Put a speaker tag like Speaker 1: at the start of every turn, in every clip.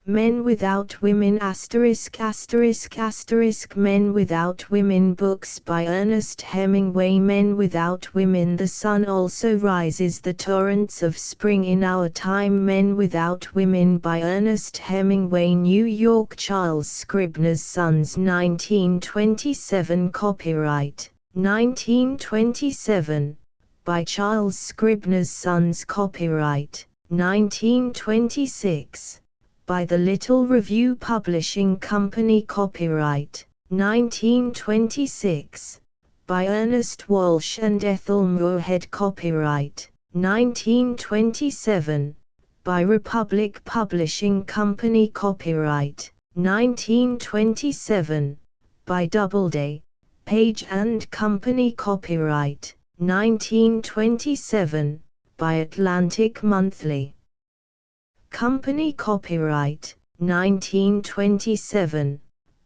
Speaker 1: Men Without Women ******** Men Without Women Books by Ernest Hemingway. Men Without Women. The sun also rises, the torrents of spring in our time. Men Without Women by Ernest Hemingway. New York, Charles Scribner's Sons, 1927. Copyright 1927 by Charles Scribner's Sons. Copyright 1926 by the Little Review Publishing Company. Copyright 1926 by Ernest Walsh and Ethel Moorhead. Copyright 1927 by Republic Publishing Company. Copyright 1927 by Doubleday, Page and Company. Copyright 1927 by Atlantic Monthly Company. Copyright 1927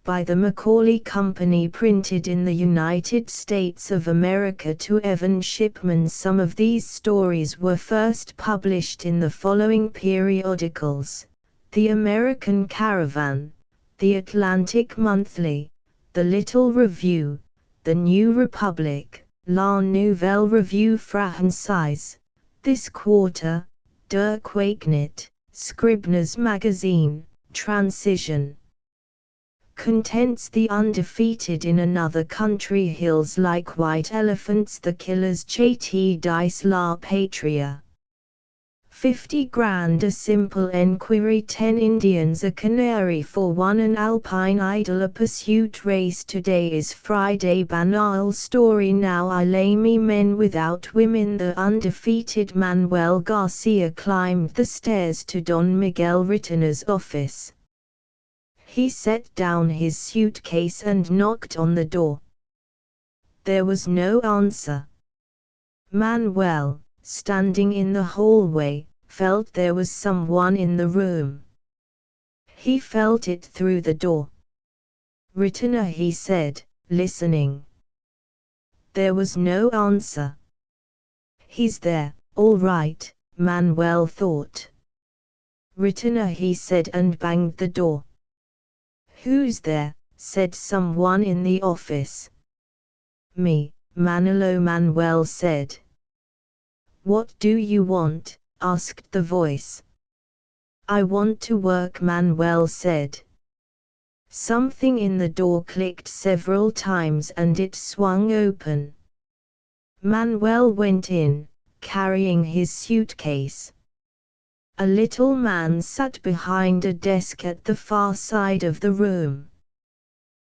Speaker 1: by the Macaulay Company. Printed in the United States of America to Evan Shipman. Some of these stories were first published in the following periodicals: The American Caravan, The Atlantic Monthly, The Little Review, The New Republic, La Nouvelle Revue Française, This Quarter, Der Quakenit, Scribner's Magazine, Transition. Contents: The Undefeated in Another Country, Hills Like White Elephants, The Killers, J.T. Dice, La Patria. 50 Grand, A Simple Enquiry, 10 Indians, A Canary for One, An Alpine Idol, A Pursuit Race, Today is Friday, Banal Story, Now I Lay Me. Men Without Women. The undefeated Manuel Garcia climbed the stairs to Don Miguel Ritter's office. He set down his suitcase and knocked on the door. There was no answer. Manuel, standing in the hallway, felt there was someone in the room. He felt it through the door. Ritter, he said, listening. There was no answer. He's there, all right, Manuel thought. Ritter, he said, and banged the door. Who's there? Said someone in the office. Me, Manuel said. What do you want? Asked the voice. I want to work, Manuel said. Something in the door clicked several times and it swung open. Manuel went in, carrying his suitcase. A little man sat behind a desk at the far side of the room.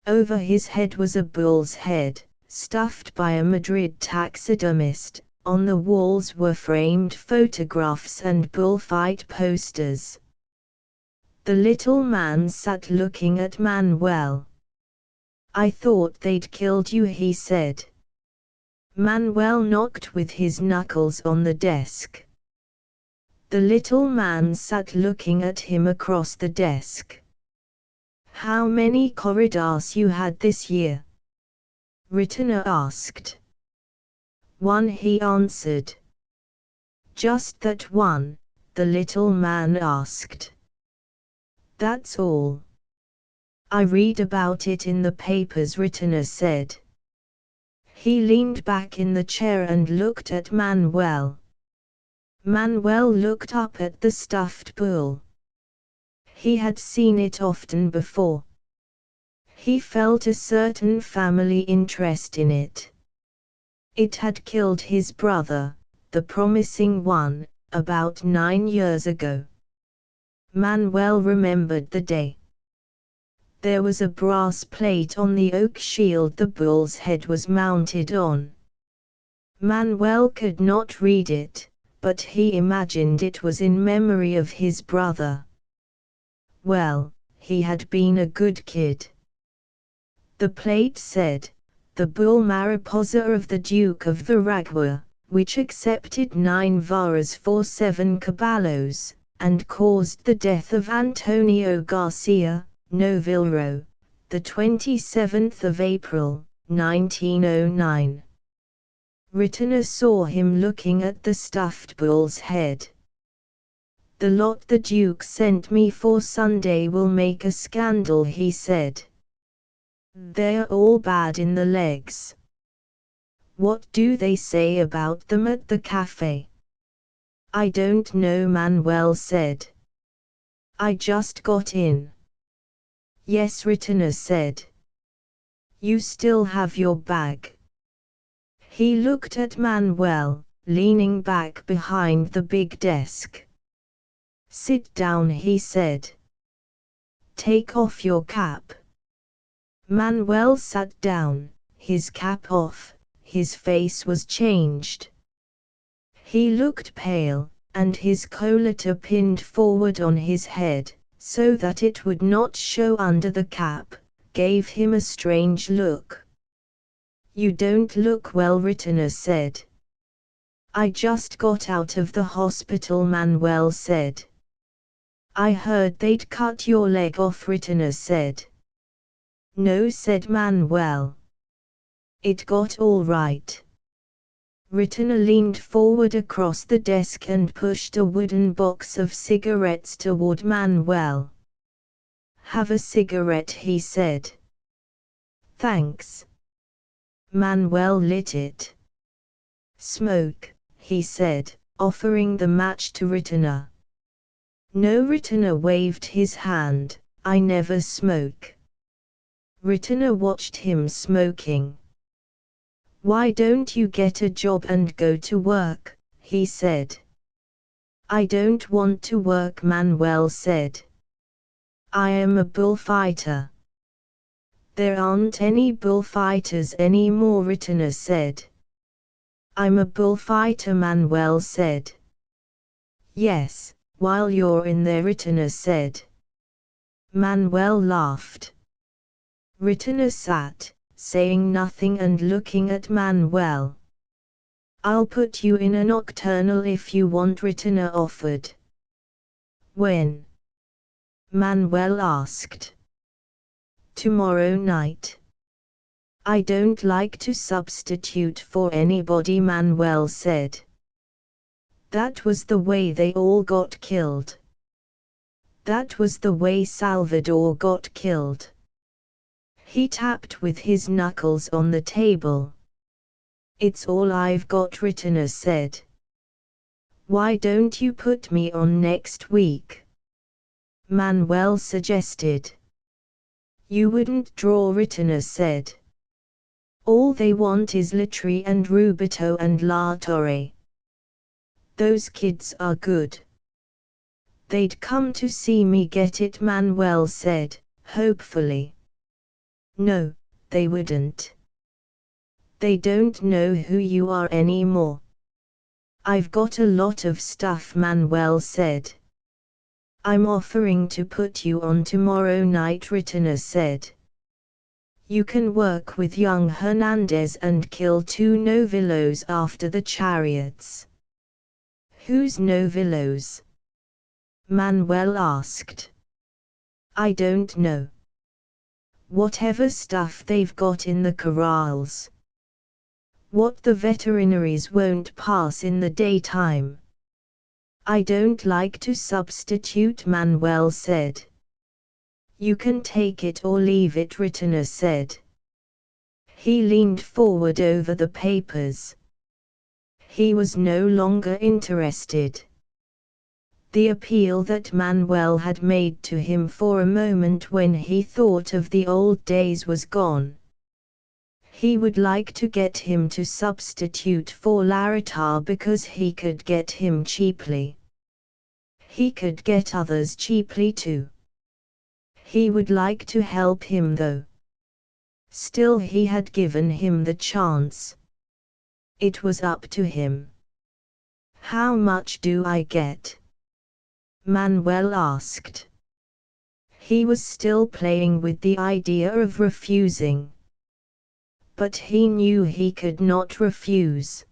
Speaker 1: Over his head was a bull's head, stuffed by a Madrid taxidermist. On the walls were framed photographs and bullfight posters. The little man sat looking at Manuel. I thought they'd killed you, he said. Manuel knocked with his knuckles on the desk. The little man sat looking at him across the desk. How many corridas you had this year? Ritter asked. One, he answered. Just that one? The little man asked. That's all. I read about it in the papers, Ritter said. He leaned back in the chair and looked at Manuel. Manuel looked up at the stuffed bull. He had seen it often before. He felt a certain family interest in it. It had killed his brother, the promising one, about 9 years ago. Manuel remembered the day. There was a brass plate on the oak shield the bull's head was mounted on. Manuel could not read it, but he imagined it was in memory of his brother. Well, he had been a good kid. The plate said, the bull Mariposa of the Duke of the Ragua, which accepted 9 varas for 7 caballos, and caused the death of Antonio Garcia, Novillo, the 27th of April, 1909. Ritter saw him looking at the stuffed bull's head. The lot the Duke sent me for Sunday will make a scandal, he said. They're all bad in the legs. What do they say about them at the cafe? I don't know, Manuel said. I just got in. Yes, Retina said. You still have your bag. He looked at Manuel, leaning back behind the big desk. Sit down, he said. Take off your cap. Manuel sat down, his cap off, his face was changed. He looked pale, and his collar pinned forward on his head, so that it would not show under the cap, gave him a strange look. You don't look well, Retina said. I just got out of the hospital, Manuel said. I heard they'd cut your leg off, Retina said. No, said Manuel. It got all right. Retina leaned forward across the desk and pushed a wooden box of cigarettes toward Manuel. Have a cigarette, he said. Thanks. Manuel lit it. Smoke, he said, offering the match to Retina. No, Retina waved his hand. I never smoke. Retina watched him smoking. Why don't you get a job and go to work, he said. I don't want to work, Manuel said. I am a bullfighter. There aren't any bullfighters anymore, Retina said. I'm a bullfighter, Manuel said. Yes, while you're in there, Retina said. Manuel laughed. Retina sat, saying nothing and looking at Manuel. I'll put you in a nocturnal if you want, Retina offered. When? Manuel asked. Tomorrow night. I don't like to substitute for anybody, Manuel said. That was the way they all got killed. That was the way Salvador got killed. He tapped with his knuckles on the table. It's all I've got, Retina said. Why don't you put me on next week? Manuel suggested. You wouldn't draw, Retina said. All they want is Litri and Rubito and La Torre. Those kids are good. They'd come to see me get it, Manuel said, hopefully. No, they wouldn't. They don't know who you are anymore. I've got a lot of stuff, Manuel said. I'm offering to put you on tomorrow night, Retina said. You can work with young Hernandez and kill 2 novillos after the chariots. Who's novillos? Manuel asked. I don't know. Whatever stuff they've got in the corrals. What the veterinaries won't pass in the daytime. I don't like to substitute, Manuel said. You can take it or leave it, Retina said. He leaned forward over the papers. He was no longer interested. The appeal that Manuel had made to him for a moment when he thought of the old days was gone. He would like to get him to substitute for Larratar because he could get him cheaply. He could get others cheaply too. He would like to help him though. Still, he had given him the chance. It was up to him. How much do I get? Manuel asked. He was still playing with the idea of refusing. But he knew he could not refuse.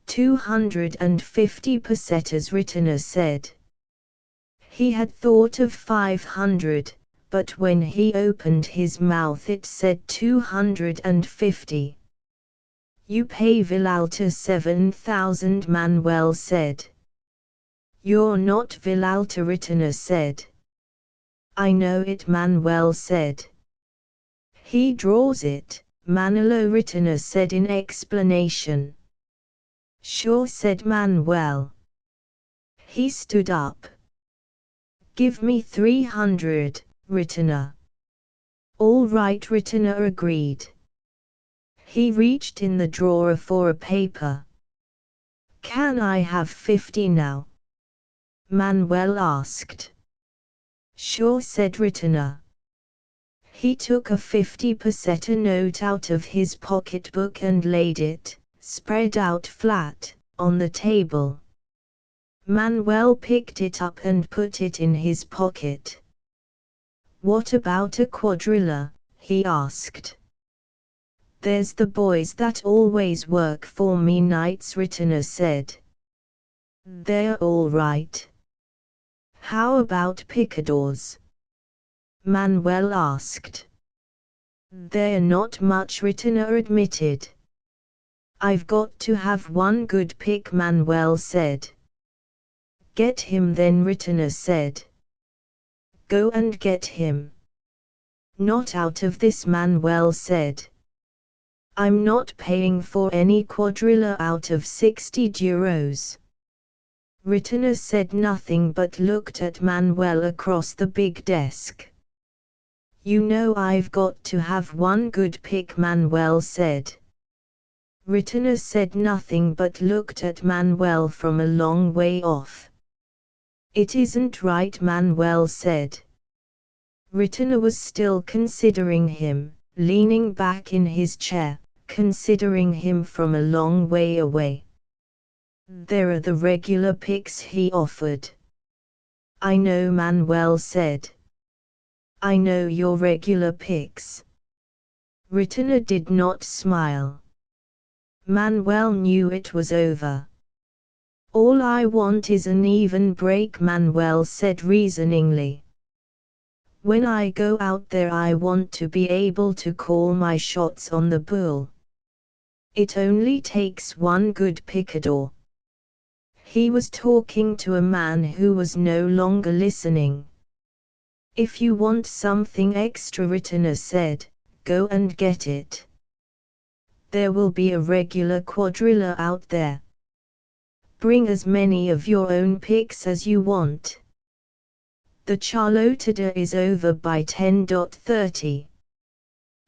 Speaker 1: 250 pesetas, Retina said. He had thought of 500, but when he opened his mouth it said 250. You pay Villalta 7,000, Manuel said. "You're not Villalta," Rittner said. "I know it," Manuel said. "He draws it," Manolo, Rittner said in explanation. "Sure," said Manuel. He stood up. "Give me 300, Rittner." "All right," Rittner agreed. He reached in the drawer for a paper. "Can I have 50 now?" Manuel asked. "Sure," said Rittner. He took a 50 peseta note out of his pocketbook and laid it, spread out flat, on the table. Manuel picked it up and put it in his pocket. "What about a quadrilla?" he asked. "There's the boys that always work for me nights," Rittner said. "They're all right." "How about picadors?" Manuel asked. "They're not much," Rittner admitted. "I've got to have one good pick," Manuel said. "Get him then," Rittner said. "Go and get him." "Not out of this," Manuel said. "I'm not paying for any quadrilla out of 60 euros. Rittner said nothing but looked at Manuel across the big desk. "You know I've got to have one good pick," Manuel said. Rittner said nothing but looked at Manuel from a long way off. "It isn't right," Manuel said. Rittner was still considering him, leaning back in his chair, considering him from a long way away. "There are the regular picks," he offered. "I know," Manuel said. "I know your regular picks." Rittner did not smile. Manuel knew it was over. "All I want is an even break," Manuel said reasoningly. "When I go out there I want to be able to call my shots on the bull. It only takes one good picador." He was talking to a man who was no longer listening. "If you want something extra," Rittner said, "go and get it. There will be a regular quadrilla out there. Bring as many of your own picks as you want. The charlotada is over by 10:30.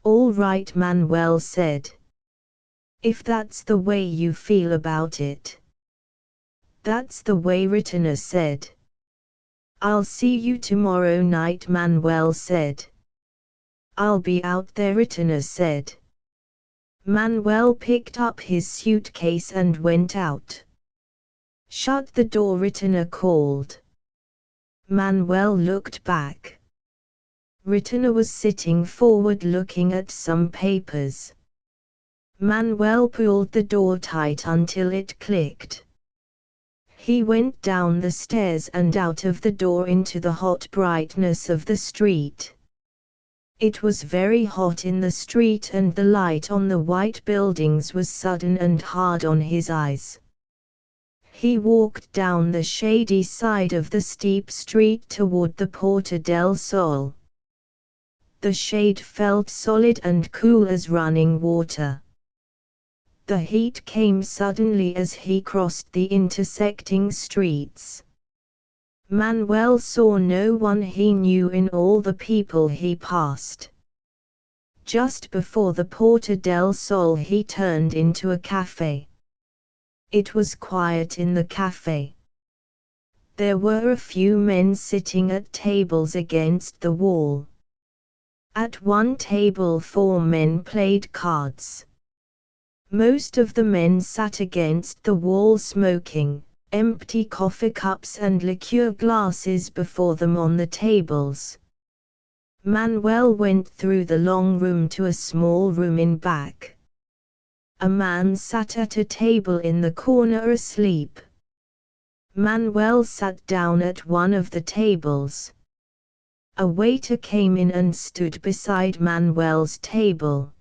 Speaker 1: "All right," Manuel said. "If that's the way you feel about it." "That's the way," Rittner said. "I'll see you tomorrow night," Manuel said. "I'll be out there," Rittner said. Manuel picked up his suitcase and went out. "Shut the door," Rittner called. Manuel looked back. Rittner was sitting forward looking at some papers. Manuel pulled the door tight until it clicked. He went down the stairs and out of the door into the hot brightness of the street. It was very hot in the street and the light on the white buildings was sudden and hard on his eyes. He walked down the shady side of the steep street toward the Porta del Sol. The shade felt solid and cool as running water. The heat came suddenly as he crossed the intersecting streets. Manuel saw no one he knew in all the people he passed. Just before the Porta del Sol he turned into a cafe. It was quiet in the cafe. There were a few men sitting at tables against the wall. At one table 4 men played cards. Most of the men sat against the wall smoking, empty coffee cups and liqueur glasses before them on the tables. Manuel went through the long room to a small room in back. A man sat at a table in the corner asleep. Manuel sat down at one of the tables. A waiter came in and stood beside Manuel's table.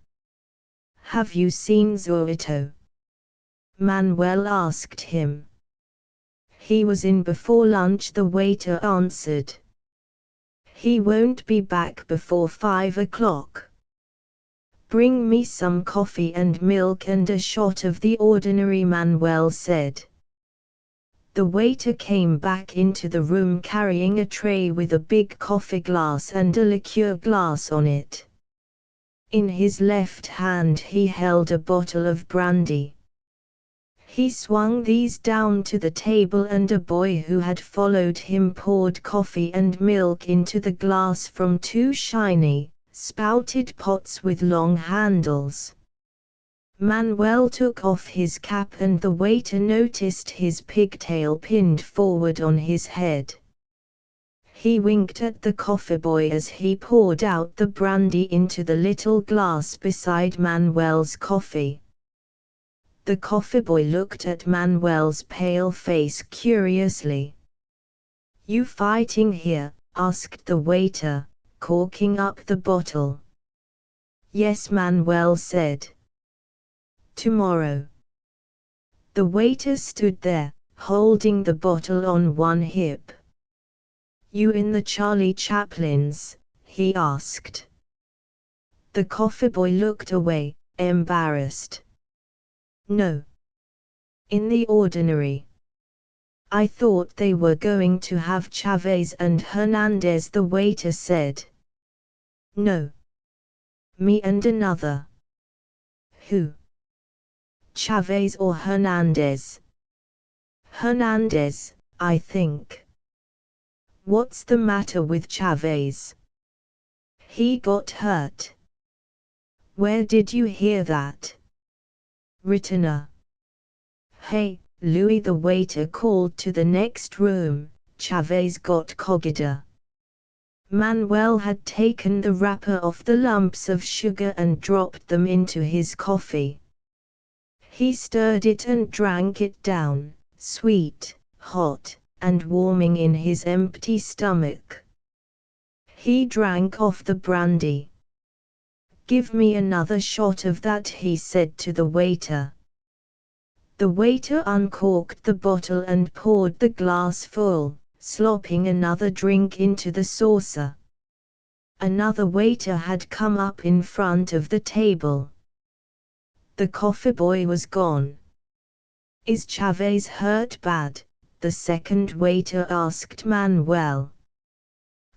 Speaker 1: "Have you seen Zorito?" Manuel asked him. He was in before lunch, the waiter answered. He won't be back before 5 o'clock. Bring me some coffee and milk and a shot of the ordinary, Manuel said. The waiter came back into the room carrying a tray with a big coffee glass and a liqueur glass on it. In his left hand he held a bottle of brandy. He swung these down to the table and a boy who had followed him poured coffee and milk into the glass from two shiny, spouted pots with long handles. Manuel took off his cap and the waiter noticed his pigtail pinned forward on his head. He winked at the coffee boy as he poured out the brandy into the little glass beside Manuel's coffee. The coffee boy looked at Manuel's pale face curiously. "You fighting here?" asked the waiter, corking up the bottle. "Yes," Manuel said. "Tomorrow." The waiter stood there, holding the bottle on one hip. "You in the Charlie Chaplin's?" he asked. The coffee boy looked away, embarrassed. "No. In the ordinary." "I thought they were going to have Chavez and Hernandez," the waiter said. "No. Me and another." "Who? Chavez or Hernandez?" "Hernandez, I think." "What's the matter with Chavez?" "He got hurt." "Where did you hear that?" "Retina." "Hey, Louis," the waiter called to the next room, "Chavez got cogida." Manuel had taken the wrapper off the lumps of sugar and dropped them into his coffee. He stirred it and drank it down, sweet, hot, and warming in his empty stomach. He drank off the brandy. "Give me another shot of that," he said to the waiter. The waiter uncorked the bottle and poured the glass full, slopping another drink into the saucer. Another waiter had come up in front of the table. The coffee boy was gone. "Is Chavez hurt bad?" the second waiter asked Manuel.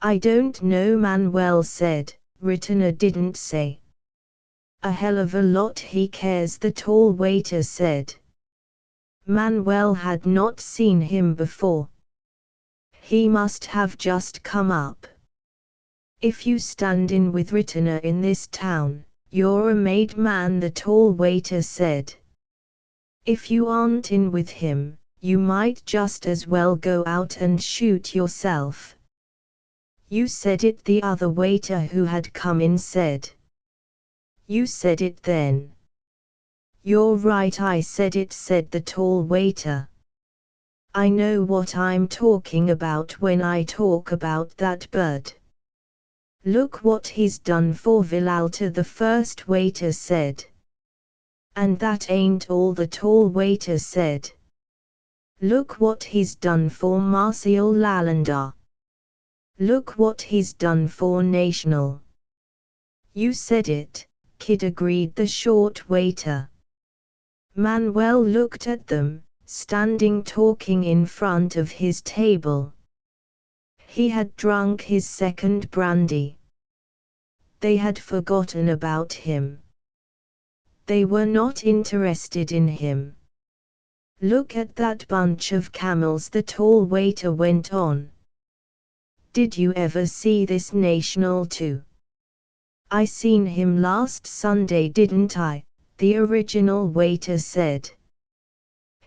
Speaker 1: "I don't know," Manuel said. "Retina didn't say." "A hell of a lot he cares," the tall waiter said. Manuel had not seen him before. He must have just come up. "If you stand in with Retina in this town, you're a made man," the tall waiter said. "If you aren't in with him, you might just as well go out and shoot yourself." "You said it," the other waiter who had come in said. "You said it then." "You're right, I said it," said the tall waiter. "I know what I'm talking about when I talk about that bird." "Look what he's done for Villalta," the first waiter said. "And that ain't all," the tall waiter said. "Look what he's done for Marcial Lalanda." "Look what he's done for National." "You said it, kid," agreed the short waiter. Manuel looked at them, standing talking in front of his table. He had drunk his second brandy. They had forgotten about him. They were not interested in him. "Look at that bunch of camels," the tall waiter went on. "Did you ever see this National too?" "I seen him last Sunday, didn't I?" the original waiter said.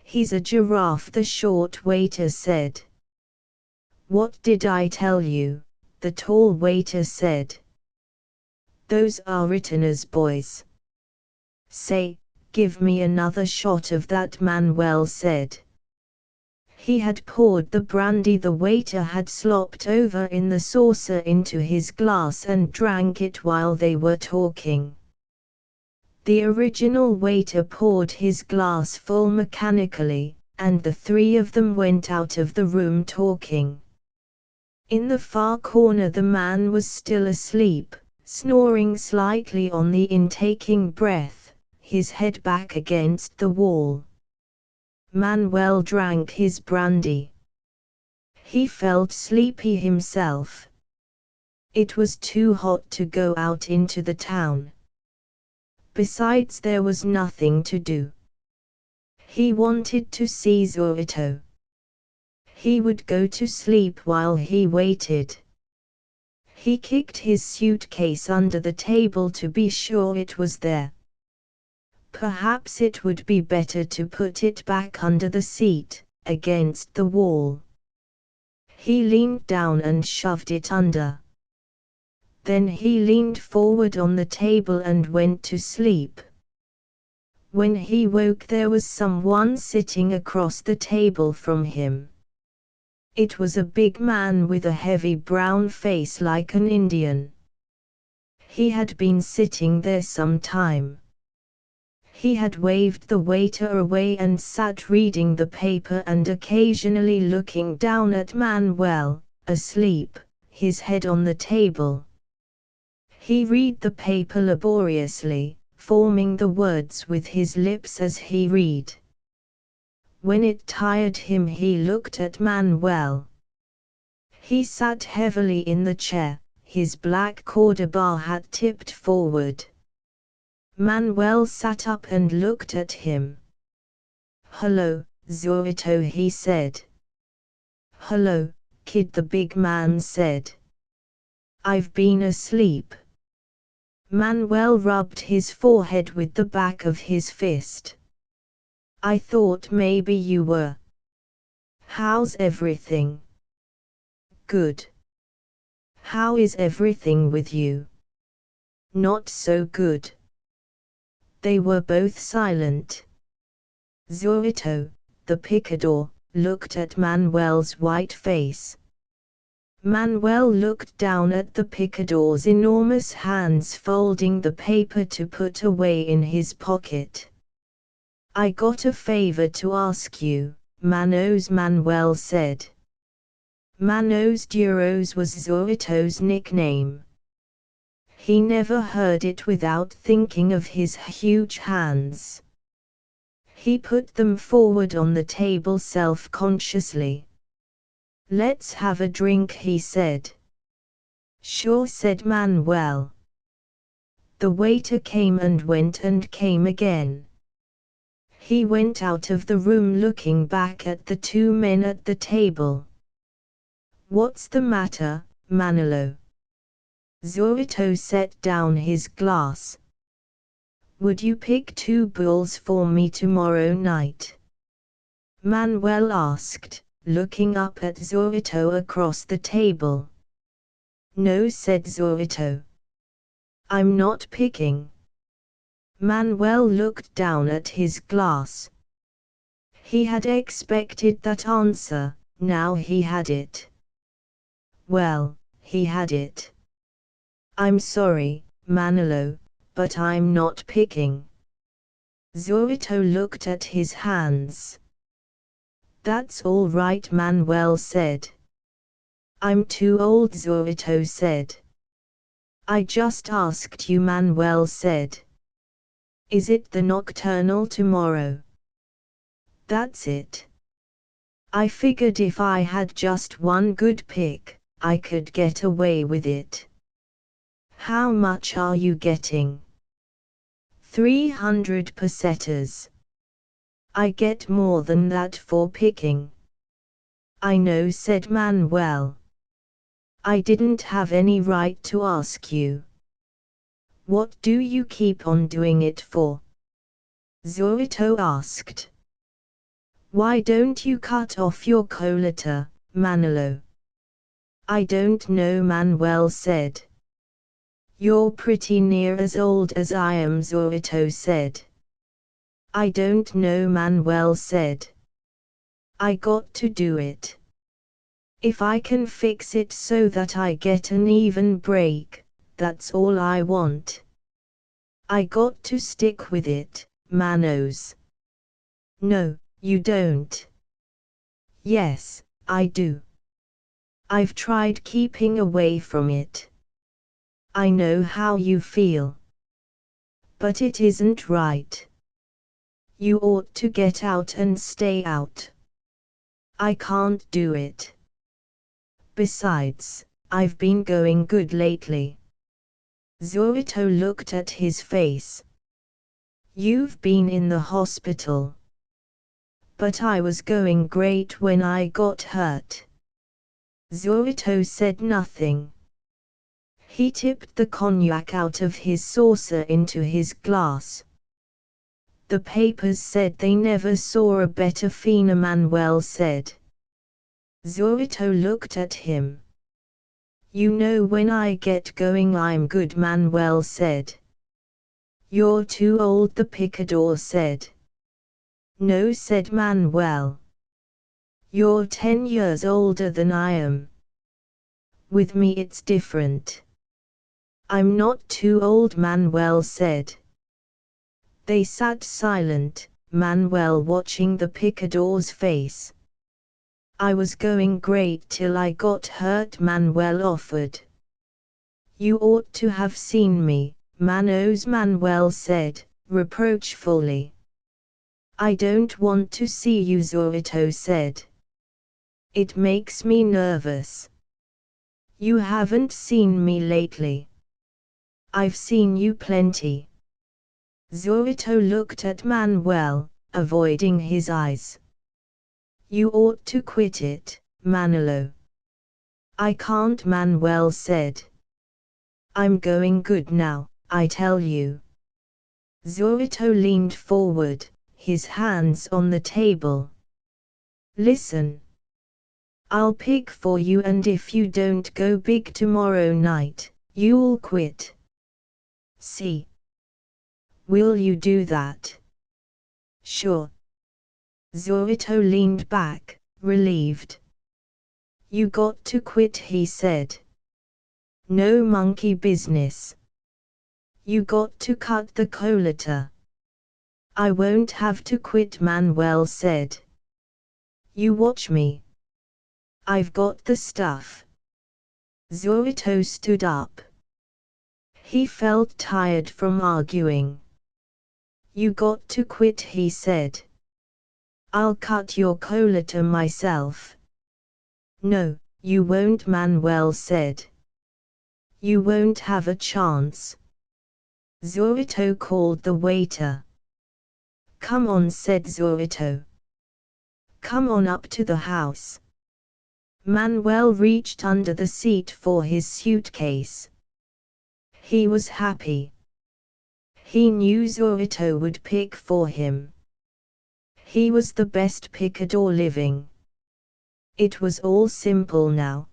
Speaker 1: "He's a giraffe," the short waiter said. "What did I tell you?" the tall waiter said. "Those are Retina's boys." "Say, give me another shot of that," Manuel said. He had poured the brandy the waiter had slopped over in the saucer into his glass and drank it while they were talking. The original waiter poured his glass full mechanically, and the three of them went out of the room talking. In the far corner the man was still asleep, snoring slightly on the intaking breath, his head back against the wall. Manuel drank his brandy. He felt sleepy himself. It was too hot to go out into the town. Besides, there was nothing to do. He wanted to see Zorito. He would go to sleep while he waited. He kicked his suitcase under the table to be sure it was there. Perhaps it would be better to put it back under the seat, against the wall. He leaned down and shoved it under. Then he leaned forward on the table and went to sleep. When he woke, there was someone sitting across the table from him. It was a big man with a heavy brown face like an Indian. He had been sitting there some time. He had waved the waiter away and sat reading the paper and occasionally looking down at Manuel, asleep, his head on the table. He read the paper laboriously, forming the words with his lips as he read. When it tired him, he looked at Manuel. He sat heavily in the chair, his black Cordoba hat tipped forward. Manuel sat up and looked at him. "Hello, Zorito," he said. "Hello, kid," the big man said. "I've been asleep." Manuel rubbed his forehead with the back of his fist. "I thought maybe you were. How's everything?" "Good. How is everything with you?" "Not so good." They were both silent. Zorito, the picador, looked at Manuel's white face. Manuel looked down at the picador's enormous hands folding the paper to put away in his pocket. "I got a favor to ask you, Manos," Manuel said. Manos Duros was Zorito's nickname. He never heard it without thinking of his huge hands. He put them forward on the table self-consciously. "Let's have a drink," he said. "Sure," said Manuel. The waiter came and went and came again. He went out of the room looking back at the two men at the table. "What's the matter, Manolo?" Zorito set down his glass. "Would you pick 2 bulls for me tomorrow night?" Manuel asked, looking up at Zorito across the table. "No," said Zorito. "I'm not picking." Manuel looked down at his glass. He had expected that answer, now he had it. Well, he had it. "I'm sorry, Manolo, but I'm not picking." Zorito looked at his hands. "That's all right," Manuel said. "I'm too old," Zorito said. "I just asked you," Manuel said. "Is it the nocturnal tomorrow?" "That's it. I figured if I had just one good pick, I could get away with it." "How much are you getting?" 300 pesetas. "I get more than that for picking." "I know," said Manuel. "I didn't have any right to ask you." "What do you keep on doing it for?" Zorito asked. "Why don't you cut off your coleta, Manolo?" "I don't know," Manuel said. "You're pretty near as old as I am," Zorito said. "I don't know," Manuel said. "I got to do it. If I can fix it so that I get an even break, that's all I want. I got to stick with it, Manos." "No, you don't," Yes, I do. I've tried keeping away from it. I know how you feel. But it isn't right. You ought to get out and stay out. I can't do it. Besides, I've been going good lately. Zorito looked at his face. You've been in the hospital. But I was going great when I got hurt. Zorito said nothing. He tipped the cognac out of his saucer into his glass. The papers said they never saw a better fiend, Manuel said. Zorito looked at him. You know when I get going I'm good, Manuel said. You're too old, the picador said. No, said Manuel. You're 10 years older than I am. With me it's different. I'm not too old, Manuel said. They sat silent, Manuel watching the picador's face. I was going great till I got hurt, Manuel offered. You ought to have seen me, Manuel said, reproachfully. I don't want to see you, Zorito said. It makes me nervous. You haven't seen me lately. I've seen you plenty. Zorito looked at Manuel, avoiding his eyes. You ought to quit it, Manolo. I can't, Manuel said. I'm going good now, I tell you. Zorito leaned forward, his hands on the table. Listen. I'll pick for you, and if you don't go big tomorrow night, you'll quit. See? Will you do that? Sure. Zorito leaned back, relieved. You got to quit, he said. No monkey business. You got to cut the colata. I won't have to quit, Manuel said. You watch me. I've got the stuff. Zorito stood up. He felt tired from arguing. You got to quit, he said. I'll cut your colata myself. No, you won't, Manuel said. You won't have a chance. Zorito called the waiter. Come on, said Zorito. Come on up to the house. Manuel reached under the seat for his suitcase. He was happy. He knew Zorito would pick for him. He was the best picador living. It was all simple now.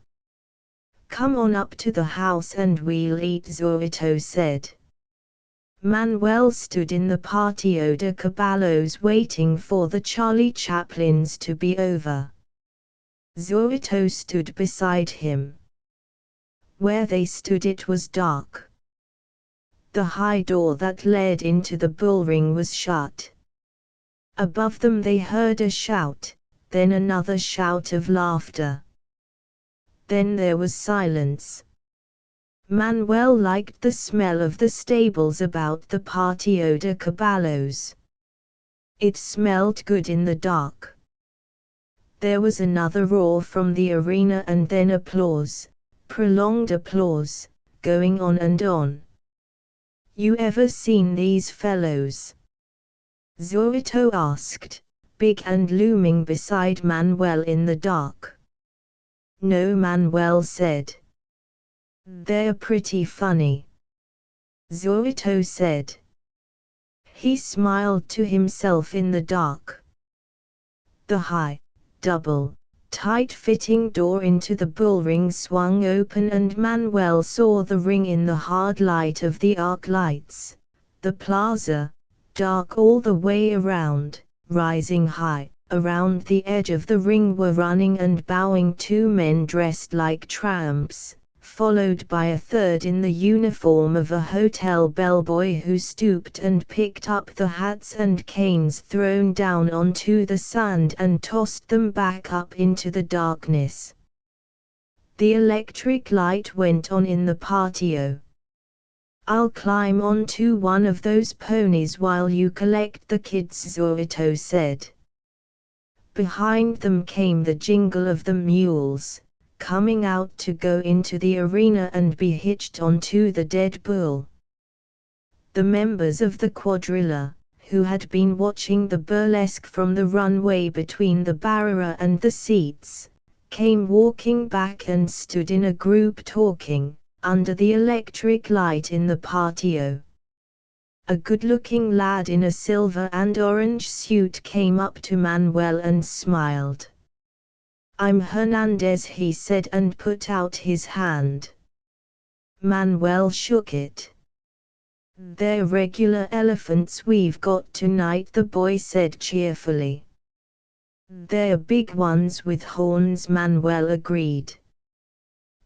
Speaker 1: Come on up to the house and we'll eat, Zorito said. Manuel stood in the Patio de Caballos waiting for the Charlie Chaplins to be over. Zorito stood beside him. Where they stood it was dark. The high door that led into the bullring was shut. Above them they heard a shout, then another shout of laughter. Then there was silence. Manuel liked the smell of the stables about the Patio de Caballos. It smelled good in the dark. There was another roar from the arena and then applause, prolonged applause, going on and on. You ever seen these fellows? Zorito asked, big and looming beside Manuel in the dark. No, Manuel said. They're pretty funny. Zorito said. He smiled to himself in the dark. The high, double, tight-fitting door into the bullring swung open and Manuel saw the ring in the hard light of the arc lights. The plaza, dark all the way around, rising high. Around the edge of the ring were running and bowing two men dressed like tramps, followed by a third in the uniform of a hotel bellboy who stooped and picked up the hats and canes thrown down onto the sand and tossed them back up into the darkness. The electric light went on in the patio. "I'll climb onto one of those ponies while you collect the kids," Zorito said. Behind them came the jingle of the mules, coming out to go into the arena and be hitched onto the dead bull. The members of the quadrilla, who had been watching the burlesque from the runway between the barrier and the seats, came walking back and stood in a group talking, under the electric light in the patio. A good-looking lad in a silver and orange suit came up to Manuel and smiled. "I'm Hernandez," he said, and put out his hand. Manuel shook it. "They're regular elephants we've got tonight," the boy said cheerfully. "They're big ones with horns," Manuel agreed.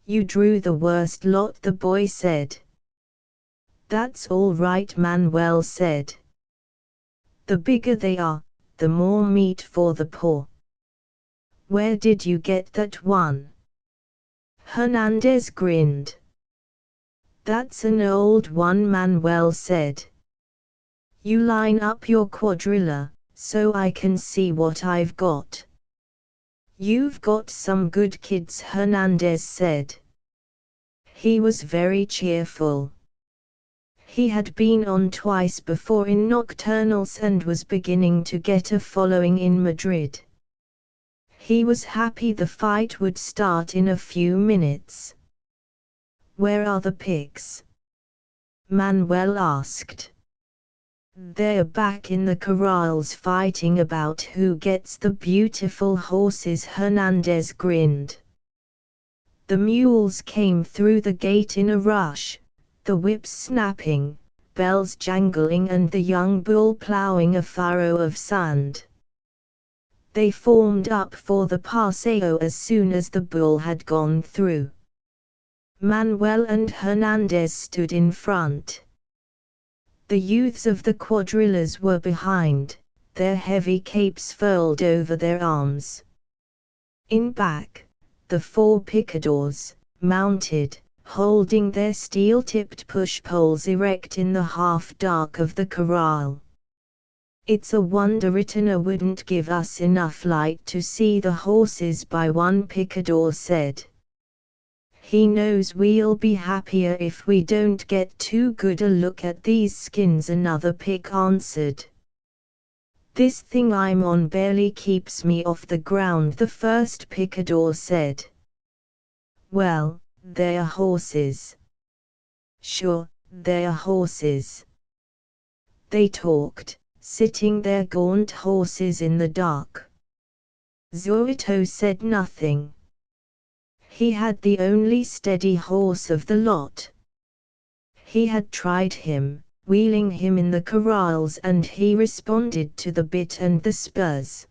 Speaker 1: "You drew the worst lot," the boy said. "That's all right," Manuel said. "The bigger they are, the more meat for the poor." "Where did you get that one?" Hernandez grinned. "That's an old one," Manuel said. "You line up your quadrilla, so I can see what I've got." "You've got some good kids," Hernandez said. He was very cheerful. He had been on twice before in nocturnals and was beginning to get a following in Madrid. He was happy the fight would start in a few minutes. "Where are the pigs?" Manuel asked. "They're back in the corrals fighting about who gets the beautiful horses," Hernandez grinned. The mules came through the gate in a rush, the whips snapping, bells jangling, and the young bull plowing a furrow of sand. They formed up for the paseo as soon as the bull had gone through. Manuel and Hernandez stood in front. The youths of the quadrillas were behind, their heavy capes furled over their arms. In back, the 4 picadors, mounted, holding their steel-tipped push-poles erect in the half-dark of the corral. "It's a wonder Ritana wouldn't give us enough light to see the horses by," one picador said. "He knows we'll be happier if we don't get too good a look at these skins," another pig answered. "This thing I'm on barely keeps me off the ground," the first picador said. "Well, they're horses." "Sure, they're horses." They talked, sitting their gaunt horses in the dark. Zorito said nothing. He had the only steady horse of the lot. He had tried him, wheeling him in the corrals, and he responded to the bit and the spurs.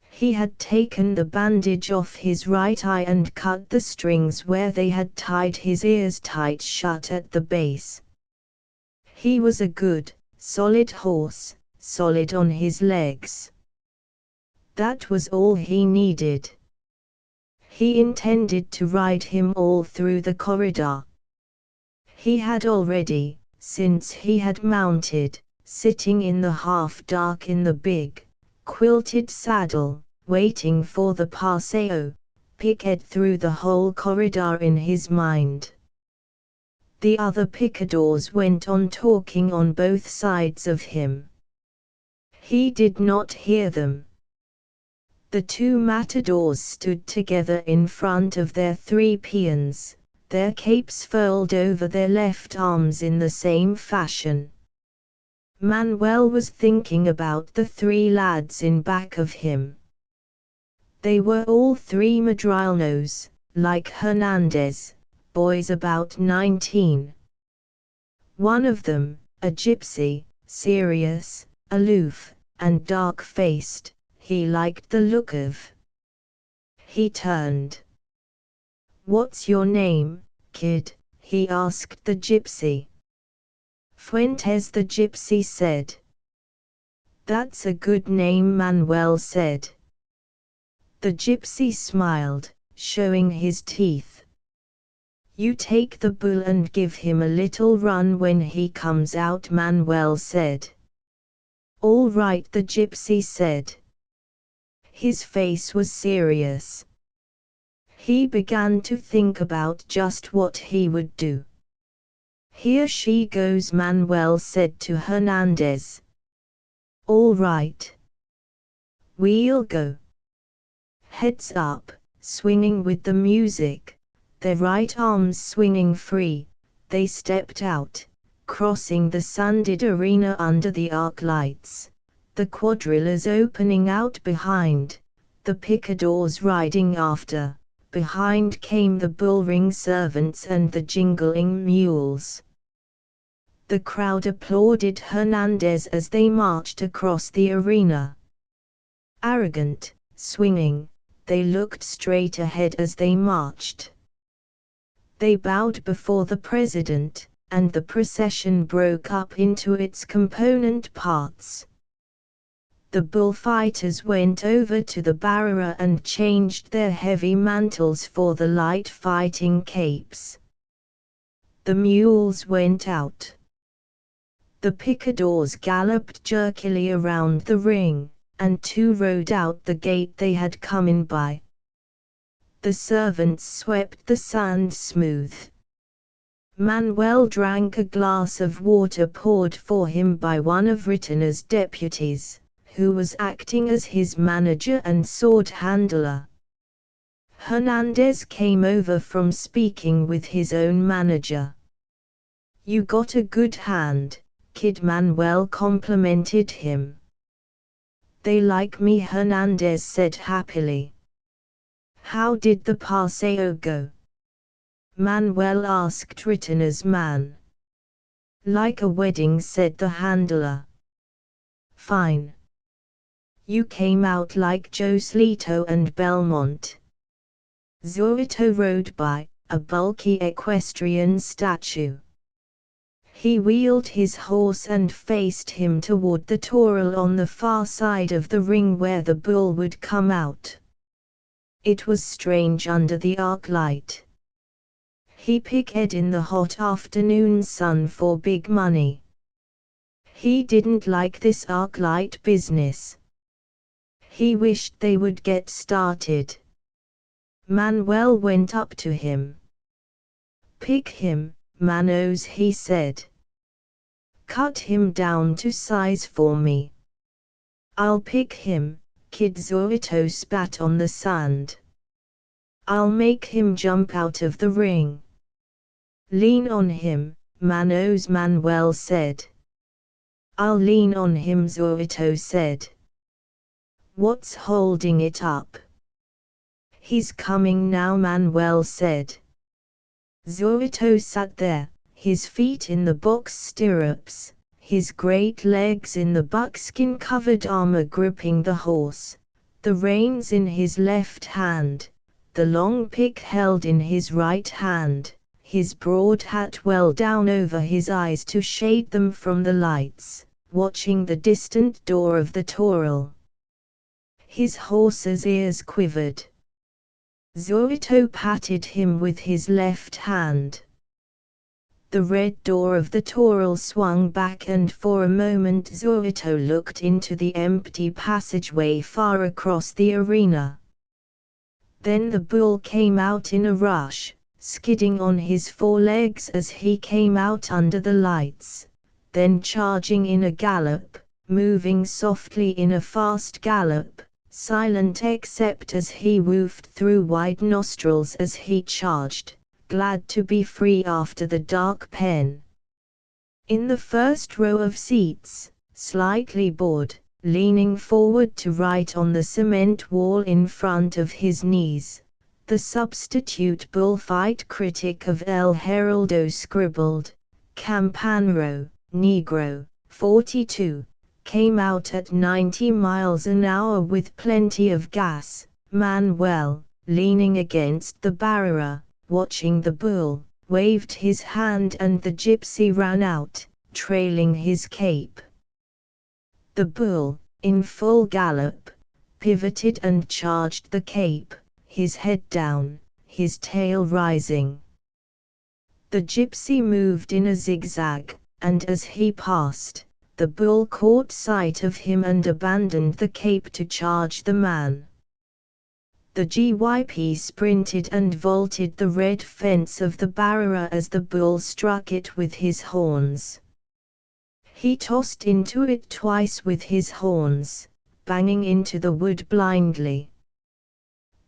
Speaker 1: He had taken the bandage off his right eye and cut the strings where they had tied his ears tight shut at the base. He was a good, solid horse, solid on his legs. That was all he needed. He intended to ride him all through the corridor. He had already, since he had mounted, sitting in the half-dark in the big, quilted saddle, waiting for the paseo, picked through the whole corridor in his mind. The other picadors went on talking on both sides of him. He did not hear them. The 2 matadors stood together in front of their 3 peons, their capes furled over their left arms in the same fashion. Manuel was thinking about the 3 lads in back of him. They were all 3 madrileños, like Hernandez, boys about 19. One of them, a gypsy, serious, aloof, and dark-faced, he liked the look of. He turned. "What's your name?" kid?" he asked the gypsy. "Fuentes," the gypsy said. "That's a good name," Manuel said. The gypsy smiled, showing his teeth. "You take the bull and give him a little run when he comes out," Manuel said. "All right," the gypsy said. His face was serious. He began to think about just what he would do. "Here she goes," Manuel said to Hernandez. "All right. We'll go." Heads up, swinging with the music, their right arms swinging free, they stepped out, crossing the sanded arena under the arc lights, the quadrillas opening out behind, the picadors riding after. Behind came the bullring servants and the jingling mules. The crowd applauded Hernandez as they marched across the arena. Arrogant, swinging, they looked straight ahead as they marched. They bowed before the president, and the procession broke up into its component parts. The bullfighters went over to the barrier and changed their heavy mantles for the light fighting capes. The mules went out. The picadors galloped jerkily around the ring, and two rode out the gate they had come in by. The servants swept the sand smooth. Manuel drank a glass of water poured for him by one of Ritter's deputies, who was acting as his manager and sword handler. Hernandez came over from speaking with his own manager. "You got a good hand, kid," Manuel complimented him. "They like me," Hernandez said happily. "How did the paseo go?" Manuel asked Ritter's man. "Like a wedding," said the handler. "Fine. You came out like Joselito and Belmont." Zorito rode by, a bulky equestrian statue. He wheeled his horse and faced him toward the toral on the far side of the ring where the bull would come out. It was strange under the arc light. He picked in the hot afternoon sun for big money. He didn't like this arc light business. He wished they would get started. Manuel went up to him. "Pick him, Manos," he said. "Cut him down to size for me." "I'll pick him," Kid Zorito spat on the sand. "I'll make him jump out of the ring." "Lean on him, Manos," Manuel said. "I'll lean on him," Zorito said. "What's holding it up?" "He's coming now," Manuel said. Zorito sat there, his feet in the box stirrups, his great legs in the buckskin-covered armor gripping the horse, the reins in his left hand, the long pick held in his right hand, his broad hat well down over his eyes to shade them from the lights, watching the distant door of the toral. His horse's ears quivered. Zorito patted him with his left hand. The red door of the toral swung back and for a moment Zorito looked into the empty passageway far across the arena. Then the bull came out in a rush, skidding on his forelegs as he came out under the lights, then charging in a gallop, moving softly in a fast gallop, silent except as he woofed through wide nostrils as he charged, glad to be free after the dark pen. In the first row of seats, slightly bored, leaning forward to write on the cement wall in front of his knees, the substitute bullfight critic of El Heraldo scribbled, "Campanero, Negro, 42, came out at 90 miles an hour with plenty of gas." Manuel, leaning against the barrier, watching the bull, waved his hand, and the gypsy ran out, trailing his cape. The bull, in full gallop, pivoted and charged the cape, his head down, his tail rising. The gypsy moved in a zigzag, and as he passed, the bull caught sight of him and abandoned the cape to charge the man. The gyp sprinted and vaulted the red fence of the barrier as the bull struck it with his horns. He tossed into it twice with his horns, banging into the wood blindly.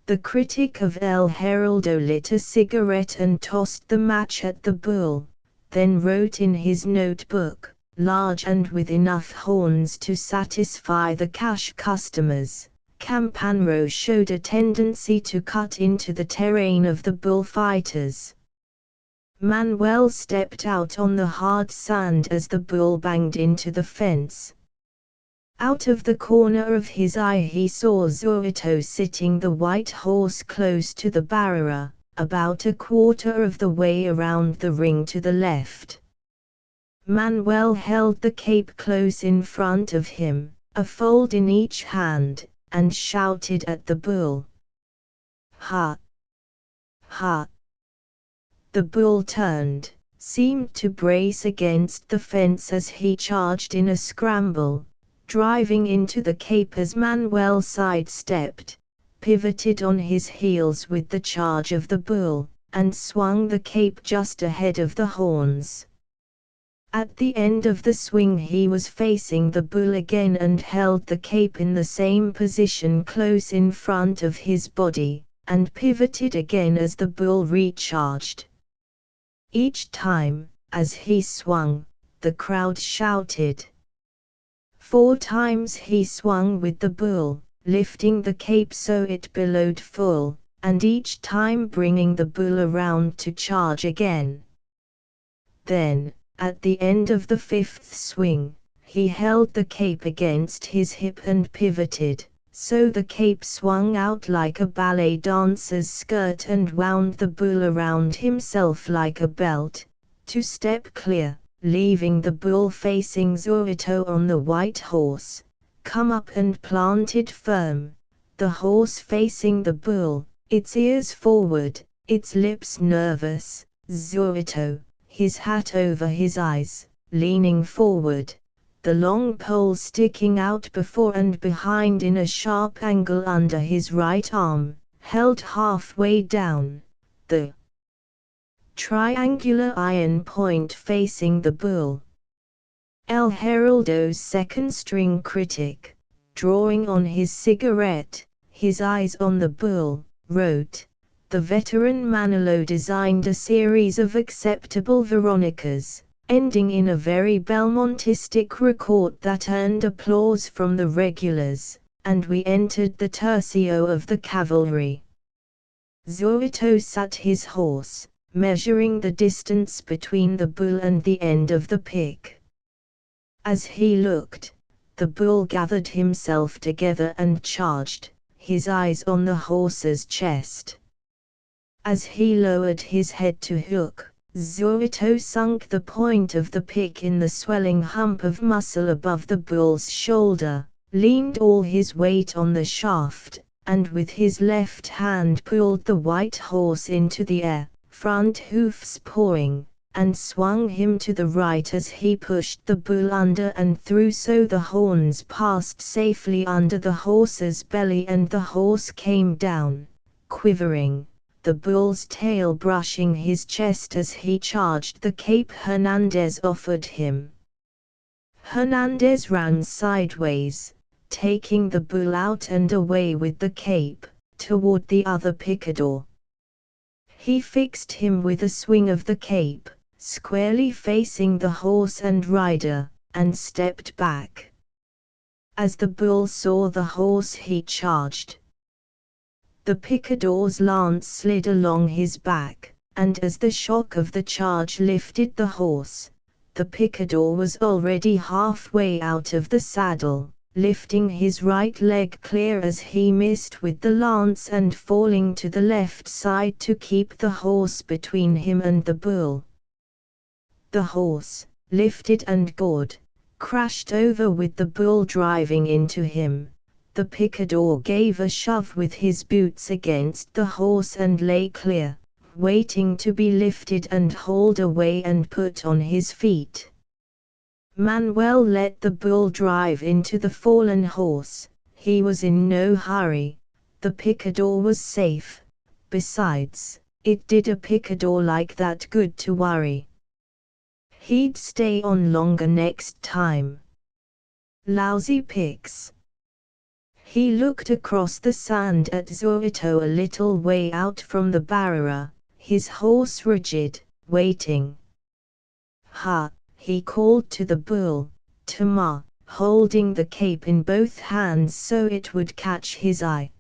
Speaker 1: The critic of El Heraldo lit a cigarette and tossed the match at the bull, then wrote in his notebook, large and with enough horns to satisfy the cash customers, Campanro showed a tendency to cut into the terrain of the bullfighters. Manuel stepped out on the hard sand as the bull banged into the fence. Out of the corner of his eye he saw Zorito sitting the white horse close to the barrier, about a quarter of the way around the ring to the left. Manuel held the cape close in front of him, a fold in each hand, and shouted at the bull. "Ha! Ha!" The bull turned, seemed to brace against the fence as he charged in a scramble, driving into the cape as Manuel sidestepped, pivoted on his heels with the charge of the bull, and swung the cape just ahead of the horns. At the end of the swing he was facing the bull again and held the cape in the same position close in front of his body, and pivoted again as the bull recharged. Each time, as he swung, the crowd shouted. 4 times he swung with the bull, lifting the cape so it billowed full, and each time bringing the bull around to charge again. Then, at the end of the 5th swing, he held the cape against his hip and pivoted, so the cape swung out like a ballet dancer's skirt and wound the bull around himself like a belt, to step clear, leaving the bull facing Zorito on the white horse, come up and planted firm, the horse facing the bull, its ears forward, its lips nervous, Zorito, his hat over his eyes, leaning forward, the long pole sticking out before and behind in a sharp angle under his right arm, held halfway down, the triangular iron point facing the bull. El Heraldo's second-string critic, drawing on his cigarette, his eyes on the bull, wrote, "The veteran Manolo designed a series of acceptable Veronicas, ending in a very Belmontistic record that earned applause from the regulars, and we entered the tercio of the cavalry." Zorito sat his horse, measuring the distance between the bull and the end of the pick. As he looked, the bull gathered himself together and charged, his eyes on the horse's chest. As he lowered his head to hook, Zorito sunk the point of the pick in the swelling hump of muscle above the bull's shoulder, leaned all his weight on the shaft, and with his left hand pulled the white horse into the air, front hoofs pawing, and swung him to the right as he pushed the bull under and through so the horns passed safely under the horse's belly and the horse came down, quivering, the bull's tail brushing his chest as he charged the cape Hernandez offered him. Hernandez ran sideways, taking the bull out and away with the cape, toward the other picador. He fixed him with a swing of the cape, squarely facing the horse and rider, and stepped back. As the bull saw the horse he charged. The picador's lance slid along his back, and as the shock of the charge lifted the horse, the picador was already halfway out of the saddle, lifting his right leg clear as he missed with the lance and falling to the left side to keep the horse between him and the bull. The horse, lifted and gored, crashed over with the bull driving into him. The picador gave a shove with his boots against the horse and lay clear, waiting to be lifted and hauled away and put on his feet. Manuel let the bull drive into the fallen horse. He was in no hurry. The picador was safe. Besides, it did a picador like that good to worry. He'd stay on longer next time. Lousy pics. He looked across the sand at Zorito a little way out from the barrier, his horse rigid, waiting. Ha! He called to the bull, Tama, holding the cape in both hands so it would catch his eye.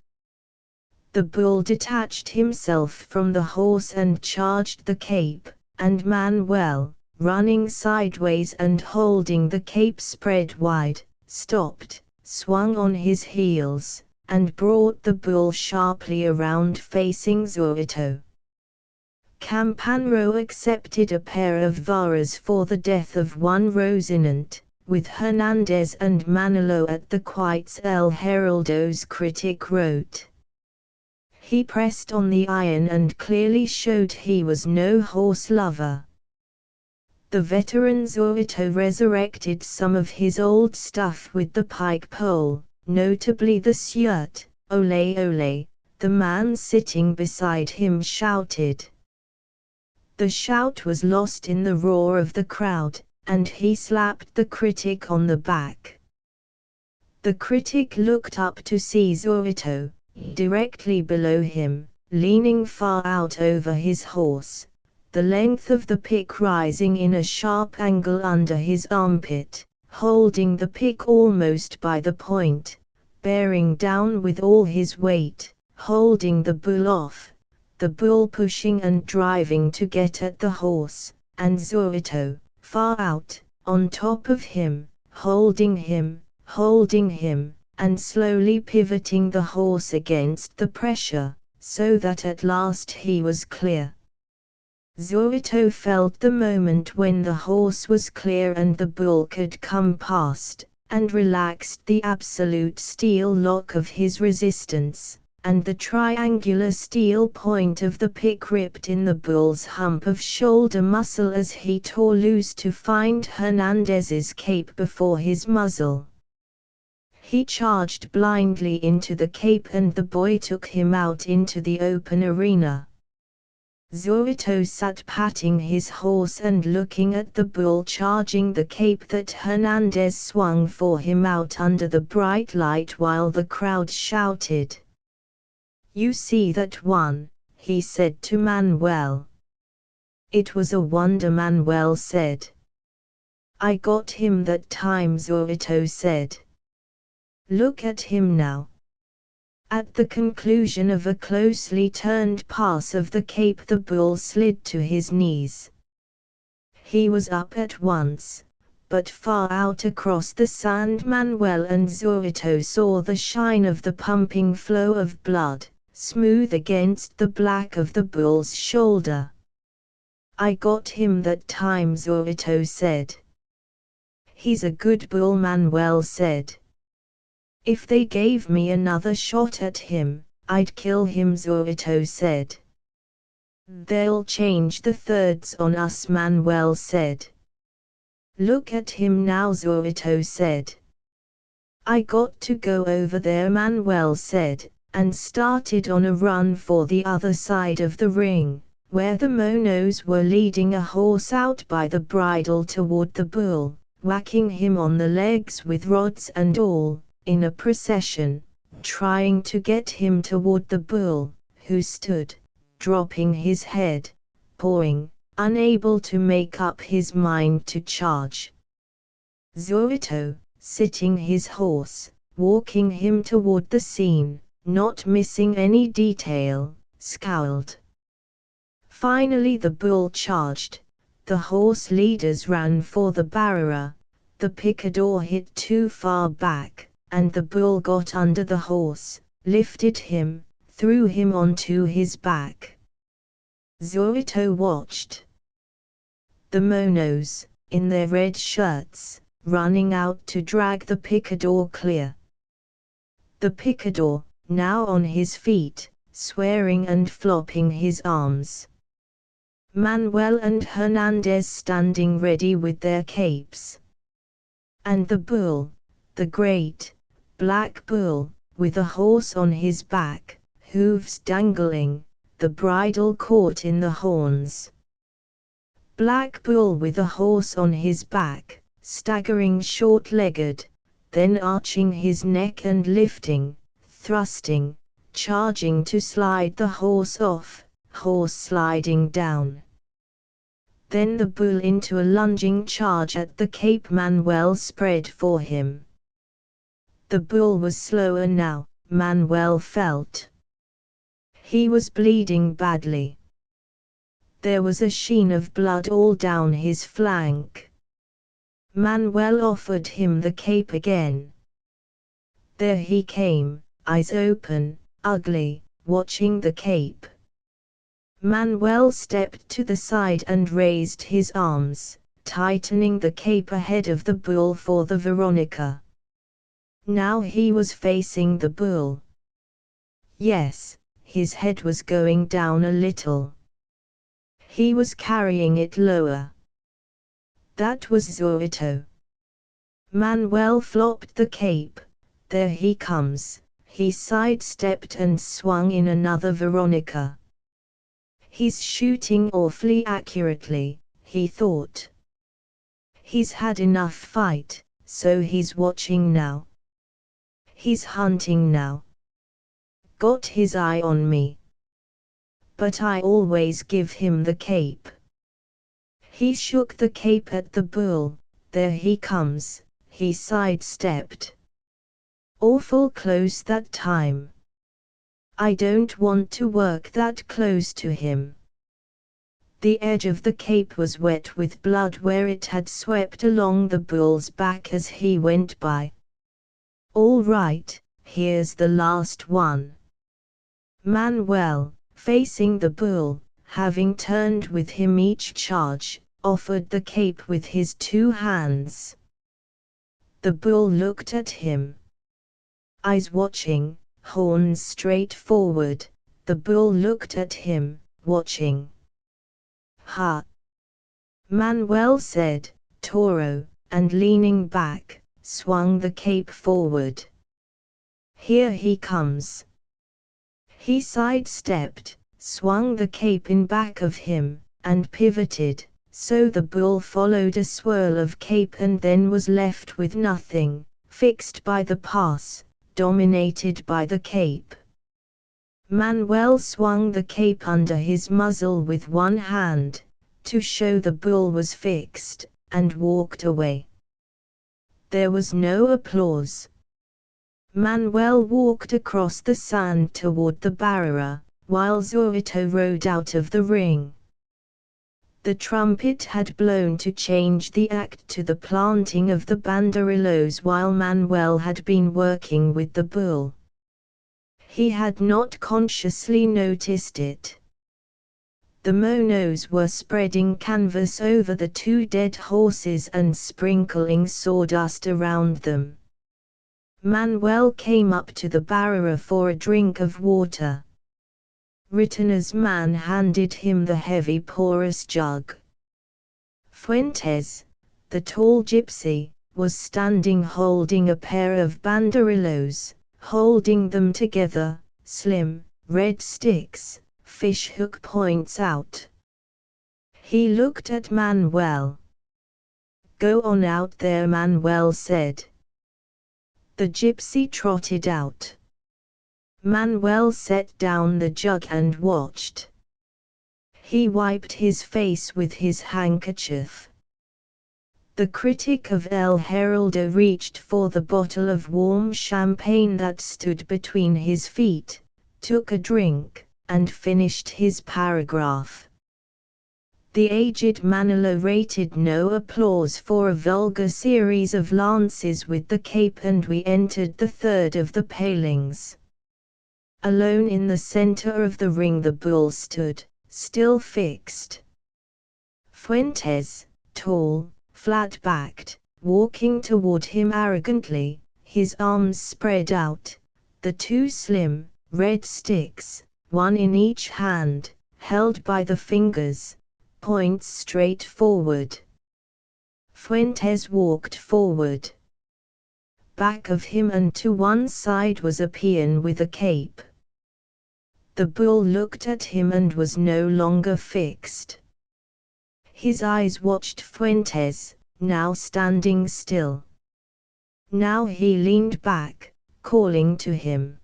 Speaker 1: The bull detached himself from the horse and charged the cape, and Manuel, running sideways and holding the cape spread wide, stopped, swung on his heels, and brought the bull sharply around facing Zorito. Campanro accepted a pair of varas for the death of one Rocinante, with Hernandez and Manolo at the quites. El Heraldo's critic wrote. He pressed on the iron and clearly showed he was no horse lover. The veteran Zorito resurrected some of his old stuff with the pike pole, notably the shirt. Ole ole, the man sitting beside him shouted. The shout was lost in the roar of the crowd, and he slapped the critic on the back. The critic looked up to see Zorito, directly below him, leaning far out over his horse, the length of the pick rising in a sharp angle under his armpit, holding the pick almost by the point, bearing down with all his weight, holding the bull off, the bull pushing and driving to get at the horse, and Zorito, far out, on top of him, holding him, and slowly pivoting the horse against the pressure, so that at last he was clear. Zorito felt the moment when the horse was clear and the bull could come past, and relaxed the absolute steel lock of his resistance, and the triangular steel point of the pick ripped in the bull's hump of shoulder muscle as he tore loose to find Hernandez's cape before his muzzle. He charged blindly into the cape and the boy took him out into the open arena. Zorito sat patting his horse and looking at the bull charging the cape that Hernandez swung for him out under the bright light while the crowd shouted. "You see that one," he said to Manuel. "It was a wonder," Manuel said. "I got him that time," Zorito said. "Look at him now." At the conclusion of a closely turned pass of the cape the bull slid to his knees. He was up at once, but far out across the sand Manuel and Zorito saw the shine of the pumping flow of blood, smooth against the black of the bull's shoulder. "I got him that time," Zorito said. "He's a good bull," Manuel said. "If they gave me another shot at him, I'd kill him," Zorito said. "They'll change the thirds on us," Manuel said. "Look at him now," Zorito said. "I got to go over there," Manuel said, and started on a run for the other side of the ring, where the monos were leading a horse out by the bridle toward the bull, whacking him on the legs with rods and all, in a procession, trying to get him toward the bull, who stood, dropping his head, pawing, unable to make up his mind to charge. Zorito, sitting his horse, walking him toward the scene, not missing any detail, scowled. Finally the bull charged, the horse leaders ran for the barrier, the picador hit too far back, and the bull got under the horse, lifted him, threw him onto his back. Zorito watched. The monos, in their red shirts, running out to drag the picador clear. The picador, now on his feet, swearing and flopping his arms. Manuel and Hernandez standing ready with their capes. And the bull, the great, black bull, with a horse on his back, hooves dangling, the bridle caught in the horns. Black bull with a horse on his back, staggering short-legged, then arching his neck and lifting, thrusting, charging to slide the horse off, horse sliding down. Then the bull into a lunging charge at the cape Manuel spread for him. The bull was slower now, Manuel felt. He was bleeding badly. There was a sheen of blood all down his flank. Manuel offered him the cape again. There he came, eyes open, ugly, watching the cape. Manuel stepped to the side and raised his arms, tightening the cape ahead of the bull for the Veronica. Now he was facing the bull. Yes, his head was going down a little. He was carrying it lower. That was Zorito. Manuel flopped the cape. There he comes. He sidestepped and swung in another Veronica. He's shooting awfully accurately, he thought. He's had enough fight, so he's watching now. He's hunting now. Got his eye on me. But I always give him the cape. He shook the cape at the bull. There he comes, he sidestepped. Awful close that time. I don't want to work that close to him. The edge of the cape was wet with blood where it had swept along the bull's back as he went by. All right, here's the last one. Manuel, facing the bull, having turned with him each charge, offered the cape with his two hands. The bull looked at him. Eyes watching, horns straight forward, the bull looked at him, watching. Ha! Manuel said, Toro, and leaning back, swung the cape forward. Here he comes. He sidestepped, swung the cape in back of him, and pivoted, so the bull followed a swirl of cape and then was left with nothing, fixed by the pass, dominated by the cape. Manuel swung the cape under his muzzle with one hand, to show the bull was fixed, and walked away. There was no applause. Manuel walked across the sand toward the barrier, while Zorito rode out of the ring. The trumpet had blown to change the act to the planting of the banderillos while Manuel had been working with the bull. He had not consciously noticed it. The monos were spreading canvas over the two dead horses and sprinkling sawdust around them. Manuel came up to the barrier for a drink of water. Ritter's man handed him the heavy porous jug. Fuentes, the tall gypsy, was standing holding a pair of banderillos, holding them together, slim, red sticks, fishhook points out. He looked at Manuel. Go on out there, Manuel said. The gypsy trotted out. Manuel set down the jug and watched. He wiped his face with his handkerchief. The critic of El Heraldo reached for the bottle of warm champagne that stood between his feet, took a drink, and finished his paragraph. The aged Manolo rated no applause for a vulgar series of lances with the cape, and we entered the third of the palings. Alone in the center of the ring the bull stood, still fixed. Fuentes, tall, flat-backed, walking toward him arrogantly, his arms spread out, the two slim, red sticks, one in each hand, held by the fingers, points straight forward. Fuentes walked forward. Back of him and to one side was a peon with a cape. The bull looked at him and was no longer fixed. His eyes watched Fuentes, now standing still. Now he leaned back, calling to him.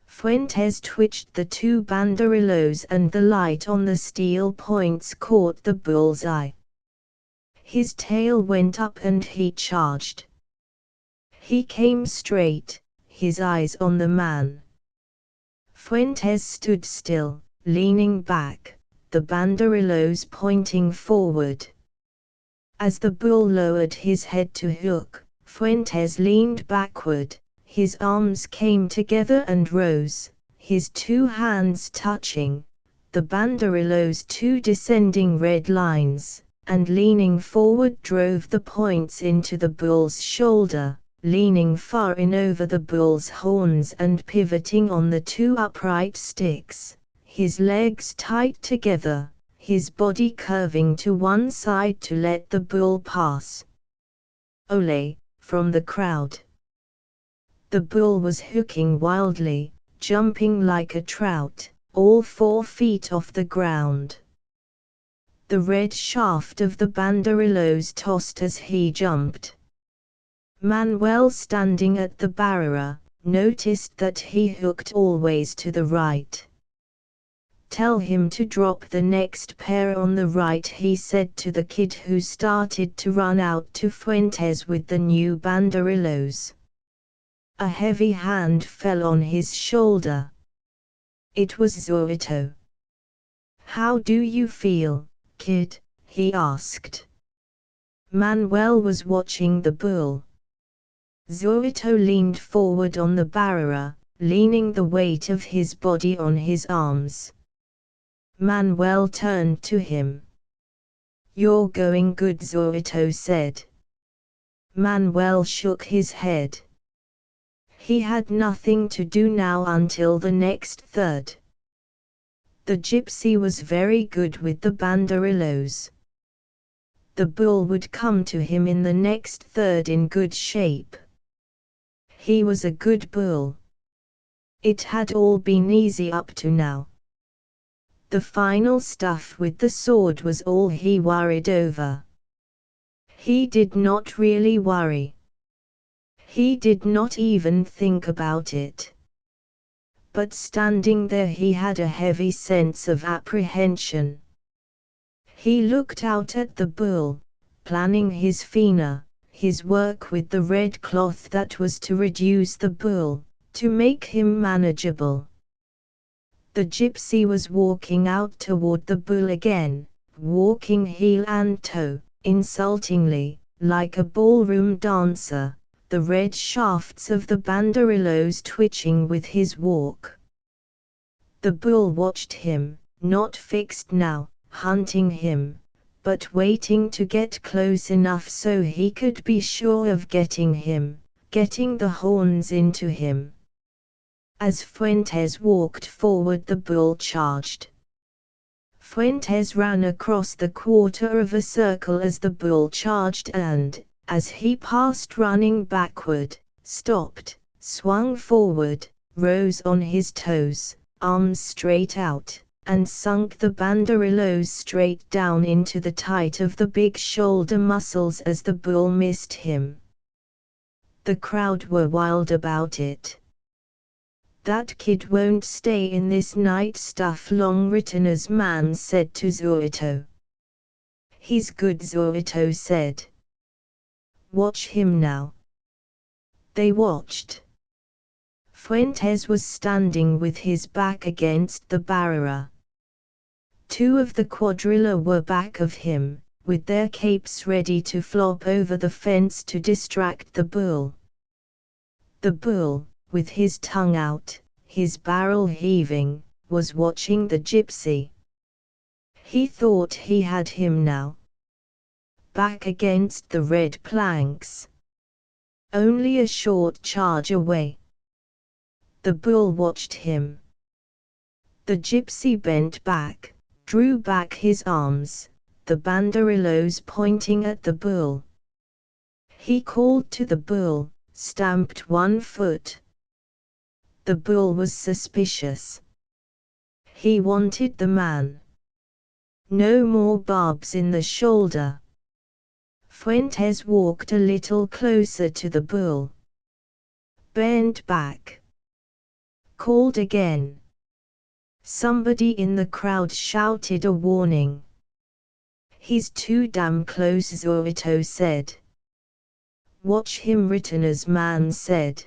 Speaker 1: Fuentes twitched the two banderillos and the light on the steel points caught the bull's eye. His tail went up and he charged. He came straight, his eyes on the man. Fuentes stood still, leaning back, the banderillos pointing forward. As the bull lowered his head to hook, Fuentes leaned backward. His arms came together and rose, his two hands touching, the banderillo's two descending red lines, and leaning forward drove the points into the bull's shoulder, leaning far in over the bull's horns and pivoting on the two upright sticks, his legs tight together, his body curving to one side to let the bull pass. "Ole!" from the crowd. The bull was hooking wildly, jumping like a trout, all 4 feet off the ground. The red shaft of the banderillos tossed as he jumped. Manuel, standing at the barrera, noticed that he hooked always to the right. "Tell him to drop the next pair on the right," he said to the kid who started to run out to Fuentes with the new banderillos. A heavy hand fell on his shoulder. It was Zorito. "How do you feel, kid?" he asked. Manuel was watching the bull. Zorito leaned forward on the barrera, leaning the weight of his body on his arms. Manuel turned to him. "You're going good," Zorito said. Manuel shook his head. He had nothing to do now until the next third. The gypsy was very good with the banderillos. The bull would come to him in the next third in good shape. He was a good bull. It had all been easy up to now. The final stuff with the sword was all he worried over. He did not really worry. He did not even think about it. But standing there he had a heavy sense of apprehension. He looked out at the bull, planning his fina, his work with the red cloth that was to reduce the bull, to make him manageable. The gypsy was walking out toward the bull again, walking heel and toe, insultingly, like a ballroom dancer, the red shafts of the banderillos twitching with his walk. The bull watched him, not fixed now, hunting him, but waiting to get close enough so he could be sure of getting him, getting the horns into him. As Fuentes walked forward, the bull charged. Fuentes ran across the quarter of a circle as the bull charged and, as he passed running backward, stopped, swung forward, rose on his toes, arms straight out, and sunk the banderillos straight down into the tight of the big shoulder muscles as the bull missed him. The crowd were wild about it. "That kid won't stay in this night stuff long," Ritter's man said to Zorito. "He's good," Zorito said. "Watch him now." They watched. Fuentes was standing with his back against the barrera. Two of the quadrilla were back of him, with their capes ready to flop over the fence to distract the bull. The bull, with his tongue out, his barrel heaving, was watching the gypsy. He thought he had him now. Back against the red planks. Only a short charge away. The bull watched him. The gypsy bent back, drew back his arms, the banderillos pointing at the bull. He called to the bull, stamped one foot. The bull was suspicious. He wanted the man. No more barbs in the shoulder. Fuentes walked a little closer to the bull. Bent back. Called again. Somebody in the crowd shouted a warning. He's too damn close, Zorito said. Watch him, Ritter's man said.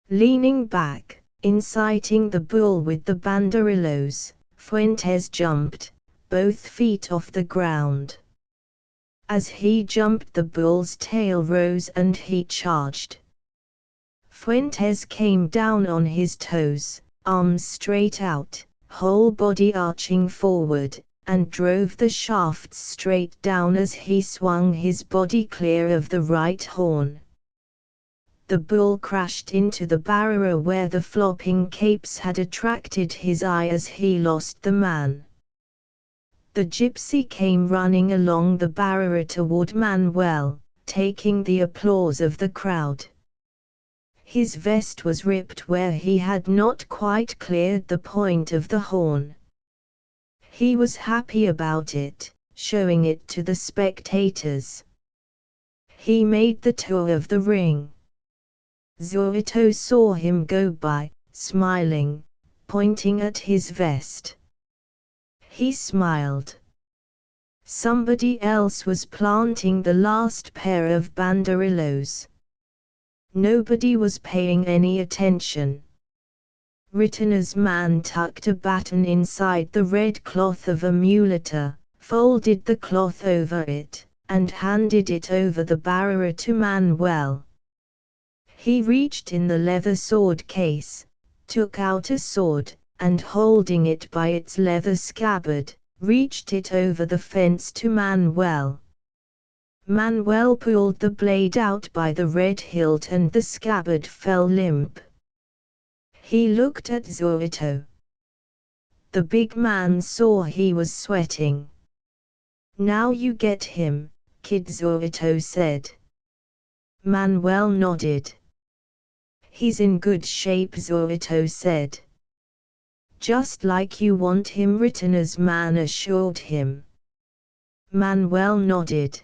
Speaker 1: Leaning back, inciting the bull with the banderillos, Fuentes jumped, both feet off the ground. As he jumped, the bull's tail rose and he charged. Fuentes came down on his toes, arms straight out, whole body arching forward, and drove the shafts straight down as he swung his body clear of the right horn. The bull crashed into the barrier where the flopping capes had attracted his eye as he lost the man. The gypsy came running along the barrier toward Manuel, taking the applause of the crowd. His vest was ripped where he had not quite cleared the point of the horn. He was happy about it, showing it to the spectators. He made the tour of the ring. Zorito saw him go by, smiling, pointing at his vest. He smiled. Somebody else was planting the last pair of banderillos. Nobody was paying any attention. Ritter's man tucked a baton inside the red cloth of a muleta, folded the cloth over it, and handed it over the barrier to Manuel. He reached in the leather sword case, took out a sword, and holding it by its leather scabbard, reached it over the fence to Manuel. Manuel pulled the blade out by the red hilt and the scabbard fell limp. He looked at Zorito. The big man saw he was sweating. Now you get him, kid, Zorito said. Manuel nodded. He's in good shape, Zorito said. Just like you want him, Ritter's man assured him. Manuel nodded.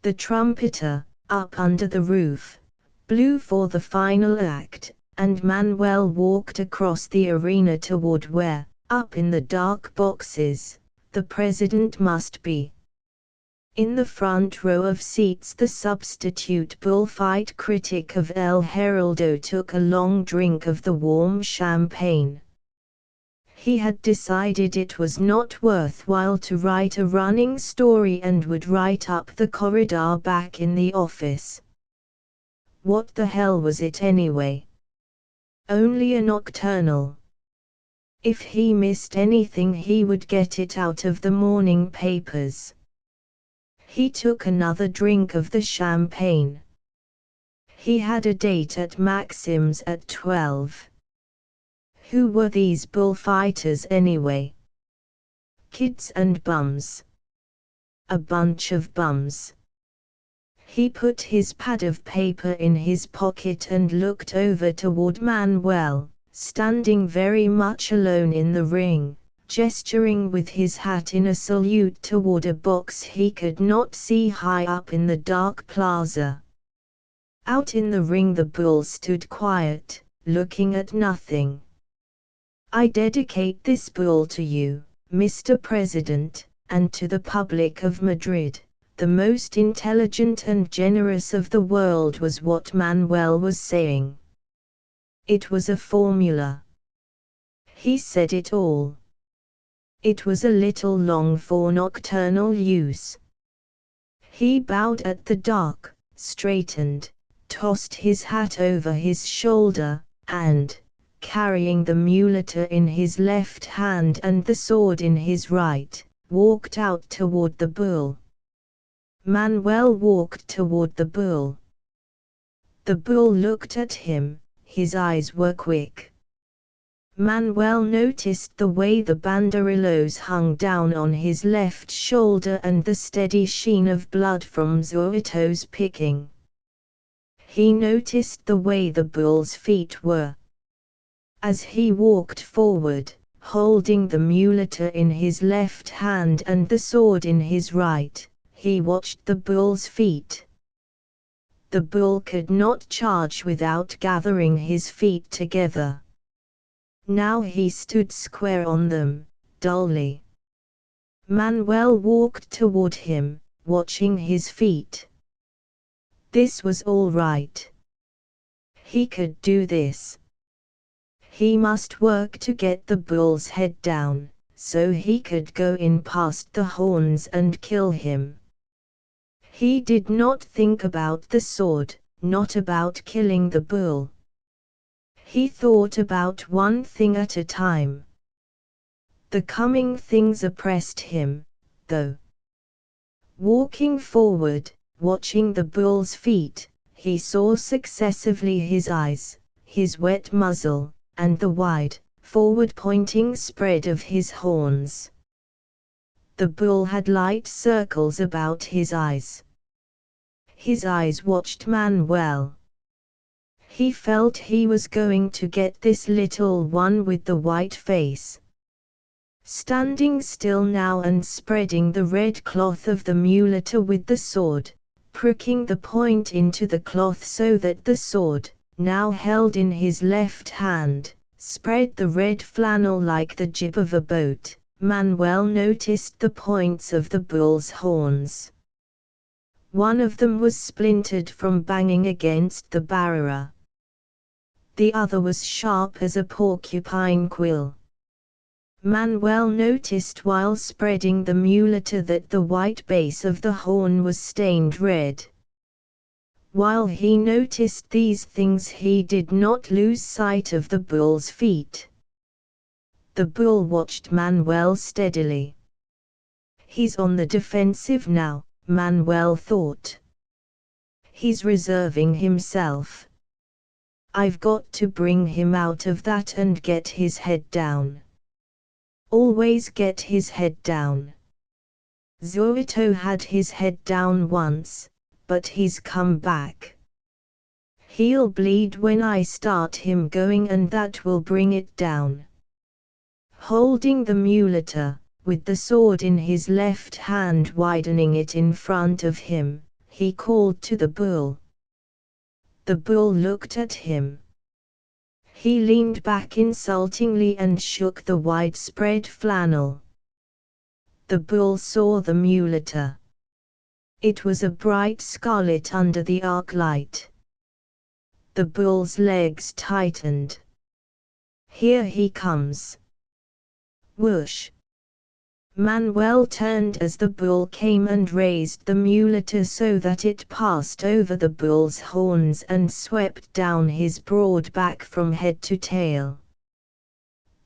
Speaker 1: The trumpeter, up under the roof, blew for the final act, and Manuel walked across the arena toward where, up in the dark boxes, the president must be. In the front row of seats, the substitute bullfight critic of El Heraldo took a long drink of the warm champagne. He had decided it was not worthwhile to write a running story and would write up the corridor back in the office. What the hell was it anyway? Only a nocturnal. If he missed anything, he would get it out of the morning papers. He took another drink of the champagne. He had a date at Maxim's at 12. Who were these bullfighters anyway? Kids and bums. A bunch of bums. He put his pad of paper in his pocket and looked over toward Manuel, standing very much alone in the ring, gesturing with his hat in a salute toward a box he could not see high up in the dark plaza. Out in the ring the bull stood quiet, looking at nothing. I dedicate this bull to you, Mr. President, and to the public of Madrid. The most intelligent and generous of the world, was what Manuel was saying. It was a formula. He said it all. It was a little long for nocturnal use. He bowed at the dark, straightened, tossed his hat over his shoulder, and, carrying the muleta in his left hand and the sword in his right, walked out toward the bull. Manuel walked toward the bull. The bull looked at him, his eyes were quick. Manuel noticed the way the banderillos hung down on his left shoulder and the steady sheen of blood from Zorito's picking. He noticed the way the bull's feet were. As he walked forward, holding the muleta in his left hand and the sword in his right, he watched the bull's feet. The bull could not charge without gathering his feet together. Now he stood square on them, dully. Manuel walked toward him, watching his feet. This was all right. He could do this. He must work to get the bull's head down, so he could go in past the horns and kill him. He did not think about the sword, not about killing the bull. He thought about one thing at a time. The coming things oppressed him, though. Walking forward, watching the bull's feet, he saw successively his eyes, his wet muzzle, and the wide, forward-pointing spread of his horns. The bull had light circles about his eyes. His eyes watched Manuel. He felt he was going to get this little one with the white face. Standing still now and spreading the red cloth of the muleta with the sword, pricking the point into the cloth so that the sword, now held in his left hand, spread the red flannel like the jib of a boat. Manuel noticed the points of the bull's horns. One of them was splintered from banging against the barrier. The other was sharp as a porcupine quill. Manuel noticed while spreading the muleta that the white base of the horn was stained red. While he noticed these things, he did not lose sight of the bull's feet. The bull watched Manuel steadily. He's on the defensive now, Manuel thought. He's reserving himself. I've got to bring him out of that and get his head down. Always get his head down. Zorito had his head down once, but he's come back. He'll bleed when I start him going, and that will bring it down. Holding the muleta, with the sword in his left hand widening it in front of him, he called to the bull. The bull looked at him. He leaned back insultingly and shook the widespread flannel. The bull saw the muleta. It was a bright scarlet under the arc light. The bull's legs tightened. Here he comes. Whoosh! Manuel turned as the bull came and raised the muleta so that it passed over the bull's horns and swept down his broad back from head to tail.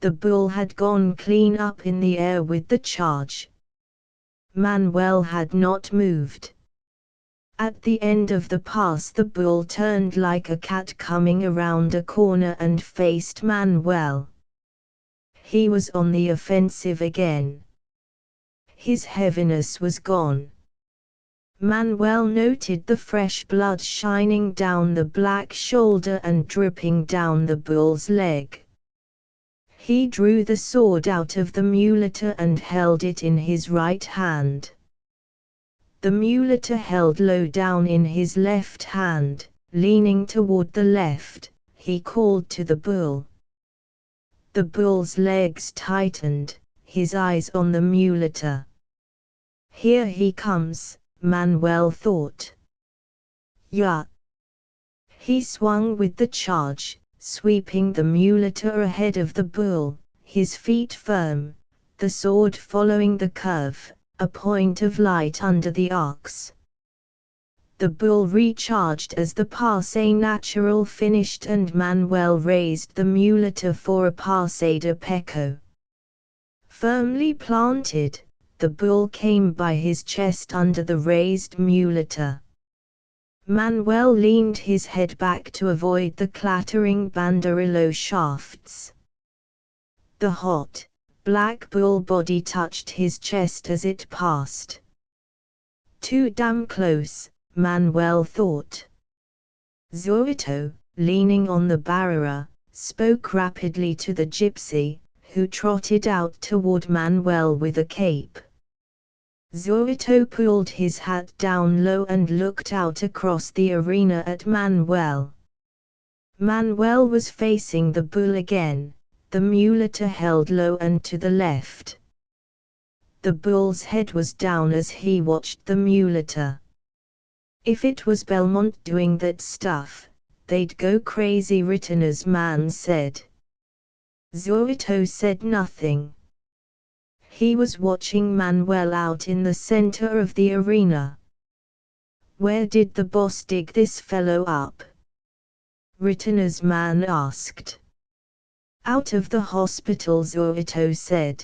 Speaker 1: The bull had gone clean up in the air with the charge. Manuel had not moved. At the end of the pass, the bull turned like a cat coming around a corner and faced Manuel. He was on the offensive again. His heaviness was gone. Manuel noted the fresh blood shining down the black shoulder and dripping down the bull's leg. He drew the sword out of the muleta and held it in his right hand. The muleta held low down in his left hand, leaning toward the left. He called to the bull. The bull's legs tightened, his eyes on the muleta. Here he comes, Manuel thought. Yeah. He swung with the charge, sweeping the muleta ahead of the bull, his feet firm, the sword following the curve, a point of light under the ox. The bull recharged as the passe natural finished and Manuel raised the muleta for a passe de peco. Firmly planted, the bull came by his chest under the raised muleta. Manuel leaned his head back to avoid the clattering banderillo shafts. The hot, black bull body touched his chest as it passed. Too damn close, Manuel thought. Zorito, leaning on the barriera, spoke rapidly to the gypsy, who trotted out toward Manuel with a cape. Zorito pulled his hat down low and looked out across the arena at Manuel. Manuel was facing the bull again, the muleta held low and to the left. The bull's head was down as he watched the muleta. If it was Belmont doing that stuff, they'd go crazy, Ritterner's man said. Zorito said nothing. He was watching Manuel out in the center of the arena. Where did the boss dig this fellow up? Ritterner's man asked. Out of the hospital, Zorito said.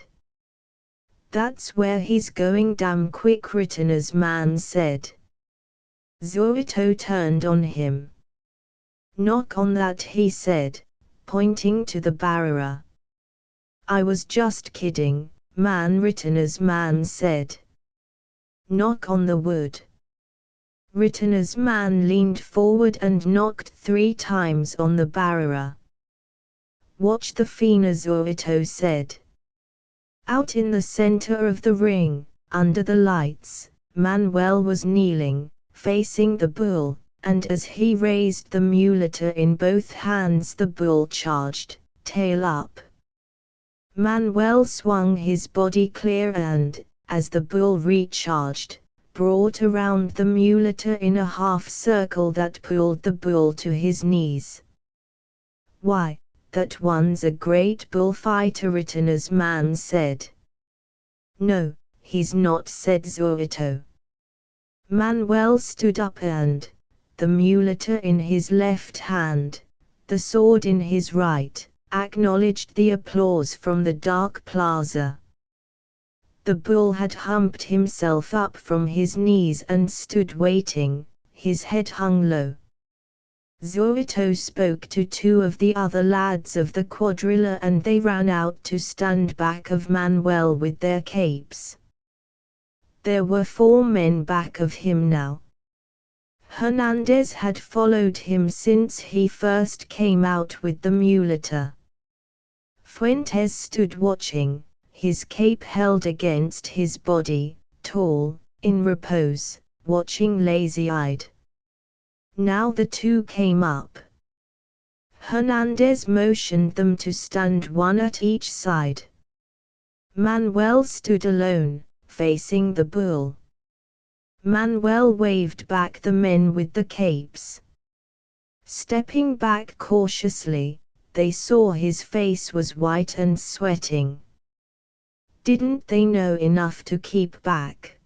Speaker 1: That's where he's going damn quick, Ritterner's man said. Zorito turned on him. Knock on that, he said, pointing to the barriera. I was just kidding, man, Ritterner's man said. Knock on the wood. Ritterner's man leaned forward and knocked 3 times on the barriera. Watch the Fina, Zorito said. Out in the center of the ring, under the lights, Manuel was kneeling, facing the bull, and as he raised the muleta in both hands, the bull charged, tail up. Manuel swung his body clear and, as the bull recharged, brought around the muleta in a half circle that pulled the bull to his knees. Why, that one's a great bullfighter, Ritterner's man said. No, he's not, said Zorito. Manuel stood up and, the muleta in his left hand, the sword in his right, acknowledged the applause from the dark plaza. The bull had humped himself up from his knees and stood waiting, his head hung low. Zorito spoke to 2 of the other lads of the quadrilla and they ran out to stand back of Manuel with their capes. There were 4 men back of him now. Hernandez had followed him since he first came out with the muleta. Fuentes stood watching, his cape held against his body, tall, in repose, watching lazy-eyed. Now the 2 came up. Hernandez motioned them to stand 1 at each side. Manuel stood alone, facing the bull. Manuel waved back the men with the capes. Stepping back cautiously, they saw his face was white and sweating. Didn't they know enough to keep back?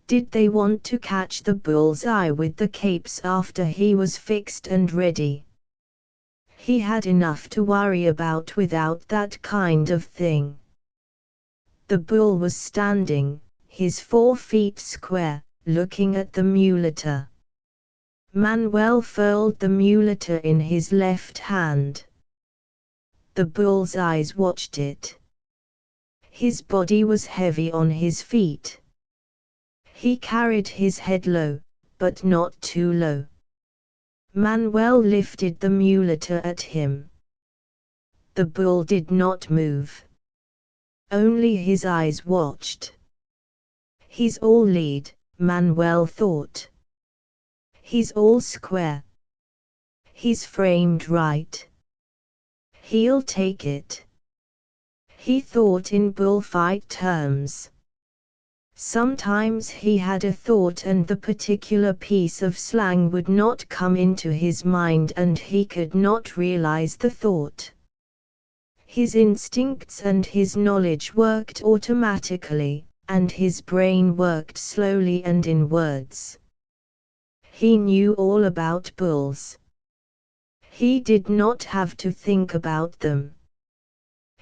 Speaker 1: Did they want to catch the bull's eye with the capes after he was fixed and ready? He had enough to worry about without that kind of thing. The bull was standing, his 4 feet square, looking at the muleta. Manuel furled the muleta in his left hand. The bull's eyes watched it. His body was heavy on his feet. He carried his head low, but not too low. Manuel lifted the muleta at him. The bull did not move. Only his eyes watched. He's all lead, Manuel thought. He's all square. He's framed right. He'll take it. He thought in bullfight terms. Sometimes he had a thought and the particular piece of slang would not come into his mind and he could not realize the thought. His instincts and his knowledge worked automatically, and his brain worked slowly and in words. He knew all about bulls. He did not have to think about them.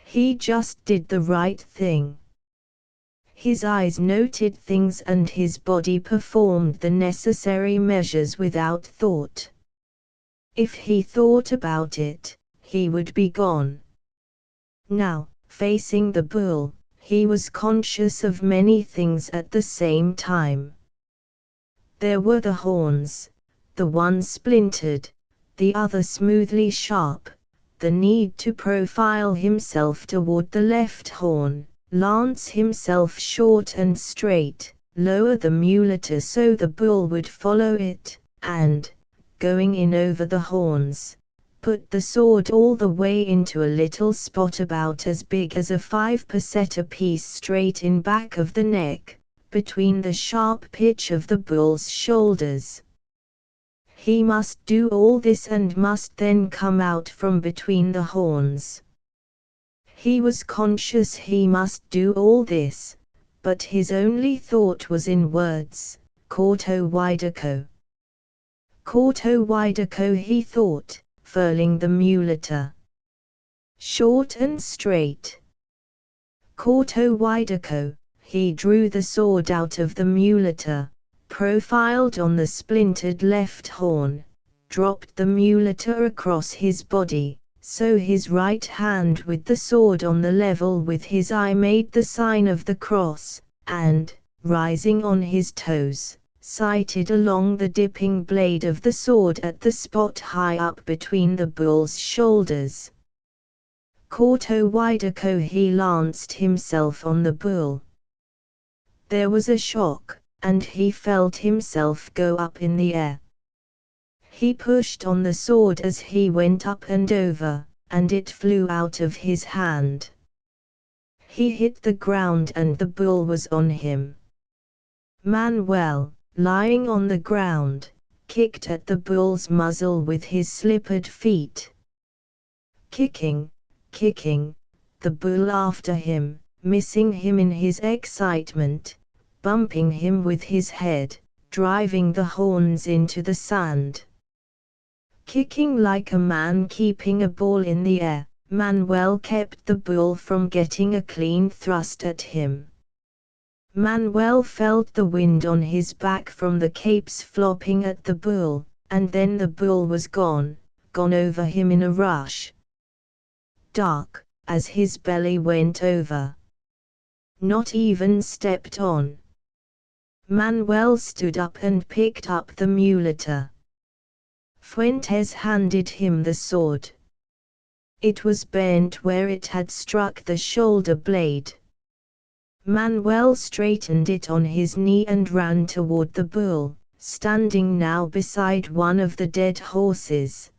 Speaker 1: He just did the right thing. His eyes noted things and his body performed the necessary measures without thought. If he thought about it, he would be gone. Now, facing the bull, he was conscious of many things at the same time. There were the horns, the one splintered, the other smoothly sharp, the need to profile himself toward the left horn, lance himself short and straight, lower the mulator so the bull would follow it, and, going in over the horns, put the sword all the way into a little spot about as big as a 5 peseta piece straight in back of the neck, between the sharp pitch of the bull's shoulders. He must do all this and must then come out from between the horns. He was conscious he must do all this, but his only thought was in words, Corto Wideco. Corto Wideco, he thought, furling the mulator. Short and straight. Corto Wideco, he drew the sword out of the mulator, profiled on the splintered left horn, dropped the mulator across his body, so his right hand with the sword on the level with his eye made the sign of the cross, and, rising on his toes, sighted along the dipping blade of the sword at the spot high up between the bull's shoulders. Corto Wideco, he lanced himself on the bull. There was a shock, and he felt himself go up in the air. He pushed on the sword as he went up and over, and it flew out of his hand. He hit the ground and the bull was on him. Manuel, lying on the ground, kicked at the bull's muzzle with his slippered feet. Kicking, the bull after him, missing him in his excitement, bumping him with his head, driving the horns into the sand. Kicking like a man keeping a ball in the air, Manuel kept the bull from getting a clean thrust at him. Manuel felt the wind on his back from the capes flopping at the bull, and then the bull was gone over him in a rush. Dark, as his belly went over. Not even stepped on. Manuel stood up and picked up the mulator. Fuentes handed him the sword. It was bent where it had struck the shoulder blade. Manuel straightened it on his knee and ran toward the bull, standing now beside one of the dead horses.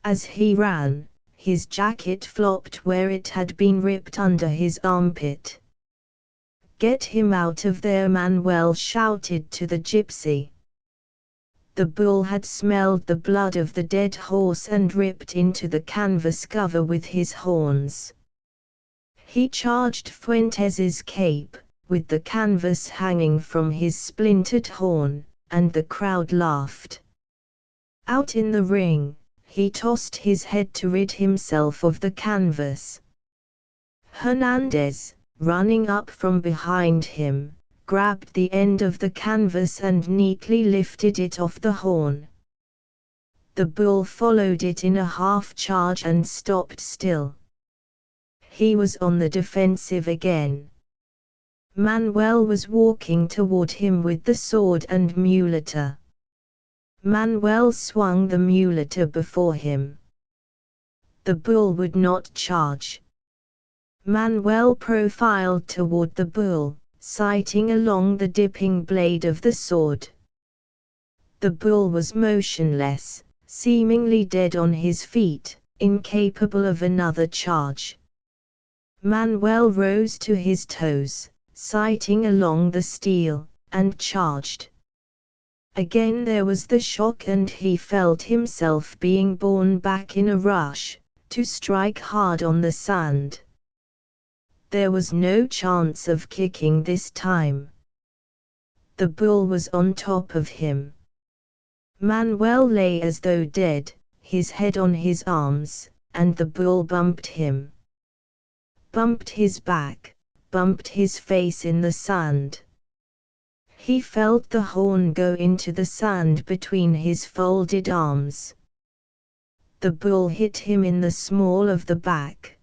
Speaker 1: As he ran, his jacket flopped where it had been ripped under his armpit. "Get him out of there," Manuel shouted to the gypsy. The bull had smelled the blood of the dead horse and ripped into the canvas cover with his horns. He charged Fuentes's cape, with the canvas hanging from his splintered horn, and the crowd laughed. Out in the ring, he tossed his head to rid himself of the canvas. Hernandez, running up from behind him, grabbed the end of the canvas and neatly lifted it off the horn. The bull followed it in a half charge and stopped still. He was on the defensive again. Manuel was walking toward him with the sword and mulator. Manuel swung the mulator before him. The bull would not charge. Manuel profiled toward the bull, sighting along the dipping blade of the sword. The bull was motionless, seemingly dead on his feet, incapable of another charge. Manuel rose to his toes, sighting along the steel, and charged. Again there was the shock and he felt himself being borne back in a rush, to strike hard on the sand. There was no chance of kicking this time. The bull was on top of him. Manuel lay as though dead, his head on his arms, and the bull bumped him. Bumped his back, bumped his face in the sand. He felt the horn go into the sand between his folded arms. The bull hit him in the small of the back.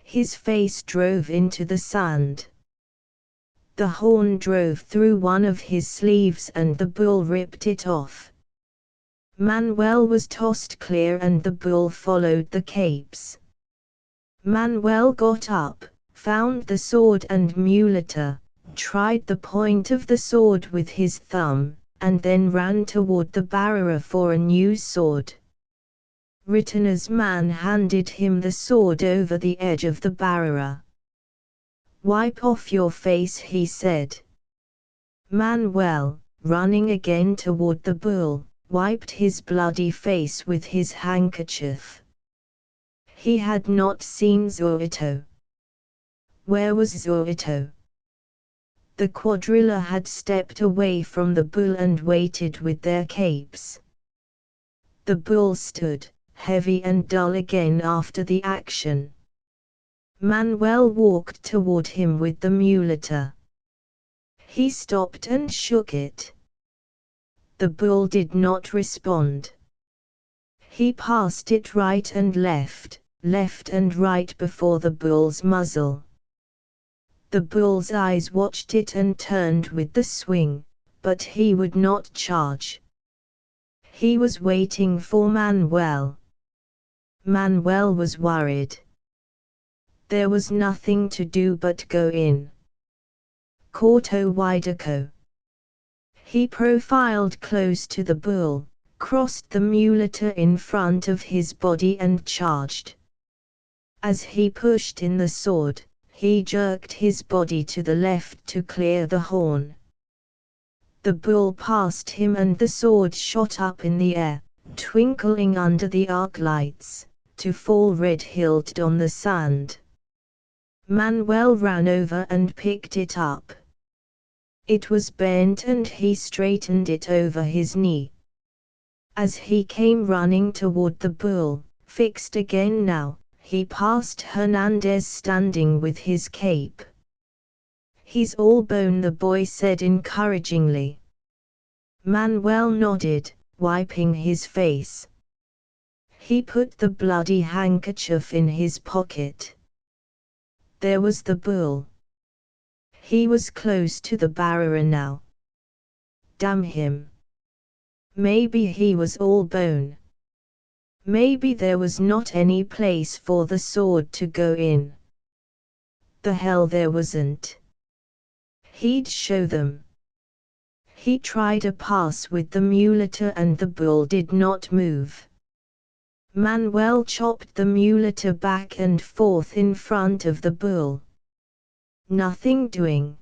Speaker 1: His face drove into the sand. The horn drove through one of his sleeves and the bull ripped it off. Manuel was tossed clear and the bull followed the capes. Manuel got up, found the sword and muleta, tried the point of the sword with his thumb, and then ran toward the barrier for a new sword. Ritter's man handed him the sword over the edge of the barrier. "Wipe off your face," he said. Manuel, running again toward the bull, wiped his bloody face with his handkerchief. He had not seen Zorito. Where was Zorito? The quadrilla had stepped away from the bull and waited with their capes. The bull stood, heavy and dull again after the action. Manuel walked toward him with the muleta. He stopped and shook it. The bull did not respond. He passed it right and left and right before the bull's muzzle. The bull's eyes watched it and turned with the swing, but he would not charge. He was waiting for Manuel. Manuel was worried. There was nothing to do but go in. Corto Wideco. He profiled close to the bull, crossed the muleta in front of his body and charged. As he pushed in the sword, he jerked his body to the left to clear the horn. The bull passed him and the sword shot up in the air, twinkling under the arc lights, to fall red-hilted on the sand. Manuel ran over and picked it up. It was bent and he straightened it over his knee. As he came running toward the bull, fixed again now, he passed Hernandez standing with his cape. "He's all bone," the boy said encouragingly. Manuel nodded, wiping his face. He put the bloody handkerchief in his pocket. There was the bull. He was close to the barrier now. Damn him. Maybe he was all bone. Maybe there was not any place for the sword to go in. The hell there wasn't. He'd show them. He tried a pass with the muleta and the bull did not move. Manuel chopped the muleta back and forth in front of the bull. Nothing doing.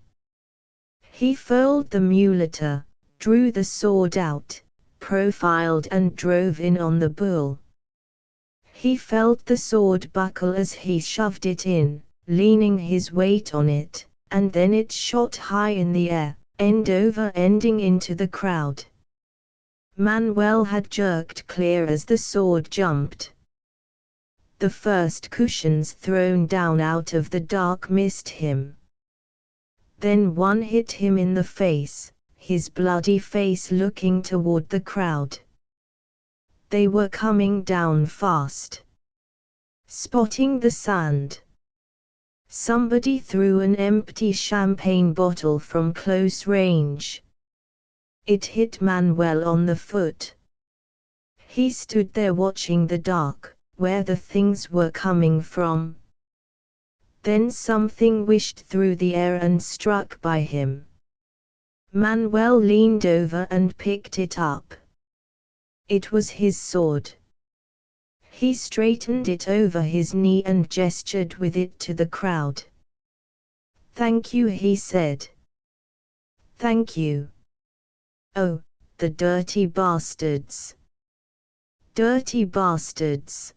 Speaker 1: He furled the muleta, drew the sword out, profiled and drove in on the bull. He felt the sword buckle as he shoved it in, leaning his weight on it, and then it shot high in the air, end over ending into the crowd. Manuel had jerked clear as the sword jumped. The first cushions thrown down out of the dark missed him. Then one hit him in the face, his bloody face looking toward the crowd. They were coming down fast. Spotting the sand. Somebody threw an empty champagne bottle from close range. It hit Manuel on the foot. He stood there watching the dark, where the things were coming from. Then something whished through the air and struck by him. Manuel leaned over and picked it up. It was his sword. He straightened it over his knee and gestured with it to the crowd. "Thank you," he said. "Thank you. Oh, the dirty bastards. Dirty bastards."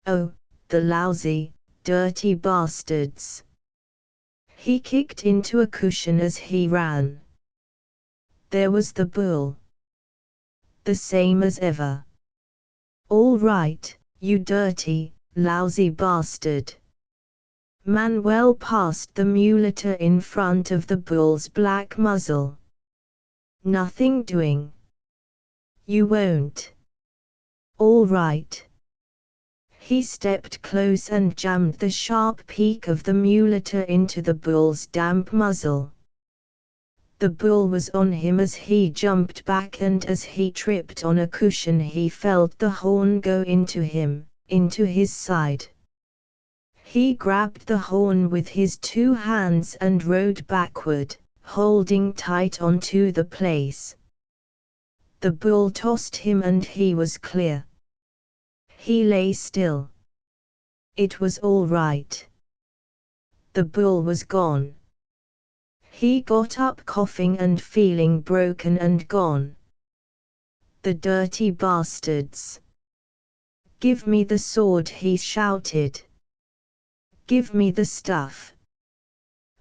Speaker 1: Oh, the lousy, dirty bastards! He kicked into a cushion as he ran. There was the bull. The same as ever. All right, you dirty, lousy bastard. Manuel passed the mulator in front of the bull's black muzzle. Nothing doing. You won't. All right. He stepped close and jammed the sharp peak of the mulator into the bull's damp muzzle. The bull was on him as he jumped back, and as he tripped on a cushion he felt the horn go into him, into his side. He grabbed the horn with his 2 hands and rode backward, holding tight onto the place. The bull tossed him and he was clear. He lay still. It was all right. The bull was gone. He got up coughing and feeling broken and gone. The dirty bastards! Give me the sword, he shouted. Give me the stuff.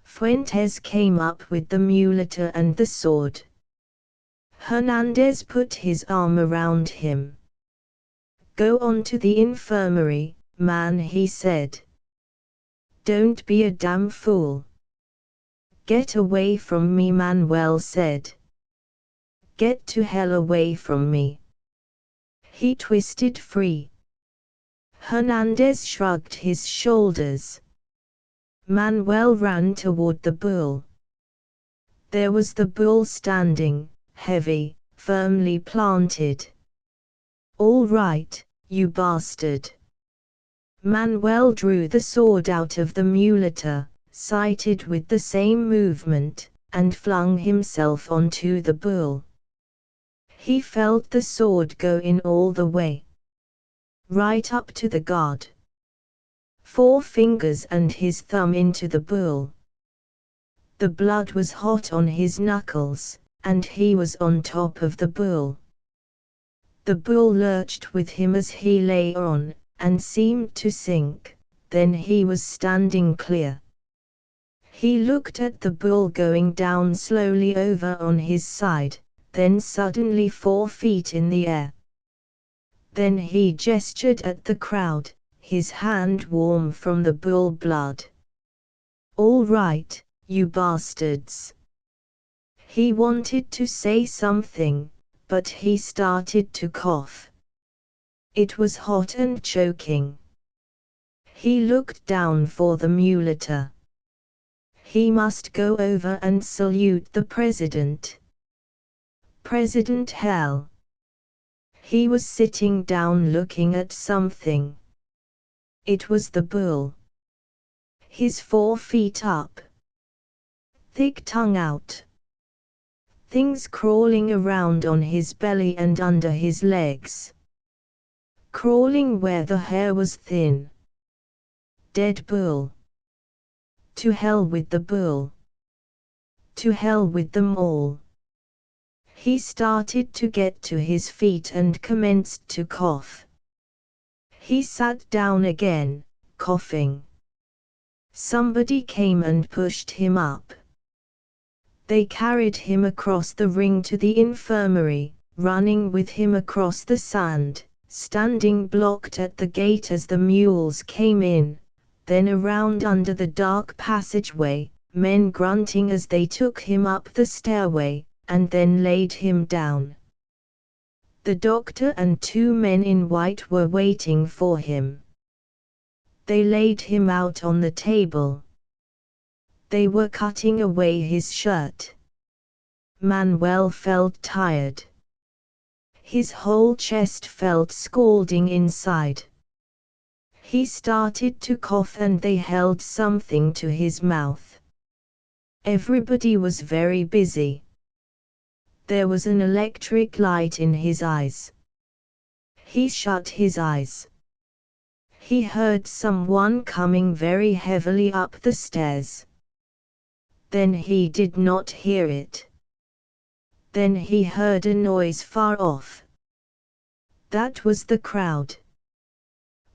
Speaker 1: Fuentes came up with the mulator and the sword. Hernandez put his arm around him. Go on to the infirmary, man, he said. Don't be a damn fool. Get away from me, Manuel said. Get to hell away from me. He twisted free. Hernandez shrugged his shoulders. Manuel ran toward the bull. There was the bull standing, heavy, firmly planted. All right, you bastard. Manuel drew the sword out of the mulator, sighted with the same movement, and flung himself onto the bull. He felt the sword go in all the way. Right up to the guard. 4 fingers and his thumb into the bull. The blood was hot on his knuckles, and he was on top of the bull. The bull lurched with him as he lay on, and seemed to sink, then he was standing clear. He looked at the bull going down slowly over on his side, then suddenly 4 feet in the air. Then he gestured at the crowd, his hand warm from the bull blood. All right, you bastards. He wanted to say something, but he started to cough. It was hot and choking. He looked down for the mulator. He must go over and salute the president. President hell. He was sitting down looking at something. It was the bull. His 4 feet up. Thick tongue out. Things crawling around on his belly and under his legs. Crawling where the hair was thin. Dead bull. To hell with the bull. To hell with them all. He started to get to his feet and commenced to cough. He sat down again, coughing. Somebody came and pushed him up. They carried him across the ring to the infirmary, running with him across the sand, standing blocked at the gate as the mules came in, then around under the dark passageway, men grunting as they took him up the stairway, and then laid him down. The doctor and 2 men in white were waiting for him. They laid him out on the table. They were cutting away his shirt. Manuel felt tired. His whole chest felt scalding inside. He started to cough and they held something to his mouth. Everybody was very busy. There was an electric light in his eyes. He shut his eyes. He heard someone coming very heavily up the stairs. Then he did not hear it. Then he heard a noise far off. That was the crowd.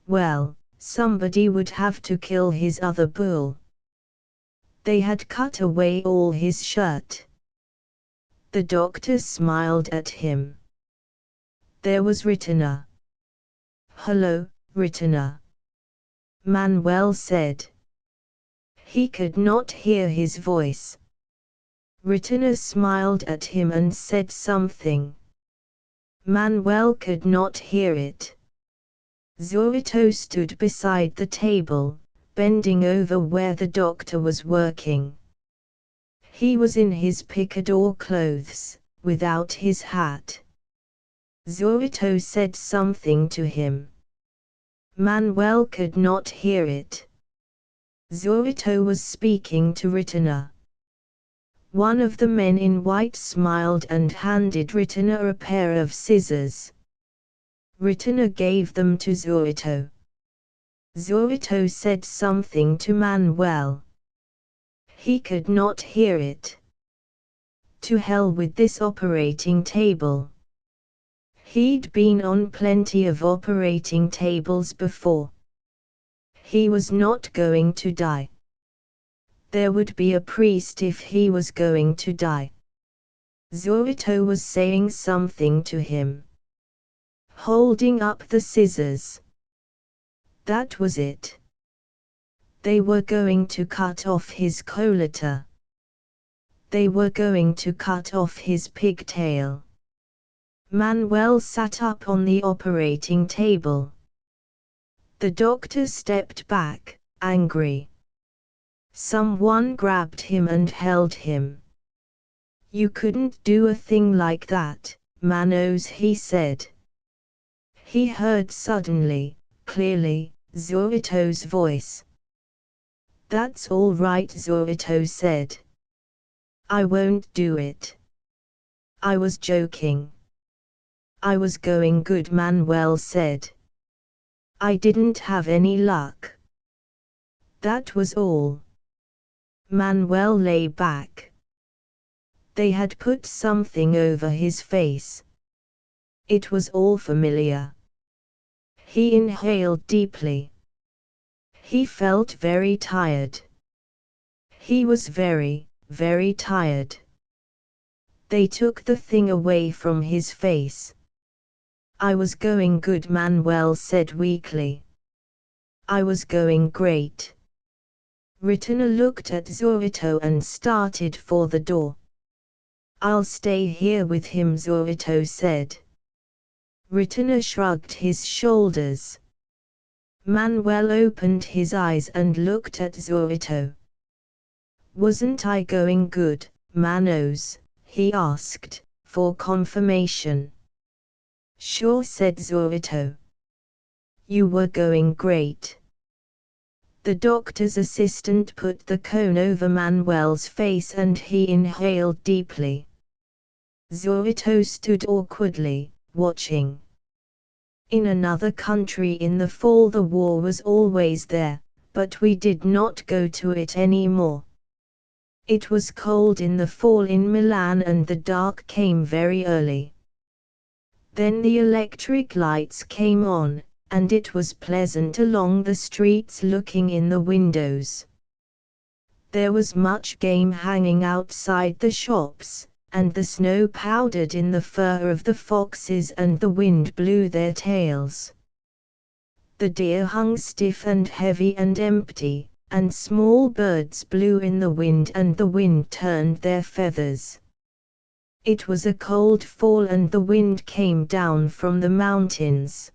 Speaker 1: Well, Somebody would have to kill his other bull. They had cut away all his shirt. The doctor smiled at him. There was Ritena. "Hello, Ritena," Manuel said. He could not hear his voice. Ritena smiled at him and said something. Manuel could not hear it. Zorito stood beside the table, bending over where the doctor was working. He was in his picador clothes, without his hat. Zorito said something to him. Manuel could not hear it. Zorito was speaking to Ritena. One of the men in white smiled and handed Ritena a pair of scissors. Ritena gave them to Zorito. Zorito said something to Manuel. He could not hear it. To hell with this operating table. He'd been on plenty of operating tables before. He was not going to die. There would be a priest if he was going to die. Zorito was saying something to him. Holding up the scissors. That was it. They were going to cut off his collar. They were going to cut off his pigtail. Manuel sat up on the operating table. The doctor stepped back, angry. Someone grabbed him and held him. "You couldn't do a thing like that, Manos," he said. He heard suddenly, clearly, Zorito's voice. "That's all right," Zorito said. "I won't do it. I was joking. I was going good," Manuel said. "I didn't have any luck. That was all." Manuel lay back. They had put something over his face. It was all familiar. He inhaled deeply. He felt very tired. He was very, very tired. They took the thing away from his face. "I was going good," Manuel said weakly. "I was going great." Ritena looked at Zorito and started for the door. "I'll stay here with him," Zorito said. Ritena shrugged his shoulders. Manuel opened his eyes and looked at Zorito. "Wasn't I going good, Manos?" he asked, for confirmation. "Sure," said Zorito. "You were going great." The doctor's assistant put the cone over Manuel's face and he inhaled deeply. Zorito stood awkwardly, watching. In another country in the fall the war was always there, but we did not go to it anymore. It was cold in the fall in Milan and the dark came very early. Then the electric lights came on, and it was pleasant along the streets looking in the windows. There was much game hanging outside the shops, and the snow powdered in the fur of the foxes and the wind blew their tails. The deer hung stiff and heavy and empty, and small birds blew in the wind and the wind turned their feathers. It was a cold fall and the wind came down from the mountains.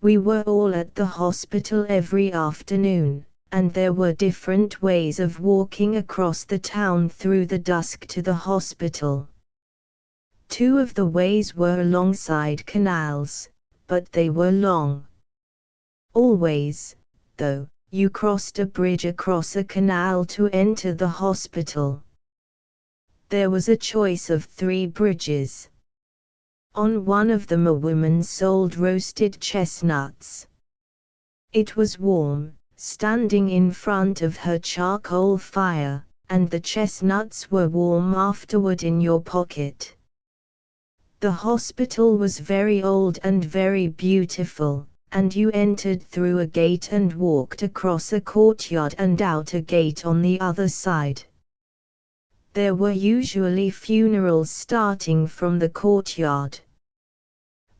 Speaker 1: We were all at the hospital every afternoon, and there were different ways of walking across the town through the dusk to the hospital. 2 of the ways were alongside canals, but they were long. Always, though, you crossed a bridge across a canal to enter the hospital. There was a choice of 3 bridges. On one of them a woman sold roasted chestnuts. It was warm, standing in front of her charcoal fire, and the chestnuts were warm afterward in your pocket. The hospital was very old and very beautiful, and you entered through a gate and walked across a courtyard and out a gate on the other side. There were usually funerals starting from the courtyard.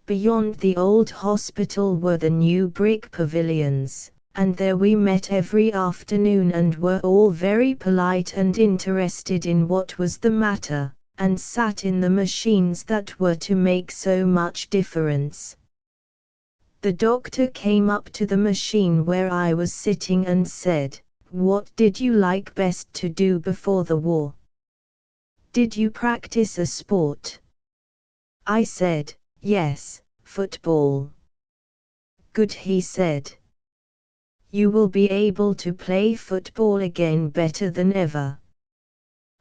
Speaker 1: Beyond the old hospital were the new brick pavilions, and there we met every afternoon and were all very polite and interested in what was the matter, and sat in the machines that were to make so much difference. The doctor came up to the machine where I was sitting and said, "What did you like best to do before the war? Did you practice a sport?" I said, "Yes, football." "Good," he said. "You will be able to play football again better than ever."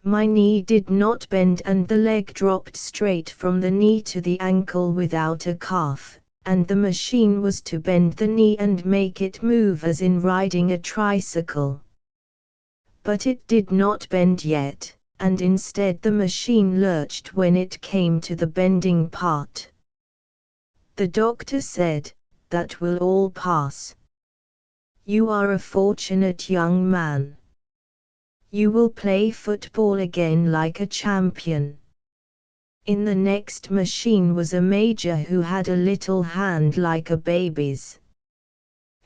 Speaker 1: My knee did not bend and the leg dropped straight from the knee to the ankle without a calf, and the machine was to bend the knee and make it move as in riding a tricycle. But it did not bend yet, and instead the machine lurched when it came to the bending part. The doctor said, "That will all pass. You are a fortunate young man. You will play football again like a champion." In the next machine was a major who had a little hand like a baby's.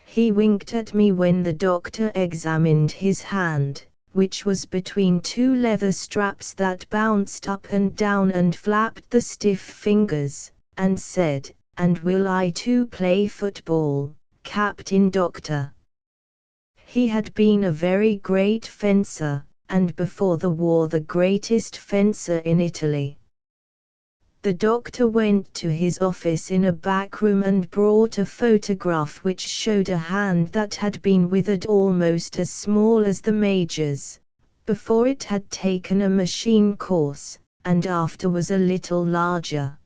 Speaker 1: He winked at me when the doctor examined his hand, which was between two leather straps that bounced up and down and flapped the stiff fingers, and said, "And will I too play football, Captain Doctor?" He had been a very great fencer, and before the war the greatest fencer in Italy. The doctor went to his office in a back room and brought a photograph which showed a hand that had been withered almost as small as the major's, before it had taken a machine course, and after was a little larger.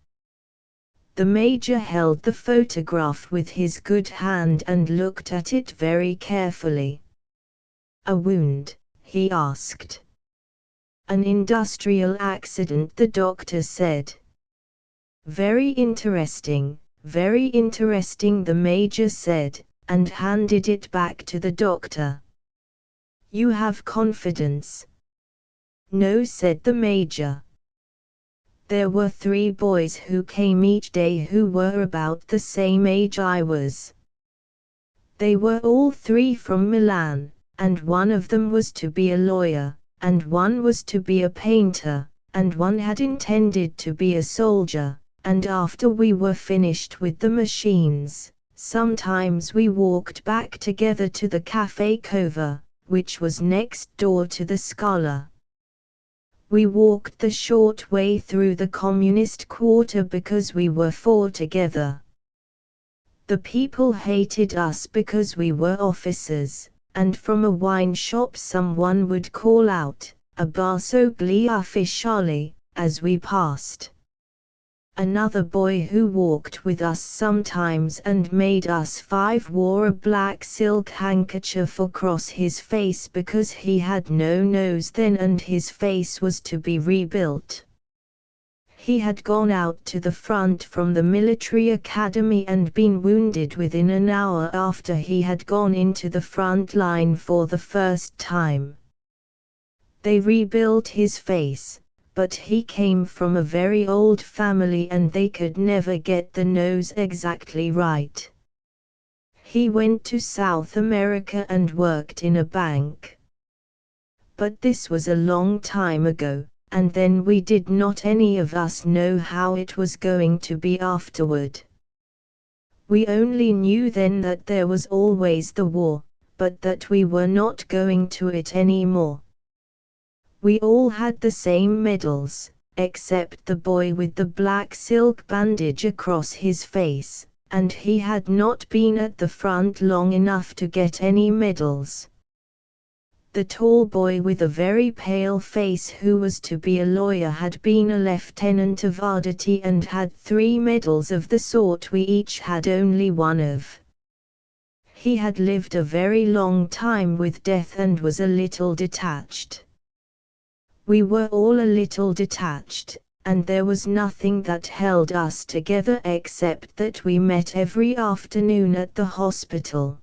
Speaker 1: The major held the photograph with his good hand and looked at it very carefully. "A wound?" he asked. "An industrial accident," the doctor said. Very interesting," the major said, and handed it back to the doctor. "You have confidence?" "No," said the major. There were 3 boys who came each day who were about the same age I was. They were all 3 from Milan, and one of them was to be a lawyer, and one was to be a painter, and one had intended to be a soldier. And after we were finished with the machines, sometimes we walked back together to the Café Cova, which was next door to the Scala. We walked the short way through the communist quarter because we were 4 together. The people hated us because we were officers, and from a wine shop someone would call out, "Abbasso gli ufficiali," as we passed. Another boy who walked with us sometimes and made us 5 wore a black silk handkerchief across his face because he had no nose then and his face was to be rebuilt. He had gone out to the front from the military academy and been wounded within an hour after he had gone into the front line for the first time. They rebuilt his face, but he came from a very old family and they could never get the nose exactly right. He went to South America and worked in a bank. But this was a long time ago, and then we did not any of us know how it was going to be afterward. We only knew then that there was always the war, but that we were not going to it anymore. We all had the same medals, except the boy with the black silk bandage across his face, and he had not been at the front long enough to get any medals. The tall boy with a very pale face who was to be a lawyer had been a lieutenant of Arditi and had 3 medals of the sort we each had only 1 of. He had lived a very long time with death and was a little detached. We were all a little detached, and there was nothing that held us together except that we met every afternoon at the hospital.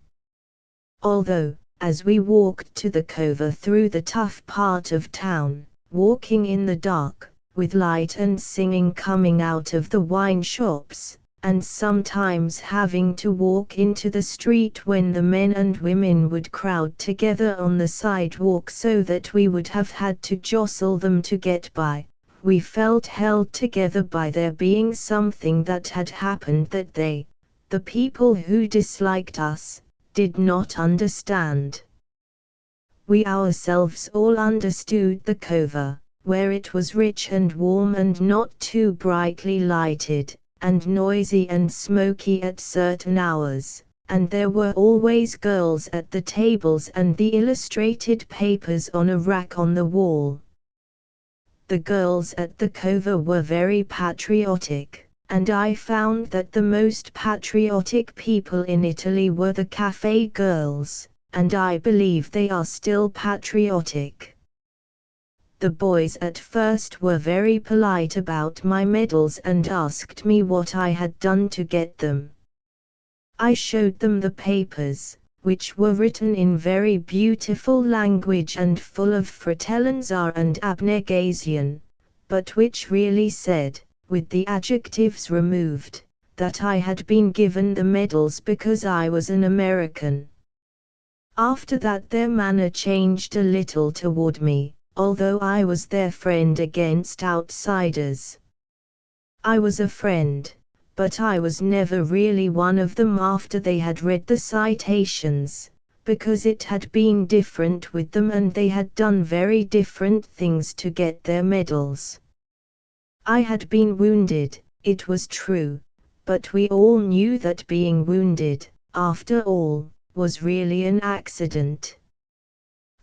Speaker 1: Although, as we walked to the cover through the tough part of town, walking in the dark, with light and singing coming out of the wine shops, and sometimes having to walk into the street when the men and women would crowd together on the sidewalk so that we would have had to jostle them to get by, we felt held together by there being something that had happened that they, the people who disliked us, did not understand. We ourselves all understood the cover, where it was rich and warm and not too brightly lighted, and noisy and smoky at certain hours, and there were always girls at the tables and the illustrated papers on a rack on the wall. The girls at the cover were very patriotic, and I found that the most patriotic people in Italy were the cafe girls, and I believe they are still patriotic. The boys at first were very polite about my medals and asked me what I had done to get them. I showed them the papers, which were written in very beautiful language and full of fratellanza and abnegation, but which really said, with the adjectives removed, that I had been given the medals because I was an American. After that their manner changed a little toward me, although I was their friend against outsiders. I was a friend, but I was never really one of them after they had read the citations, because it had been different with them and they had done very different things to get their medals. I had been wounded, it was true, but we all knew that being wounded, after all, was really an accident.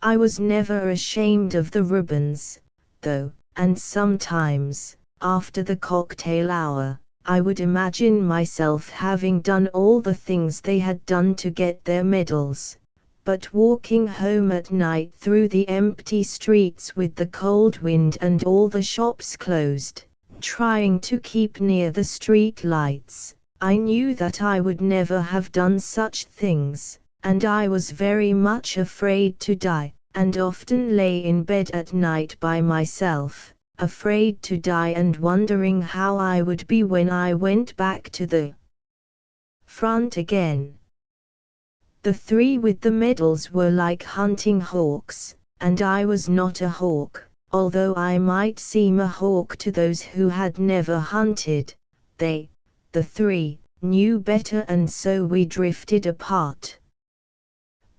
Speaker 1: I was never ashamed of the ribbons, though, and sometimes, after the cocktail hour, I would imagine myself having done all the things they had done to get their medals, but walking home at night through the empty streets with the cold wind and all the shops closed, trying to keep near the street lights, I knew that I would never have done such things, and I was very much afraid to die, and often lay in bed at night by myself, afraid to die and wondering how I would be when I went back to the front again. The three with the medals were like hunting hawks, and I was not a hawk, although I might seem a hawk to those who had never hunted. They, the three, knew better, and so we drifted apart.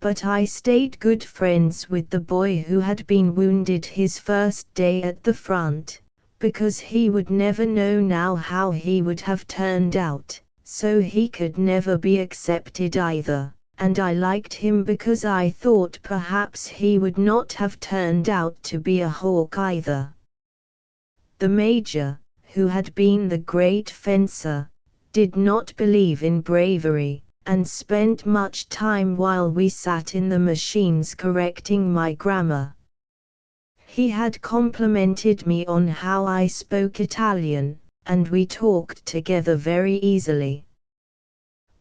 Speaker 1: But I stayed good friends with the boy who had been wounded his first day at the front, because he would never know now how he would have turned out, so he could never be accepted either, and I liked him because I thought perhaps he would not have turned out to be a hawk either. The major, who had been the great fencer, did not believe in bravery, and spent much time while we sat in the machines correcting my grammar. He had complimented me on how I spoke Italian, and we talked together very easily.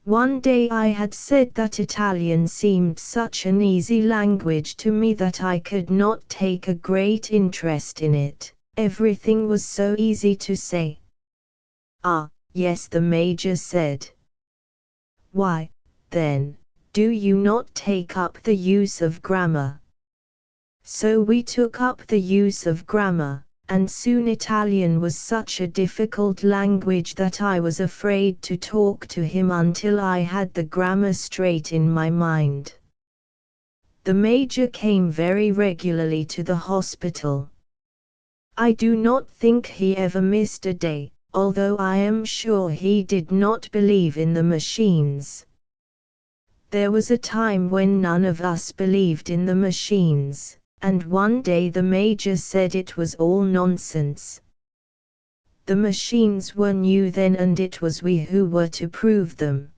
Speaker 1: One day I had said that Italian seemed such an easy language to me that I could not take a great interest in it, everything was so easy to say. "Ah, yes," the major said. "Why, then, do you not take up the use of grammar?" So we took up the use of grammar, and soon Italian was such a difficult language that I was afraid to talk to him until I had the grammar straight in my mind. The major came very regularly to the hospital. I do not think he ever missed a day, although I am sure he did not believe in the machines. There was a time when none of us believed in the machines, and one day the major said it was all nonsense. The machines were new then, and it was we who were to prove them.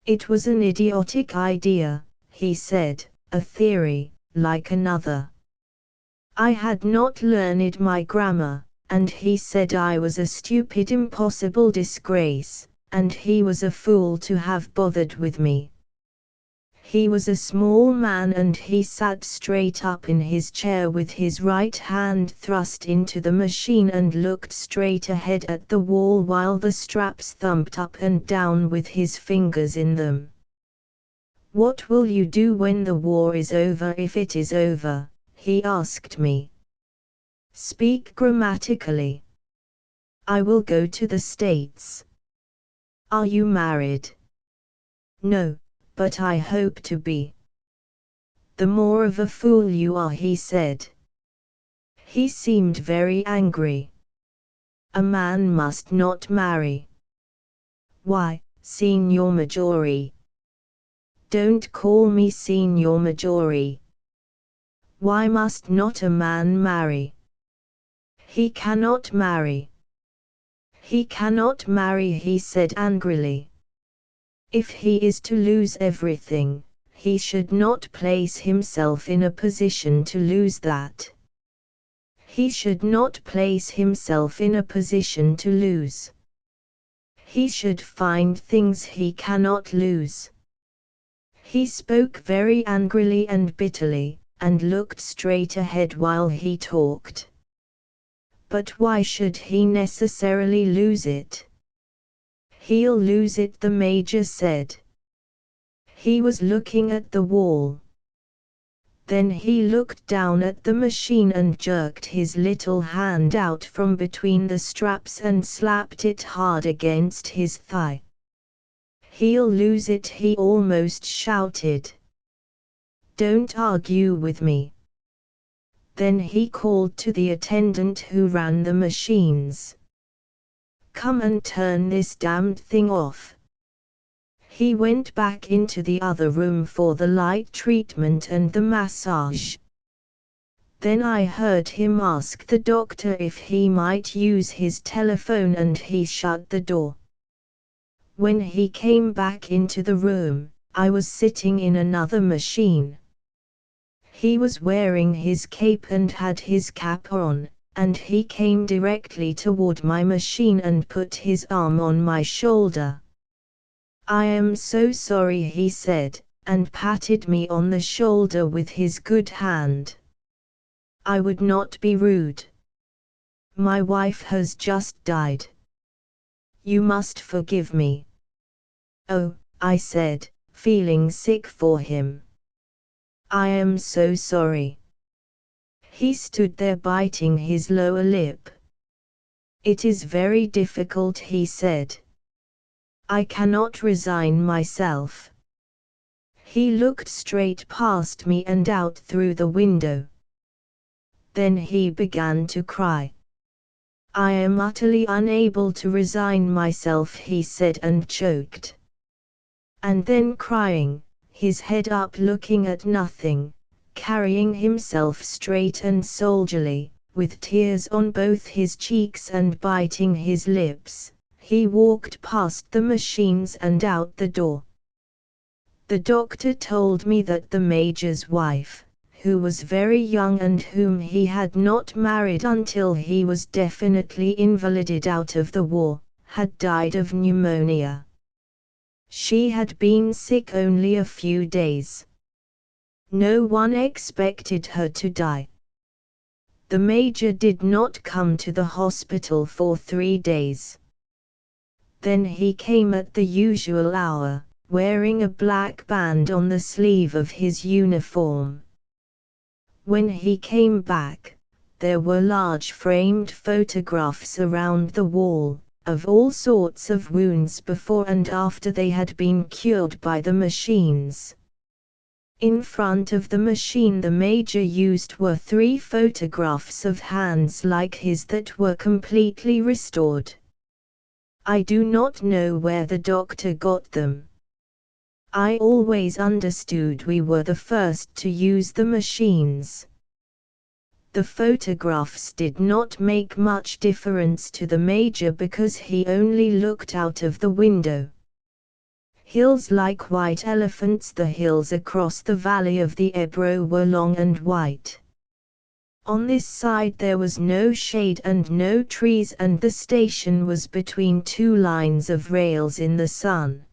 Speaker 1: It was an idiotic idea, he said, a theory, like another. I had not learned my grammar, and he said I was a stupid impossible disgrace, and he was a fool to have bothered with me. He was a small man and he sat straight up in his chair with his right hand thrust into the machine and looked straight ahead at the wall while the straps thumped up and down with his fingers in them. "What will you do when the war is over, if it is over?" he asked me. "Speak grammatically." "I will go to the States." "Are you married?" "No, but I hope to be." "The more of a fool you are," he said. He seemed very angry. "A man must not marry." "Why, Signor Maggiore?" "Don't call me Signor Maggiore." "Why must not a man marry?" "He cannot marry." "He cannot marry," he said angrily. "If he is to lose everything, he should not place himself in a position to lose that. He should not place himself in a position to lose. He should find things he cannot lose." He spoke very angrily and bitterly, and looked straight ahead while he talked. "But why should he necessarily lose it?" "He'll lose it," the major said. He was looking at the wall. Then he looked down at the machine and jerked his little hand out from between the straps and slapped it hard against his thigh. "He'll lose it," he almost shouted. "Don't argue with me." Then he called to the attendant who ran the machines. "Come and turn this damned thing off." He went back into the other room for the light treatment and the massage. Then I heard him ask the doctor if he might use his telephone and he shut the door. When he came back into the room, I was sitting in another machine. He was wearing his cape and had his cap on, and he came directly toward my machine and put his arm on my shoulder. "I am so sorry," he said, and patted me on the shoulder with his good hand. "I would not be rude. My wife has just died. You must forgive me." "Oh," I said, feeling sick for him. "I am so sorry." He stood there biting his lower lip. "It is very difficult," he said. "I cannot resign myself." He looked straight past me and out through the window. Then he began to cry. "I am utterly unable to resign myself," he said, and choked. And then crying, his head up, looking at nothing, carrying himself straight and soldierly, with tears on both his cheeks and biting his lips, he walked past the machines and out the door. The doctor told me that the major's wife, who was very young and whom he had not married until he was definitely invalided out of the war, had died of pneumonia. She had been sick only a few days. No one expected her to die. The major did not come to the hospital for 3 days. Then he came at the usual hour, wearing a black band on the sleeve of his uniform. When he came back, there were large framed photographs around the wall, of all sorts of wounds before and after they had been cured by the machines. In front of the machine the major used were 3 photographs of hands like his that were completely restored. I do not know where the doctor got them. I always understood we were the first to use the machines. The photographs did not make much difference to the major because he only looked out of the window. Hills like white elephants, the hills across the valley of the Ebro were long and white. On this side there was no shade and no trees, and the station was between two lines of rails in the sun.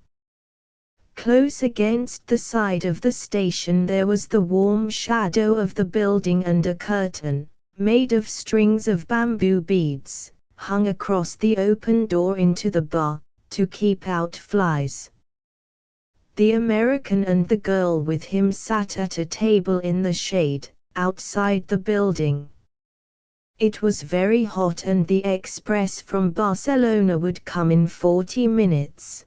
Speaker 1: Close against the side of the station there was the warm shadow of the building, and a curtain, made of strings of bamboo beads, hung across the open door into the bar, to keep out flies. The American and the girl with him sat at a table in the shade, outside the building. It was very hot, and the express from Barcelona would come in 40 minutes.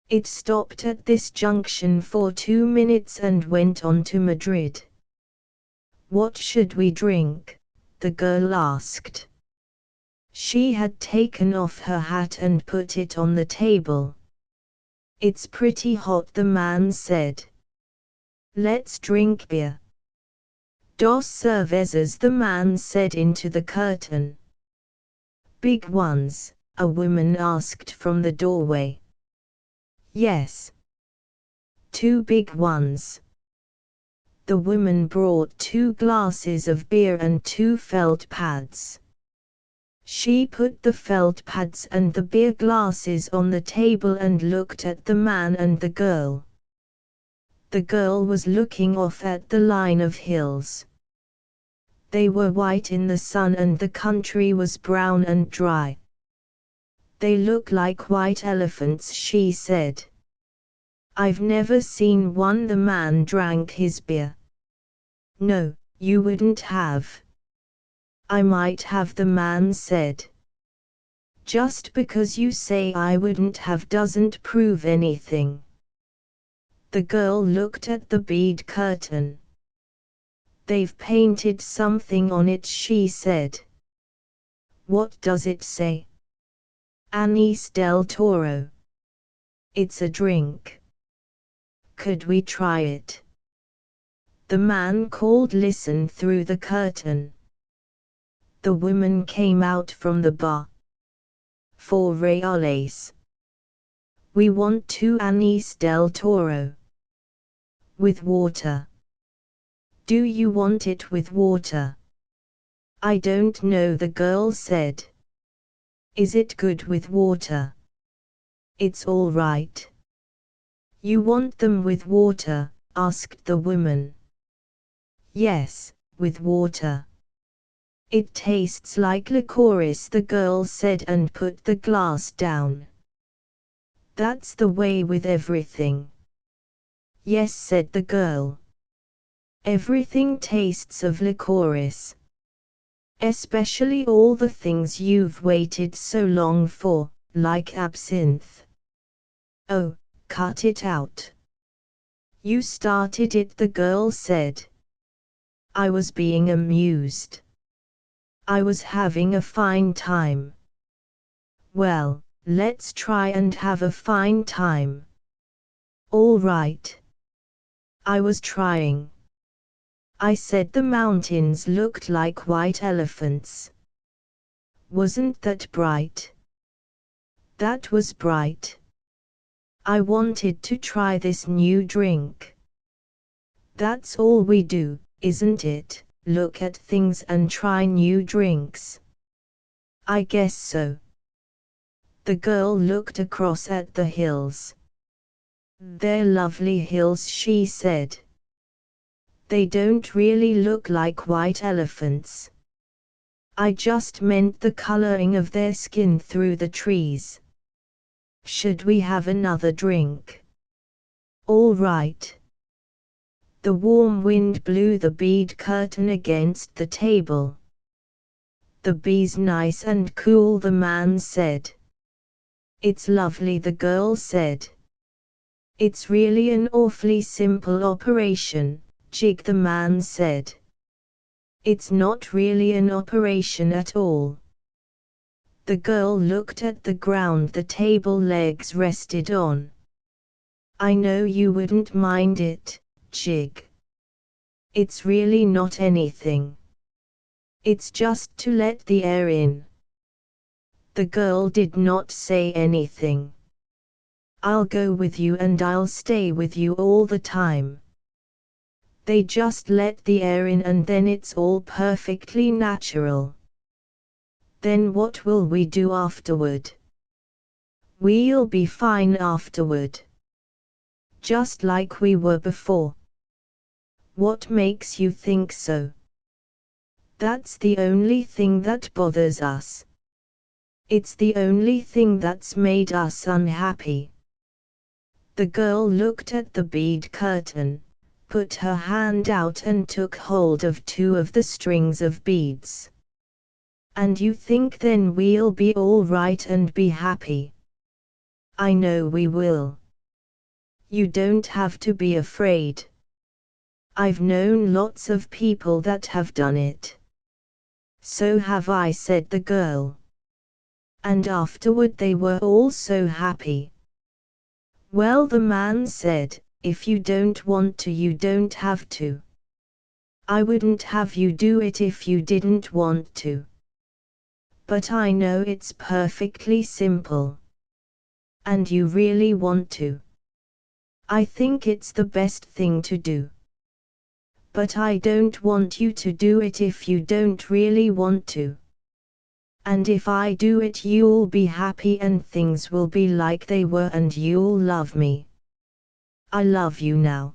Speaker 1: It stopped at this junction for 2 minutes and went on to Madrid. "What should we drink?" the girl asked. She had taken off her hat and put it on the table. "It's pretty hot," the man said. "Let's drink beer." "Dos cervezas," the man said into the curtain. "Big ones?" a woman asked from the doorway. "Yes. 2 big ones." The woman brought 2 glasses of beer and 2 felt pads. She put the felt pads and the beer glasses on the table and looked at the man and the girl. The girl was looking off at the line of hills. They were white in the sun and the country was brown and dry. "They look like white elephants," she said. "I've never seen one." The man drank his beer. "No, you wouldn't have." "I might have," the man said. "Just because you say I wouldn't have doesn't prove anything." The girl looked at the bead curtain. "They've painted something on it," she said. "What does it say?" "Anís del Toro." "It's a drink. Could we try it?" The man called. "Listen," through the curtain. The woman came out from the bar. "4 reales. We want 2 Anís del Toro. With water." "Do you want it with water?" "I don't know," the girl said. "Is it good with water?" "It's all right." "You want them with water?" asked the woman. "Yes, with water." "It tastes like licorice," the girl said and put the glass down. "That's the way with everything." "Yes," said the girl. "Everything tastes of licorice. Especially all the things you've waited so long for, like absinthe." "Oh, cut it out. You started it," the girl said. "I was being amused. I was having a fine time." "Well, let's try and have a fine time." "All right." "I was trying. I said the mountains looked like white elephants." "Wasn't that bright?" "That was bright. I wanted to try this new drink." "That's all we do, isn't it? Look at things and try new drinks." "I guess so." The girl looked across at the hills. "They're lovely hills," she said. "They don't really look like white elephants. I just meant the coloring of their skin through the trees." "Should we have another drink?" "All right." The warm wind blew the bead curtain against the table. "The beer's nice and cool," the man said. "It's lovely," the girl said. "It's really an awfully simple operation, Jig," the man said. "It's not really an operation at all." The girl looked at the ground the table legs rested on. "I know you wouldn't mind it, Jig. It's really not anything. It's just to let the air in." The girl did not say anything. "I'll go with you and I'll stay with you all the time." They just let the air in and then it's all perfectly natural. Then what will we do afterward? We'll be fine afterward. Just like we were before. What makes you think so? That's the only thing that bothers us. It's the only thing that's made us unhappy. The girl looked at the bead curtain, put her hand out and took hold of two of the strings of beads. And you think then we'll be all right and be happy? I know we will. You don't have to be afraid. I've known lots of people that have done it. So have I, said the girl. And afterward they were all so happy. Well, the man said, if you don't want to, you don't have to. I wouldn't have you do it if you didn't want to. But I know it's perfectly simple. And you really want to. I think it's the best thing to do. But I don't want you to do it if you don't really want to. And if I do it, you'll be happy and things will be like they were and you'll love me. I love you now.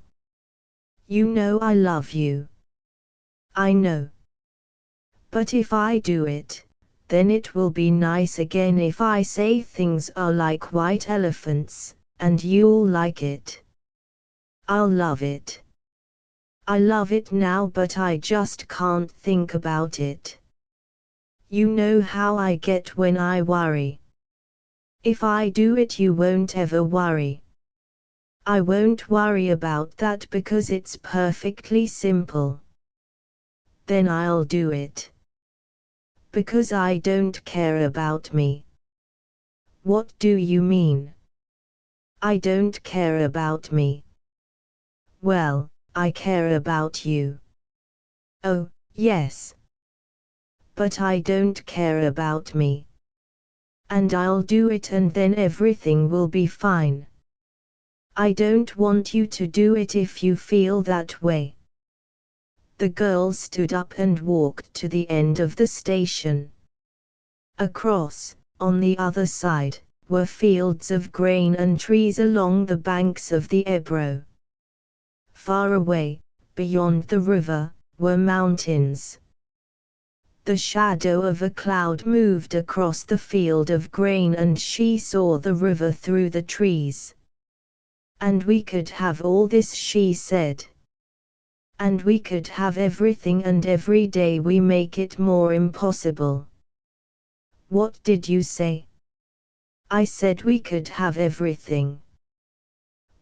Speaker 1: You know I love you. I know. But if I do it, then it will be nice again if I say things are like white elephants, and you'll like it. I'll love it. I love it now, but I just can't think about it. You know how I get when I worry. If I do it, you won't ever worry. I won't worry about that because it's perfectly simple. Then I'll do it. Because I don't care about me. What do you mean? I don't care about me. Well, I care about you. Oh, yes. But I don't care about me. And I'll do it and then everything will be fine. I don't want you to do it if you feel that way. The girl stood up and walked to the end of the station. Across, on the other side, were fields of grain and trees along the banks of the Ebro. Far away, beyond the river, were mountains. The shadow of a cloud moved across the field of grain and she saw the river through the trees. And we could have all this, she said. And we could have everything, and every day we make it more impossible. What did you say? I said we could have everything.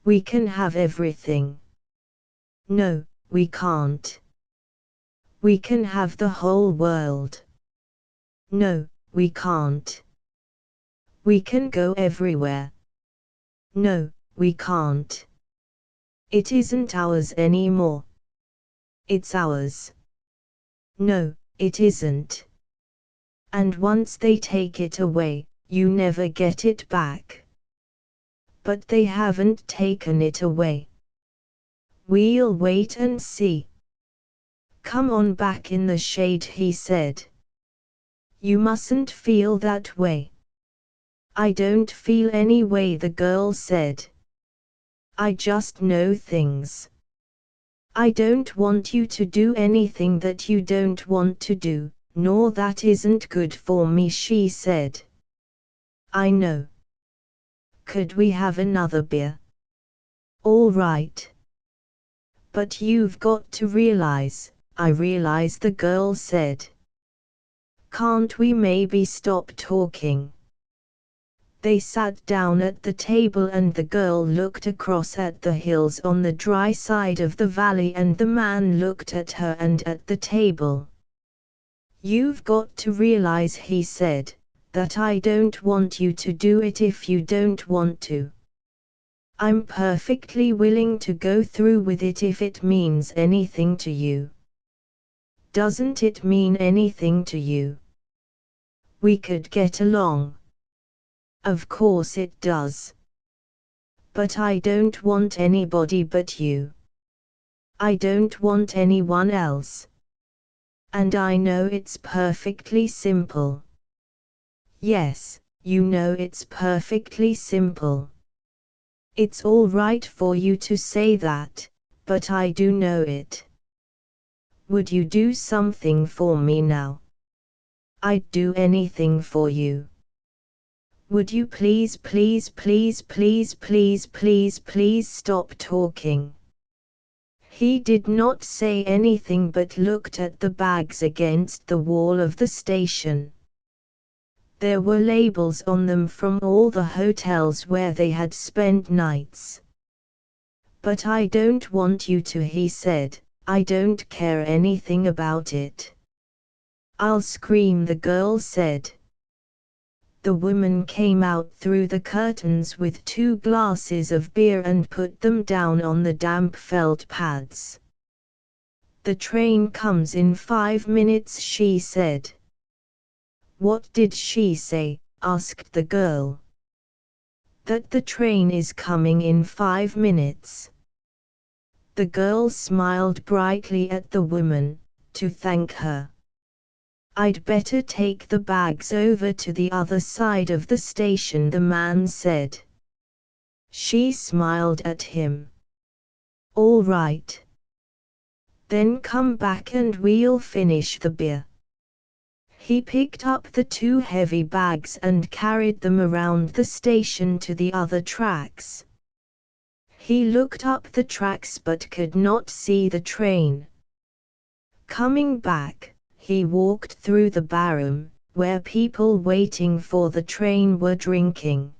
Speaker 1: We can have everything. No, we can't. We can have the whole world. No, we can't. We can go everywhere. No, we can't. It isn't ours anymore. It's ours. No, it isn't. And once they take it away, you never get it back. But they haven't taken it away. We'll wait and see. Come on back in the shade, he said. You mustn't feel that way. I don't feel any way, the girl said. I just know things. I don't want you to do anything that you don't want to do, nor that isn't good for me, she said. I know. Could we have another beer? All right. But you've got to realize, I realize, the girl said. Can't we maybe stop talking? They sat down at the table and the girl looked across at the hills on the dry side of the valley and the man looked at her and at the table. You've got to realize, he said, that I don't want you to do it if you don't want to. I'm perfectly willing to go through with it if it means anything to you. Doesn't it mean anything to you? We could get along. Of course it does. But I don't want anybody but you. I don't want anyone else. And I know it's perfectly simple. Yes, you know it's perfectly simple. It's all right for you to say that, but I do know it. Would you do something for me now? I'd do anything for you. Would you please stop talking? He did not say anything but looked at the bags against the wall of the station. There were labels on them from all the hotels where they had spent nights. But I don't want you to, he said. I don't care anything about it. I'll scream, the girl said. The woman came out through the curtains with 2 glasses of beer and put them down on the damp felt pads. The train comes in 5 minutes, she said. What did she say? Asked the girl. That the train is coming in 5 minutes. The girl smiled brightly at the woman, to thank her. I'd better take the bags over to the other side of the station, the man said. She smiled at him. All right. Then come back and we'll finish the beer. He picked up the 2 heavy bags and carried them around the station to the other tracks. He looked up the tracks but could not see the train. Coming back, he walked through the barroom, where people waiting for the train were drinking.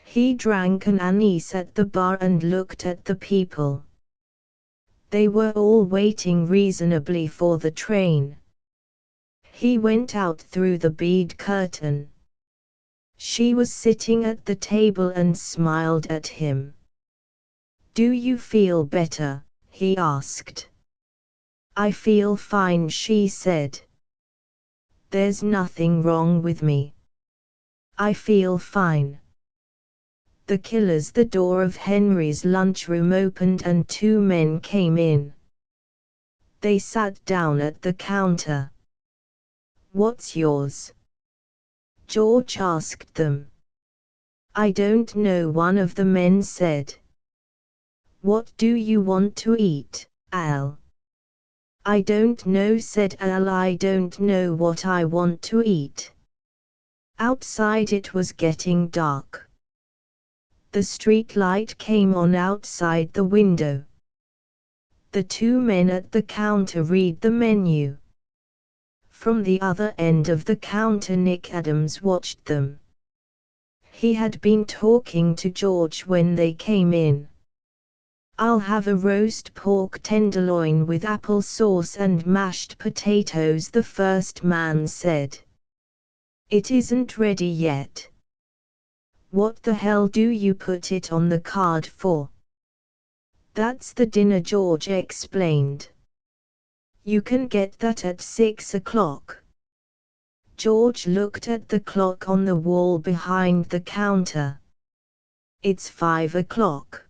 Speaker 1: He drank an anise at the bar and looked at the people. They were all waiting reasonably for the train. He went out through the bead curtain. She was sitting at the table and smiled at him. Do you feel better? He asked. I feel fine, she said. There's nothing wrong with me. I feel fine. The door of Henry's lunchroom opened and 2 men came in. They sat down at the counter. What's yours? George asked them. I don't know, one of the men said. What do you want to eat, Al? I don't know, said Al. I don't know what I want to eat. Outside it was getting dark. The street light came on outside the window. The 2 men at the counter read the menu. From the other end of the counter Nick Adams watched them. He had been talking to George when they came in. I'll have a roast pork tenderloin with apple sauce and mashed potatoes, the first man said. It isn't ready yet. What the hell do you put it on the card for? That's the dinner, George explained. You can get that at 6 o'clock. George looked at the clock on the wall behind the counter. It's 5 o'clock.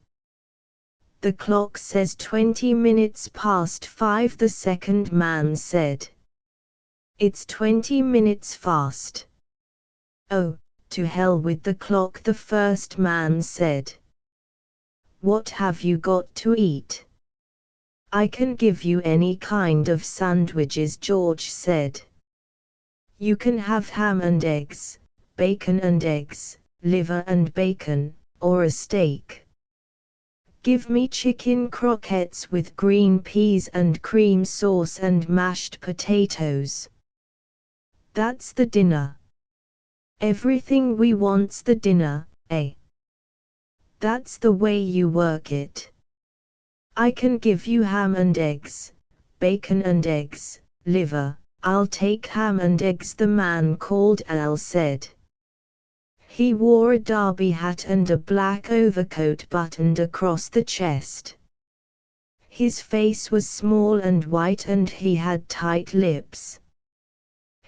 Speaker 1: The clock says 20 minutes past 5, the second man said. It's 20 minutes fast. Oh, to hell with the clock, the first man said. What have you got to eat? I can give you any kind of sandwiches, George said. You can have ham and eggs, bacon and eggs, liver and bacon, or a steak. Give me chicken croquettes with green peas and cream sauce and mashed potatoes. That's the dinner. Everything we want's the dinner, eh? That's the way you work it. I can give you ham and eggs, bacon and eggs, liver. I'll take ham and eggs, the man called Al said. He wore a derby hat and a black overcoat buttoned across the chest. His face was small and white and he had tight lips.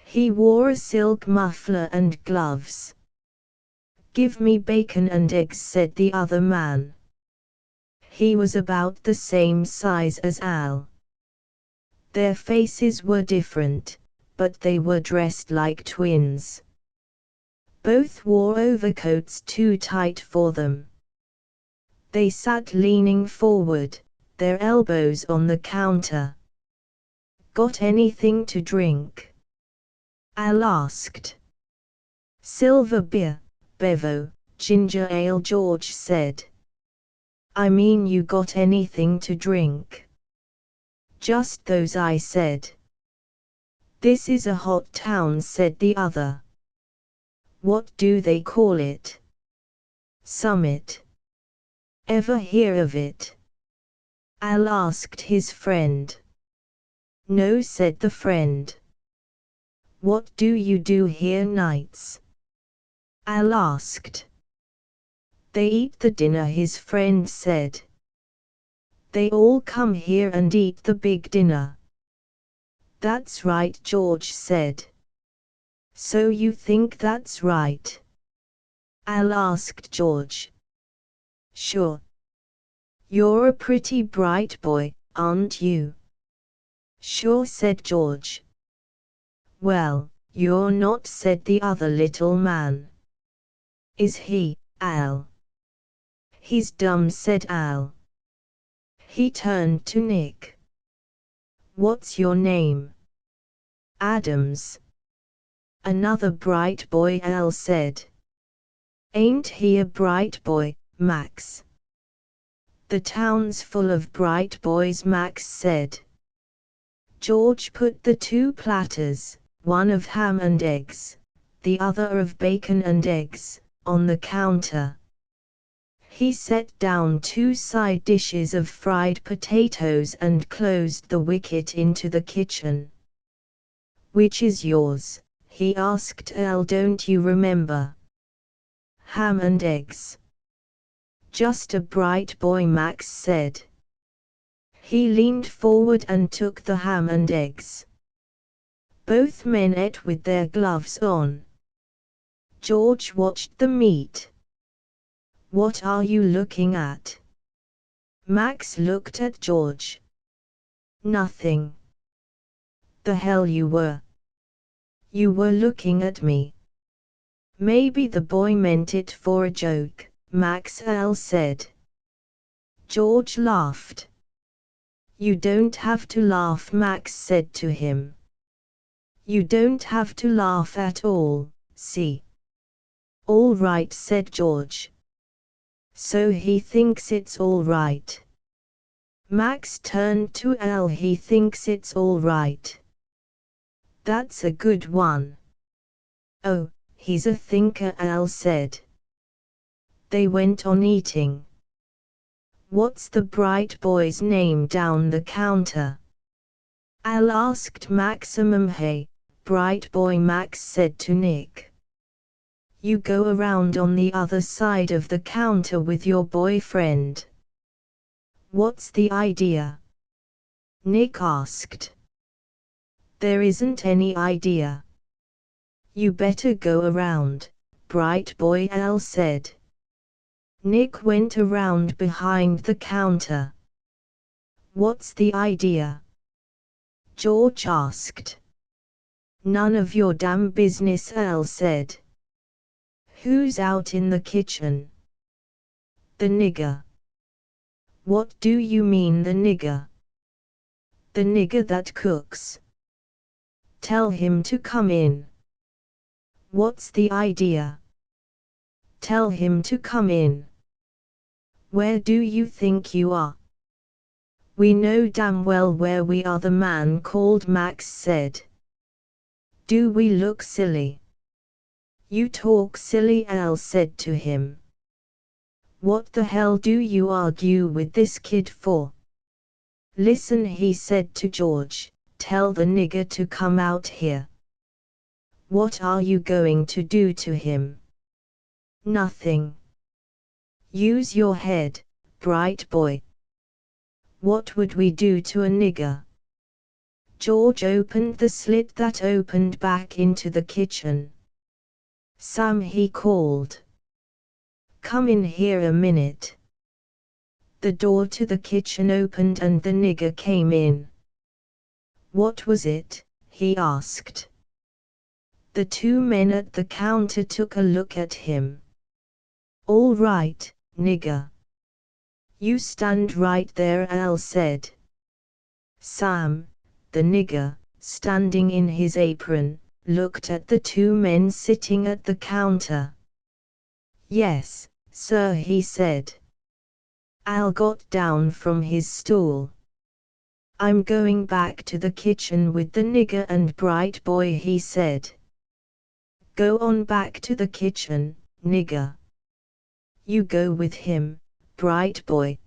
Speaker 1: He wore a silk muffler and gloves. Give me bacon and eggs, said the other man. He was about the same size as Al. Their faces were different, but they were dressed like twins. Both wore overcoats too tight for them. They sat leaning forward, their elbows on the counter. "Got anything to drink?" Al asked. "Silver beer, bevo, ginger ale," George said. "I mean, you got anything to drink?" "Just those," I said. "This is a hot town," said the other. "What do they call it?" "Summit." "Ever hear of it?" Al asked his friend. "No," said the friend. "What do you do here nights?" Al asked. "They eat the dinner," his friend said. "They all come here and eat the big dinner." "That's right," George said. "So you think that's right?" Al asked George. "Sure. You're a pretty bright boy, aren't you?" "Sure," said George. "Well, you're not," said the other little man. "Is he, Al?" "He's dumb," said Al. He turned to Nick. "What's your name?" "Adams." "Another bright boy," Al said. "Ain't he a bright boy, Max?" "The town's full of bright boys," Max said. George put the two platters, one of ham and eggs, the other of bacon and eggs, on the counter. He set down two side dishes of fried potatoes and closed the wicket into the kitchen. "Which is yours?" he asked Al. "Don't you remember?" "Ham and eggs." "Just a bright boy," Max said. He leaned forward and took the ham and eggs. Both men ate with their gloves on. George watched the meat. "What are you looking at?" Max looked at George. "Nothing." "The hell you were. You were looking at me." "Maybe the boy meant it for a joke," Max Al said. George laughed. "You don't have to laugh," Max said to him. "You don't have to laugh at all, see?" "All right," said George. "So he thinks it's all right." Max turned to Al. "He thinks it's all right. That's a good one." "Oh, he's a thinker," Al said. They went on eating. "What's the bright boy's name down the counter?" Al asked Maximum. "Hey, bright boy," Max said to Nick. "You go around on the other side of the counter with your boyfriend." "What's the idea?" Nick asked. "There isn't any idea. You better go around, bright boy," Al said. Nick went around behind the counter. "What's the idea?" George asked. "None of your damn business," Al said. "Who's out in the kitchen?" "The nigger." "What do you mean, the nigger?" "The nigger that cooks." "Tell him to come in." "What's the idea?" "Tell him to come in." "Where do you think you are?" "We know damn well where we are," the man called Max said. "Do we look silly?" "You talk silly," Al said to him. "What the hell do you argue with this kid for?" "Listen," he said to George, "tell the nigger to come out here." "What are you going to do to him?" "Nothing." "Use your head, bright boy." "What would we do to a nigger?" George opened the slit that opened back into the kitchen. "Sam," he called. "Come in here a minute." The door to the kitchen opened and the nigger came in. "What was it?" he asked. The two men at the counter took a look at him. "All right, nigger. You stand right there," Al said. Sam, the nigger, standing in his apron, looked at the two men sitting at the counter. "Yes, sir," he said. Al got down from his stool. "I'm going back to the kitchen with the nigger and bright boy," he said. "Go on back to the kitchen, nigger. You go with him, bright boy."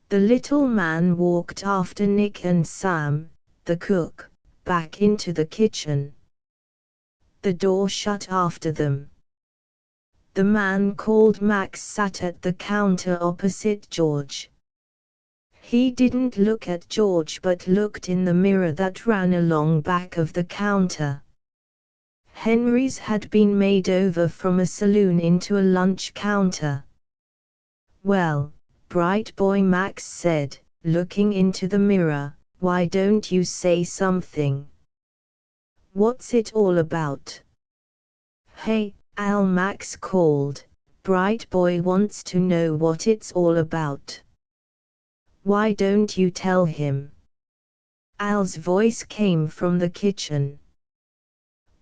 Speaker 1: The little man walked after Nick and Sam, the cook, back into the kitchen. The door shut after them. The man called Max sat at the counter opposite George. He didn't look at George but looked in the mirror that ran along back of the counter. Henry's had been made over from a saloon into a lunch counter. "Well, bright boy," Max said, looking into the mirror, "why don't you say something? What's it all about?" "Hey, Al," Max called, "bright boy wants to know what it's all about. Why don't you tell him?" Al's voice came from the kitchen.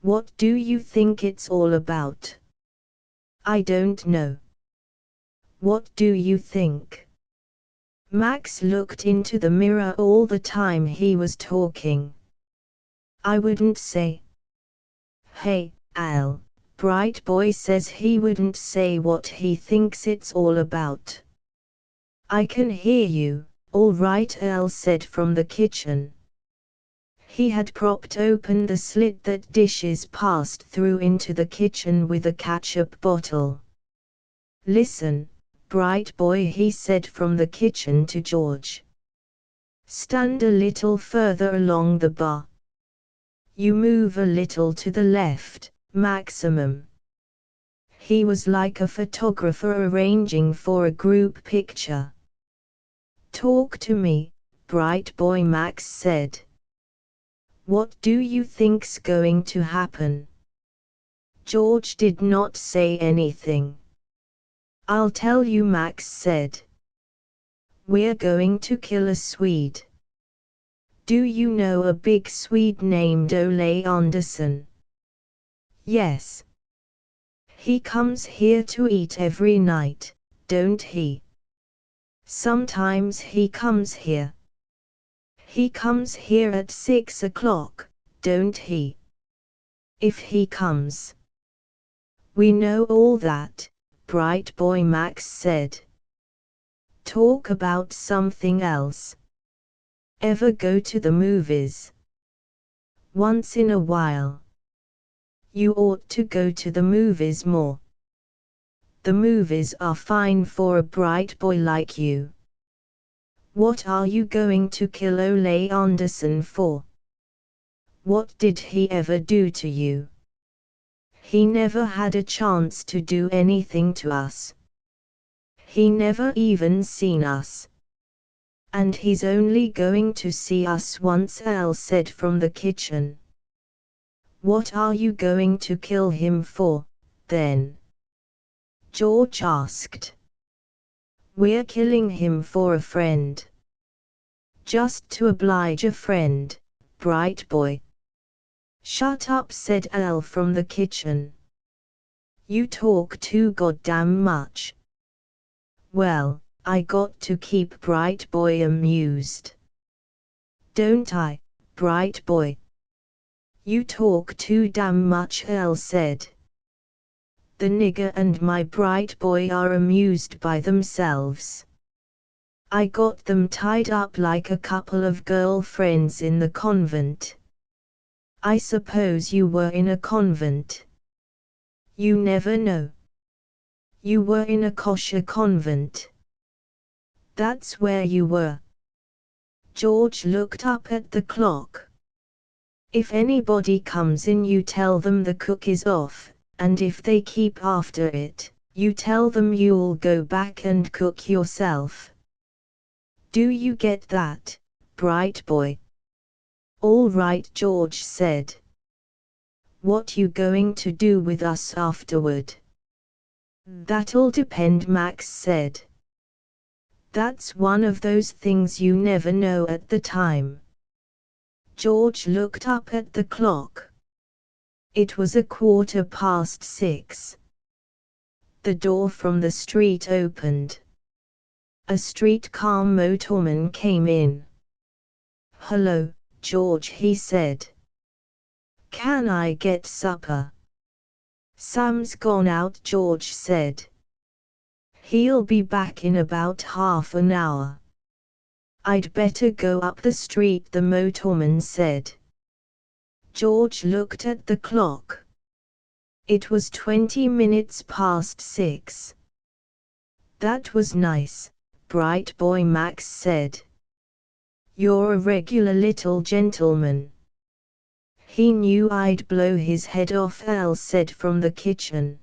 Speaker 1: "What do you think it's all about?" "I don't know." "What do you think?" Max looked into the mirror all the time he was talking. "I wouldn't say." "Hey, Al, bright boy says he wouldn't say what he thinks it's all about." "I can hear you, all right," Al said from the kitchen. He had propped open the slit that dishes passed through into the kitchen with a ketchup bottle. "Listen, bright boy," he said from the kitchen to George. "Stand a little further along the bar. You move a little to the left, maximum." He was like a photographer arranging for a group picture. "Talk to me, bright boy," Max said. "What do you think's going to happen?" George did not say anything. "I'll tell you," Max said. "We're going to kill a Swede. Do you know a big Swede named Ole Anderson?" "Yes. He comes here to eat every night, don't he?" "Sometimes he comes here. He comes here at 6 o'clock, don't he?" "If he comes." "We know all that, bright boy," Max said. "Talk about something else. Ever go to the movies?" "Once in a while." "You ought to go to the movies more. The movies are fine for a bright boy like you." "What are you going to kill Ole Anderson for?" "What did he ever do to you?" "He never had a chance to do anything to us. He never even seen us. And he's only going to see us once," Al said from the kitchen. "What are you going to kill him for, then?" George asked. "We're killing him for a friend. Just to oblige a friend, bright boy." "Shut up," said Al from the kitchen. "You talk too goddamn much." "Well, I got to keep bright boy amused. Don't I, bright boy?" "You talk too damn much," Al said. "The nigger and my bright boy are amused by themselves. I got them tied up like a couple of girlfriends in the convent." "I suppose you were in a convent." "You never know. You were in a kosher convent. That's where you were." George looked up at the clock. "If anybody comes in, you tell them the cook is off, and if they keep after it, you tell them you'll go back and cook yourself, Do you get that, bright boy? All right, George said. What you going to do with us afterward? That'll depend, Max said. That's one of those things you never know at the time. George looked up at the clock. It was 6:15. The door from the street opened. A streetcar motorman came in. "Hello, George," he said. "Can I get supper?" "Sam's gone out," George said. "He'll be back in about half an hour." "I'd better go up the street," the motorman said. George looked at the clock. It was 20 minutes past 6. "That was nice, bright boy," Max said. "You're a regular little gentleman." "He knew I'd blow his head off," Al said from the kitchen.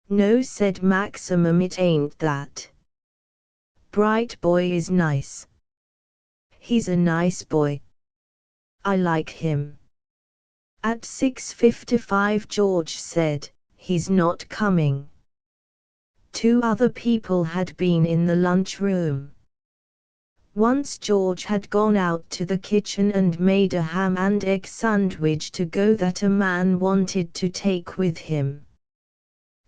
Speaker 1: "No," said Maximum, "it ain't that. Bright boy is nice. He's a nice boy. I like him." At 6:55 George said, "He's not coming." 2 other people had been in the lunchroom. Once George had gone out to the kitchen and made a ham and egg sandwich to go that a man wanted to take with him.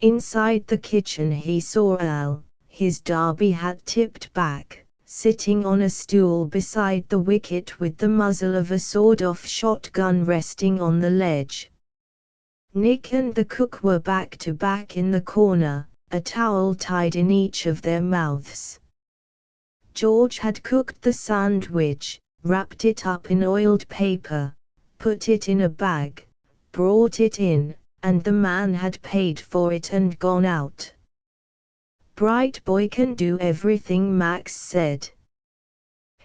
Speaker 1: Inside the kitchen he saw Al, his derby hat tipped back, sitting on a stool beside the wicket with the muzzle of a sawed-off shotgun resting on the ledge. Nick and the cook were back to back in the corner, a towel tied in each of their mouths. George had cooked the sandwich, wrapped it up in oiled paper, put it in a bag, brought it in, and the man had paid for it and gone out. "Bright boy can do everything," Max said.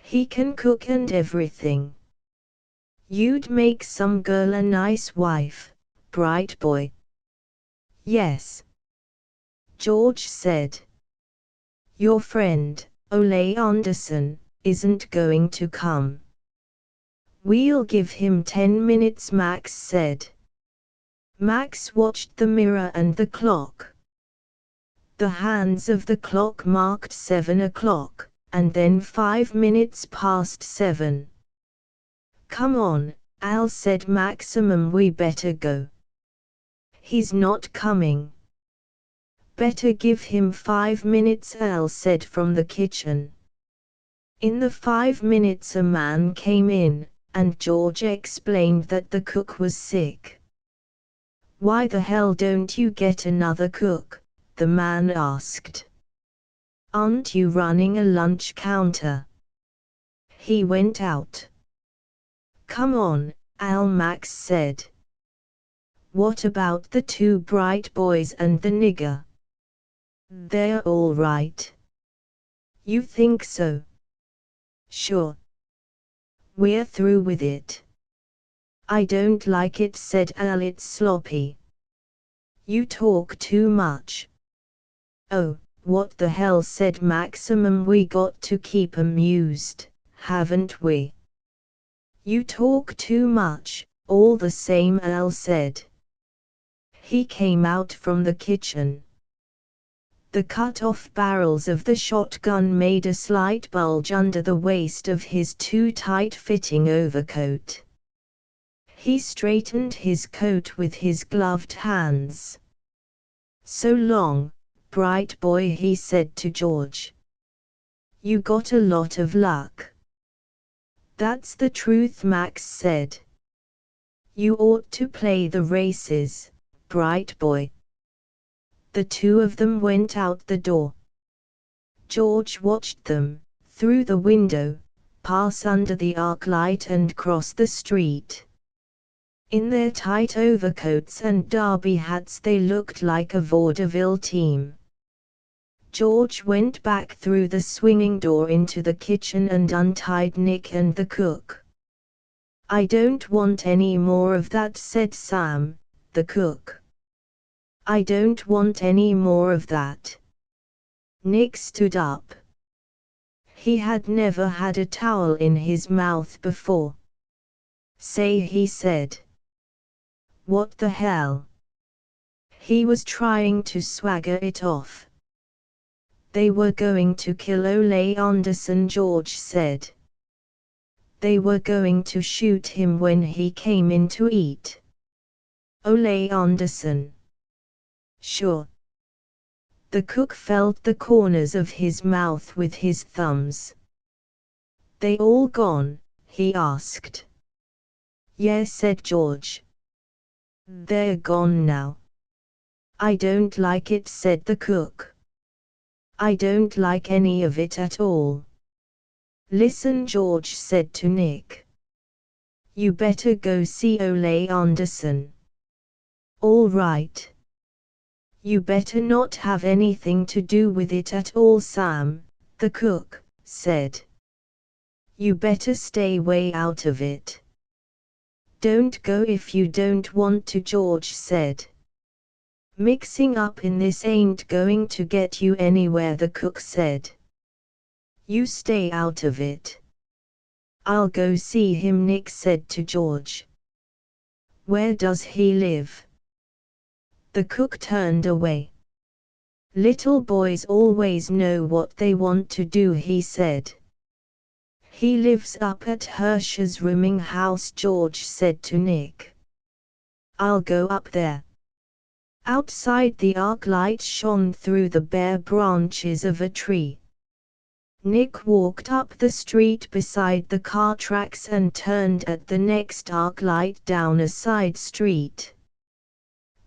Speaker 1: "He can cook and everything. You'd make some girl a nice wife, bright boy." "Yes," George said. "Your friend, Ole Anderson, isn't going to come." "We'll give him 10 minutes," Max said. Max watched the mirror and the clock. The hands of the clock marked 7 o'clock, and then 5 minutes past 7. "Come on," Al said. "Maximum, we better go." "He's not coming." "Better give him 5 minutes," Al said from the kitchen. In the 5 minutes a man came in, and George explained that the cook was sick. "Why the hell don't you get another cook?" the man asked. "Aren't you running a lunch counter?" He went out. "Come on, Al," Max said. "What about the 2 bright boys and the nigger?" "They're all right." "You think so?" "Sure. We're through with it." "I don't like it," said Al. "It's sloppy. You talk too much." "Oh, what the hell," said Maximum. "We got to keep amused, haven't we?" "You talk too much, all the same," Al said. He came out from the kitchen. The cut-off barrels of the shotgun made a slight bulge under the waist of his too tight-fitting overcoat. He straightened his coat with his gloved hands. "So long, bright boy," he said to George. "You got a lot of luck." "That's the truth," Max said. "You ought to play the races, bright boy." The 2 of them went out the door. George watched them, through the window, pass under the arc light and cross the street. In their tight overcoats and derby hats they looked like a vaudeville team. George went back through the swinging door into the kitchen and untied Nick and the cook. "I don't want any more of that," said Sam, the cook. "I don't want any more of that." Nick stood up. He had never had a towel in his mouth before. "Say," he said. "What the hell?" He was trying to swagger it off. "They were going to kill Ole Anderson," George said. "They were going to shoot him when he came in to eat." "Ole Anderson?" "Sure." The cook felt the corners of his mouth with his thumbs. "They all gone?" he asked. "Yes," said George. "They're gone now." "I don't like it," said the cook. "I don't like any of it at all." "Listen," George said to Nick. "You better go see Ole Anderson." "All right." "You better not have anything to do with it at all, Sam," the cook said. "You better stay way out of it." "Don't go if you don't want to," George said. "Mixing up in this ain't going to get you anywhere," the cook said. "You stay out of it." "I'll go see him," Nick said to George. "Where does he live?" The cook turned away. "Little boys always know what they want to do," he said. "He lives up at Hirsch's rooming house," George said to Nick. "I'll go up there." Outside, the arc light shone through the bare branches of a tree. Nick walked up the street beside the car tracks and turned at the next arc light down a side street.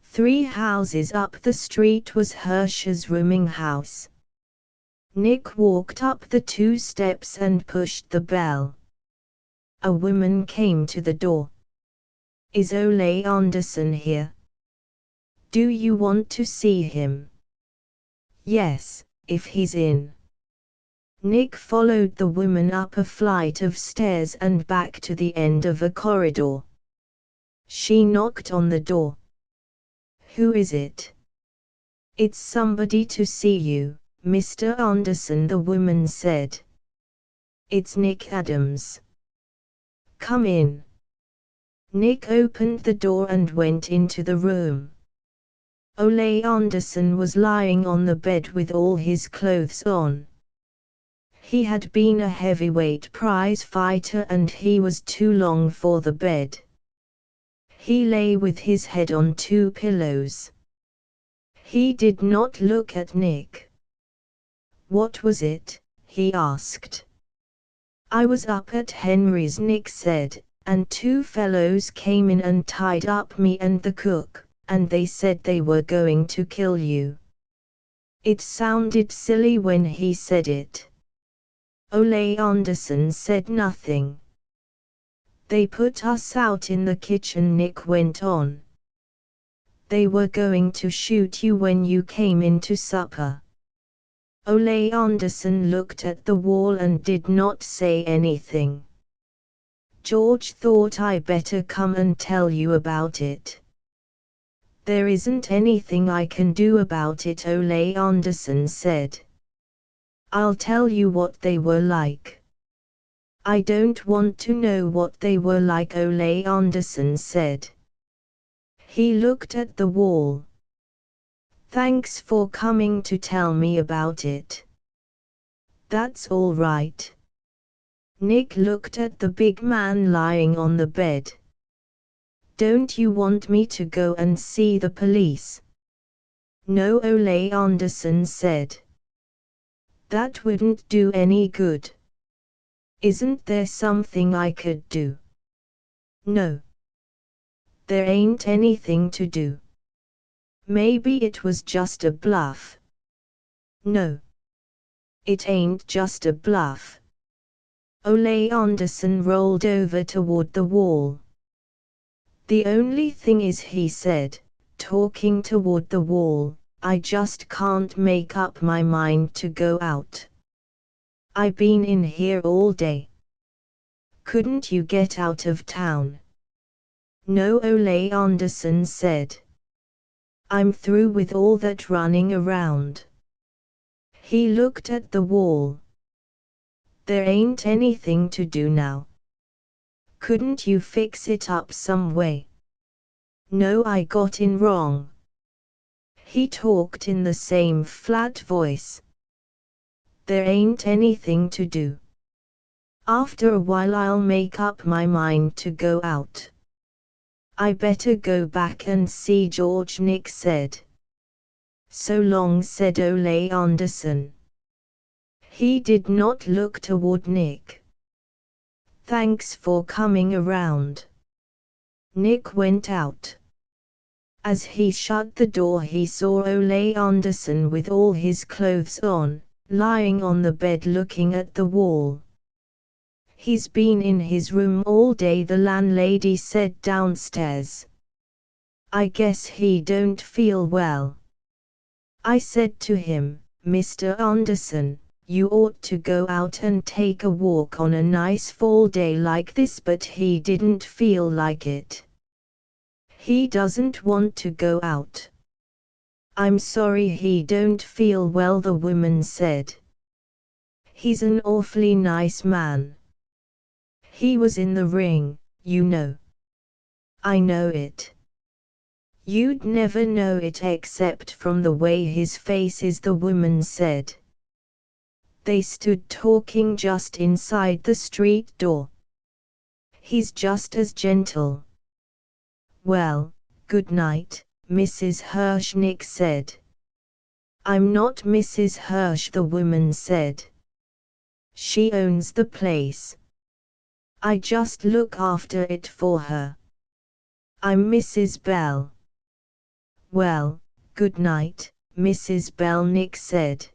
Speaker 1: 3 houses up the street was Hirsch's rooming house. Nick walked up the 2 steps and pushed the bell. A woman came to the door. "Is Ole Anderson here? Do you want to see him?" "Yes, if he's in." Nick followed the woman up a flight of stairs and back to the end of a corridor. She knocked on the door. "Who is it?" "It's somebody to see you, Mr. Anderson," the woman said. "It's Nick Adams." "Come in." Nick opened the door and went into the room. Ole Anderson was lying on the bed with all his clothes on. He had been a heavyweight prize fighter and he was too long for the bed. He lay with his head on 2 pillows. He did not look at Nick. "What was it?" he asked. "I was up at Henry's," Nick said, "and 2 fellows came in and tied up me and the cook, and they said they were going to kill you." It sounded silly when he said it. Ole Anderson said nothing. "They put us out in the kitchen," Nick went on. "They were going to shoot you when you came in to supper." Ole Anderson looked at the wall and did not say anything. "George thought I better come and tell you about it." "There isn't anything I can do about it," Ole Anderson said. "I'll tell you what they were like." "I don't want to know what they were like," Ole Anderson said. He looked at the wall. "Thanks for coming to tell me about it." "That's all right." Nick looked at the big man lying on the bed. "Don't you want me to go and see the police?" "No," Ole Anderson said. "That wouldn't do any good." "Isn't there something I could do?" "No. There ain't anything to do." "Maybe it was just a bluff." "No. It ain't just a bluff." Ole Anderson rolled over toward the wall. "The only thing is," he said, talking toward the wall, "I just can't make up my mind to go out. I been in here all day." "Couldn't you get out of town?" "No," Ole Anderson said. "I'm through with all that running around." He looked at the wall. There ain't anything to do now. Couldn't you fix it up some way? No, I got in wrong. He talked in the same flat voice. There ain't anything to do. After a while I'll make up my mind to go out. I better go back and see George, Nick said. So long, said Ole Anderson. He did not look toward Nick. Thanks for coming around. Nick went out. As he shut the door he saw Ole Anderson with all his clothes on, lying on the bed looking at the wall. He's been in his room all day, the landlady said downstairs. I guess he don't feel well. I said to him, Mr. Anderson, you ought to go out and take a walk on a nice fall day like this, but he didn't feel like it. He doesn't want to go out. I'm sorry he don't feel well, the woman said. He's an awfully nice man. He was in the ring, you know. I know it. You'd never know it except from the way his face is, the woman said. They stood talking just inside the street door. He's just as gentle. Well, good night, Mrs. Hirsch, Nick said. I'm not Mrs. Hirsch, the woman said. She owns the place. I just look after it for her. I'm Mrs. Bell. Well, good night, Mrs. Bell, Nick said.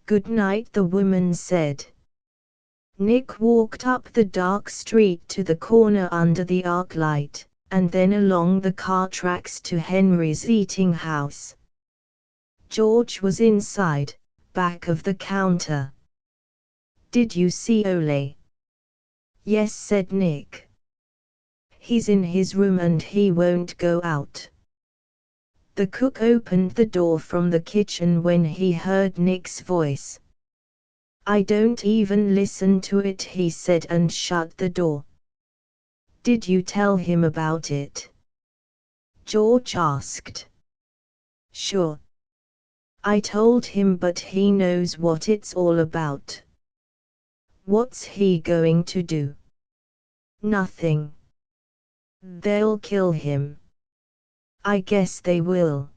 Speaker 1: Good night, the woman said. Nick walked up the dark street to the corner under the arc light, and then along the car tracks to Henry's eating house. George was inside, back of the counter. Did you see Ole? Yes, said Nick. He's in his room and he won't go out. The cook opened the door from the kitchen when he heard Nick's voice. I don't even listen to it, he said, and shut the door. Did you tell him about it? George asked. Sure. I told him, but he knows what it's all about. What's he going to do? Nothing. They'll kill him. I guess they will.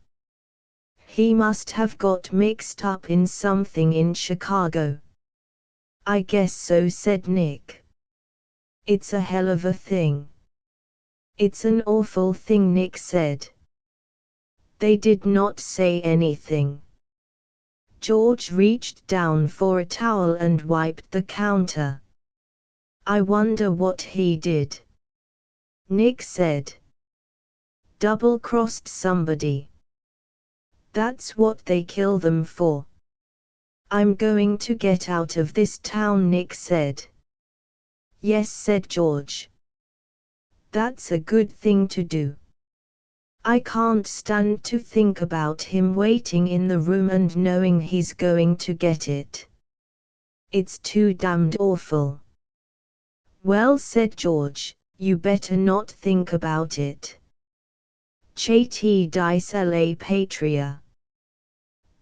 Speaker 1: He must have got mixed up in something in Chicago. I guess so, said Nick. It's a hell of a thing. It's an awful thing, Nick said. They did not say anything. George reached down for a towel and wiped the counter. I wonder what he did. Nick said. Double-crossed somebody. That's what they kill them for. I'm going to get out of this town, Nick said. Yes, said George. That's a good thing to do. I can't stand to think about him waiting in the room and knowing he's going to get it. It's too damned awful. Well, said George, you better not think about it. Chati dice la patria.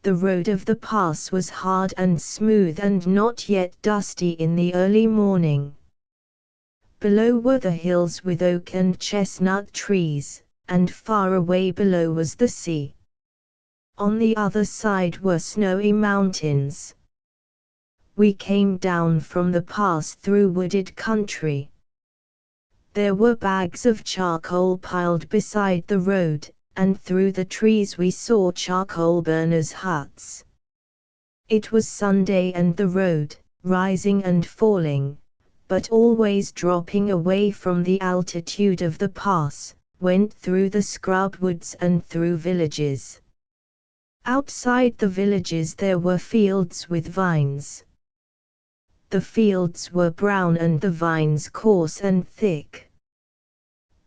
Speaker 1: The road of the pass was hard and smooth and not yet dusty in the early morning. Below were the hills with oak and chestnut trees, and far away below was the sea. On the other side were snowy mountains. We came down from the pass through wooded country. There were bags of charcoal piled beside the road, and through the trees we saw charcoal burners' huts. It was Sunday and the road, rising and falling, but always dropping away from the altitude of the pass, went through the scrub woods and through villages. Outside the villages there were fields with vines. The fields were brown and the vines coarse and thick.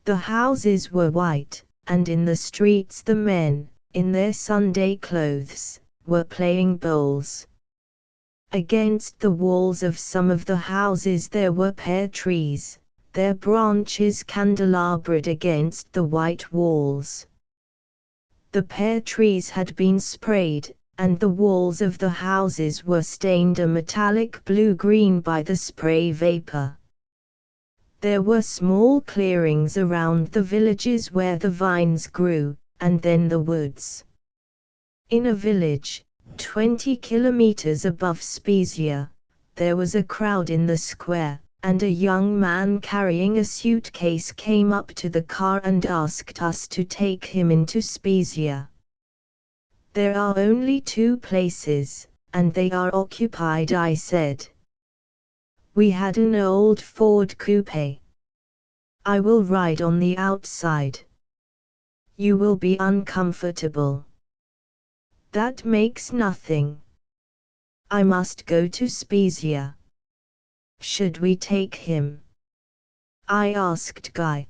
Speaker 1: The houses were white, and in the streets the men, in their Sunday clothes, were playing bowls. Against the walls of some of the houses there were pear trees, their branches candelabraed against the white walls. The pear trees had been sprayed, and the walls of the houses were stained a metallic blue-green by the spray vapor. There were small clearings around the villages where the vines grew, and then the woods. In a village, 20 kilometers above Spezia, there was a crowd in the square, and a young man carrying a suitcase came up to the car and asked us to take him into Spezia. There are only 2 places, and they are occupied, I said. We had an old Ford coupe. I will ride on the outside. You will be uncomfortable. That makes nothing. I must go to Spezia. Should we take him? I asked Guy.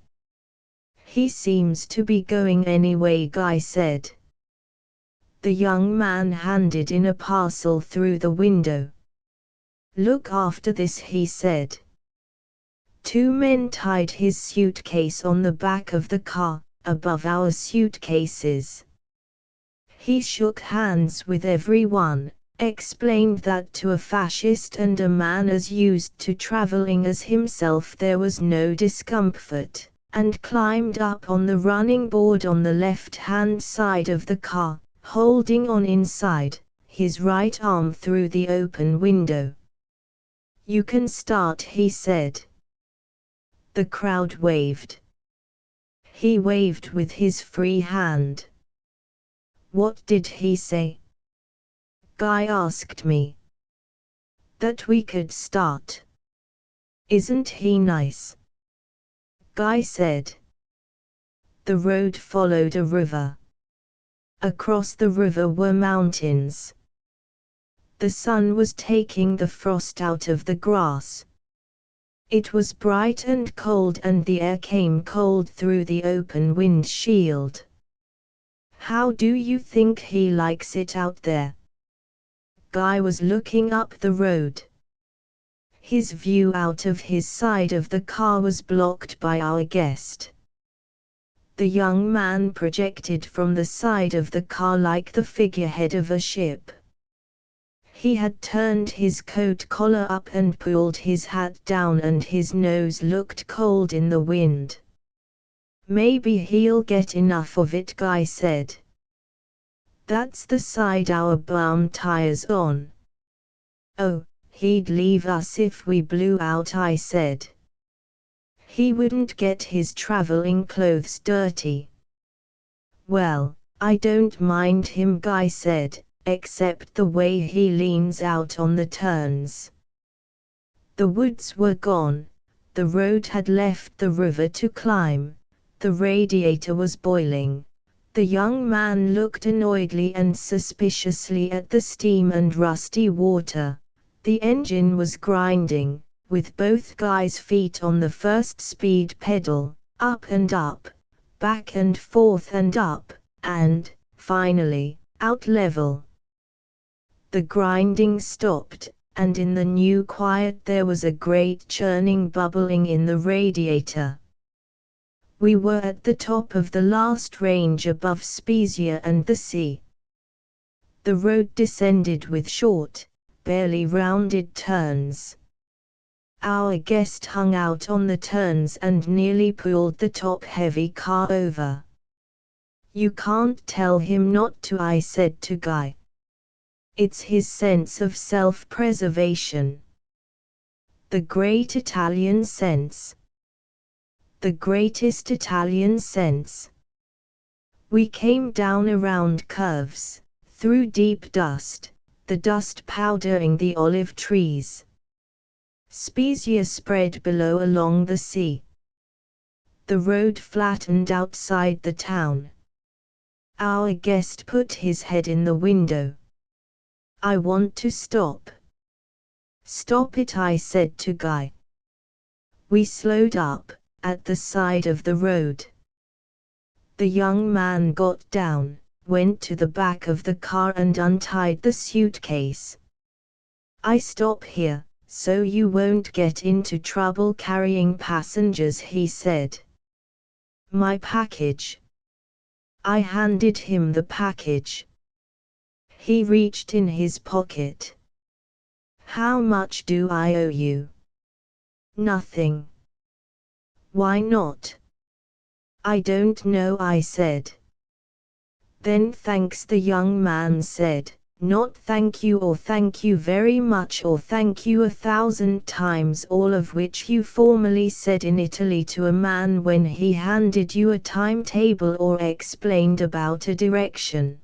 Speaker 1: He seems to be going anyway, Guy said. The young man handed in a parcel through the window. Look after this, he said. 2 men tied his suitcase on the back of the car, above our suitcases. He shook hands with everyone, explained that to a fascist and a man as used to traveling as himself there was no discomfort, and climbed up on the running board on the left-hand side of the car, holding on inside, his right arm through the open window. You can start, he said. The crowd waved. He waved with his free hand. What did he say? Guy asked me. That we could start. Isn't he nice? Guy said. The road followed a river. Across the river were mountains. The sun was taking the frost out of the grass. It was bright and cold, and the air came cold through the open windshield. How do you think he likes it out there? Guy was looking up the road. His view out of his side of the car was blocked by our guest. The young man projected from the side of the car like the figurehead of a ship. He had turned his coat collar up and pulled his hat down, and his nose looked cold in the wind. Maybe he'll get enough of it, Guy said. That's the side our bum tire's on. Oh, he'd leave us if we blew out, I said. He wouldn't get his traveling clothes dirty. Well, I don't mind him, Guy said, except the way he leans out on the turns. The woods were gone, the road had left the river to climb, the radiator was boiling. The young man looked annoyedly and suspiciously at the steam and rusty water. The engine was grinding, with both Guy's feet on the first speed pedal, up and up, back and forth and up, and, finally, out level. The grinding stopped, and in the new quiet there was a great churning bubbling in the radiator. We were at the top of the last range above Spezia and the sea. The road descended with short, barely rounded turns. Our guest hung out on the turns and nearly pulled the top-heavy car over. You can't tell him not to, I said to Guy. It's his sense of self-preservation. The great Italian sense. The greatest Italian sense. We came down around curves, through deep dust, the dust powdering the olive trees. Spezia spread below along the sea. The road flattened outside the town. Our guest put his head in the window. I want to stop. Stop it, I said to Guy. We slowed up, at the side of the road. The young man got down, went to the back of the car and untied the suitcase. I stop here, so you won't get into trouble carrying passengers, he said. My package. I handed him the package. He reached in his pocket. How much do I owe you? Nothing. Why not? I don't know, I said. Then thanks, the young man said. Not thank you or thank you very much or thank you 1,000 times, all of which you formerly said in Italy to a man when he handed you a timetable or explained about a direction.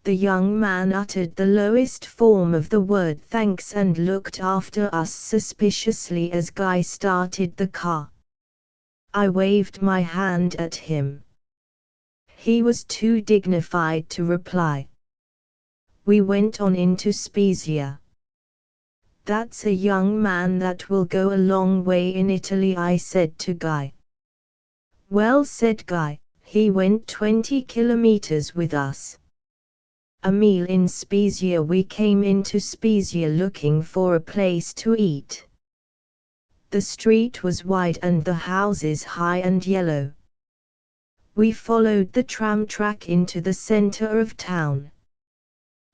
Speaker 1: The young man uttered the lowest form of the word thanks and looked after us suspiciously as Guy started the car. I waved my hand at him. He was too dignified to reply. We went on into Spezia. That's a young man that will go a long way in Italy, I said to Guy. Well, said Guy, he went 20 kilometers with us. A meal in Spezia. We came into Spezia looking for a place to eat. The street was wide and the houses high and yellow. We followed the tram track into the center of town.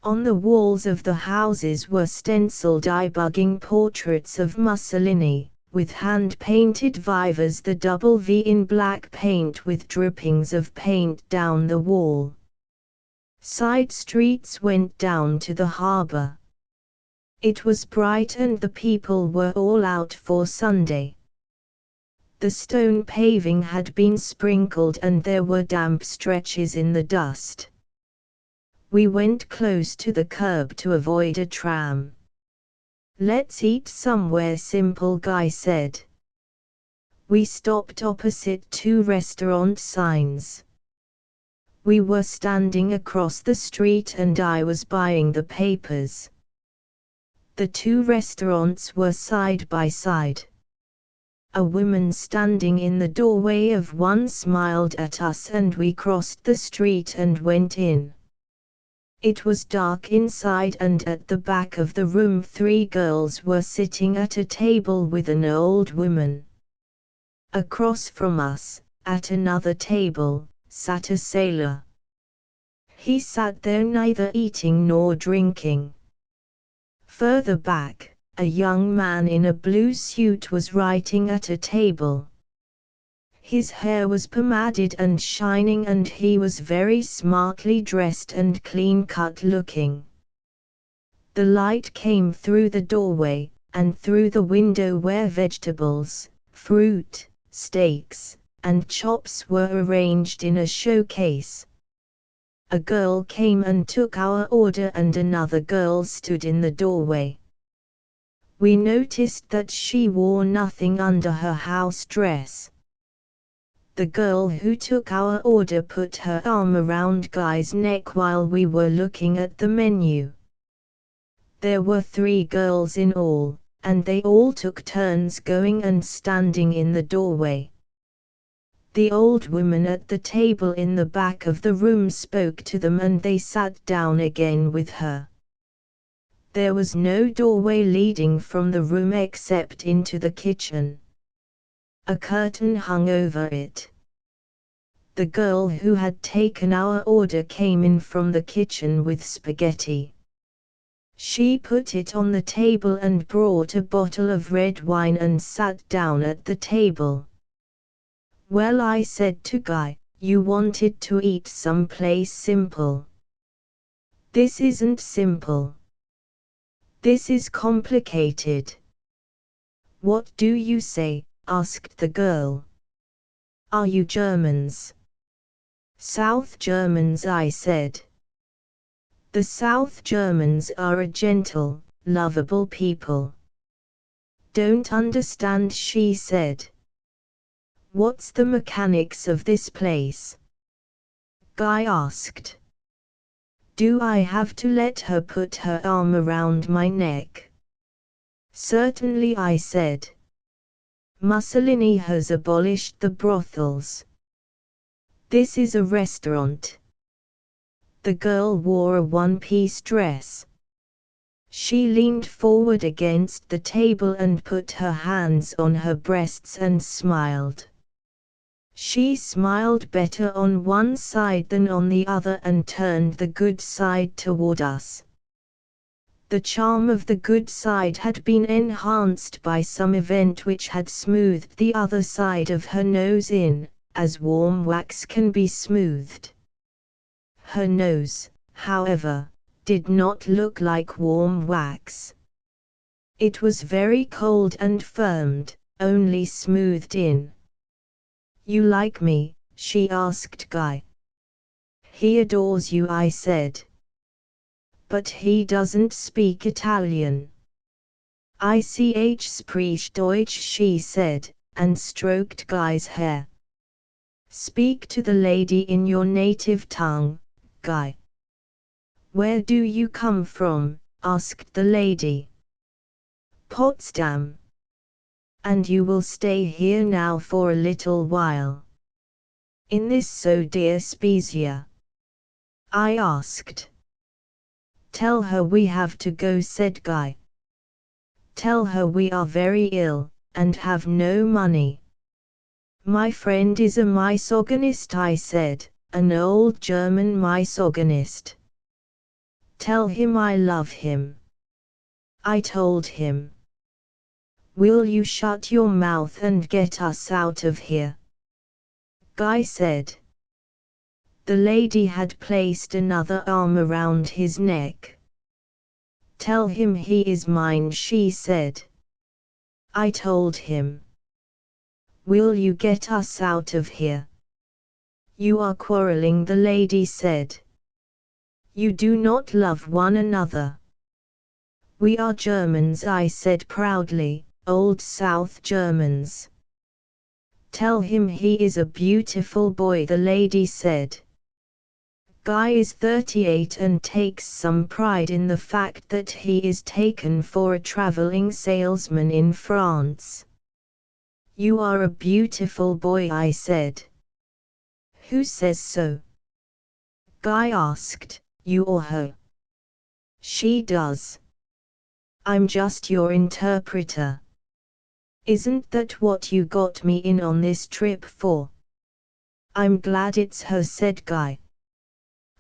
Speaker 1: On the walls of the houses were stenciled eye-bugging portraits of Mussolini, with hand-painted vivas, the double V in black paint with drippings of paint down the wall. Side streets went down to the harbor. It was bright and the people were all out for Sunday. The stone paving had been sprinkled and there were damp stretches in the dust. We went close to the curb to avoid a tram. Let's eat somewhere simple, Guy said. We stopped opposite 2 restaurant signs. We were standing across the street and I was buying the papers. The 2 restaurants were side by side. A woman standing in the doorway of one smiled at us and we crossed the street and went in. It was dark inside and at the back of the room 3 girls were sitting at a table with an old woman. Across from us, at another table, sat a sailor. He sat there neither eating nor drinking. Further back, a young man in a blue suit was writing at a table. His hair was pomaded and shining and he was very smartly dressed and clean-cut looking. The light came through the doorway, and through the window where vegetables, fruit, steaks, and chops were arranged in a showcase. A girl came and took our order and another girl stood in the doorway. We noticed that she wore nothing under her house dress. The girl who took our order put her arm around Guy's neck while we were looking at the menu. There were 3 girls in all, and they all took turns going and standing in the doorway. The old woman at the table in the back of the room spoke to them and they sat down again with her. There was no doorway leading from the room except into the kitchen. A curtain hung over it. The girl who had taken our order came in from the kitchen with spaghetti. She put it on the table and brought a bottle of red wine and sat down at the table. Well, I said to Guy, you wanted to eat someplace simple. This isn't simple. This is complicated. What do you say? Asked the girl. Are you Germans? South Germans, I said. The South Germans are a gentle, lovable people. Don't understand, she said. What's the mechanics of this place? Guy asked. Do I have to let her put her arm around my neck? Certainly, I said. Mussolini has abolished the brothels. This is a restaurant. The girl wore a one-piece dress. She leaned forward against the table and put her hands on her breasts and smiled. She smiled better on one side than on the other and turned the good side toward us. The charm of the good side had been enhanced by some event which had smoothed the other side of her nose in, as warm wax can be smoothed. Her nose, however, did not look like warm wax. It was very cold and firmed, only smoothed in. "You like me?" she asked Guy. "He adores you," I said. "But he doesn't speak Italian." "Ich spreche Deutsch," she said, and stroked Guy's hair. "Speak to the lady in your native tongue, Guy." "Where do you come from?" asked the lady. "Potsdam." "And you will stay here now for a little while? In this so dear Spezia?" I asked. "Tell her we have to go," said Guy. "Tell her we are very ill, and have no money." "My friend is a misogynist," I said, "an old German misogynist. Tell him I love him." I told him. "Will you shut your mouth and get us out of here?" Guy said. The lady had placed another arm around his neck. "Tell him he is mine," she said. I told him. "Will you get us out of here?" "You are quarreling," the lady said. "You do not love one another." "We are Germans," I said proudly, "old South Germans." "Tell him he is a beautiful boy," the lady said. Guy is 38 and takes some pride in the fact that he is taken for a traveling salesman in France. "You are a beautiful boy," I said. "Who says so?" Guy asked. "You or her?" "She does. I'm just your interpreter." "Isn't that what you got me in on this trip for?" "I'm glad it's her," said Guy.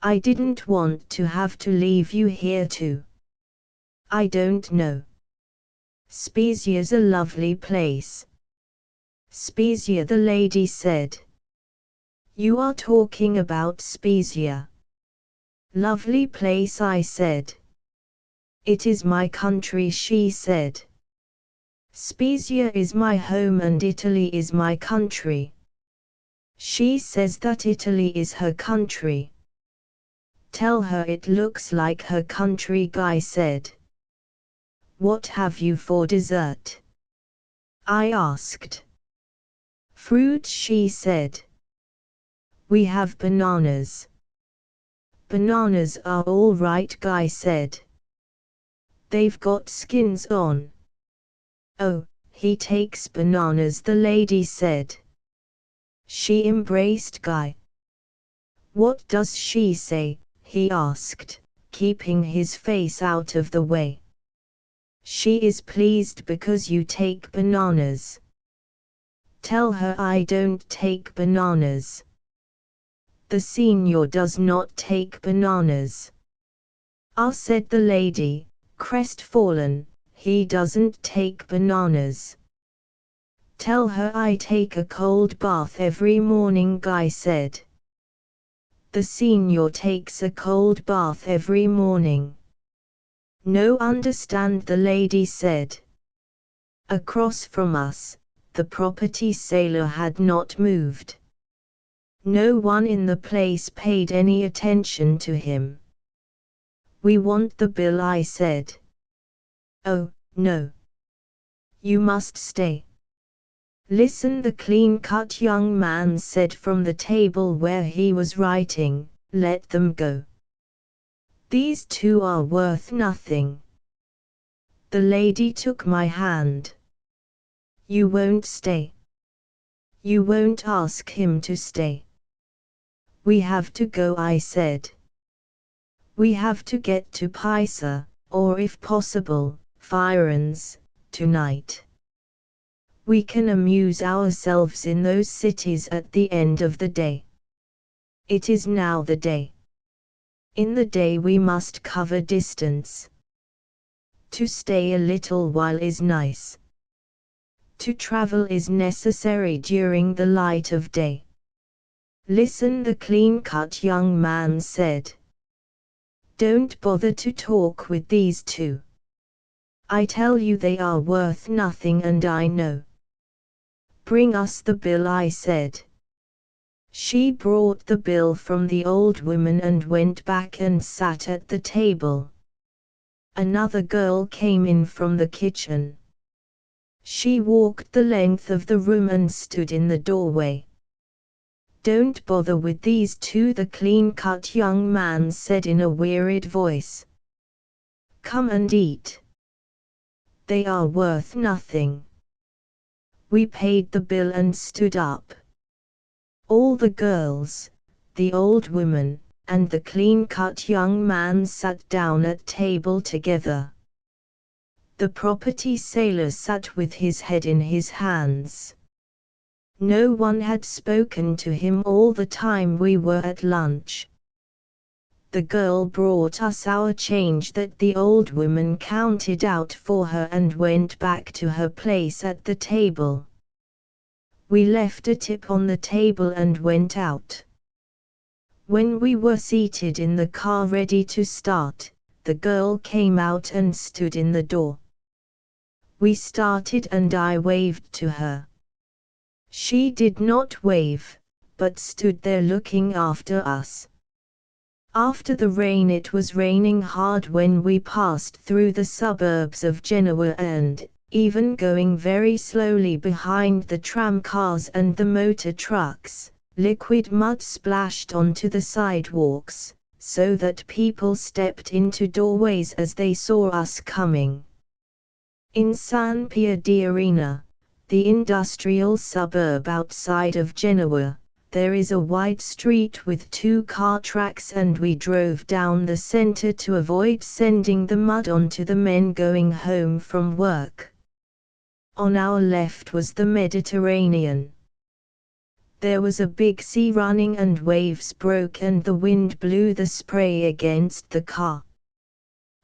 Speaker 1: "I didn't want to have to leave you here too." "I don't know. Spezia's a lovely place." "Spezia," the lady said. "You are talking about Spezia." "Lovely place," I said. "It is my country," she said. "Spezia is my home and Italy is my country." "She says that Italy is her country." "Tell her it looks like her country," Guy said. "What have you for dessert?" I asked. "Fruit," she said. "We have bananas." "Bananas are all right," Guy said. "They've got skins on." "Oh, he takes bananas," the lady said. She embraced Guy. "What does she say?" he asked, keeping his face out of the way. "She is pleased because you take bananas." "Tell her I don't take bananas." "The señor does not take bananas." "Ah," said the lady, crestfallen, "he doesn't take bananas." "Tell her I take a cold bath every morning," Guy said. "The señor takes a cold bath every morning." "No understand," the lady said. Across from us, the property sailor had not moved. No one in the place paid any attention to him. "We want the bill," I said. "Oh, no. You must stay." "Listen," the clean-cut young man said from the table where he was writing, "let them go. These two are worth nothing." The lady took my hand. "You won't stay? You won't ask him to stay?" "We have to go," I said. "We have to get to Pisa," or if possible, firearms, tonight. We can amuse ourselves in those cities at the end of the day. It is now the day. In the day we must cover distance. To stay a little while is nice. To travel is necessary during the light of day. Listen, the clean-cut young man said. Don't bother to talk with these two. I tell you they are worth nothing, and I know. Bring us the bill, I said. She brought the bill from the old woman and went back and sat at the table. Another girl came in from the kitchen. She walked the length of the room and stood in the doorway. Don't bother with these two, the clean-cut young man said in a wearied voice. Come and eat. They are worth nothing. We paid the bill and stood up. All the girls, the old woman, and the clean-cut young man sat down at table together. The property sailor sat with his head in his hands. No one had spoken to him all the time we were at lunch. The girl brought us our change that the old woman counted out for her and went back to her place at the table. We left a tip on the table and went out. When we were seated in the car ready to start, the girl came out and stood in the door. We started and I waved to her. She did not wave, but stood there looking after us. After the rain, it was raining hard when we passed through the suburbs of Genoa, and, even going very slowly behind the tram cars and the motor trucks, liquid mud splashed onto the sidewalks, so that people stepped into doorways as they saw us coming. In San Piediarena, the industrial suburb outside of Genoa, there is a wide street with 2 car tracks, and we drove down the center to avoid sending the mud onto the men going home from work. On our left was the Mediterranean. There was a big sea running and waves broke and the wind blew the spray against the car.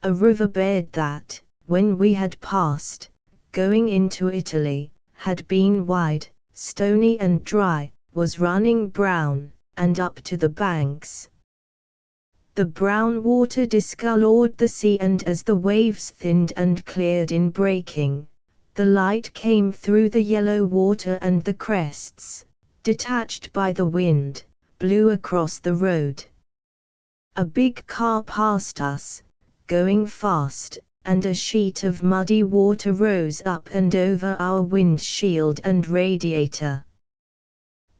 Speaker 1: A riverbed that, when we had passed, going into Italy, had been wide, stony and dry, was running brown, and up to the banks. The brown water discolored the sea, and as the waves thinned and cleared in breaking, the light came through the yellow water, and the crests, detached by the wind, blew across the road. A big car passed us, going fast, and a sheet of muddy water rose up and over our windshield and radiator.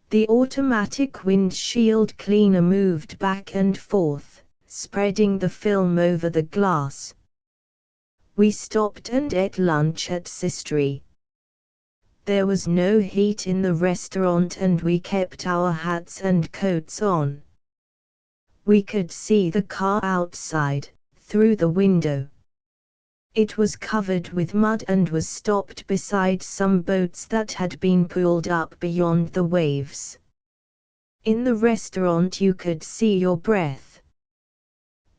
Speaker 1: The automatic windshield cleaner moved back and forth, spreading the film over the glass. We stopped and ate lunch at Sistri. There was no heat in the restaurant and we kept our hats and coats on. We could see the car outside, through the window. It was covered with mud and was stopped beside some boats that had been pulled up beyond the waves. In the restaurant you could see your breath.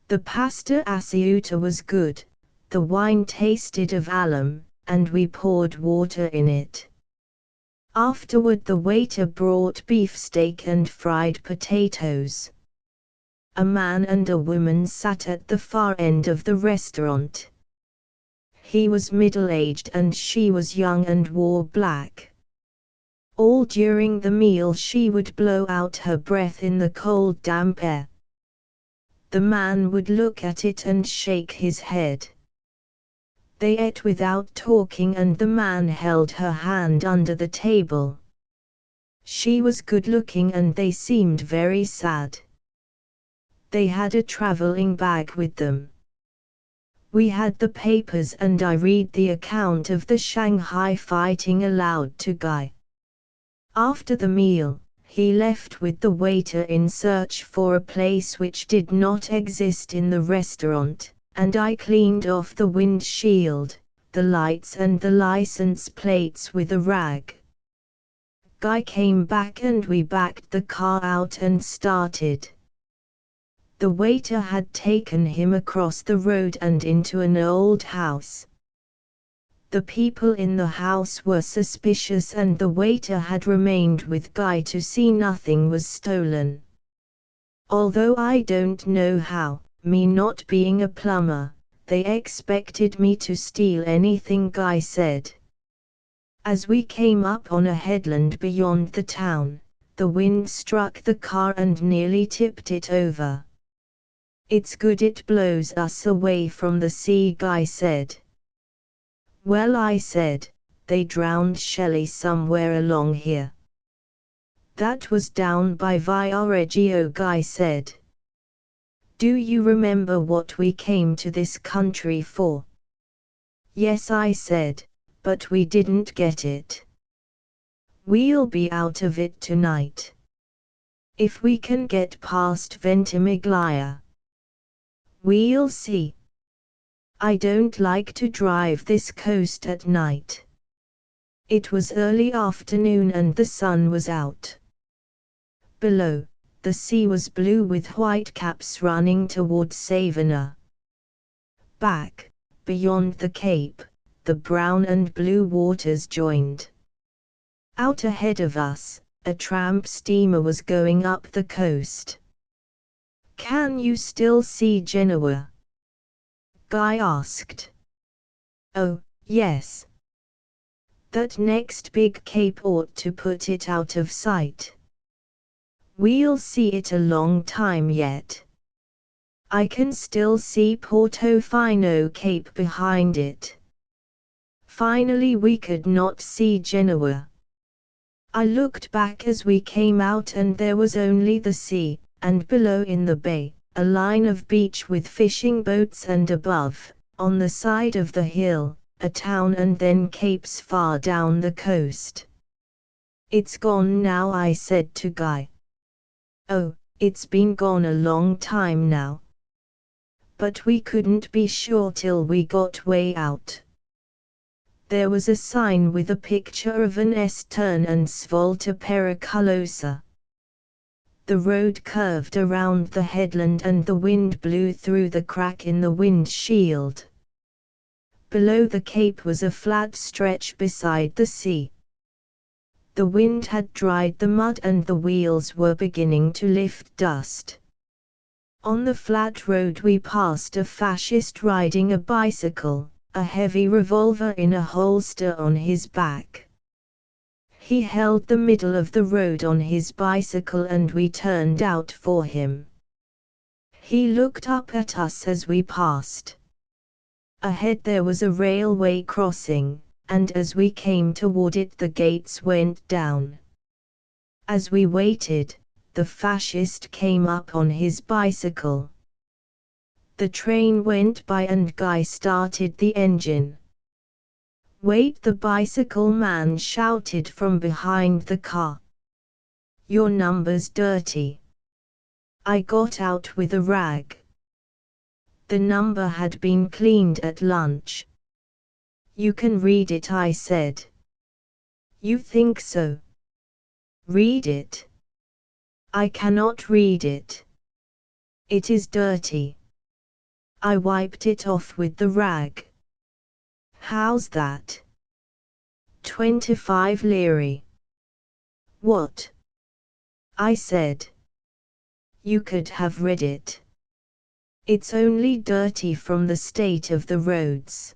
Speaker 1: The pasta asciutta was good, the wine tasted of alum, and we poured water in it. Afterward the waiter brought beefsteak and fried potatoes. A man and a woman sat at the far end of the restaurant. He was middle-aged and she was young and wore black. All during the meal she would blow out her breath in the cold damp air. The man would look at it and shake his head. They ate without talking and the man held her hand under the table. She was good-looking and they seemed very sad. They had a traveling bag with them. We had the papers and I read the account of the Shanghai fighting aloud to Guy. After the meal, he left with the waiter in search for a place which did not exist in the restaurant, and I cleaned off the windshield, the lights and the license plates with a rag. Guy came back and we backed the car out and started. The waiter had taken him across the road and into an old house. The people in the house were suspicious and the waiter had remained with Guy to see nothing was stolen. Although I don't know how, me not being a plumber, they expected me to steal anything, Guy said. As we came up on a headland beyond the town, the wind struck the car and nearly tipped it over. It's good it blows us away from the sea, Guy said. Well, I said, they drowned Shelley somewhere along here. That was down by Viareggio, Guy said. Do you remember what we came to this country for? Yes, I said, but we didn't get it. We'll be out of it tonight. If we can get past Ventimiglia. We'll see. I don't like to drive this coast at night. It was early afternoon and the sun was out. Below, the sea was blue with white caps running towards Savannah. Back, beyond the cape, the brown and blue waters joined. Out ahead of us, a tramp steamer was going up the coast. Can you still see Genoa? Guy asked. Oh, yes. That next big cape ought to put it out of sight. We'll see it a long time yet. I can still see Portofino Cape behind it. Finally we could not see Genoa. I looked back as we came out and there was only the sea, and below in the bay, a line of beach with fishing boats and above, on the side of the hill, a town and then capes far down the coast. It's gone now, I said to Guy. Oh, it's been gone a long time now. But we couldn't be sure till we got way out. There was a sign with a picture of an S-turn and svolta pericolosa. The road curved around the headland and the wind blew through the crack in the windshield. Below the cape was a flat stretch beside the sea. The wind had dried the mud and the wheels were beginning to lift dust. On the flat road we passed a fascist riding a bicycle, a heavy revolver in a holster on his back. He held the middle of the road on his bicycle and we turned out for him. He looked up at us as we passed. Ahead there was a railway crossing, and as we came toward it the gates went down. As we waited, the fascist came up on his bicycle. The train went by and Guy started the engine. Wait, the bicycle man shouted from behind the car. Your number's dirty. I got out with a rag. The number had been cleaned at lunch. You can read it, I said. You think so? Read it. I cannot read it. It is dirty. I wiped it off with the rag. How's that? 25 lire. What? I said. You could have read it. It's only dirty from the state of the roads.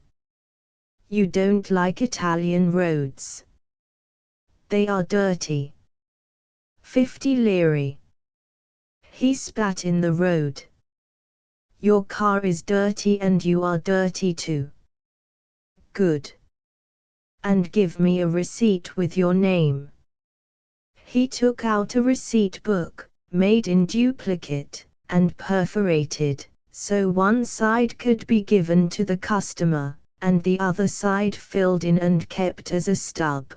Speaker 1: You don't like Italian roads. They are dirty. 50 lire. He spat in the road. Your car is dirty and you are dirty too. Good. And give me a receipt with your name. He took out a receipt book, made in duplicate, and perforated, so one side could be given to the customer, and the other side filled in and kept as a stub.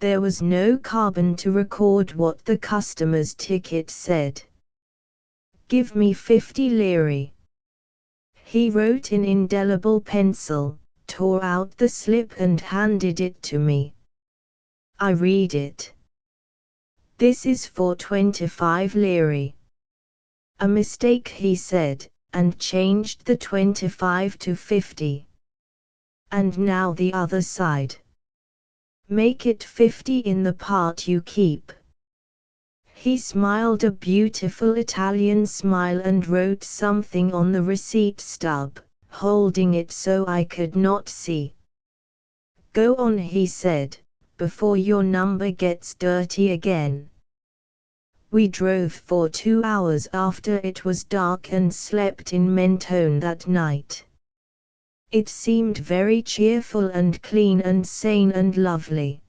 Speaker 1: There was no carbon to record what the customer's ticket said. Give me 50 lire. He wrote in indelible pencil, tore out the slip and handed it to me. I read it. This is for 25 lire. A mistake, he said, and changed the 25 to 50. And now the other side. Make it 50 in the part you keep. He smiled a beautiful Italian smile and wrote something on the receipt stub, holding it so I could not see. Go on, he said, before your number gets dirty again. We drove for 2 hours after it was dark and slept in Mentone that night. It seemed very cheerful and clean and sane and lovely.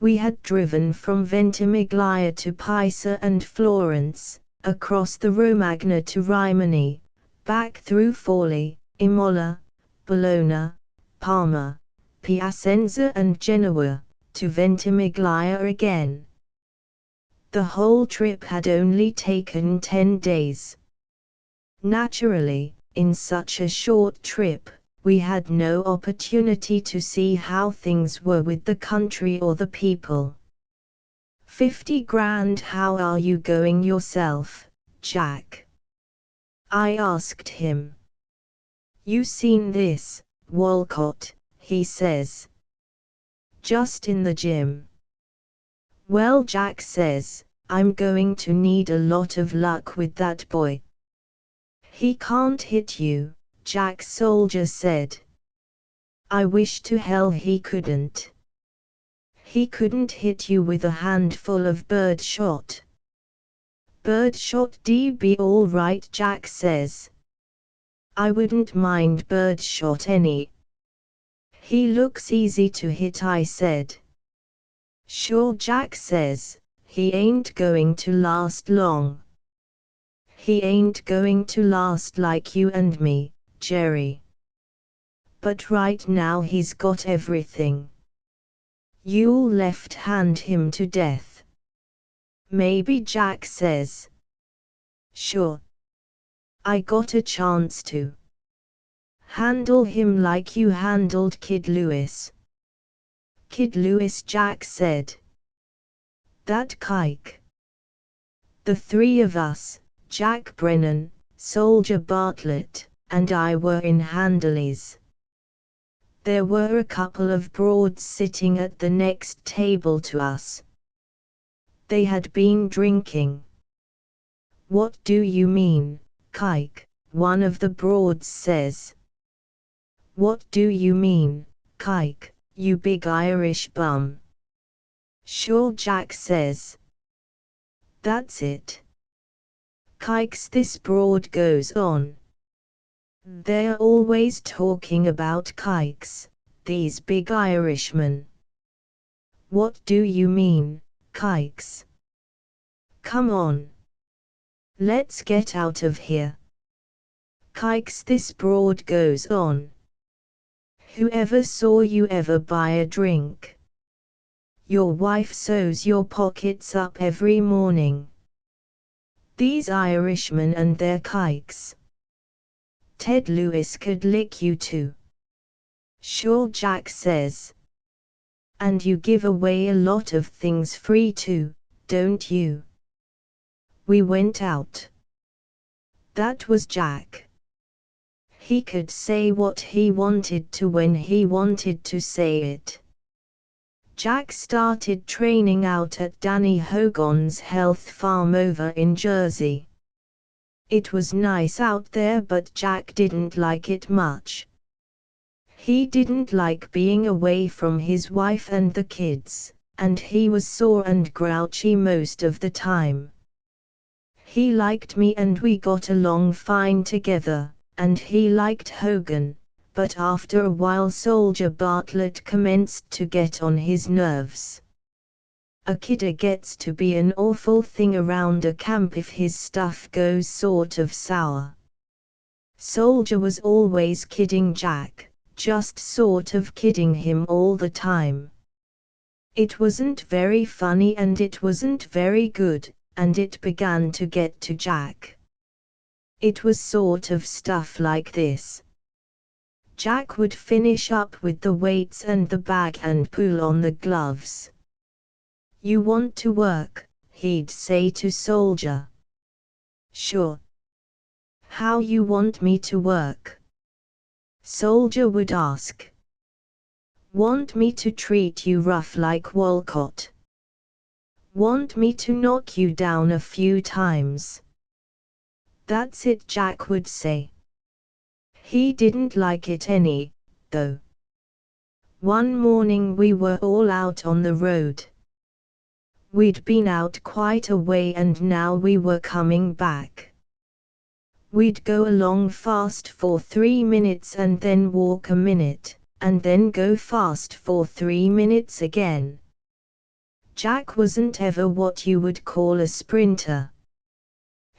Speaker 1: We had driven from Ventimiglia to Pisa and Florence, across the Romagna to Rimini, back through Forli, Imola, Bologna, Parma, Piacenza and Genoa, to Ventimiglia again. The whole trip had only taken 10 days. Naturally, in such a short trip, we had no opportunity to see how things were with the country or the people. 50 grand. How are you going yourself, Jack? I asked him. You seen this, Walcott, he says. Just in the gym. Well, Jack says, I'm going to need a lot of luck with that boy. He can't hit you, Jack Soldier said. I wish to hell he couldn't. He couldn't hit you with a handful of birdshot. Birdshot be all right, Jack says. I wouldn't mind birdshot any. He looks easy to hit, I said. Sure, Jack says, he ain't going to last long. He ain't going to last like you and me, Jerry. But right now he's got everything. You'll left-hand him to death. Maybe, Jack says. Sure. I got a chance to handle him like you handled Kid Lewis. Kid Lewis, Jack said. That kike. The three of us, Jack Brennan, Soldier Bartlett, and I were in Handley's. There were a couple of broads sitting at the next table to us. They had been drinking. What do you mean, kike? One of the broads says. What do you mean, kike, you big Irish bum? Sure, Jack says. That's it. Kikes, this broad goes on. They're always talking about kikes, these big Irishmen. What do you mean, kikes? Come on. Let's get out of here. Kikes, this broad goes on. Whoever saw you ever buy a drink? Your wife sews your pockets up every morning. These Irishmen and their kikes. Ted Lewis could lick you too. Sure, Jack says. And you give away a lot of things free too, don't you? We went out. That was Jack. He could say what he wanted to when he wanted to say it. Jack started training out at Danny Hogan's health farm over in Jersey. It was nice out there, but Jack didn't like it much. He didn't like being away from his wife and the kids, and he was sore and grouchy most of the time. He liked me and we got along fine together, and he liked Hogan, but after a while Soldier Bartlett commenced to get on his nerves. A kidder gets to be an awful thing around a camp if his stuff goes sort of sour. Soldier was always kidding Jack, just sort of kidding him all the time. It wasn't very funny and it wasn't very good, and it began to get to Jack. It was sort of stuff like this. Jack would finish up with the weights and the bag and pull on the gloves. "You want to work?" he'd say to Soldier. "Sure." "How you want me to work?" Soldier would ask. "Want me to treat you rough like Walcott? Want me to knock you down a few times?" "That's it," Jack would say. He didn't like it any, though. One morning we were all out on the road. We'd been out quite a way and now we were coming back. We'd go along fast for 3 minutes and then walk a minute, and then go fast for 3 minutes again. Jack wasn't ever what you would call a sprinter.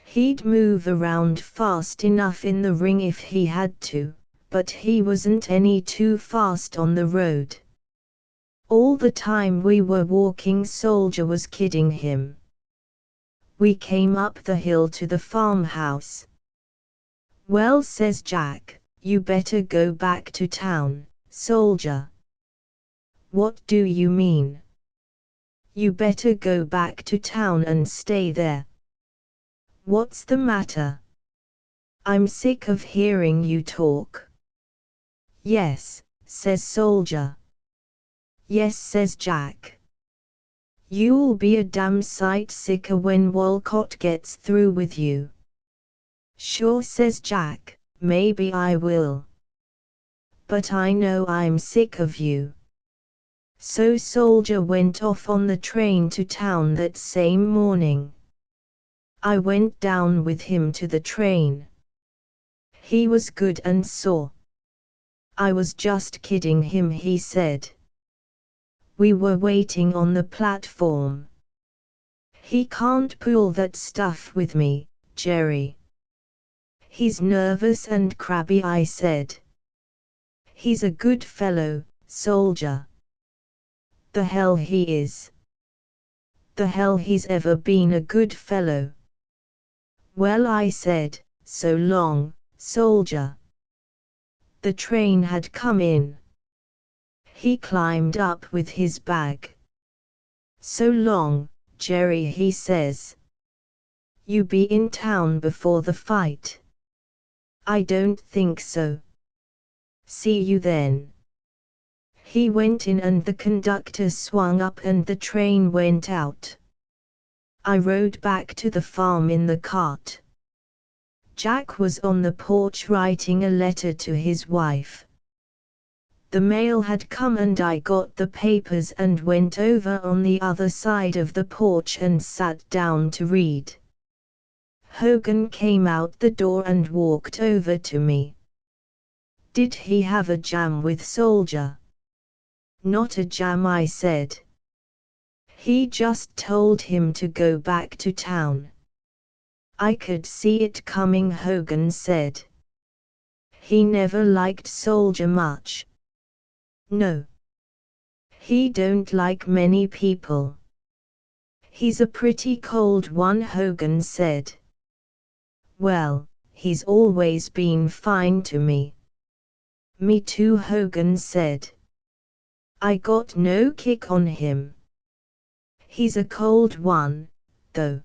Speaker 1: He'd move around fast enough in the ring if he had to, but he wasn't any too fast on the road. All the time we were walking, Soldier was kidding him. We came up the hill to the farmhouse. "Well," says Jack, "you better go back to town, Soldier." "What do you mean?" "You better go back to town and stay there." "What's the matter?" "I'm sick of hearing you talk." "Yes," says Soldier. "Yes," says Jack. "You'll be a damn sight sicker when Walcott gets through with you." "Sure," says Jack, "maybe I will. But I know I'm sick of you." So Soldier went off on the train to town that same morning. I went down with him to the train. He was good and sore. "I was just kidding him," he said. We were waiting on the platform. "He can't pull that stuff with me, Jerry. He's nervous and crabby," I said. "He's a good fellow, Soldier." "The hell he is." "The hell he's ever been a good fellow." "Well," I said, "so long, Soldier." The train had come in. He climbed up with his bag. "So long, Jerry," he says. "You be in town before the fight?" "I don't think so." "See you then." He went in and the conductor swung up and the train went out. I rode back to the farm in the cart. Jack was on the porch writing a letter to his wife. The mail had come and I got the papers and went over on the other side of the porch and sat down to read. Hogan came out the door and walked over to me. "Did he have a jam with Soldier?" "Not a jam," I said. "He just told him to go back to town." "I could see it coming," Hogan said. "He never liked Soldier much." "No. He don't like many people. He's a pretty cold one," Hogan said. "Well, he's always been fine to me." "Me too," Hogan said. "I got no kick on him. He's a cold one, though."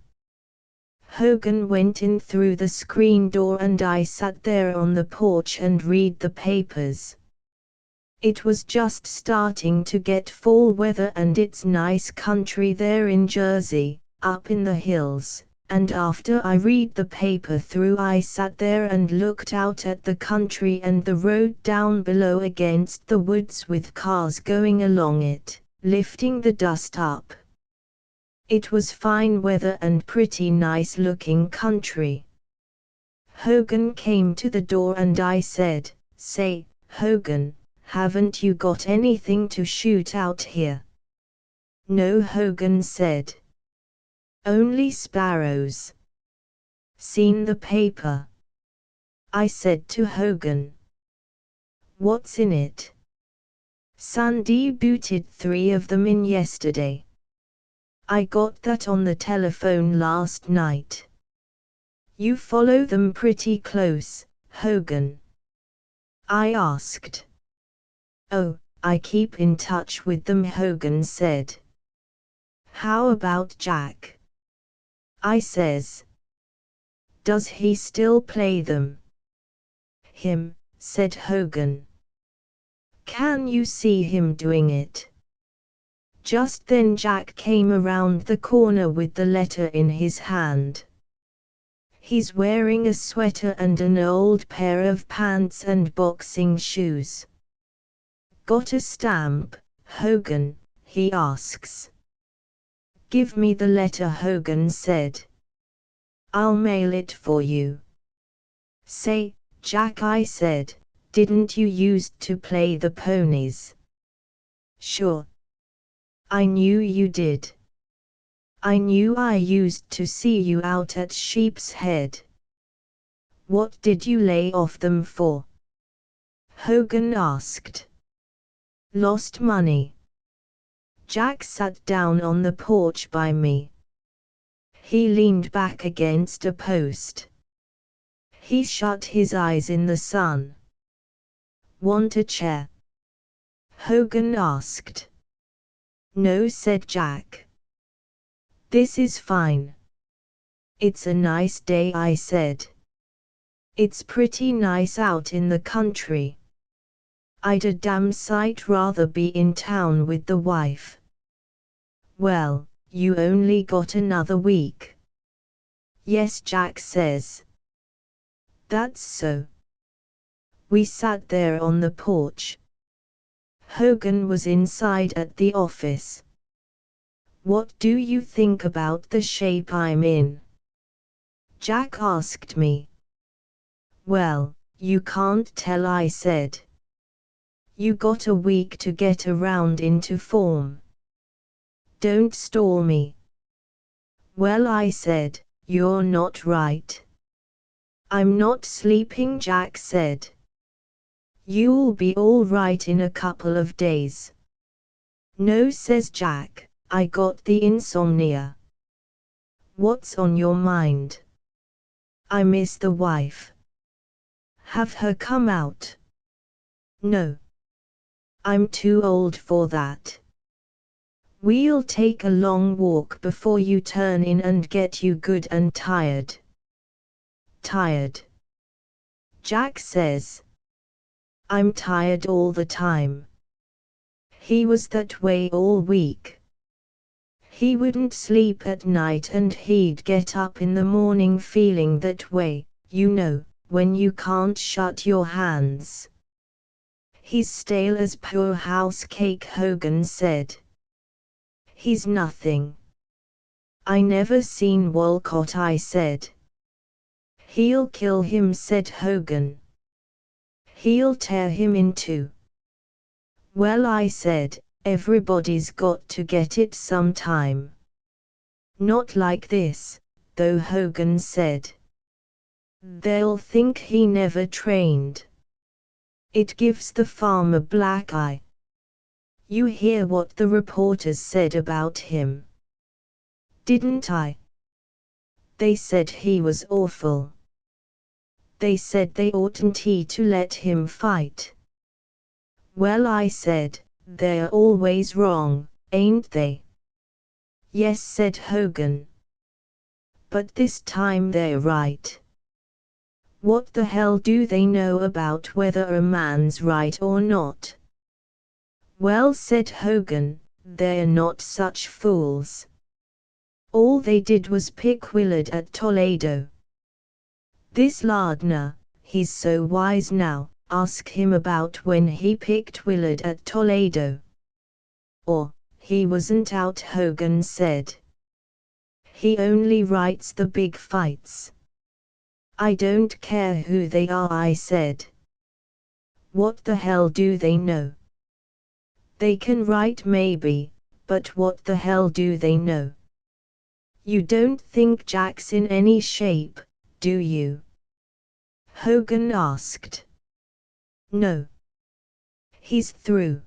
Speaker 1: Hogan went in through the screen door and I sat there on the porch and read the papers. It was just starting to get fall weather and it's nice country there in Jersey, up in the hills, and after I read the paper through I sat there and looked out at the country and the road down below against the woods with cars going along it, lifting the dust up. It was fine weather and pretty nice looking country. Hogan came to the door and I said, "Say, Hogan, haven't you got anything to shoot out here?" "No," Hogan said. "Only sparrows." "Seen the paper?" I said to Hogan. "What's in it?" "Sunday booted 3 of them in yesterday. I got that on the telephone last night." You follow them pretty close, Hogan? I asked. Oh, I keep in touch with them, Hogan said. How about Jack? I says. Does he still play them? Him, said Hogan. Can you see him doing it? Just then Jack came around the corner with the letter in his hand. He's wearing a sweater and an old pair of pants and boxing shoes. Got a stamp, Hogan? He asks. Give me the letter, Hogan said. I'll mail it for you. Say, Jack, I said, didn't you used to play the ponies? Sure. I knew you did. I knew I used to see you out at Sheep's Head. What did you lay off them for? Hogan asked. Lost money. Jack sat down on the porch by me. He leaned back against a post. He shut his eyes in the sun. Want a chair? Hogan asked. No, said Jack. This is fine. It's a nice day, I said. It's pretty nice out in the country. I'd a damn sight rather be in town with the wife. Well, you only got another week. Yes, Jack says. That's so. We sat there on the porch. Hogan was inside at the office. What do you think about the shape I'm in? Jack asked me. Well, you can't tell, I said. You got a week to get around into form. Don't stall me. Well, I said, you're not right. I'm not sleeping, Jack said. You'll be all right in a couple of days. No, says Jack, I got the insomnia. What's on your mind? I miss the wife. Have her come out. No. I'm too old for that. We'll take a long walk before you turn in and get you good and tired. Tired? Jack says. I'm tired all the time. He was that way all week. He wouldn't sleep at night and he'd get up in the morning feeling that way, you know, when you can't shut your hands. He's stale as poor house cake, Hogan said. He's nothing. I never seen Walcott, I said. He'll kill him, said Hogan. He'll tear him in two. Well, I said, everybody's got to get it sometime. Not like this, though, Hogan said. They'll think he never trained. It gives the farm a black eye. You hear what the reporters said about him? Didn't I? They said he was awful. They said they oughtn't to let him fight. Well, I said, they're always wrong, ain't they? Yes, said Hogan. But this time they're right. What the hell do they know about whether a man's right or not? Well, said Hogan, they're not such fools. All they did was pick Willard at Toledo. This Lardner, he's so wise now, ask him about when he picked Willard at Toledo. Or, he wasn't out, Hogan said. He only writes the big fights. I don't care who they are, I said. What the hell do they know? They can write maybe, but what the hell do they know? You don't think Jack's in any shape, do you? Hogan asked. No. He's through.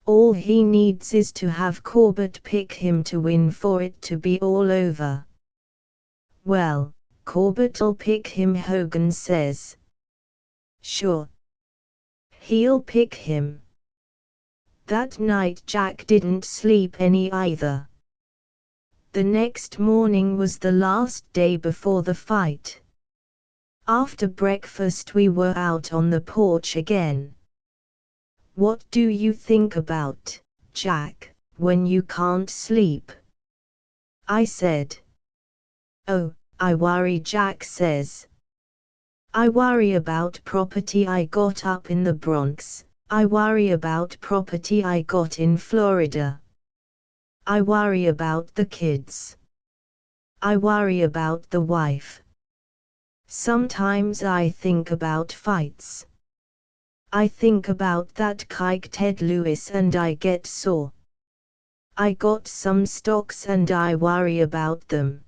Speaker 1: All he needs is to have Corbett pick him to win for it to be all over. Well, Corbett'll pick him, Hogan says. Sure. He'll pick him. That night Jack didn't sleep any either. The next morning was the last day before the fight. After breakfast we were out on the porch again. What do you think about, Jack, when you can't sleep? I said. Oh, I worry, Jack says. I worry about property I got up in the Bronx. I worry about property I got in Florida. I worry about the kids. I worry about the wife. Sometimes I think about fights. I think about that kike Ted Lewis and I get sore. I got some stocks and I worry about them.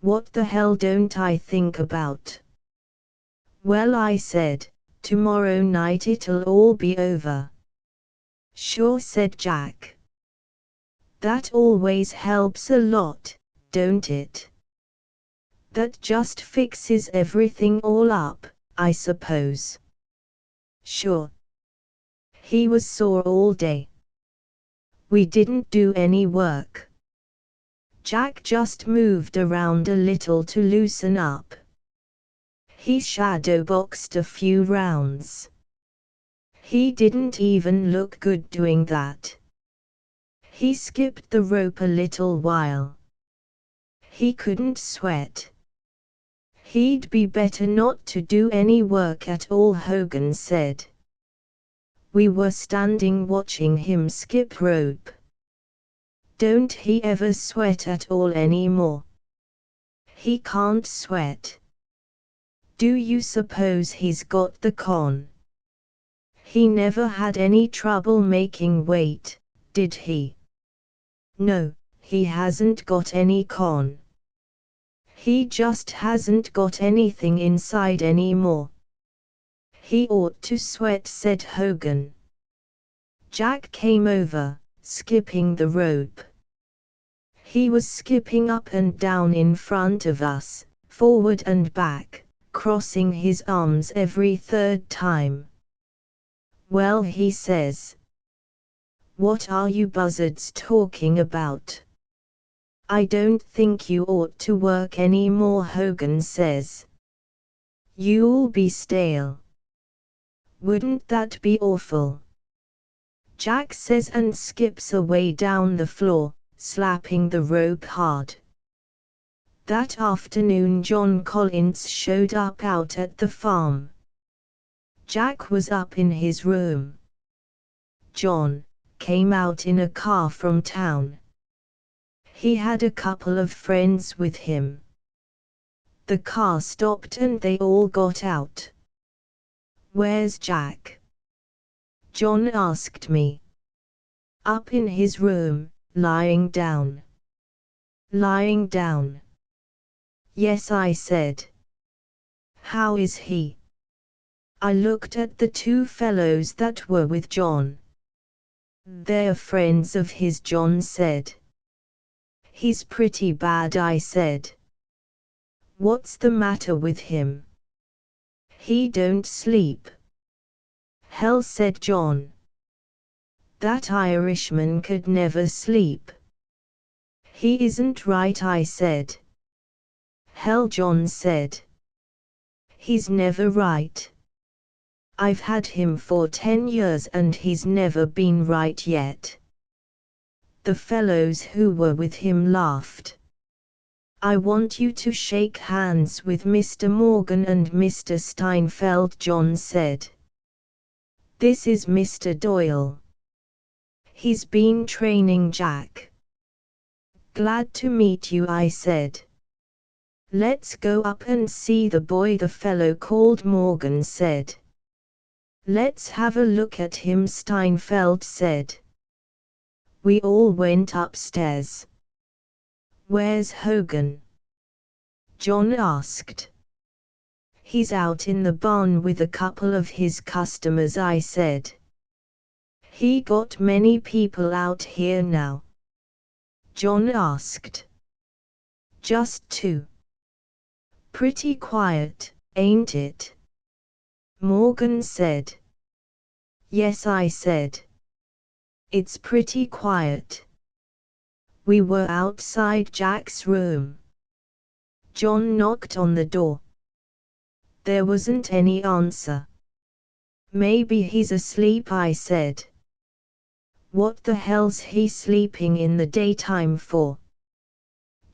Speaker 1: What the hell don't I think about? Well, I said, tomorrow night it'll all be over. Sure, said Jack. That always helps a lot, don't it? That just fixes everything all up, I suppose. Sure. He was sore all day. We didn't do any work. Jack just moved around a little to loosen up. He shadowboxed a few rounds. He didn't even look good doing that. He skipped the rope a little while. He couldn't sweat. He'd be better not to do any work at all, Hogan said. We were standing watching him skip rope. Don't he ever sweat at all anymore? He can't sweat. Do you suppose he's got the con? He never had any trouble making weight, did he? No, he hasn't got any con. He just hasn't got anything inside anymore. He ought to sweat, said Hogan. Jack came over, skipping the rope. He was skipping up and down in front of us, forward and back, crossing his arms every third time. Well, he says. What are you buzzards talking about? I don't think you ought to work any more, Hogan says. You'll be stale. Wouldn't that be awful? Jack says and skips away down the floor, slapping the rope hard. That afternoon John Collins showed up out at the farm. Jack was up in his room. John came out in a car from town. He had a couple of friends with him. The car stopped and they all got out. Where's Jack? John asked me. Up in his room, lying down. Lying down. Yes, I said. How is he? I looked at the two fellows that were with John. They're friends of his, John said. He's pretty bad, I said. What's the matter with him? He don't sleep. Hell, said John. That Irishman could never sleep. He isn't right, I said. Hell, John said. He's never right. I've had him for 10 years and he's never been right yet. The fellows who were with him laughed. I want you to shake hands with Mr. Morgan and Mr. Steinfeld, John said. This is Mr. Doyle. He's been training Jack. Glad to meet you, I said. Let's go up and see the boy, the fellow called Morgan said. Let's have a look at him, Steinfeld said. We all went upstairs. Where's Hogan? John asked. He's out in the barn with a couple of his customers, I said. He got many people out here now? John asked. Just two. Pretty quiet, ain't it? Morgan said. Yes, I said. It's pretty quiet. We were outside Jack's room. John knocked on the door. There wasn't any answer. Maybe he's asleep, I said. What the hell's he sleeping in the daytime for?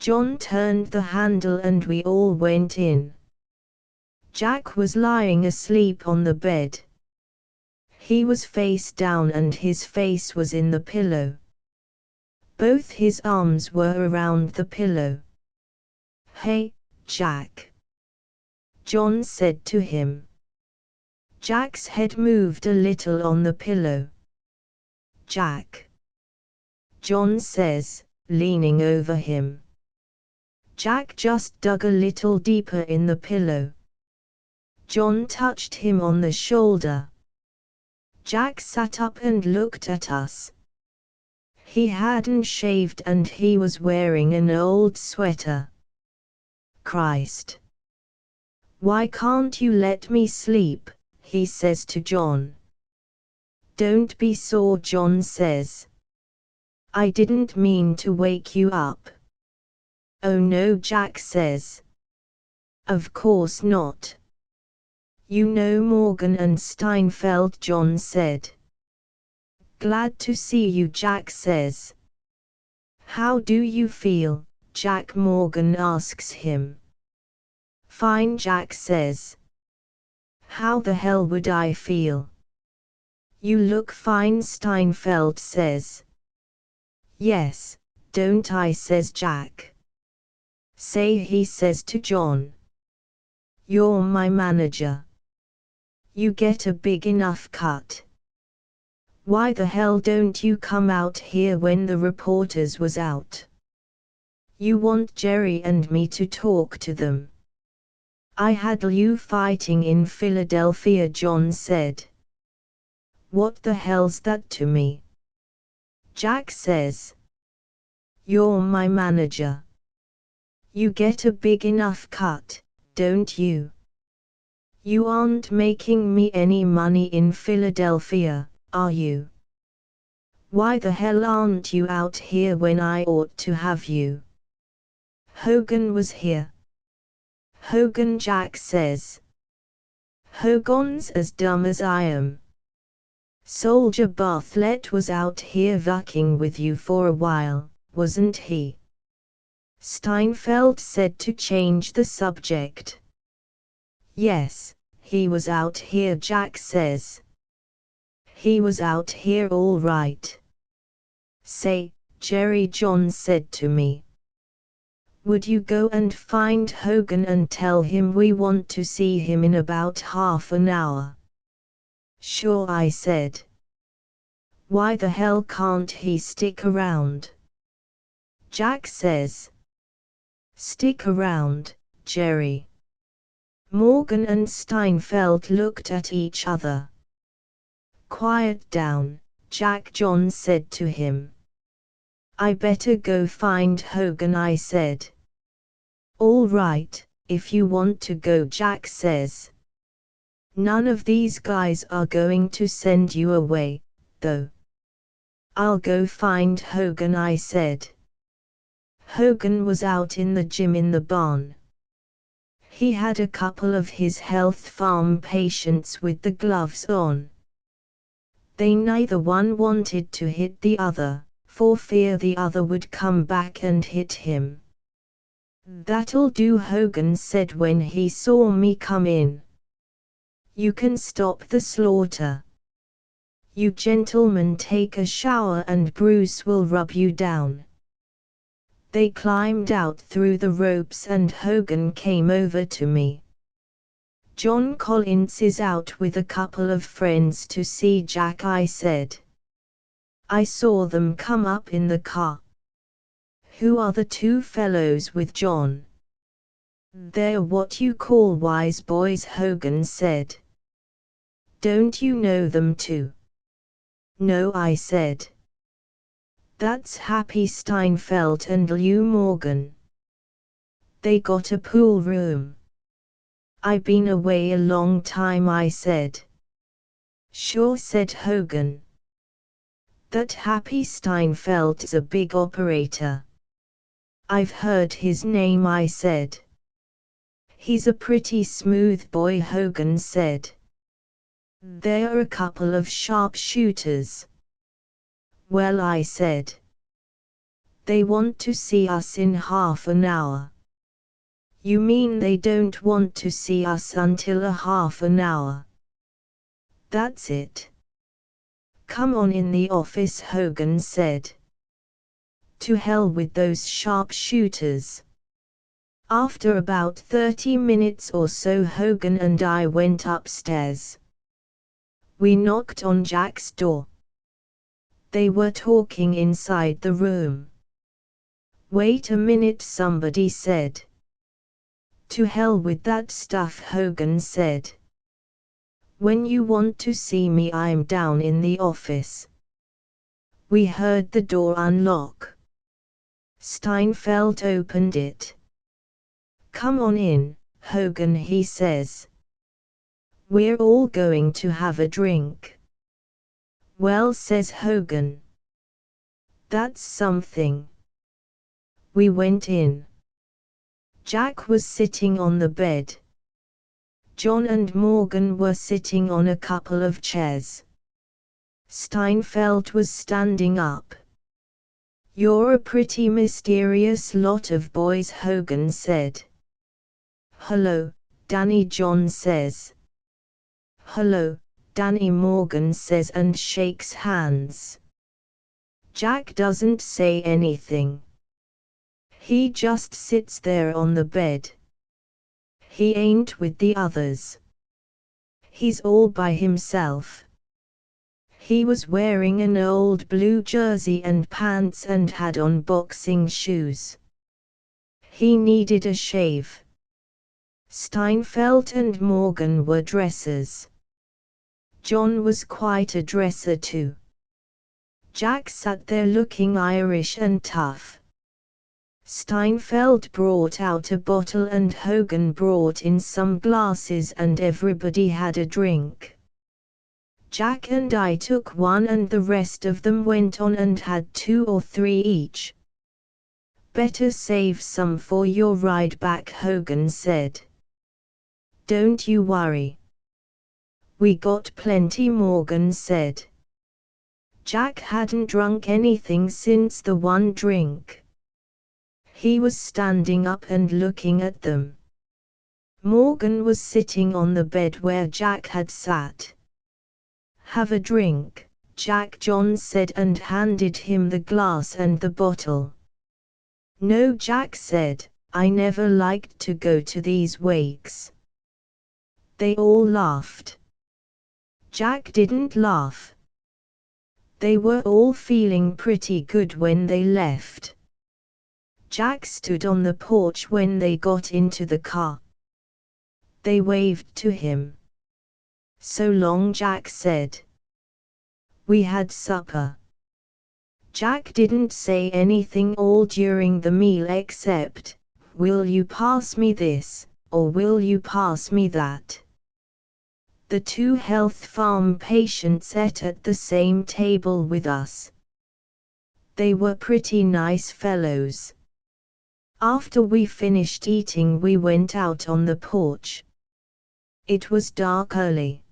Speaker 1: John turned the handle and we all went in. Jack was lying asleep on the bed. He was face down and his face was in the pillow. Both his arms were around the pillow. Hey, Jack, John said to him. Jack's head moved a little on the pillow. Jack, John says, leaning over him. Jack just dug a little deeper in the pillow. John touched him on the shoulder. Jack sat up and looked at us. He hadn't shaved and he was wearing an old sweater. Christ! Why can't you let me sleep? He says to John. Don't be sore, John says. I didn't mean to wake you up. Oh no, Jack says. Of course not. You know Morgan and Steinfeld, John said. Glad to see you, Jack says. How do you feel, Jack? Morgan asks him. Fine, Jack says. How the hell would I feel? You look fine, Steinfeld says. Yes, don't I, says Jack. Say, he says to John. You're my manager. You get a big enough cut. Why the hell don't you come out here when the reporters was out? You want Jerry and me to talk to them. I had you fighting in Philadelphia, John said. What the hell's that to me? Jack says. You're my manager. You get a big enough cut, don't you? You aren't making me any money in Philadelphia, are you? Why the hell aren't you out here when I ought to have you? Hogan was here. Hogan, Jack says. Hogan's as dumb as I am. Soldier Bartlett was out here vucking with you for a while, wasn't he? Steinfeld said to change the subject. Yes, he was out here, Jack says. He was out here all right. Say, Jerry, John said to me. Would you go and find Hogan and tell him we want to see him in about half an hour? Sure, I said. Why the hell can't he stick around? Jack says. Stick around, Jerry. Morgan and Steinfeld looked at each other. Quiet down, Jack, John said to him. I better go find Hogan, I said. All right, if you want to go, Jack says. None of these guys are going to send you away, though. I'll go find Hogan, I said. Hogan was out in the gym in the barn. He had a couple of his health farm patients with the gloves on. They neither one wanted to hit the other, for fear the other would come back and hit him. That'll do, Hogan said when he saw me come in. You can stop the slaughter. You gentlemen take a shower and Bruce will rub you down. They climbed out through the ropes and Hogan came over to me. John Collins is out with a couple of friends to see Jack, I said. I saw them come up in the car. Who are the two fellows with John? They're what you call wise boys, Hogan said. Don't you know them too? No, I said. That's Happy Steinfeld and Lew Morgan. They got a pool room. "I've been away a long time," I said. "Sure," said Hogan. "That Happy Steinfeld's a big operator." "I've heard his name," I said. "He's a pretty smooth boy," Hogan said. "They're a couple of sharpshooters." "Well," I said, "they want to see us in half an hour." "You mean they don't want to see us until a half an hour?" "That's it." "Come on in the office," Hogan said. "To hell with those sharpshooters." After about 30 minutes or so, Hogan and I went upstairs. We knocked on Jack's door. They were talking inside the room. "Wait a minute," somebody said. "To hell with that stuff," Hogan said. "When you want to see me, I'm down in the office." We heard the door unlock. Steinfeld opened it. "Come on in, Hogan," he says. "We're all going to have a drink." "Well," says Hogan. "That's something." We went in. Jack was sitting on the bed. John and Morgan were sitting on a couple of chairs. Steinfeld was standing up. "You're a pretty mysterious lot of boys," Hogan said. "Hello, Danny," John says. "Hello, Danny," Morgan says and shakes hands. Jack doesn't say anything. He just sits there on the bed. He ain't with the others. He's all by himself. He was wearing an old blue jersey and pants and had on boxing shoes. He needed a shave. Steinfeld and Morgan were dressers. John was quite a dresser too. Jack sat there looking Irish and tough. Steinfeld brought out a bottle and Hogan brought in some glasses and everybody had a drink. Jack and I took one and the rest of them went on and had 2 or 3 each. "Better save some for your ride back," Hogan said. "Don't you worry. We got plenty," Morgan said. Jack hadn't drunk anything since the one drink. He was standing up and looking at them. Morgan was sitting on the bed where Jack had sat. "Have a drink, Jack," John said and handed him the glass and the bottle. "No," Jack said, "I never liked to go to these wakes." They all laughed. Jack didn't laugh. They were all feeling pretty good when they left. Jack stood on the porch when they got into the car. They waved to him. "So long," Jack said. We had supper. Jack didn't say anything all during the meal except, "Will you pass me this, or will you pass me that?" The 2 Health Farm patients ate at the same table with us. They were pretty nice fellows. After we finished eating, we went out on the porch. It was dark early.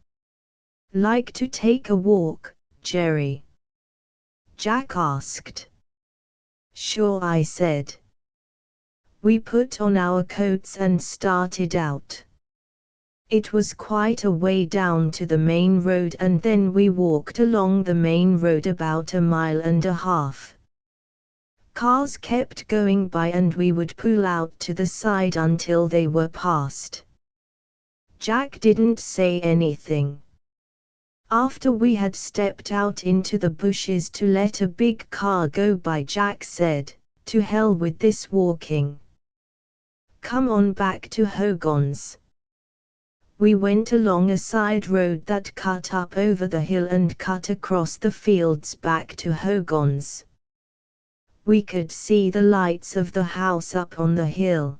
Speaker 1: "Like to take a walk, Jerry?" Jack asked. "Sure," I said. We put on our coats and started out. It was quite a way down to the main road and then we walked along the main road about 1.5 miles. Cars kept going by and we would pull out to the side until they were passed. Jack didn't say anything. After we had stepped out into the bushes to let a big car go by, Jack said, "To hell with this walking. Come on back to Hogan's." We went along a side road that cut up over the hill and cut across the fields back to Hogan's. We could see the lights of the house up on the hill.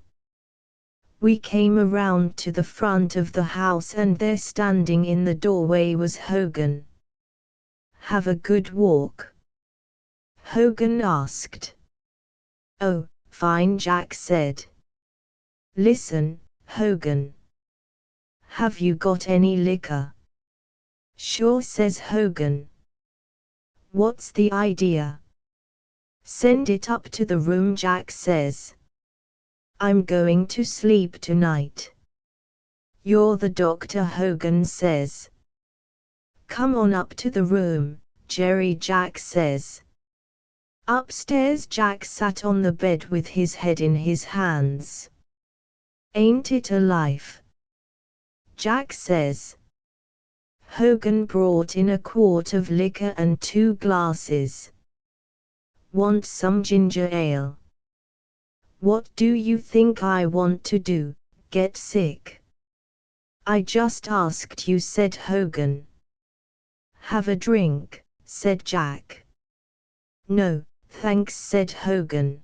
Speaker 1: We came around to the front of the house and there standing in the doorway was Hogan. "Have a good walk?" Hogan asked. "Oh, fine," Jack said. "Listen, Hogan. Have you got any liquor?" "Sure," says Hogan. "What's the idea?" "Send it up to the room," Jack says. "I'm going to sleep tonight." "You're the doctor," Hogan says. "Come on up to the room, Jerry," Jack says. Upstairs, Jack sat on the bed with his head in his hands. "Ain't it a life?" Jack says. Hogan brought in a quart of liquor and 2 glasses. "Want some ginger ale?" "What do you think I want to do, get sick?" "I just asked you," said Hogan. "Have a drink," said Jack. "No, thanks," said Hogan.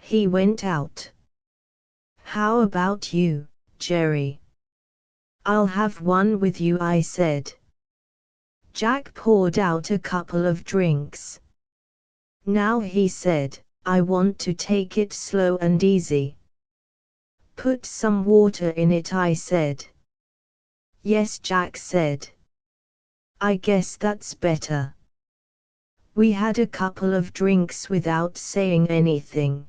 Speaker 1: He went out. "How about you, Jerry?" "I'll have one with you," I said. Jack poured out a couple of drinks. "Now," he said, "I want to take it slow and easy." "Put some water in it," I said. "Yes," Jack said. "I guess that's better." We had a couple of drinks without saying anything.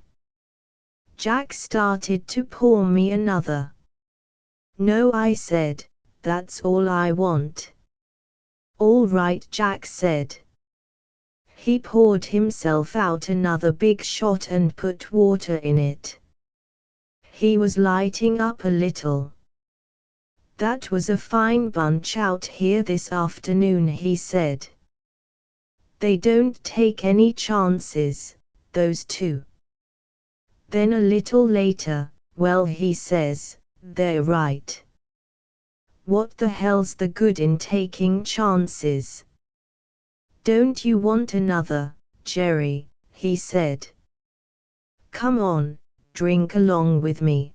Speaker 1: Jack started to pour me another. "No," I said, "that's all I want." "All right," Jack said. He poured himself out another big shot and put water in it. He was lighting up a little. "That was a fine bunch out here this afternoon," he said. "They don't take any chances, those two." Then a little later, "Well," he says, "they're right. What the hell's the good in taking chances?" "Don't you want another, Jerry?" he said. "Come on, drink along with me."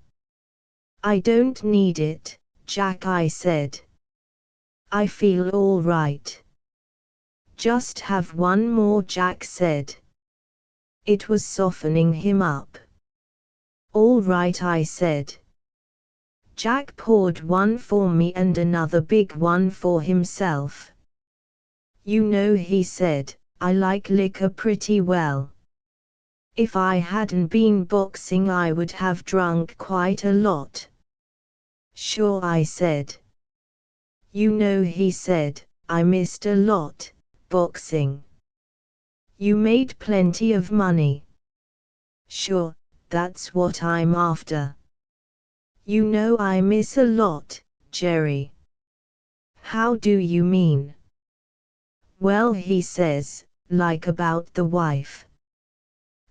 Speaker 1: "I don't need it, Jack," I said. "I feel all right." "Just have one more," Jack said. It was softening him up. "All right," I said. Jack poured one for me and another big one for himself. "You know," he said, "I like liquor pretty well. If I hadn't been boxing I would have drunk quite a lot." "Sure," I said. "You know," he said, "I missed a lot, boxing." "You made plenty of money." "Sure, that's what I'm after." "You know I miss a lot, Jerry." "How do you mean?" "Well," he says, "like about the wife.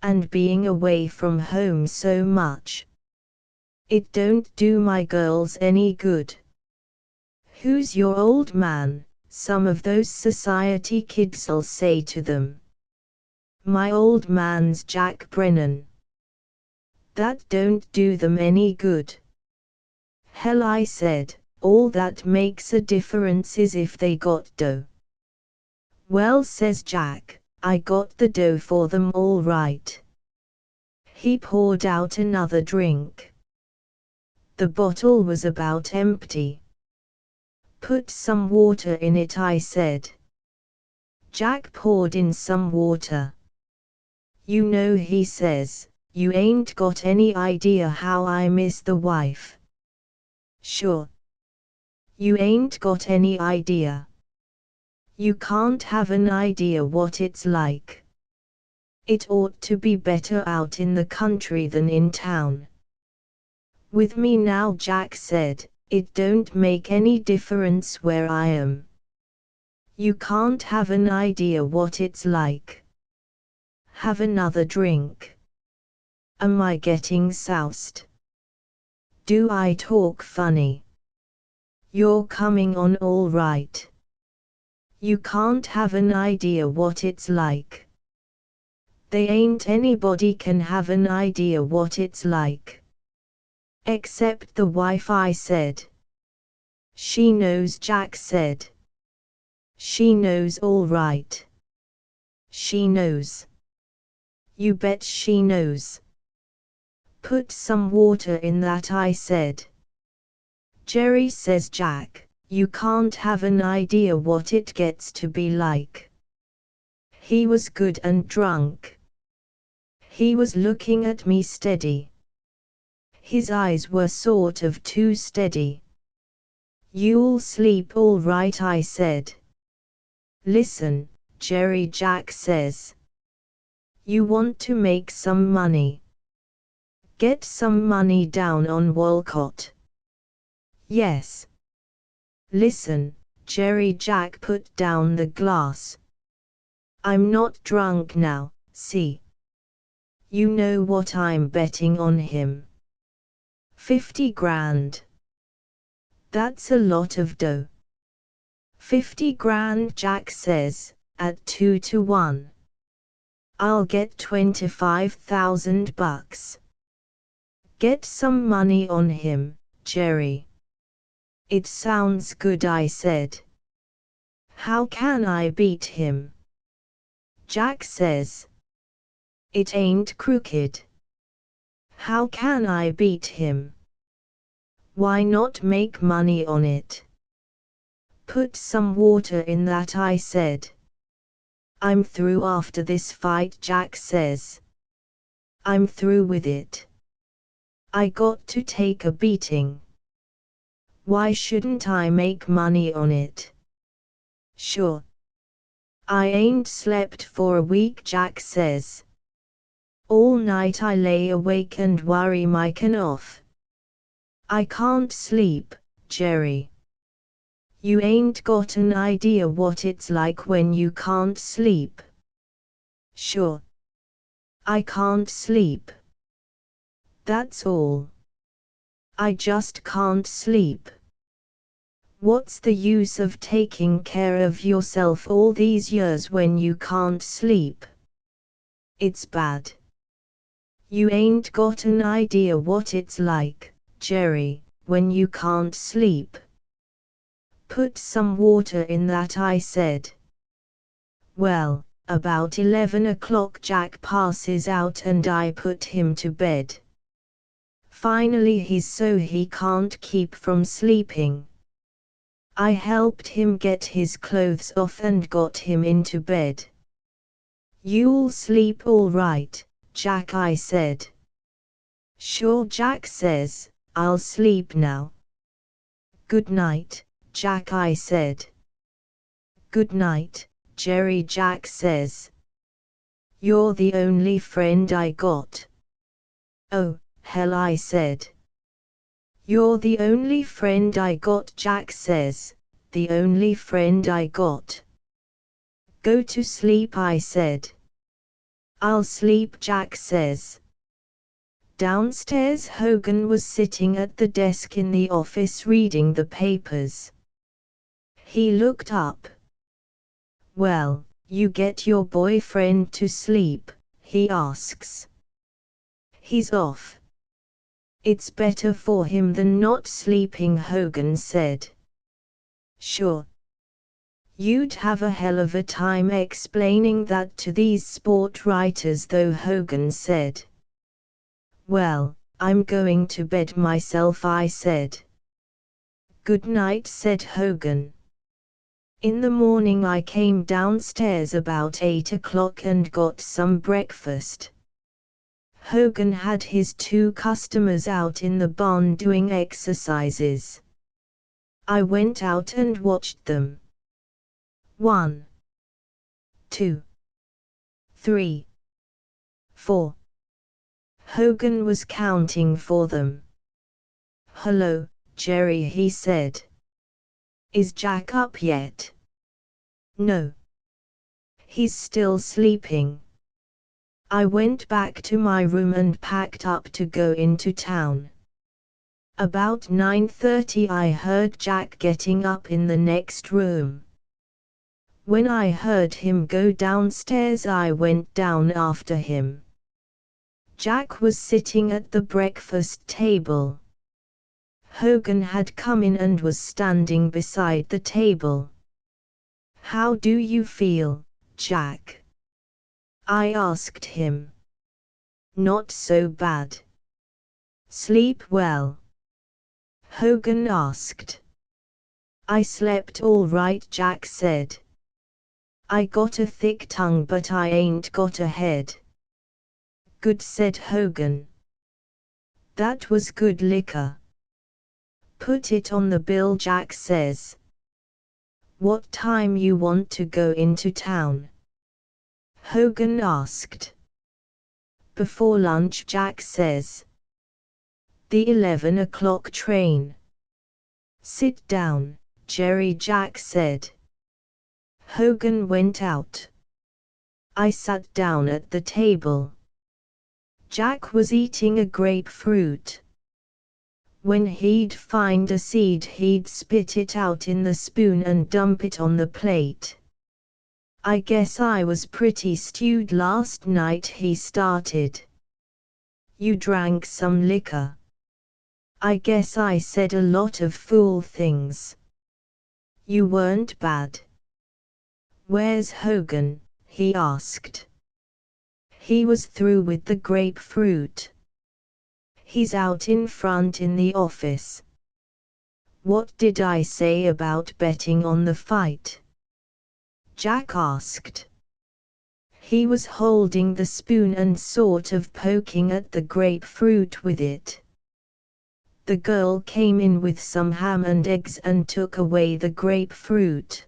Speaker 1: And being away from home so much. It don't do my girls any good." "Who's your old man?" some of those society kids'll say to them. "My old man's Jack Brennan." That don't do them any good. "Hell," I said, "all that makes a difference is if they got dough." "Well," says Jack, "I got the dough for them all right." He poured out another drink. The bottle was about empty. "Put some water in it," I said. Jack poured in some water. "You know," he says, "you ain't got any idea how I miss the wife." "Sure. You ain't got any idea. You can't have an idea what it's like. It ought to be better out in the country than in town." "With me now," Jack said, "it don't make any difference where I am. You can't have an idea what it's like." "Have another drink." "Am I getting soused? Do I talk funny?" "You're coming on all right. You can't have an idea what it's like." "They ain't anybody can have an idea what it's like." Except the wife, I said. She knows, Jack said. She knows all right. She knows. You bet she knows. Put some water in that, I said. Jerry says, Jack, you can't have an idea what it gets to be like. He was good and drunk. He was looking at me steady. His eyes were sort of too steady. You'll sleep all right, I said. Listen, Jerry, Jack says. You want to make some money. Get some money down on Walcott. Yes. Listen, Jerry, Jack put down the glass. I'm not drunk now, see. You know what I'm betting on him. 50 grand. That's a lot of dough. 50 grand, Jack says, at 2 to 1. I'll get $25,000. Get some money on him, Jerry. It sounds good, I said. How can I beat him? Jack says. It ain't crooked. How can I beat him? Why not make money on it? Put some water in that, I said. I'm through after this fight, Jack says. I'm through with it. I got to take a beating. Why shouldn't I make money on it? Sure. I ain't slept for a week, Jack says. All night I lay awake and worry my can off. I can't sleep, Jerry. You ain't got an idea what it's like when you can't sleep. Sure. I can't sleep. That's all. I just can't sleep. What's the use of taking care of yourself all these years when you can't sleep? It's bad. You ain't got an idea what it's like, Jerry, when you can't sleep. Put some water in that, I said. Well, about 11 o'clock Jack passes out and I put him to bed. Finally he's so he can't keep from sleeping. I helped him get his clothes off and got him into bed. You'll sleep all right, Jack, I said. Sure, Jack says, I'll sleep now. Good night, Jack, I said. Good night, Jerry, Jack says. You're the only friend I got. Oh, hell, I said. You're the only friend I got, Jack says, the only friend I got. Go to sleep, I said. I'll sleep, Jack says. Downstairs Hogan was sitting at the desk in the office reading the papers. He looked up. Well, you get your boyfriend to sleep, he asks. He's off. It's better for him than not sleeping, Hogan said. Sure. You'd have a hell of a time explaining that to these sport writers though, Hogan said. Well, I'm going to bed myself, I said. Good night, said Hogan. In the morning I came downstairs about 8 o'clock and got some breakfast. Hogan had his 2 customers out in the barn doing exercises. I went out and watched them. 1, 2, 3, 4. Hogan was counting for them. Hello, Jerry, he said. Is Jack up yet? No. He's still sleeping. I went back to my room and packed up to go into town. About 9:30 I heard Jack getting up in the next room. When I heard him go downstairs I went down after him. Jack was sitting at the breakfast table. Hogan had come in and was standing beside the table. "How do you feel, Jack?" I asked him. "Not so bad." "Sleep well?" Hogan asked. "I slept all right," Jack said. "I got a thick tongue but I ain't got a head." "Good," said Hogan. "That was good liquor." "Put it on the bill," Jack says. "What time you want to go into town?" Hogan asked. "Before lunch," Jack says. "The 11 o'clock train." "Sit down, Jerry," Jack said. Hogan went out. I sat down at the table. Jack was eating a grapefruit. When he'd find a seed he'd spit it out in the spoon and dump it on the plate. "I guess I was pretty stewed last night," he started. "You drank some liquor." "I guess I said a lot of fool things." "You weren't bad." "Where's Hogan?" he asked. "He was through with the grapefruit. He's out in front in the office." "What did I say about betting on the fight?" Jack asked. He was holding the spoon and sort of poking at the grapefruit with it. The girl came in with some ham and eggs and took away the grapefruit.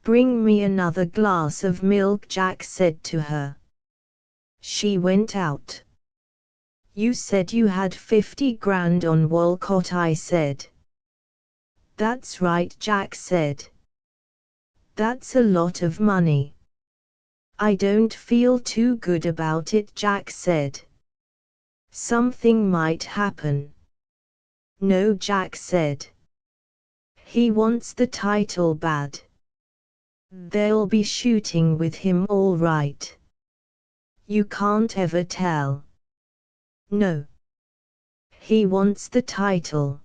Speaker 1: "Bring me another glass of milk," Jack said to her. She went out. "You said you had 50 grand on Walcott," I said. "That's right," Jack said. "That's a lot of money." "I don't feel too good about it," Jack said. "Something might happen." "No," Jack said. "He wants the title bad. They'll be shooting with him all right. You can't ever tell." "No. He wants the title.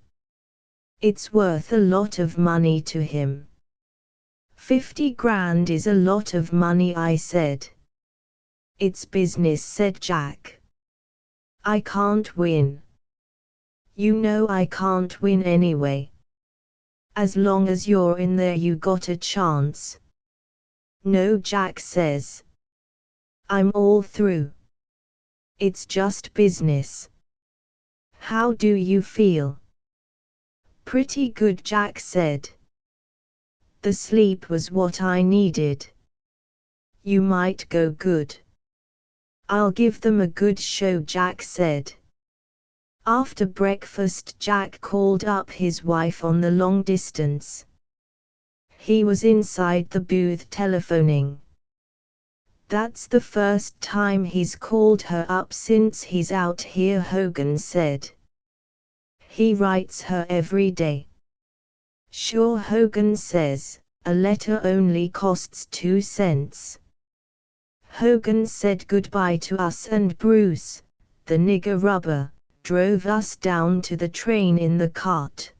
Speaker 1: It's worth a lot of money to him." 50 grand is a lot of money," I said. "It's business," said Jack. "I can't win." "You know I can't win anyway. As long as you're in there you got a chance." "No," Jack says. "I'm all through. It's just business." "How do you feel?" "Pretty good," Jack said. "The sleep was what I needed." "You might go good." "I'll give them a good show," Jack said. After breakfast Jack called up his wife on the long distance. He was inside the booth telephoning. "That's the first time he's called her up since he's out here," Hogan said. "He writes her every day." "Sure," Hogan says, "a letter only costs 2 cents." Hogan said goodbye to us and Bruce, the nigger rubber, drove us down to the train in the cart.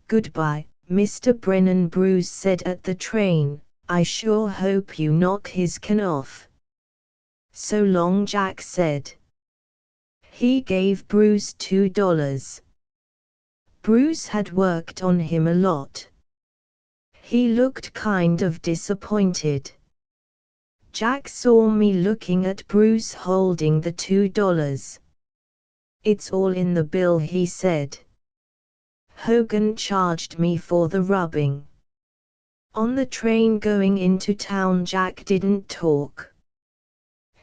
Speaker 1: "Goodbye, Mr. Brennan," Bruce said at the train. "I sure hope you knock his can off." "So long," Jack said. He gave Bruce $2. Bruce had worked on him a lot. He looked kind of disappointed. Jack saw me looking at Bruce holding the $2. "It's all in the bill," he said. Hogan charged me for the rubbing. On the train going into town Jack didn't talk.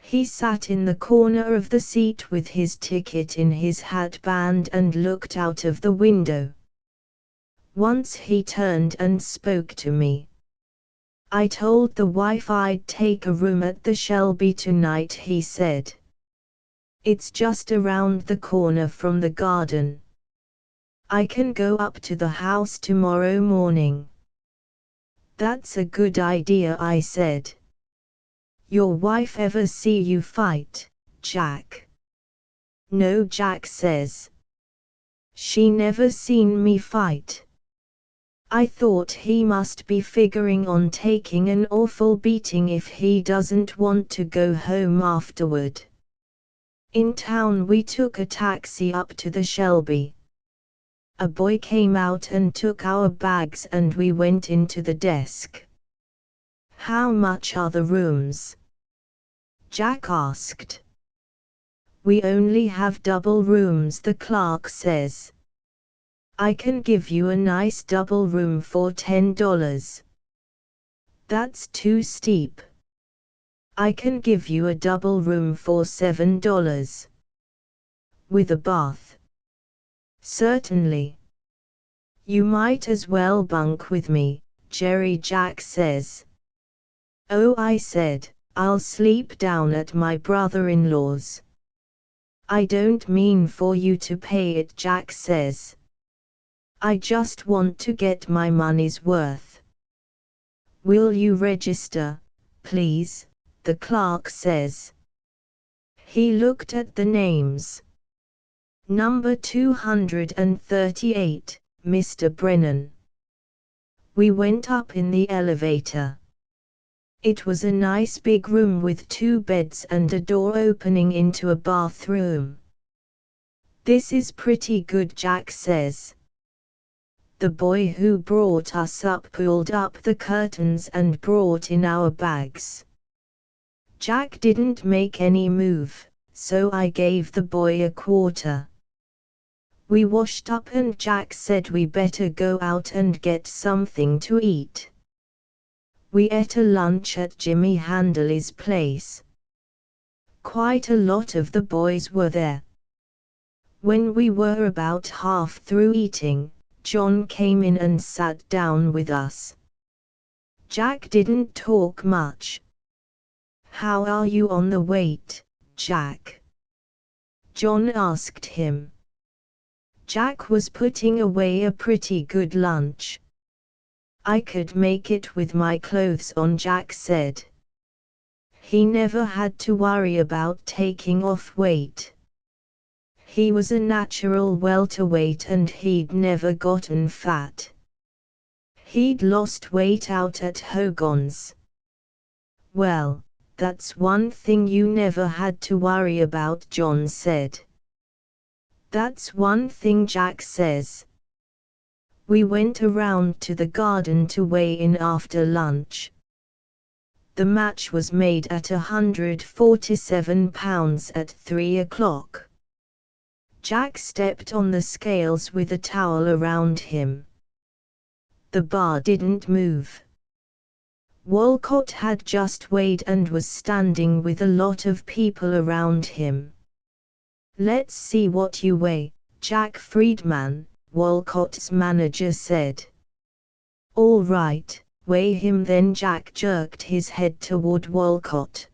Speaker 1: He sat in the corner of the seat with his ticket in his hatband and looked out of the window. Once he turned and spoke to me. "I told the wife I'd take a room at the Shelby tonight," he said. "It's just around the corner from the garden. I can go up to the house tomorrow morning." "That's a good idea," I said. "Your wife ever see you fight, Jack?" "No," Jack says. She never seen me fight. I thought he must be figuring on taking an awful beating if he doesn't want to go home afterward. In town we took a taxi up to the Shelby. A boy came out and took our bags and we went into the desk. "How much are the rooms?" Jack asked. "We only have double rooms," the clerk says. "I can give you a nice double room for $10. That's too steep. I can give you a double room for $7. With a bath." "Certainly. You might as well bunk with me," Jerry Jack says. "Oh," I said, "I'll sleep down at my brother-in-law's." "I don't mean for you to pay it," Jack says. "I just want to get my money's worth." "Will you register, please?" the clerk says. He looked at the names. "Number 238, Mr. Brennan." We went up in the elevator. It was a nice big room with 2 beds and a door opening into a bathroom. "This is pretty good," Jack says. The boy who brought us up pulled up the curtains and brought in our bags. Jack didn't make any move, so I gave the boy a quarter. We washed up and Jack said we better go out and get something to eat. We ate a lunch at Jimmy Handley's place. Quite a lot of the boys were there. When we were about half through eating, John came in and sat down with us. Jack didn't talk much. "How are you on the weight, Jack?" John asked him. Jack was putting away a pretty good lunch. "I could make it with my clothes on," Jack said. He never had to worry about taking off weight. He was a natural welterweight and he'd never gotten fat. He'd lost weight out at Hogan's. "Well, that's one thing you never had to worry about," John said. "That's one thing," Jack says. We went around to the garden to weigh in after lunch. The match was made at 147 pounds at 3 o'clock. Jack stepped on the scales with a towel around him. The bar didn't move. Walcott had just weighed and was standing with a lot of people around him. "Let's see what you weigh, Jack Friedman," Walcott's manager said. "All right, weigh him then." Jack jerked his head toward Walcott.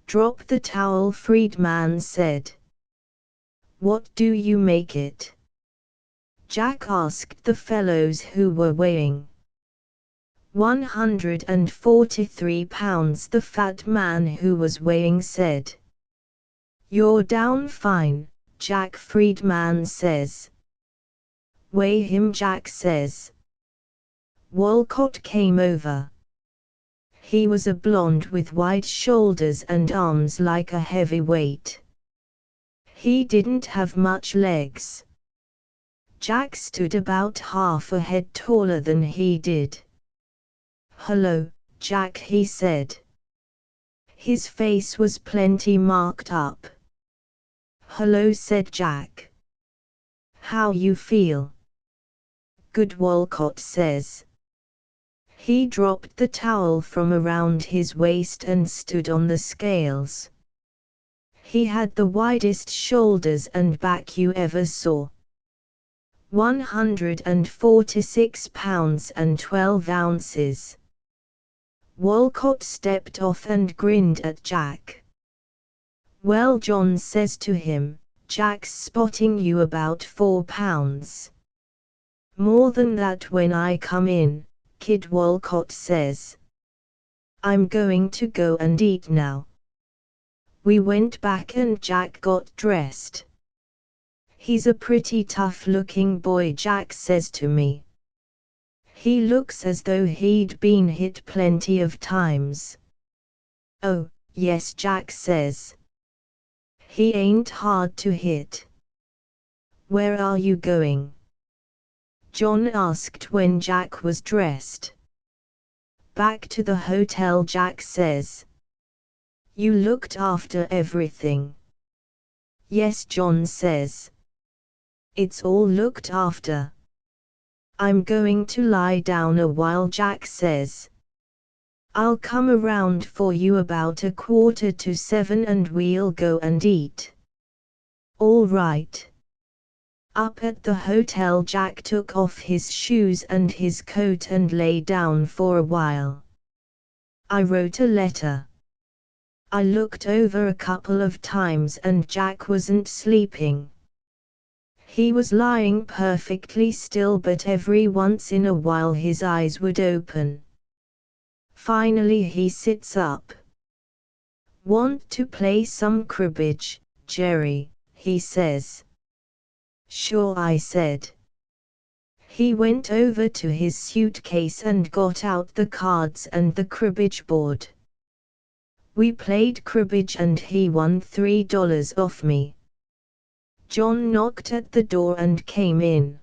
Speaker 1: "Drop the towel," Friedman said. "What do you make it?" Jack asked the fellows who were weighing. 143 pounds, the fat man who was weighing said. "You're down fine," Jack Friedman says. "Weigh him," Jack says. Walcott came over. He was a blonde with wide shoulders and arms like a heavyweight. He didn't have much legs. Jack stood about half a head taller than he did. "Hello, Jack," he said. His face was plenty marked up. "Hello," said Jack. "How you feel?" "Good," Walcott says. He dropped the towel from around his waist and stood on the scales. He had the widest shoulders and back you ever saw. 146 pounds and 12 ounces. Walcott stepped off and grinned at Jack. "Well," John says to him, "Jack's spotting you about 4 pounds. More than that when I come in, kid," Walcott says. "I'm going to go and eat now." We went back and Jack got dressed. He's a pretty tough-looking boy, Jack says to me. He looks as though he'd been hit plenty of times. Oh, yes, Jack says. He ain't hard to hit. Where are you going? John asked when Jack was dressed. Back to the hotel, Jack says. You looked after everything. Yes, John says. It's all looked after. I'm going to lie down a while, Jack says. I'll come around for you about 6:45 and we'll go and eat. All right. Up at the hotel, Jack took off his shoes and his coat and lay down for a while. I wrote a letter. I looked over a couple of times and Jack wasn't sleeping. He was lying perfectly still, but every once in a while his eyes would open. Finally he sits up. Want to play some cribbage, Jerry, he says. Sure, I said. He went over to his suitcase and got out the cards and the cribbage board. We played cribbage and he won $3 off me. John knocked at the door and came in.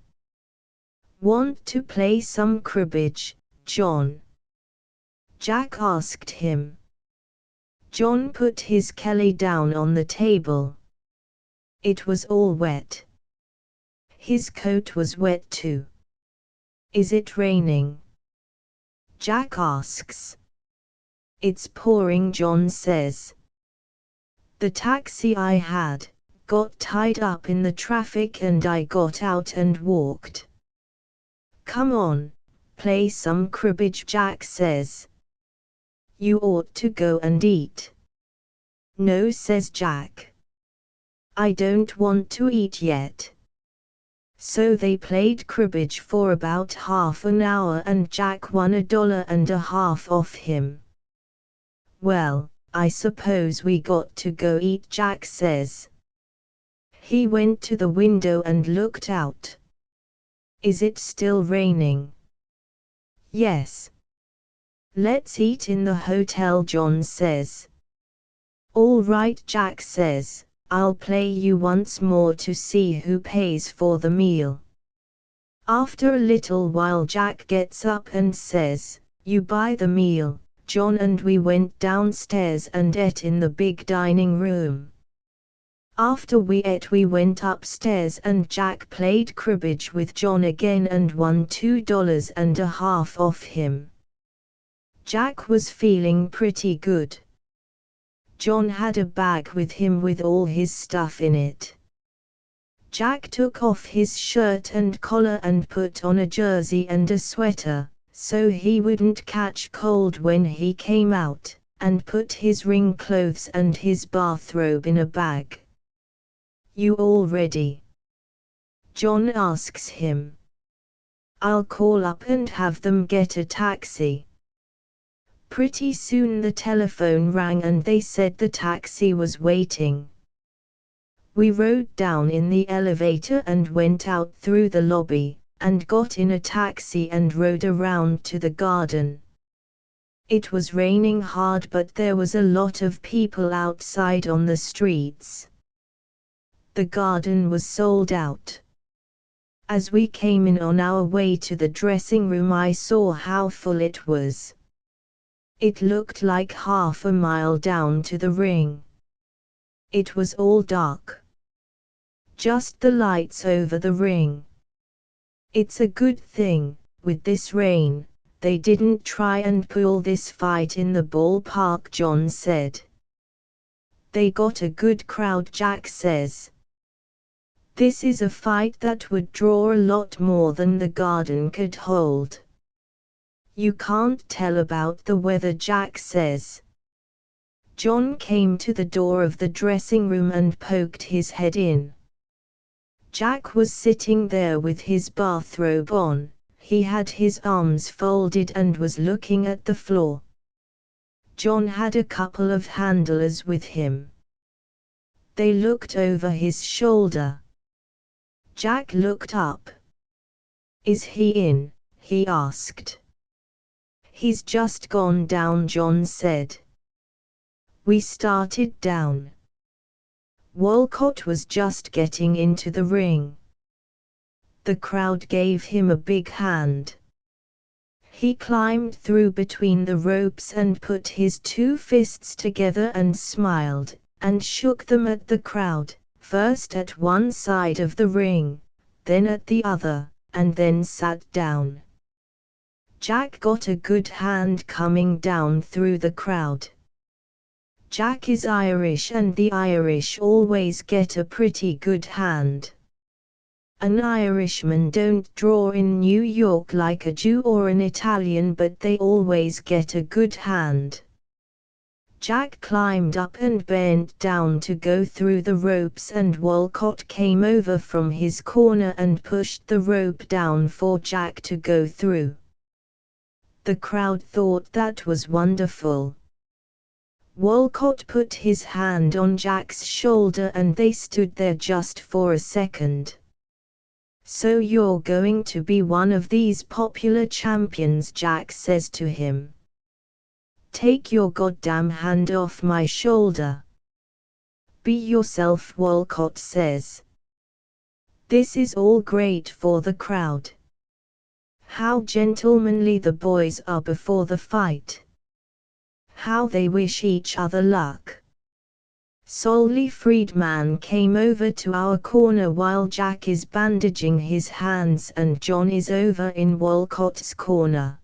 Speaker 1: Want to play some cribbage, John? Jack asked him. John put his Kelly down on the table. It was all wet. His coat was wet too. Is it raining? Jack asks. It's pouring, John says. The taxi I had got tied up in the traffic and I got out and walked. Come on, play some cribbage, Jack says. You ought to go and eat. No, says Jack. I don't want to eat yet. So they played cribbage for about half an hour and Jack won $1.50 off him. Well, I suppose we got to go eat, Jack says. He went to the window and looked out. Is it still raining? Yes. Let's eat in the hotel, John says. All right, Jack says. I'll play you once more to see who pays for the meal. After a little while Jack gets up and says, You buy the meal, John, and we went downstairs and ate in the big dining room. After we ate we went upstairs and Jack played cribbage with John again and won $2.50 off him. Jack was feeling pretty good. John had a bag with him with all his stuff in it. Jack took off his shirt and collar and put on a jersey and a sweater, so he wouldn't catch cold when he came out, and put his ring clothes and his bathrobe in a bag. You all ready? John asks him. I'll call up and have them get a taxi. Pretty soon the telephone rang and they said the taxi was waiting. We rode down in the elevator and went out through the lobby, and got in a taxi and rode around to the garden. It was raining hard, but there was a lot of people outside on the streets. The garden was sold out. As we came in on our way to the dressing room I saw how full it was. It looked like half a mile down to the ring. It was all dark. Just the lights over the ring. It's a good thing, with this rain, they didn't try and pull this fight in the ballpark, John said. They got a good crowd, Jack says. This is a fight that would draw a lot more than the garden could hold. You can't tell about the weather, Jack says. John came to the door of the dressing room and poked his head in. Jack was sitting there with his bathrobe on, he had his arms folded and was looking at the floor. John had a couple of handlers with him. They looked over his shoulder. Jack looked up. "Is he in?" he asked. "He's just gone down," John said. We started down. Walcott was just getting into the ring. The crowd gave him a big hand. He climbed through between the ropes and put his two fists together and smiled, and shook them at the crowd, first at one side of the ring, then at the other, and then sat down. Jack got a good hand coming down through the crowd. Jack is Irish, and the Irish always get a pretty good hand. An Irishman don't draw in New York like a Jew or an Italian, but they always get a good hand. Jack climbed up and bent down to go through the ropes, and Walcott came over from his corner and pushed the rope down for Jack to go through. The crowd thought that was wonderful. Walcott put his hand on Jack's shoulder and they stood there just for a second. "So you're going to be one of these popular champions," Jack says to him. "Take your goddamn hand off my shoulder." "Be yourself," Walcott says. This is all great for the crowd. How gentlemanly the boys are before the fight. How they wish each other luck. Solly Friedman came over to our corner while Jack is bandaging his hands and John is over in Walcott's corner.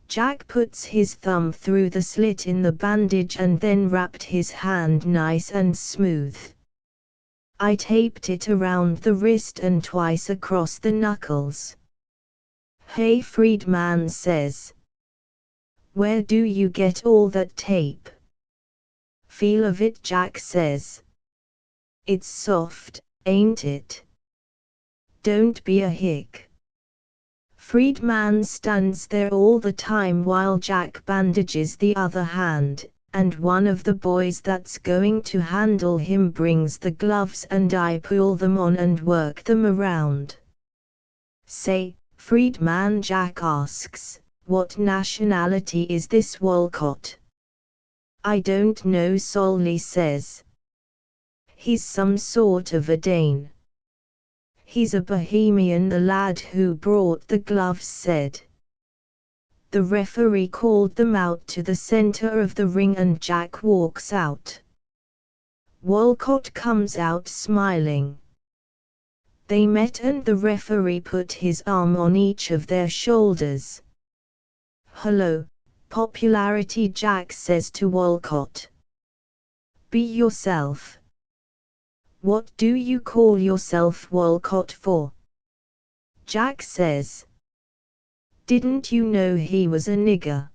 Speaker 1: Jack puts his thumb through the slit in the bandage and then wrapped his hand nice and smooth. I taped it around the wrist and twice across the knuckles. "Hey," Friedman says. "Where do you get all that tape?" "Feel of it," Jack says. "It's soft, ain't it? Don't be a hick." Friedman stands there all the time while Jack bandages the other hand, and one of the boys that's going to handle him brings the gloves and I pull them on and work them around. "Say, Friedman," Jack asks, "what nationality is this Walcott?" "I don't know," Solly says. "He's some sort of a Dane." "He's a Bohemian," the lad who brought the gloves said. The referee called them out to the center of the ring and Jack walks out. Walcott comes out smiling. They met and the referee put his arm on each of their shoulders. "Hello, popularity," Jack says to Walcott. "Be yourself." "What do you call yourself Walcott for?" Jack says. "Didn't you know he was a nigger?"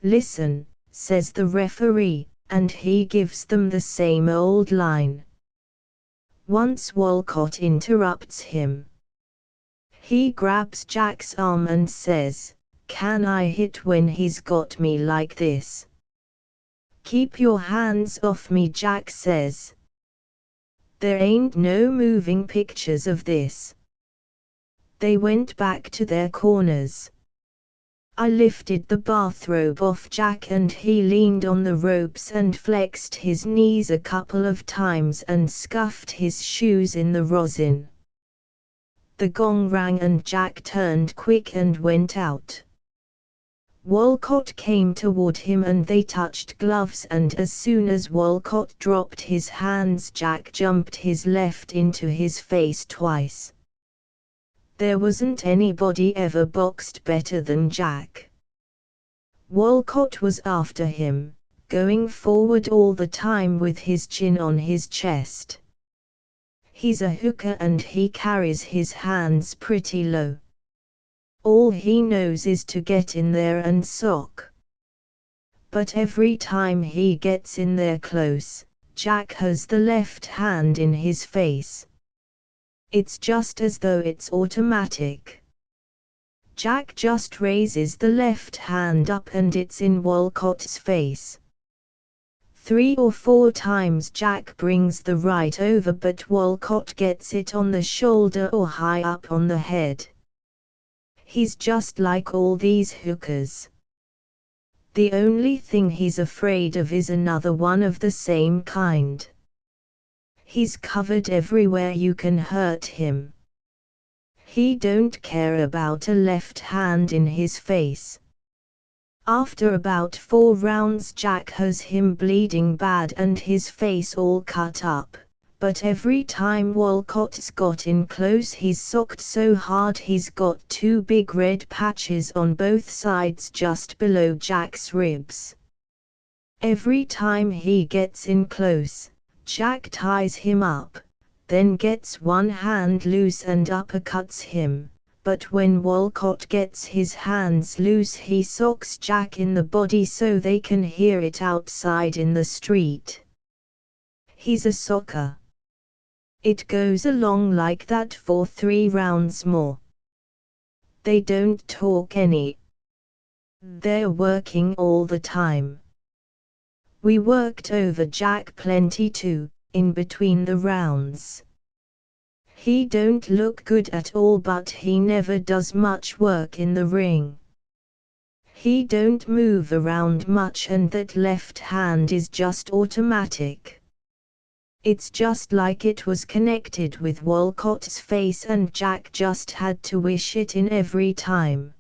Speaker 1: "Listen," says the referee, and he gives them the same old line. Once Walcott interrupts him. He grabs Jack's arm and says, "Can I hit when he's got me like this?" "Keep your hands off me," Jack says. "There ain't no moving pictures of this." They went back to their corners. I lifted the bathrobe off Jack and he leaned on the ropes and flexed his knees a couple of times and scuffed his shoes in the rosin. The gong rang and Jack turned quick and went out. Walcott came toward him and they touched gloves, and as soon as Walcott dropped his hands, Jack jumped his left into his face twice. There wasn't anybody ever boxed better than Jack. Walcott was after him, going forward all the time with his chin on his chest. He's a hooker and he carries his hands pretty low. All he knows is to get in there and sock. But every time he gets in there close, Jack has the left hand in his face. It's just as though it's automatic. Jack just raises the left hand up and it's in Walcott's face. 3 or 4 times Jack brings the right over, but Walcott gets it on the shoulder or high up on the head. He's just like all these hookers. The only thing he's afraid of is another one of the same kind. He's covered everywhere you can hurt him. He don't care about a left hand in his face. After about 4 rounds Jack has him bleeding bad and his face all cut up, but every time Walcott's got in close he's socked so hard he's got 2 big red patches on both sides just below Jack's ribs. Every time he gets in close, Jack ties him up, then gets one hand loose and uppercuts him, but when Walcott gets his hands loose he socks Jack in the body so they can hear it outside in the street. He's a socker. It goes along like that for 3 rounds more. They don't talk any. They're working all the time. We worked over Jack plenty too, in between the rounds. He don't look good at all, but he never does much work in the ring. He don't move around much and that left hand is just automatic. It's just like it was connected with Walcott's face and Jack just had to wish it in every time.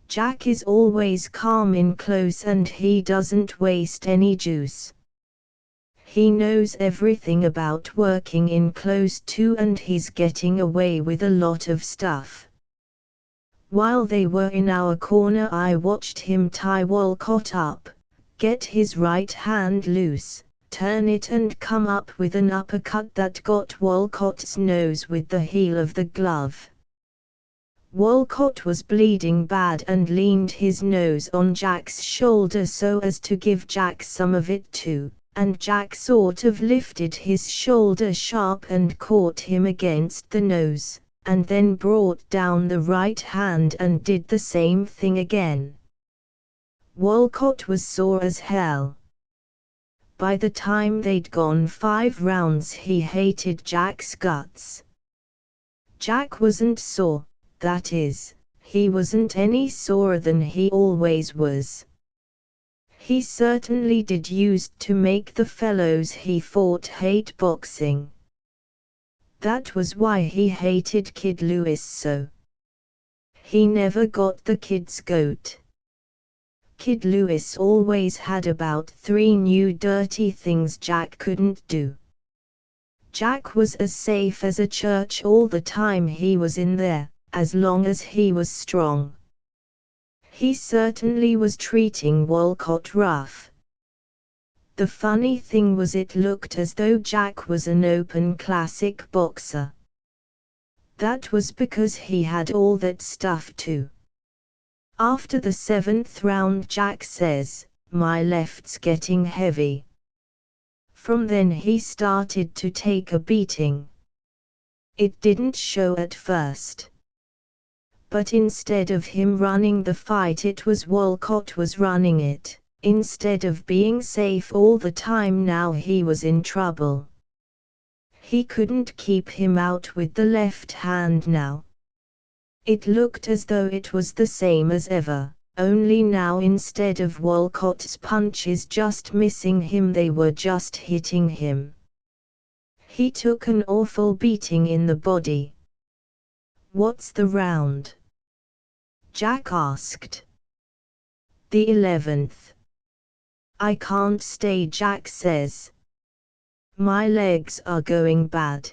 Speaker 1: Jack is always calm in close and he doesn't waste any juice. He knows everything about working in close too and he's getting away with a lot of stuff. While they were in our corner I watched him tie Walcott up, get his right hand loose, turn it and come up with an uppercut that got Walcott's nose with the heel of the glove. Walcott was bleeding bad and leaned his nose on Jack's shoulder so as to give Jack some of it too, and Jack sort of lifted his shoulder sharp and caught him against the nose, and then brought down the right hand and did the same thing again. Walcott was sore as hell. By the time they'd gone 5 rounds he hated Jack's guts. Jack wasn't sore. That is, he wasn't any sorer than he always was. He certainly did used to make the fellows he fought hate boxing. That was why he hated Kid Lewis so. He never got the kid's goat. Kid Lewis always had about 3 new dirty things Jack couldn't do. Jack was as safe as a church all the time he was in there, as long as he was strong. He certainly was treating Walcott rough. The funny thing was it looked as though Jack was an open classic boxer. That was because he had all that stuff too. After the 7th round Jack says, "My left's getting heavy." From then he started to take a beating. It didn't show at first. But instead of him running the fight it was Walcott was running it. Instead of being safe all the time now he was in trouble. He couldn't keep him out with the left hand now. It looked as though it was the same as ever, only now instead of Walcott's punches just missing him they were just hitting him. He took an awful beating in the body. "What's the round?" Jack asked. "The 11th. I can't stay," Jack says. "My legs are going bad."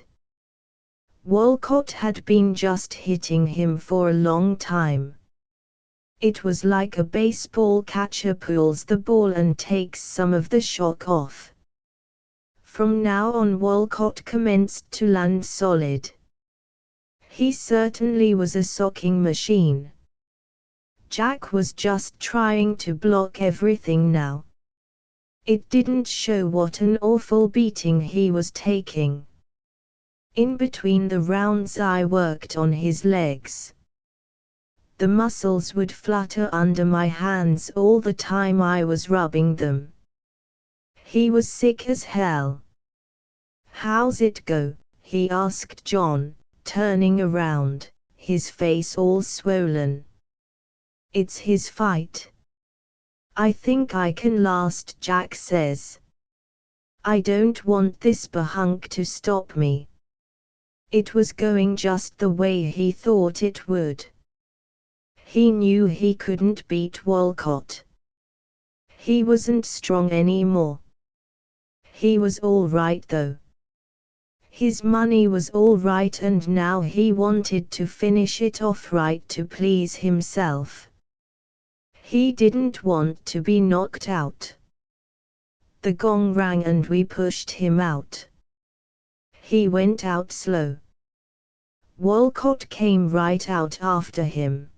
Speaker 1: Walcott had been just hitting him for a long time. It was like a baseball catcher pulls the ball and takes some of the shock off. From now on Walcott commenced to land solid. He certainly was a socking machine. Jack was just trying to block everything now. It didn't show what an awful beating he was taking. In between the rounds I worked on his legs. The muscles would flutter under my hands all the time I was rubbing them. He was sick as hell. "How's it go?" he asked John, turning around, his face all swollen. "It's his fight. I think I can last," Jack says. "I don't want this bahunk to stop me." It was going just the way he thought it would. He knew he couldn't beat Walcott. He wasn't strong anymore. He was all right though. His money was all right, and now he wanted to finish it off right to please himself. He didn't want to be knocked out. The gong rang and we pushed him out. He went out slow. Walcott came right out after him.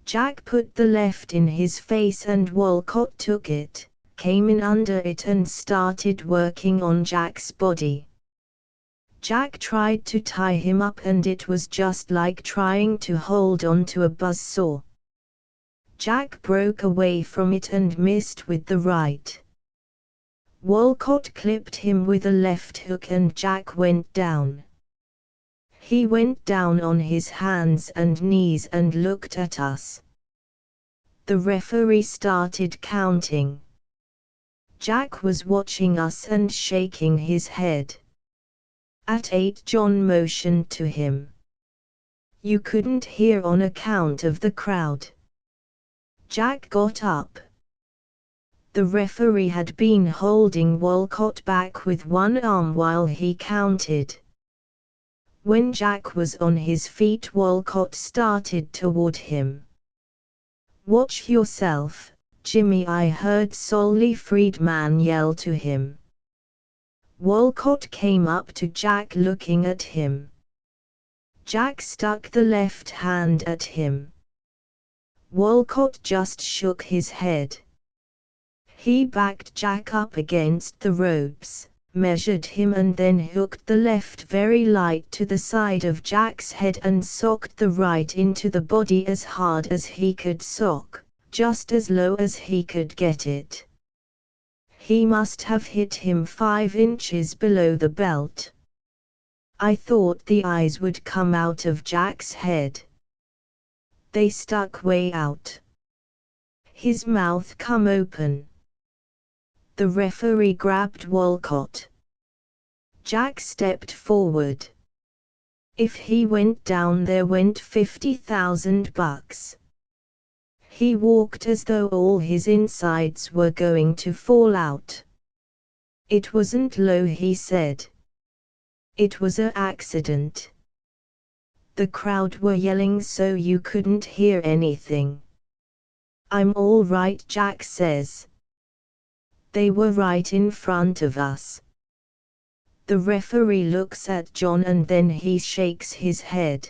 Speaker 1: Jack put the left in his face and Walcott took it, came in under it and started working on Jack's body. Jack tried to tie him up and it was just like trying to hold on to a buzzsaw. Jack broke away from it and missed with the right. Walcott clipped him with a left hook and Jack went down. He went down on his hands and knees and looked at us. The referee started counting. Jack was watching us and shaking his head. At 8, John motioned to him. You couldn't hear on account of the crowd. Jack got up. The referee had been holding Walcott back with one arm while he counted. When Jack was on his feet, Walcott started toward him. "Watch yourself, Jimmy," I heard Solly Friedman yell to him. Walcott came up to Jack looking at him. Jack stuck the left hand at him. Walcott just shook his head. He backed Jack up against the ropes, measured him and then hooked the left very light to the side of Jack's head and socked the right into the body as hard as he could sock, just as low as he could get it. He must have hit him 5 inches below the belt. I thought the eyes would come out of Jack's head. They stuck way out. His mouth come open. The referee grabbed Walcott. Jack stepped forward. If he went down, there went $50,000. He walked as though all his insides were going to fall out. It wasn't low, he said. It was an accident. The crowd were yelling so you couldn't hear anything. I'm all right, Jack says. They were right in front of us. The referee looks at John and then he shakes his head.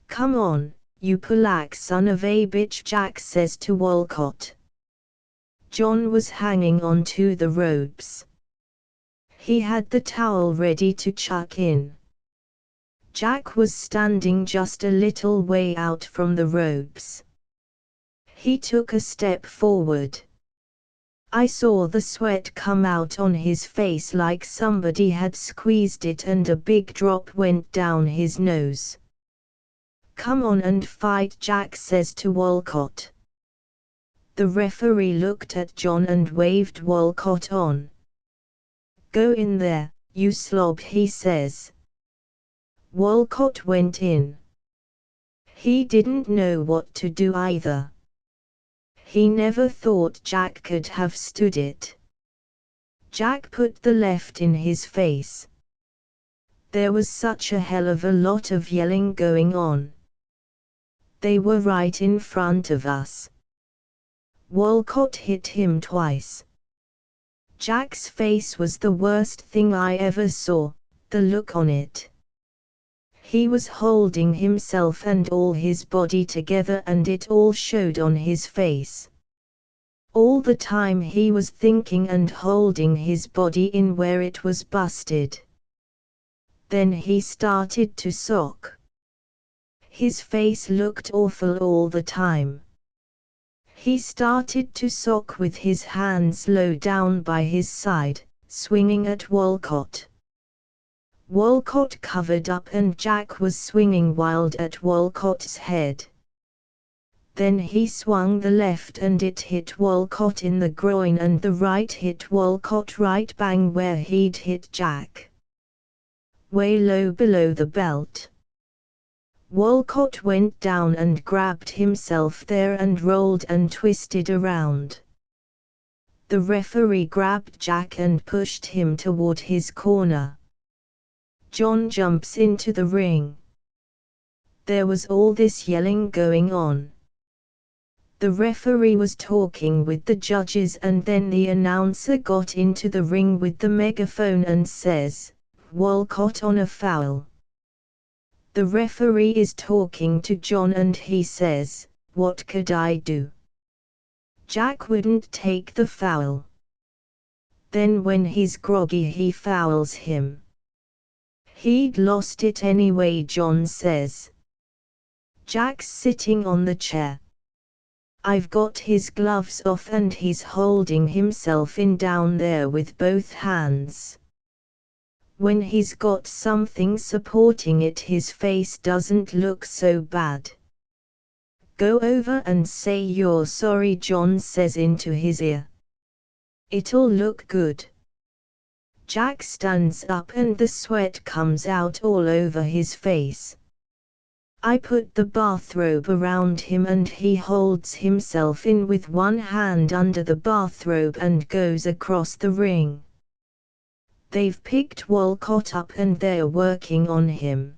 Speaker 1: Come on, you Polak son of a bitch, Jack says to Walcott. John was hanging on to the ropes. He had the towel ready to chuck in. Jack was standing just a little way out from the ropes. He took a step forward. I saw the sweat come out on his face like somebody had squeezed it and a big drop went down his nose. Come on and fight, Jack says to Walcott. The referee looked at John and waved Walcott on. Go in there, you slob, he says. Walcott went in. He didn't know what to do either. He never thought Jack could have stood it. Jack put the left in his face. There was such a hell of a lot of yelling going on. They were right in front of us. Walcott hit him twice. Jack's face was the worst thing I ever saw, the look on it. He was holding himself and all his body together and it all showed on his face. All the time he was thinking and holding his body in where it was busted. Then he started to sock. His face looked awful all the time. He started to sock with his hands low down by his side, swinging at Walcott. Walcott covered up and Jack was swinging wild at Walcott's head. Then he swung the left and it hit Walcott in the groin and the right hit Walcott right bang where he'd hit Jack. Way low below the belt. Walcott went down and grabbed himself there and rolled and twisted around. The referee grabbed Jack and pushed him toward his corner. John jumps into the ring. There was all this yelling going on. The referee was talking with the judges and then the announcer got into the ring with the megaphone and says, "Walcott on a foul." The referee is talking to John and he says, "What could I do?" Jack wouldn't take the foul. Then when he's groggy he fouls him. He'd lost it anyway, John says. Jack's sitting on the chair. I've got his gloves off and he's holding himself in down there with both hands. When he's got something supporting it his face doesn't look so bad. Go over and say you're sorry, John says into his ear. It'll look good. Jack stands up and the sweat comes out all over his face. I put the bathrobe around him and he holds himself in with one hand under the bathrobe and goes across the ring. They've picked Walcott up and they're working on him.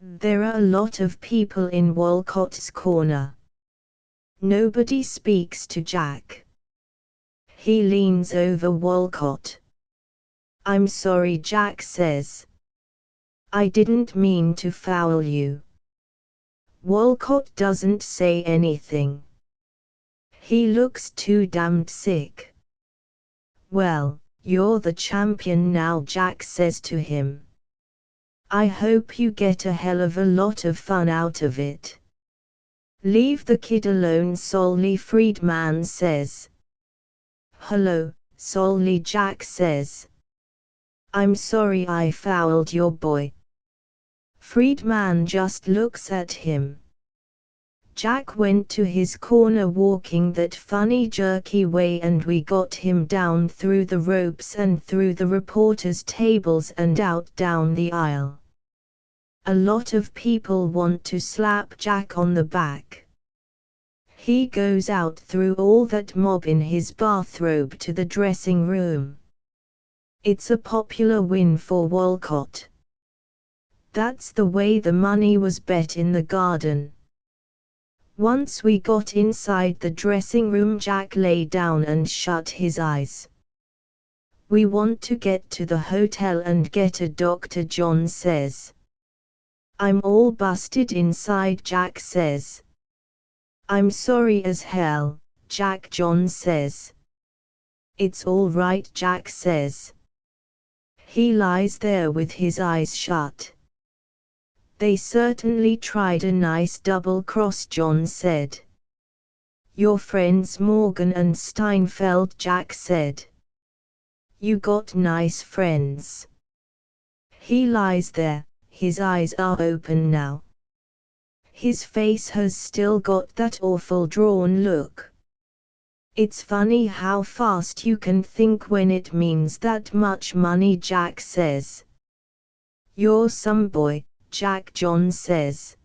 Speaker 1: There are a lot of people in Walcott's corner. Nobody speaks to Jack. He leans over Walcott. I'm sorry, Jack says. I didn't mean to foul you. Walcott doesn't say anything. He looks too damned sick. Well, you're the champion now, Jack says to him. I hope you get a hell of a lot of fun out of it. Leave the kid alone, Solly, Friedman says. Hello, Solly, Jack says. I'm sorry I fouled your boy. Friedman just looks at him. Jack went to his corner walking that funny jerky way and we got him down through the ropes and through the reporters' tables and out down the aisle. A lot of people want to slap Jack on the back. He goes out through all that mob in his bathrobe to the dressing room. It's a popular win for Walcott. That's the way the money was bet in the garden. Once we got inside the dressing room, Jack lay down and shut his eyes. We want to get to the hotel and get a doctor, John says. I'm all busted inside, Jack says. I'm sorry as hell, Jack, John says. It's all right, Jack says. He lies there with his eyes shut. They certainly tried a nice double cross, John said. Your friends Morgan and Steinfeld, Jack said. You got nice friends. He lies there, his eyes are open now. His face has still got that awful drawn look. It's funny how fast you can think when it means that much money, Jack says. You're some boy, Jack, John says.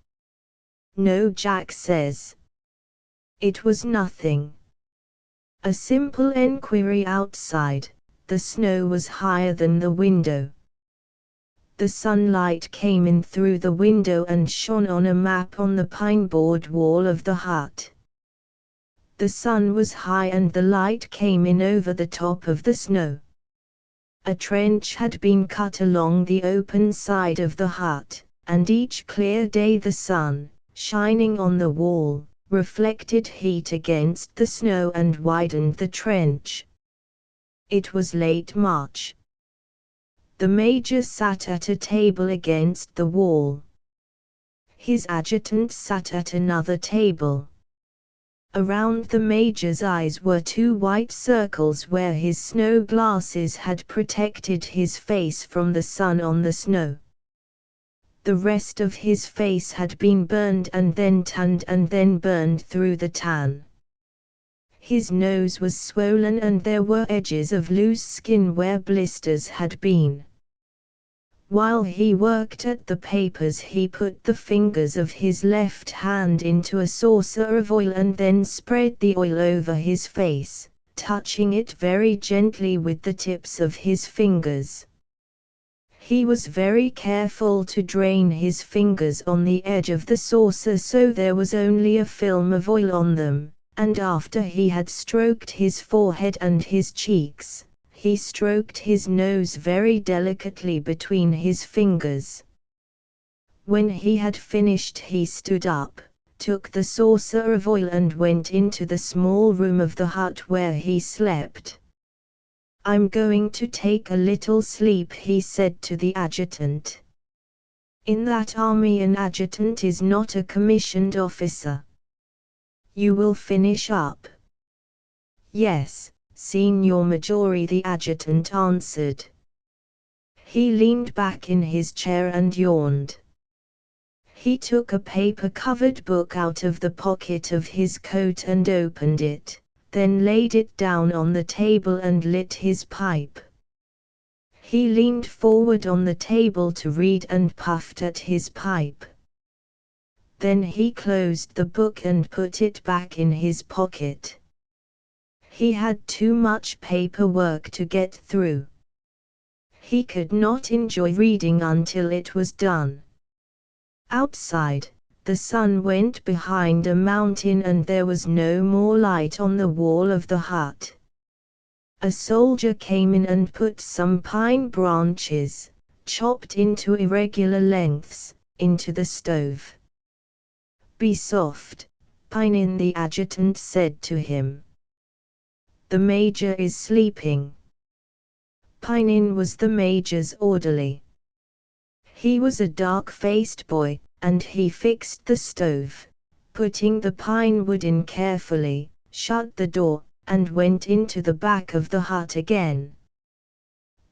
Speaker 1: No, Jack says. It was nothing. A simple enquiry outside. The snow was higher than the window. The sunlight came in through the window and shone on a map on the pine-board wall of the hut. The sun was high and the light came in over the top of the snow. A trench had been cut along the open side of the hut, and each clear day the sun, shining on the wall, reflected heat against the snow and widened the trench. It was late March. The major sat at a table against the wall. His adjutant sat at another table. Around the Major's eyes were 2 white circles where his snow glasses had protected his face from the sun on the snow. The rest of his face had been burned and then tanned and then burned through the tan. His nose was swollen and there were edges of loose skin where blisters had been. While he worked at the papers, he put the fingers of his left hand into a saucer of oil and then spread the oil over his face, touching it very gently with the tips of his fingers. He was very careful to drain his fingers on the edge of the saucer so there was only a film of oil on them, and after he had stroked his forehead and his cheeks, he stroked his nose very delicately between his fingers. When he had finished, he stood up, took the saucer of oil and went into the small room of the hut where he slept. "I'm going to take a little sleep," he said to the adjutant. In that army an adjutant is not a commissioned officer. "You will finish up?" "Yes, Signor Maggiore," the adjutant answered. He leaned back in his chair and yawned. He took a paper-covered book out of the pocket of his coat and opened it, then laid it down on the table and lit his pipe. He leaned forward on the table to read and puffed at his pipe. Then he closed the book and put it back in his pocket. He had too much paperwork to get through. He could not enjoy reading until it was done. Outside, the sun went behind a mountain and there was no more light on the wall of the hut. A soldier came in and put some pine branches, chopped into irregular lengths, into the stove. "Be soft, Pinin," the adjutant said to him. "The Major is sleeping." Pinin was the Major's orderly. He was a dark-faced boy, and he fixed the stove, putting the pine wood in carefully, shut the door, and went into the back of the hut again.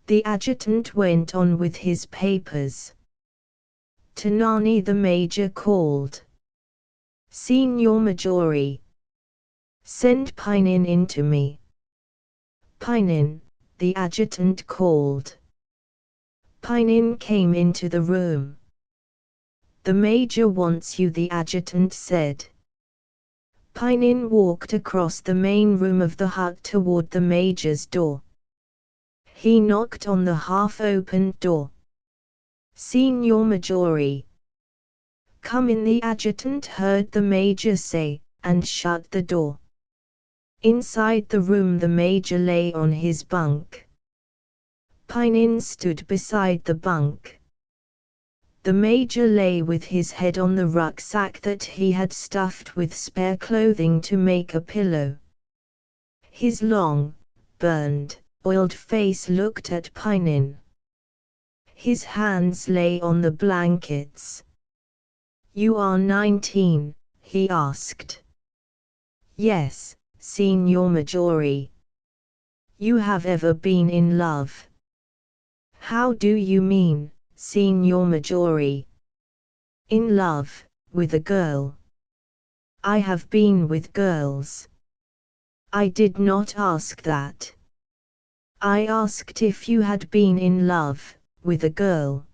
Speaker 1: The adjutant went on with his papers. "Tanani," the Major called. "Signor Maggiore, send Pinin in to me." "Pinin," the adjutant called. Pinin came into the room. "The Major wants you," the adjutant said. Pinin walked across the main room of the hut toward the Major's door. He knocked on the half-opened door. "Signor Maggiore, come in," the adjutant heard the Major say, and shut the door. Inside the room the Major lay on his bunk. Pinin stood beside the bunk. The Major lay with his head on the rucksack that he had stuffed with spare clothing to make a pillow. His long, burned, oiled face looked at Pinin. His hands lay on the blankets. "You are 19, he asked. "Yes, Signor Maggiore." "You have ever been in love?" "How do you mean, Signor Maggiore?" "In love, with a girl." "I have been with girls." "I did not ask that. I asked if you had been in love, with a girl."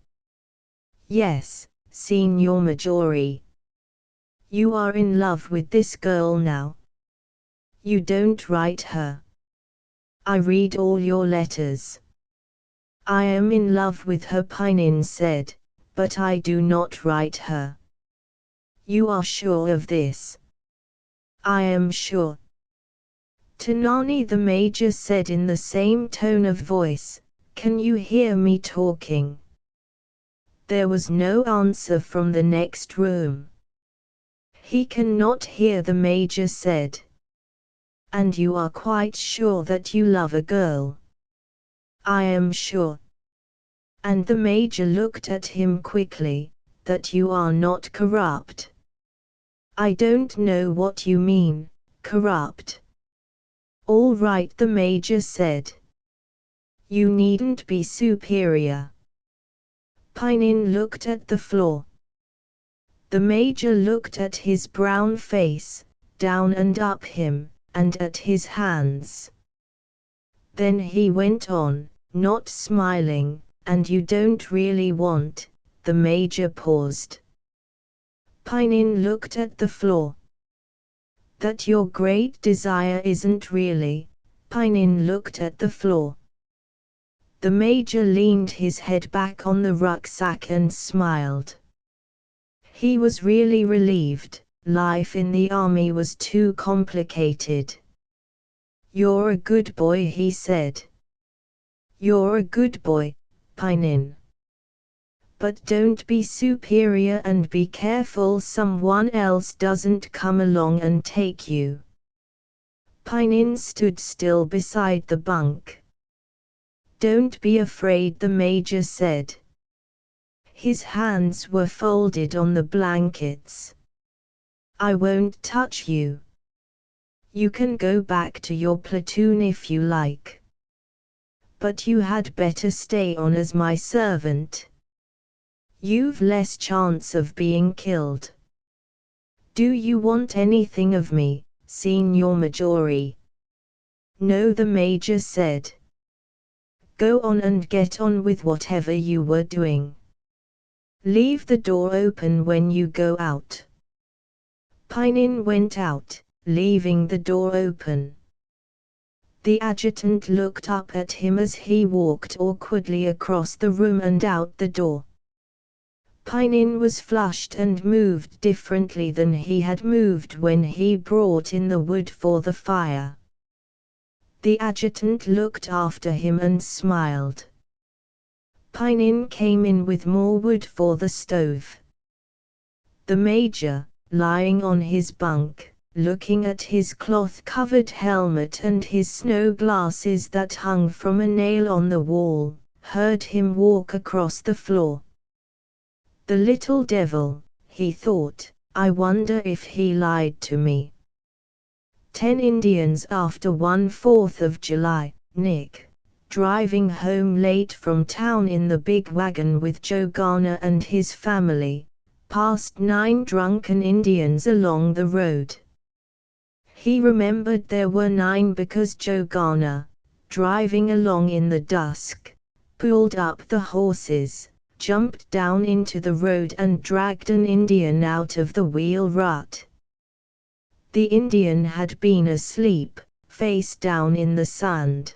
Speaker 1: "Yes, Signor Maggiore." "You are in love with this girl now?" "You don't write her." "I read all your letters." "I am in love with her," Pinin said, "but I do not write her." "You are sure of this?" "I am sure." "Tanani," the Major said in the same tone of voice, "can you hear me talking?" There was no answer from the next room. "He cannot hear," the Major said. "And you are quite sure that you love a girl?" "I am sure." And the Major looked at him quickly, "that you are not corrupt?" "I don't know what you mean, corrupt. All right, the Major said. You needn't be superior. Pinin looked at the floor. The Major looked at his brown face, down and up him, and at his hands. Then he went on, not smiling, and you don't really want, the Major paused. Pinin looked at the floor. That your great desire isn't really, Pinin looked at the floor. The Major leaned his head back on the rucksack and smiled. He was really relieved. Life in the army was too complicated. You're a good boy, he said. You're a good boy, Pinin. But don't be superior and be careful someone else doesn't come along and take you. Pinin stood still beside the bunk. Don't be afraid, the Major said. His hands were folded on the blankets. I won't touch you. You can go back to your platoon if you like. But you had better stay on as my servant. You've less chance of being killed. Do you want anything of me, Signor Maggiore? No, the Major said. Go on and get on with whatever you were doing. Leave the door open when you go out. Pinin went out, leaving the door open. The adjutant looked up at him as he walked awkwardly across the room and out the door. Pinin was flushed and moved differently than he had moved when he brought in the wood for the fire. The adjutant looked after him and smiled. Pinin came in with more wood for the stove. The Major, lying on his bunk, looking at his cloth-covered helmet and his snow glasses that hung from a nail on the wall, heard him walk across the floor. The little devil, he thought, I wonder if he lied to me. 10 Indians after 1/4 of July, Nick, driving home late from town in the big wagon with Joe Garner and his family, passed 9 drunken Indians along the road. He remembered there were 9 because Joe Garner, driving along in the dusk, pulled up the horses, jumped down into the road and dragged an Indian out of the wheel rut. The Indian had been asleep, face down in the sand.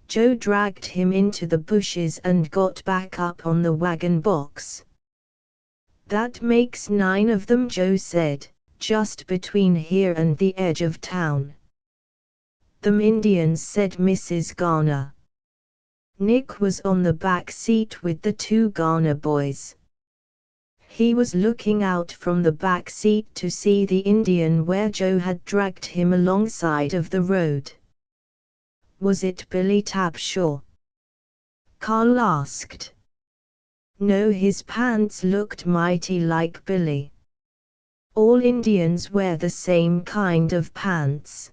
Speaker 1: Joe dragged him into the bushes and got back up on the wagon box. That makes 9 of them, Joe said, just between here and the edge of town. Them Indians, said Mrs. Garner. Nick was on the back seat with the 2 Garner boys. He was looking out from the back seat to see the Indian where Joe had dragged him alongside of the road. Was it Billy Tabshaw? Carl asked. No, his pants looked mighty like Billy. All Indians wear the same kind of pants.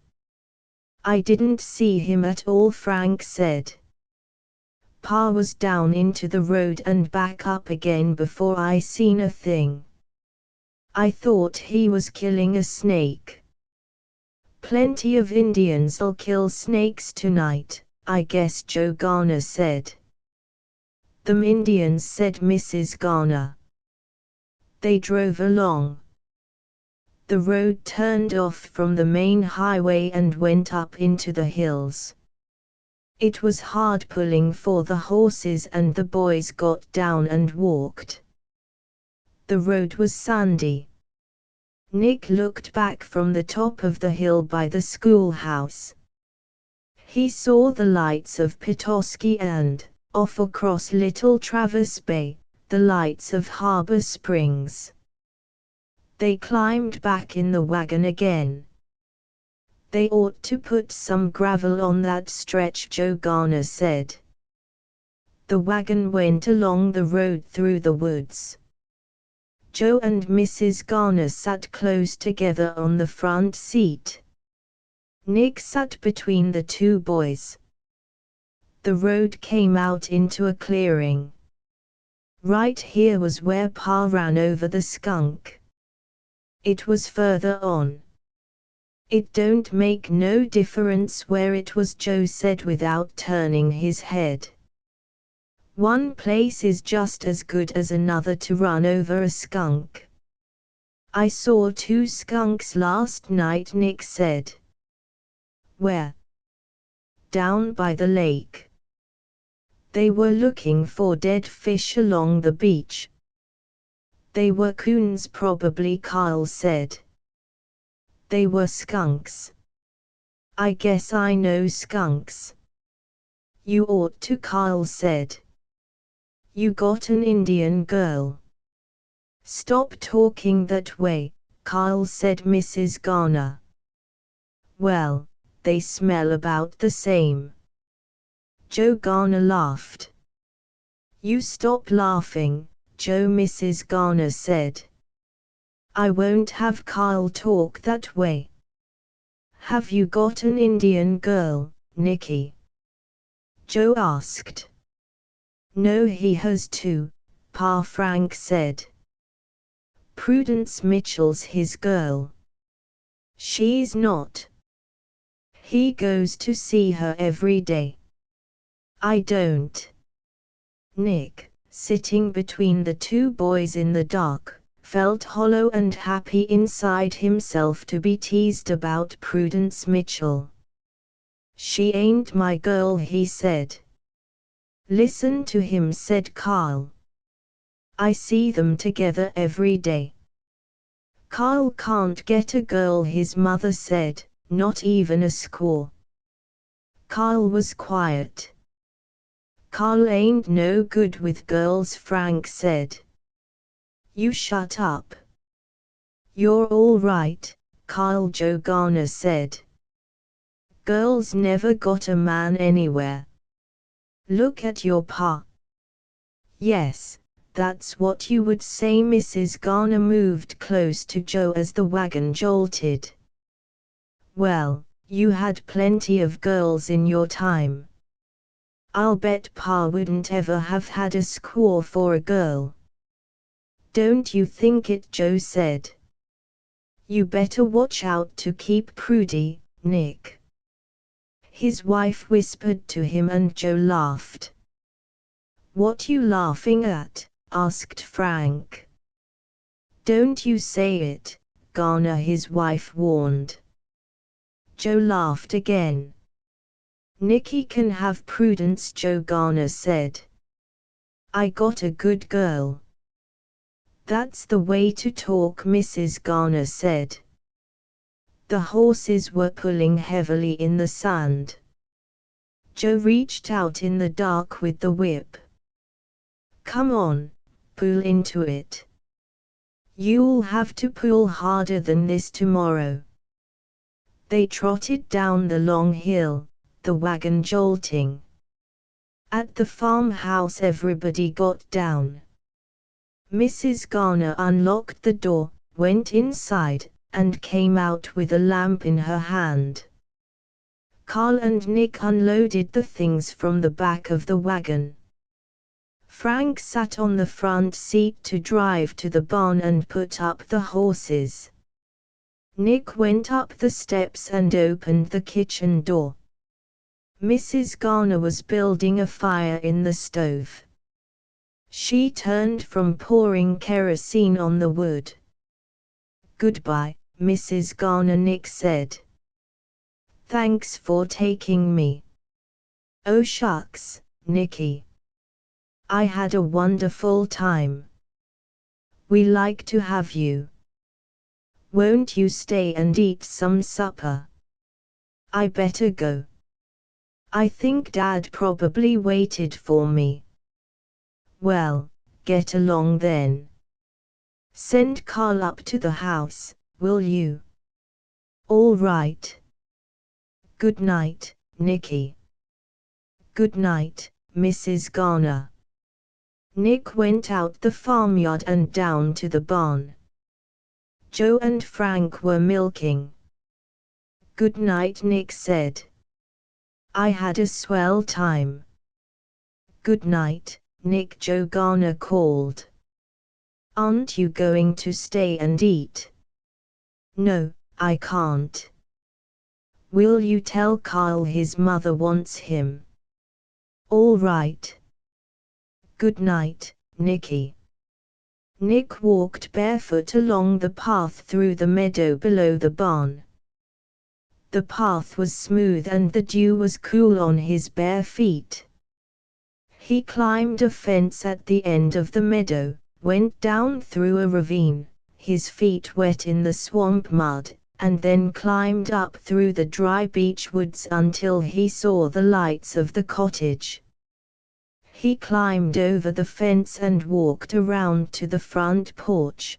Speaker 1: I didn't see him at all, Frank said. Pa was down into the road and back up again before I seen a thing. I thought he was killing a snake. Plenty of Indians'll kill snakes tonight, I guess, Joe Garner said. Them Indians, said Mrs. Garner. They drove along. The road turned off from the main highway and went up into the hills. It was hard pulling for the horses and the boys got down and walked. The road was sandy. Nick looked back from the top of the hill by the schoolhouse. He saw the lights of Petoskey and, off across Little Traverse Bay, the lights of Harbor Springs. They climbed back in the wagon again. They ought to put some gravel on that stretch, Joe Garner said. The wagon went along the road through the woods. Joe and Mrs. Garner sat close together on the front seat. Nick sat between the two boys. The road came out into a clearing. Right here was where Pa ran over the skunk. It was further on. It don't make no difference where it was, Joe said without turning his head. One place is just as good as another to run over a skunk. I saw 2 skunks last night, Nick said. Where? Down by the lake. They were looking for dead fish along the beach. They were coons probably, Carl said. They were skunks. I guess I know skunks. You ought to, Carl said. You got an Indian girl. Stop talking that way, Carl said. Mrs. Garner. Well, they smell about the same. Joe Garner laughed. You stop laughing, Joe, Mrs. Garner said. I won't have Carl talk that way. Have you got an Indian girl, Nicky? Joe asked. No, he has 2, Pa Frank said. Prudence Mitchell's his girl. She's not. He goes to see her every day. I don't. Nick, sitting between the 2 boys in the dark, felt hollow and happy inside himself to be teased about Prudence Mitchell. She ain't my girl, he said. Listen to him, said Carl. I see them together every day. Carl can't get a girl, his mother said, not even a score. Carl was quiet. Carl ain't no good with girls, Frank said. You shut up. You're all right, Carl, Joe Garner said. Girls never got a man anywhere. Look at your pa. Yes, that's what you would say. Mrs. Garner moved close to Joe as the wagon jolted. Well, you had plenty of girls in your time. I'll bet Pa wouldn't ever have had a score for a girl. Don't you think it, Joe said. You better watch out to keep Prudy, Nick. His wife whispered to him and Joe laughed. What you laughing at? Asked Frank. Don't you say it, Garner, his wife warned. Joe laughed again. Nicky can have Prudence, Joe Garner said. I got a good girl. That's the way to talk, Mrs. Garner said. The horses were pulling heavily in the sand. Joe reached out in the dark with the whip. Come on, pull into it. You'll have to pull harder than this tomorrow. They trotted down the long hill, the wagon jolting. At the farmhouse everybody got down. Mrs. Garner unlocked the door, went inside, and came out with a lamp in her hand. Carl and Nick unloaded the things from the back of the wagon. Frank sat on the front seat to drive to the barn and put up the horses. Nick went up the steps and opened the kitchen door. Mrs. Garner was building a fire in the stove. She turned from pouring kerosene on the wood. Goodbye, Mrs. Garner, Nick said. Thanks for taking me. Oh shucks, Nicky. I had a wonderful time. We like to have you. Won't you stay and eat some supper? I better go. I think Dad probably waited for me. Well, get along then. Send Carl up to the house, will you? All right. Good night, Nicky. Good night, Mrs. Garner. Nick went out the farmyard and down to the barn. Joe and Frank were milking. "Good night," Nick said. "I had a swell time." "Good night, Nick," Joe Garner called. "Aren't you going to stay and eat?" "No, I can't." "Will you tell Carl his mother wants him?" "All right." "Good night, Nicky." Nick walked barefoot along the path through the meadow below the barn. The path was smooth and the dew was cool on his bare feet. He climbed a fence at the end of the meadow, went down through a ravine, his feet wet in the swamp mud, and then climbed up through the dry beech woods until he saw the lights of the cottage. He climbed over the fence and walked around to the front porch.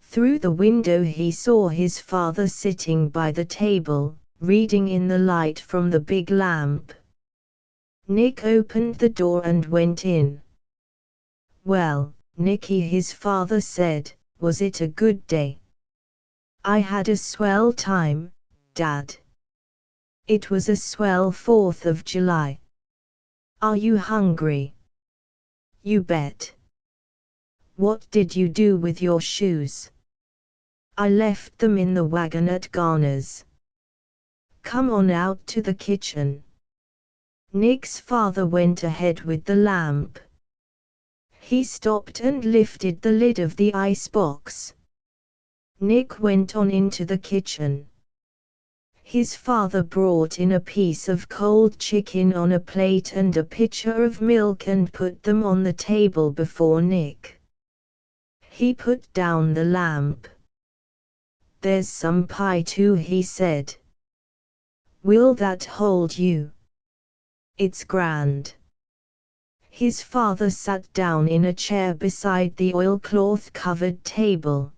Speaker 1: Through the window he saw his father sitting by the table, reading in the light from the big lamp. Nick opened the door and went in. "Well, Nicky," his father said, "was it a good day?" "I had a swell time, Dad." "It was a swell 4th of July. Are you hungry?" "You bet." "What did you do with your shoes?" "I left them in the wagon at Garner's." "Come on out to the kitchen." Nick's father went ahead with the lamp. He stopped and lifted the lid of the icebox. Nick went on into the kitchen. His father brought in a piece of cold chicken on a plate and a pitcher of milk and put them on the table before Nick. He put down the lamp. "There's some pie too," he said. "Will that hold you?" "It's grand." His father sat down in a chair beside the oilcloth-covered table.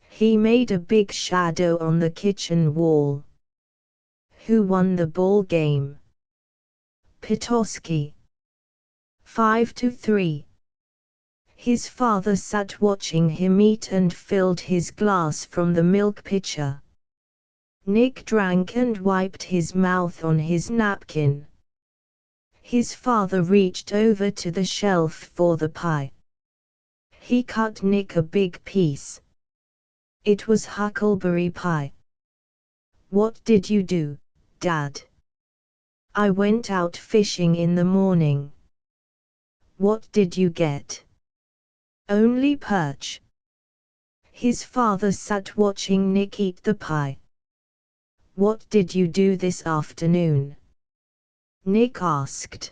Speaker 1: He made a big shadow on the kitchen wall. "Who won the ball game?" "Petoskey. 5-3. His father sat watching him eat and filled his glass from the milk pitcher. Nick drank and wiped his mouth on his napkin. His father reached over to the shelf for the pie. He cut Nick a big piece. It was huckleberry pie. "What did you do, Dad?" "I went out fishing in the morning." "What did you get?" "Only perch." His father sat watching Nick eat the pie. "What did you do this afternoon?" Nick asked.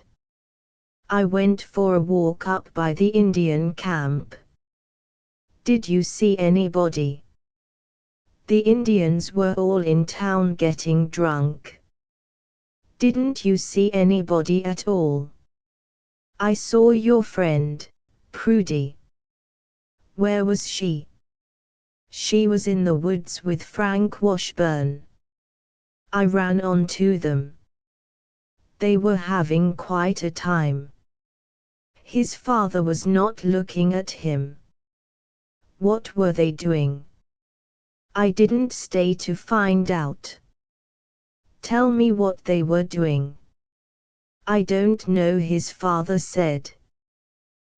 Speaker 1: "I went for a walk up by the Indian camp." "Did you see anybody?" "The Indians were all in town getting drunk." "Didn't you see anybody at all?" "I saw your friend, Prudy." "Where was she?" "She was in the woods with Frank Washburn." "I ran onto them." "They were having quite a time." His father was not looking at him. "What were they doing?" "I didn't stay to find out." "Tell me what they were doing." "I don't know," his father said.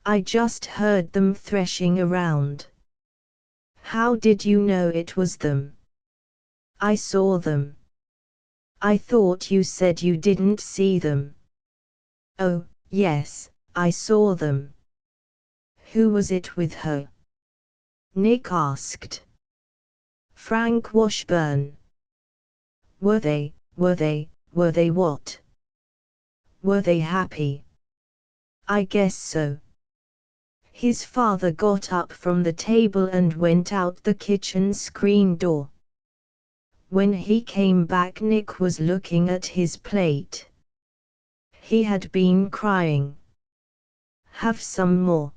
Speaker 1: "I just heard them threshing around." "How did you know it was them?" "I saw them." "I thought you said you didn't see them." "Oh, yes, I saw them." "Who was it with her?" Nick asked. "Frank Washburn." Were they what? Were they happy?" "I guess so." His father got up from the table and went out the kitchen screen door. When he came back, Nick was looking at his plate. He had been crying. "Have some more."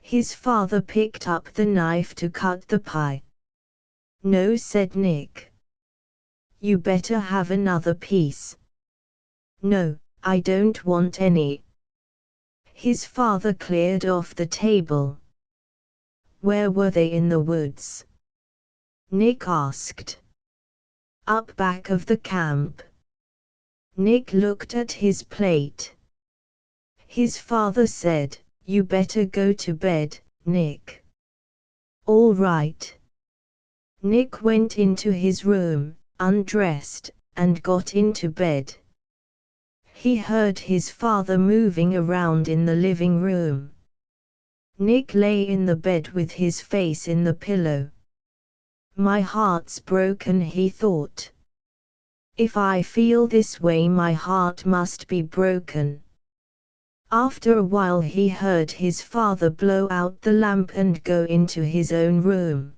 Speaker 1: His father picked up the knife to cut the pie. "No," said Nick. "You better have another piece." "No, I don't want any." His father cleared off the table. "Where were they in the woods?" Nick asked. "Up back of the camp." Nick looked at his plate. His father said, "You better go to bed, Nick." "All right." Nick went into his room, undressed, and got into bed. He heard his father moving around in the living room. Nick lay in the bed with his face in the pillow. "My heart's broken," he thought. "If I feel this way, my heart must be broken." After a while he heard his father blow out the lamp and go into his own room.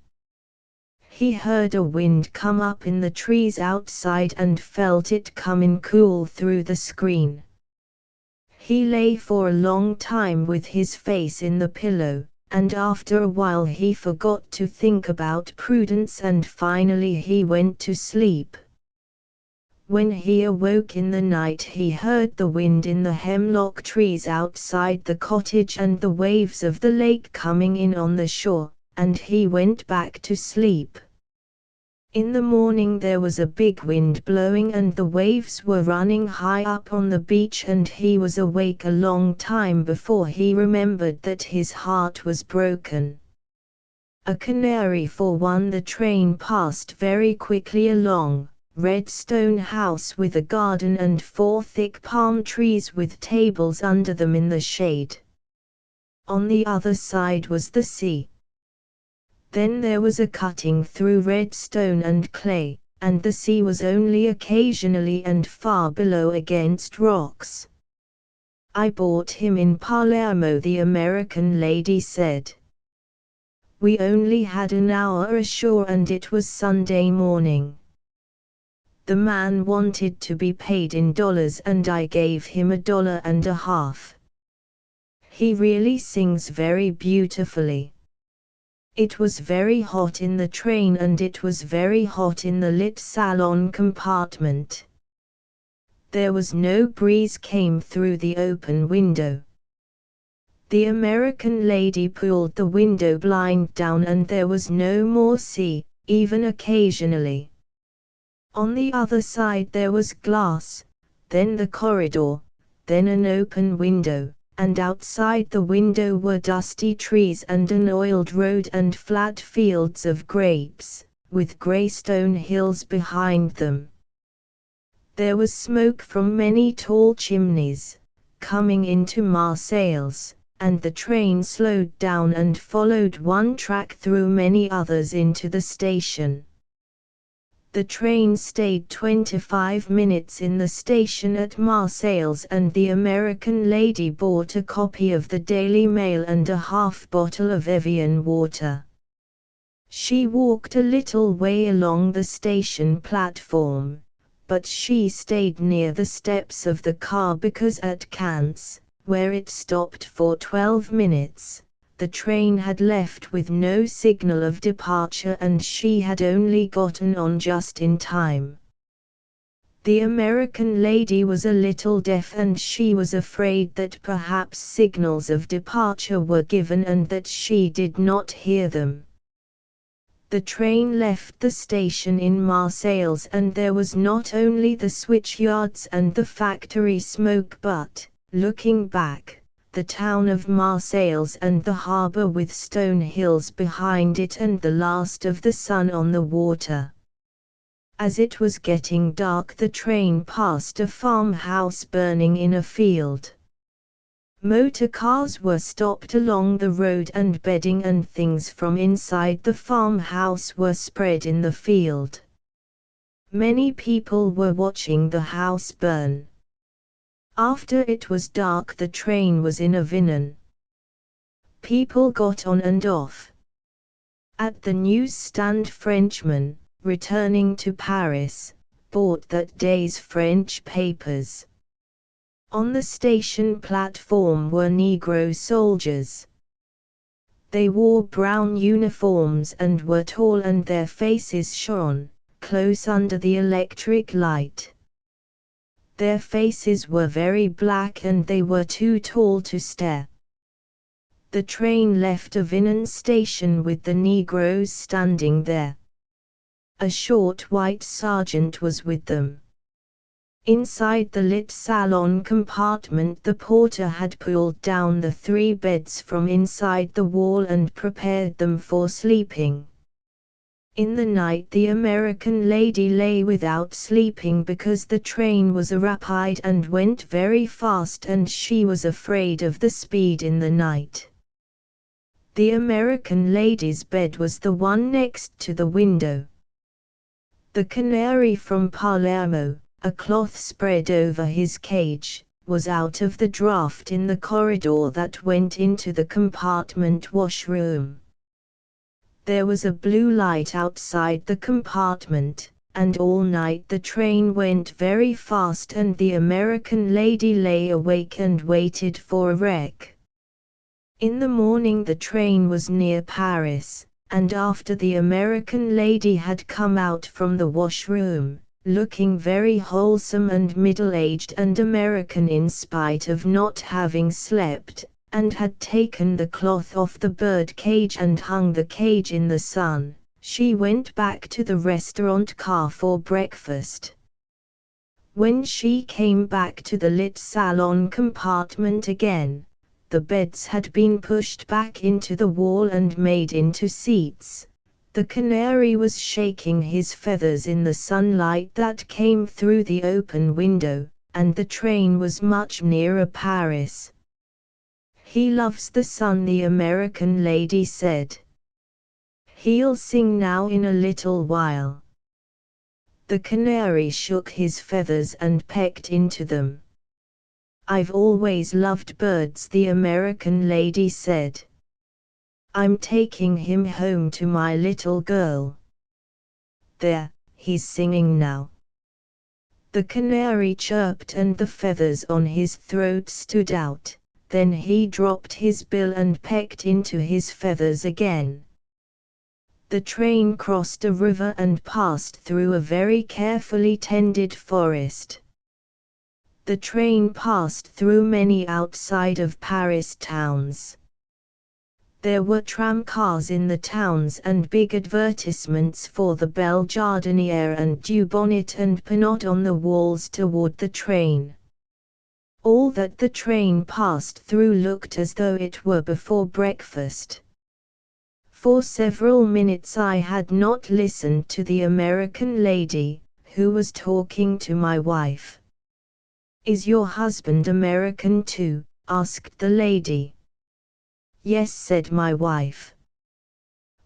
Speaker 1: He heard a wind come up in the trees outside and felt it coming cool through the screen. He lay for a long time with his face in the pillow, and after a while he forgot to think about Prudence and finally he went to sleep. When he awoke in the night he heard the wind in the hemlock trees outside the cottage and the waves of the lake coming in on the shore, and he went back to sleep. In the morning there was a big wind blowing and the waves were running high up on the beach and he was awake a long time before he remembered that his heart was broken. A canary for one. The train passed very quickly along. Red stone house with a garden and 4 thick palm trees with tables under them in the shade. On the other side was the sea. Then there was a cutting through red stone and clay, and the sea was only occasionally and far below against rocks. "I bought him in Palermo," the American lady said. "We only had an hour ashore and it was Sunday morning. The man wanted to be paid in dollars and I gave him $1.50. He really sings very beautifully." It was very hot in the train and it was very hot in the lit salon compartment. There was no breeze came through the open window. The American lady pulled the window blind down and there was no more sea, even occasionally. On the other side there was glass, then the corridor, then an open window, and outside the window were dusty trees and an oiled road and flat fields of grapes, with grey stone hills behind them. There was smoke from many tall chimneys, coming into Marseilles, and the train slowed down and followed one track through many others into the station. The train stayed 25 minutes in the station at Marseilles and the American lady bought a copy of the Daily Mail and a half bottle of Evian water. She walked a little way along the station platform, but she stayed near the steps of the car because at Cannes, where it stopped for 12 minutes, the train had left with no signal of departure and she had only gotten on just in time. The American lady was a little deaf and she was afraid that perhaps signals of departure were given and that she did not hear them. The train left the station in Marseilles and there was not only the switchyards and the factory smoke but, looking back, the town of Marseilles and the harbour with stone hills behind it and the last of the sun on the water. As it was getting dark the train passed a farmhouse burning in a field. Motor cars were stopped along the road and bedding and things from inside the farmhouse were spread in the field. Many people were watching the house burn. After it was dark the train was in Avignon. People got on and off. At the newsstand Frenchmen, returning to Paris, bought that day's French papers. On the station platform were Negro soldiers. They wore brown uniforms and were tall and their faces shone, close under the electric light. Their faces were very black and they were too tall to stare. The train left Avignon station with the Negroes standing there. A short white sergeant was with them. Inside the lit salon compartment the porter had pulled down the 3 beds from inside the wall and prepared them for sleeping. In the night the American lady lay without sleeping because the train was rapid and went very fast and she was afraid of the speed in the night. The American lady's bed was the one next to the window. The canary from Palermo, a cloth spread over his cage, was out of the draught in the corridor that went into the compartment washroom. There was a blue light outside the compartment, and all night the train went very fast and the American lady lay awake and waited for a wreck. In the morning the train was near Paris, and after the American lady had come out from the washroom, looking very wholesome and middle-aged and American in spite of not having slept, and had taken the cloth off the bird cage and hung the cage in the sun, she went back to the restaurant car for breakfast. When she came back to the lit salon compartment again, the beds had been pushed back into the wall and made into seats. The canary was shaking his feathers in the sunlight that came through the open window, and the train was much nearer Paris. "He loves the sun," the American lady said. "He'll sing now in a little while." The canary shook his feathers and pecked into them. "I've always loved birds," the American lady said. "I'm taking him home to my little girl. There, he's singing now." The canary chirped and the feathers on his throat stood out, then he dropped his bill and pecked into his feathers again. The train crossed a river and passed through a very carefully tended forest. The train passed through many outside of Paris towns. There were tramcars in the towns and big advertisements for the Belle Jardinière and Dubonnet and Pinot on the walls toward the train. All that the train passed through looked as though it were before breakfast. For several minutes I had not listened to the American lady, who was talking to my wife. "Is your husband American too?" asked the lady. "Yes," said my wife.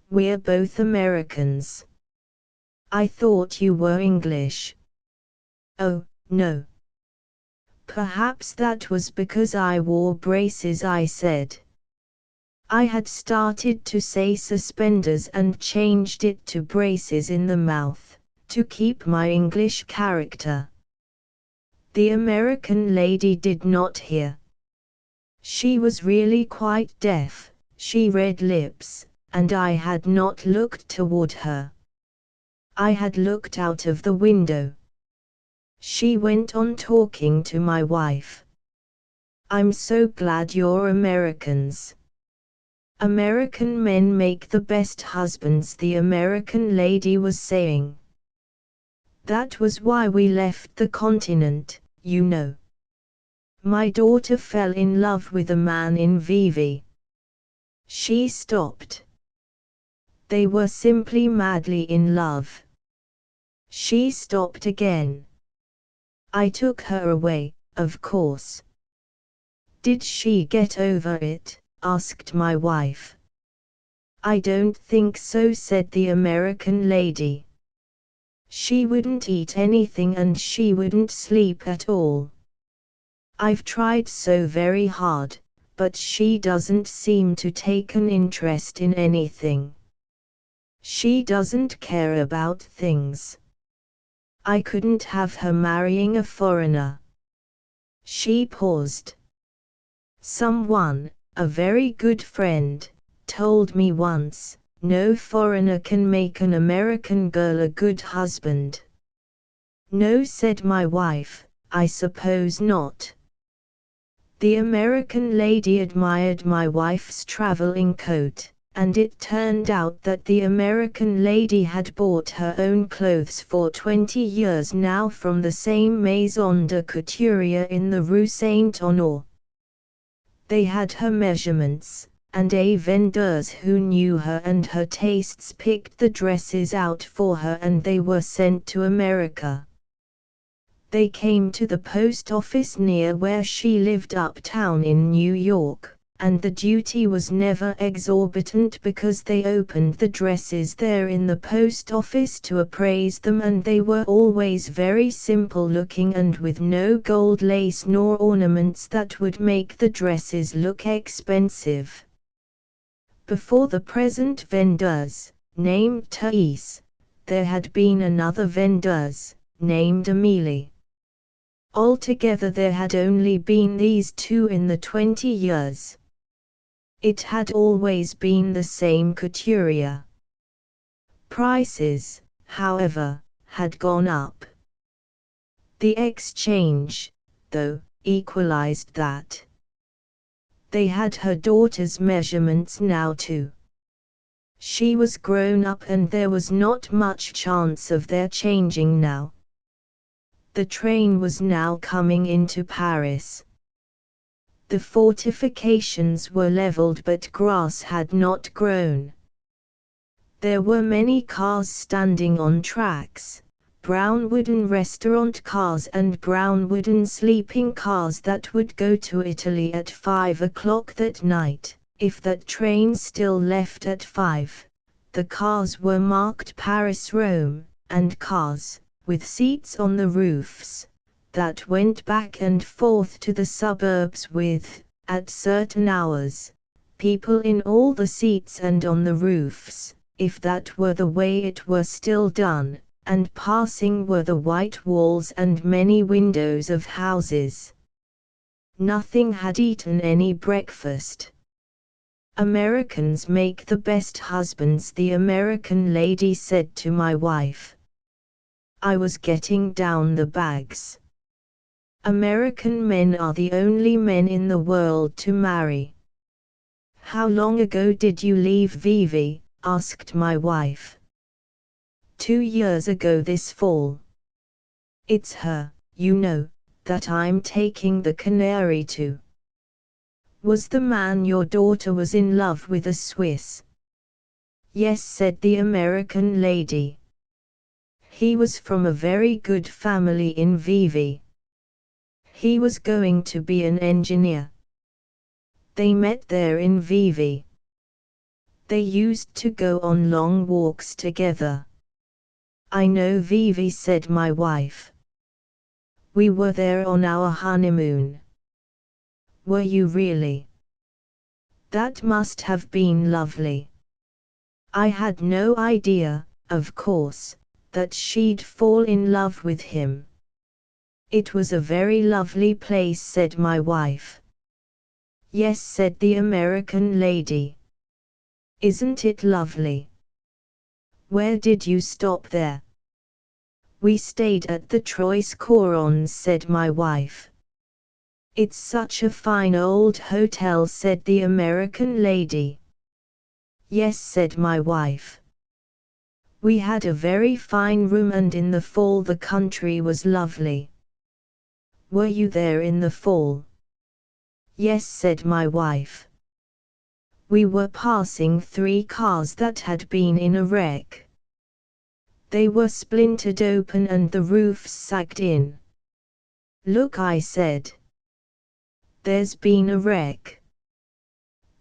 Speaker 1: "We're both Americans." "I thought you were English." "Oh, no. Perhaps that was because I wore braces," I said. I had started to say suspenders and changed it to braces in the mouth, to keep my English character. The American lady did not hear. She was really quite deaf, she read lips, and I had not looked toward her. I had looked out of the window. She went on talking to my wife. "I'm so glad you're Americans. American men make the best husbands," the American lady was saying. "That was why we left the continent, you know. My daughter fell in love with a man in Vevey." She stopped. "They were simply madly in love." She stopped again. "I took her away, of course." "Did she get over it?" asked my wife. "I don't think so," said the American lady. "She wouldn't eat anything and she wouldn't sleep at all. I've tried so very hard, but she doesn't seem to take an interest in anything. She doesn't care about things. I couldn't have her marrying a foreigner." She paused. "Someone, a very good friend, told me once, no foreigner can make an American girl a good husband." "No," said my wife, I suppose not. The American lady admired my wife's traveling coat, and it turned out that the American lady had bought her own clothes for 20 years now from the same maison de couture in the Rue Saint-Honore. They had her measurements, and a vendors who knew her and her tastes picked the dresses out for her, and they were sent to America. They came to the post office near where she lived uptown in New York, and the duty was never exorbitant because they opened the dresses there in the post office to appraise them, and they were always very simple looking and with no gold lace nor ornaments that would make the dresses look expensive. Before the present vendors, named Thais, there had been another vendors, named Amélie. Altogether there had only been these two in the 20 years. It had always been the same couture. Prices, however, had gone up. The exchange, though, equalized that. They had her daughter's measurements now too. She was grown up and there was not much chance of their changing now. The train was now coming into Paris. The fortifications were leveled but grass had not grown. There were many cars standing on tracks, brown wooden restaurant cars and brown wooden sleeping cars that would go to Italy at 5 o'clock that night, if that train still left at 5. The cars were marked Paris-Rome, and cars, with seats on the roofs, that went back and forth to the suburbs with, at certain hours, people in all the seats and on the roofs, if that were the way it were still done, and passing were the white walls and many windows of houses. Nothing had eaten any breakfast. Americans make the best husbands, the American lady said to my wife. I was getting down the bags. American men are the only men in the world to marry. How long ago did you leave Vivi? Asked my wife. 2 years ago this fall. It's her, you know, that I'm taking the Canary to. Was the man your daughter was in love with a Swiss? Yes, said the American lady. He was from a very good family in Vivi. He was going to be an engineer. They met there in Vivi. They used to go on long walks together. I know Vivi, said my wife. We were there on our honeymoon. Were you really? That must have been lovely. I had no idea, of course, that she'd fall in love with him. It was a very lovely place, said my wife. Yes, said the American lady. Isn't it lovely? Where did you stop there? We stayed at the Trois Corons, said my wife. It's such a fine old hotel, said the American lady. Yes, said my wife. We had a very fine room and in the fall the country was lovely. Were you there in the fall? Yes, said my wife. We were passing 3 cars that had been in a wreck. They were splintered open and the roofs sagged in. Look, I said. There's been a wreck.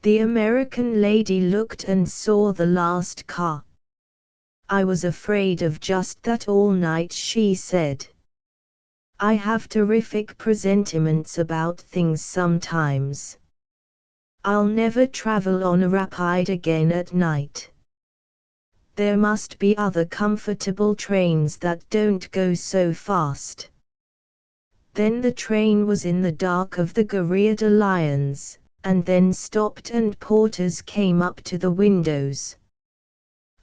Speaker 1: The American lady looked and saw the last car. I was afraid of just that all night, she said. I have terrific presentiments about things sometimes. I'll never travel on a rapide again at night. There must be other comfortable trains that don't go so fast. Then the train was in the dark of the Gare de Lyons, and then stopped and porters came up to the windows.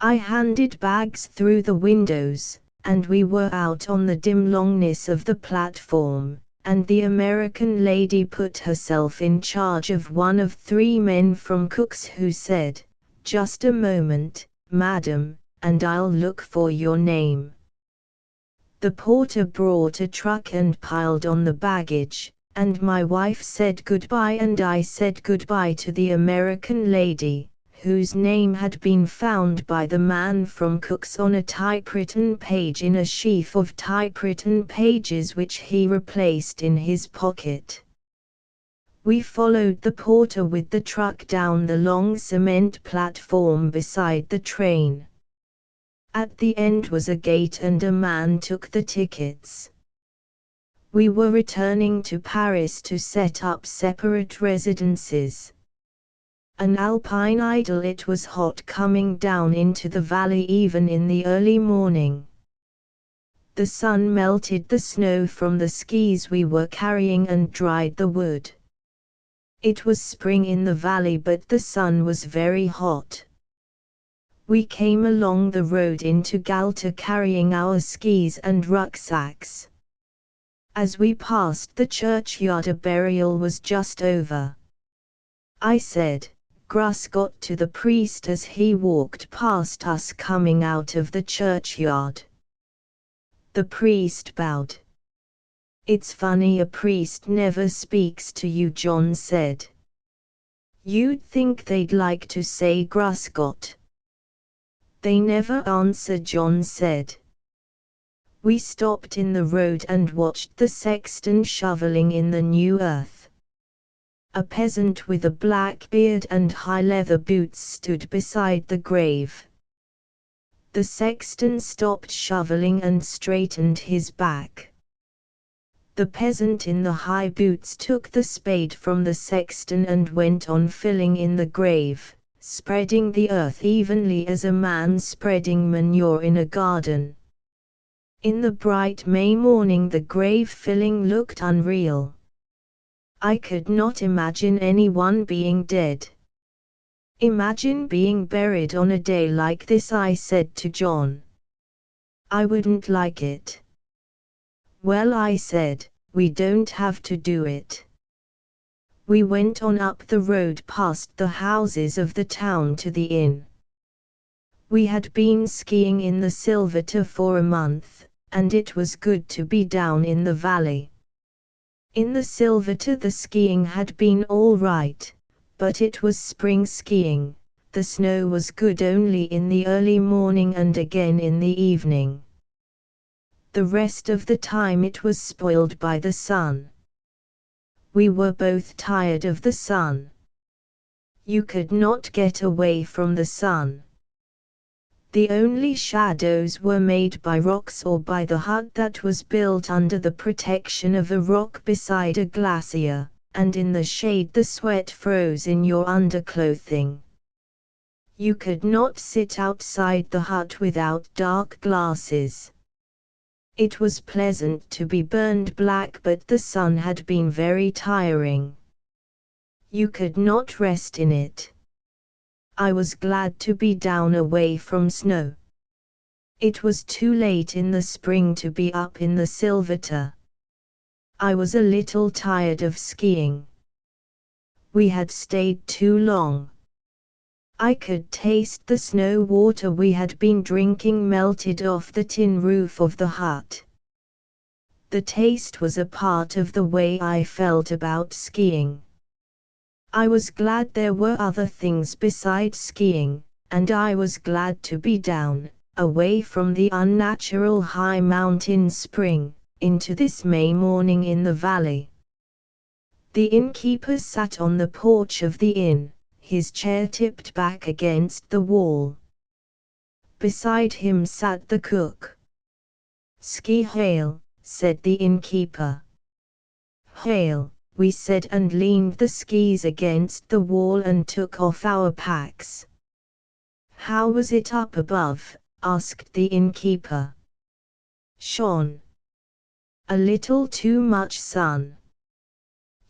Speaker 1: I handed bags through the windows, and we were out on the dim longness of the platform, and the American lady put herself in charge of one of 3 men from Cook's who said, "Just a moment, madam, and I'll look for your name." The porter brought a truck and piled on the baggage, and my wife said goodbye and I said goodbye to the American lady, whose name had been found by the man from Cook's on a typewritten page in a sheaf of typewritten pages which he replaced in his pocket. We followed the porter with the truck down the long cement platform beside the train. At the end was a gate and a man took the tickets. We were returning to Paris to set up separate residences. An alpine idyll. It was hot coming down into the valley even in the early morning. The sun melted the snow from the skis we were carrying and dried the wood. It was spring in the valley but the sun was very hot. We came along the road into Galta carrying our skis and rucksacks. As we passed the churchyard a burial was just over. I said, "Grascott," to the priest as he walked past us coming out of the churchyard. The priest bowed. "It's funny a priest never speaks to you," John said. "You'd think they'd like to say Grascott." "They never answer," John said. We stopped in the road and watched the sexton shoveling in the new earth. A peasant with a black beard and high leather boots stood beside the grave. The sexton stopped shoveling and straightened his back. The peasant in the high boots took the spade from the sexton and went on filling in the grave, spreading the earth evenly as a man spreading manure in a garden. In the bright May morning the grave filling looked unreal. I could not imagine anyone being dead. "Imagine being buried on a day like this," I said to John. "I wouldn't like it." "Well," I said, "we don't have to do it." We went on up the road past the houses of the town to the inn. We had been skiing in the Silverta for a month, and it was good to be down in the valley. In the Silverta the skiing had been all right, but it was spring skiing. The snow was good only in the early morning and again in the evening. The rest of the time it was spoiled by the sun. We were both tired of the sun. You could not get away from the sun. The only shadows were made by rocks or by the hut that was built under the protection of a rock beside a glacier, and in the shade the sweat froze in your underclothing. You could not sit outside the hut without dark glasses. It was pleasant to be burned black, but the sun had been very tiring. You could not rest in it. I was glad to be down away from snow. It was too late in the spring to be up in the Silverta. I was a little tired of skiing. We had stayed too long. I could taste the snow water we had been drinking melted off the tin roof of the hut. The taste was a part of the way I felt about skiing. I was glad there were other things besides skiing, and I was glad to be down, away from the unnatural high mountain spring, into this May morning in the valley. The innkeeper sat on the porch of the inn, his chair tipped back against the wall. Beside him sat the cook. "Ski hail," said the innkeeper. "Hail," we said and leaned the skis against the wall and took off our packs. "How was it up above?" asked the innkeeper. "Shone. A little too much sun."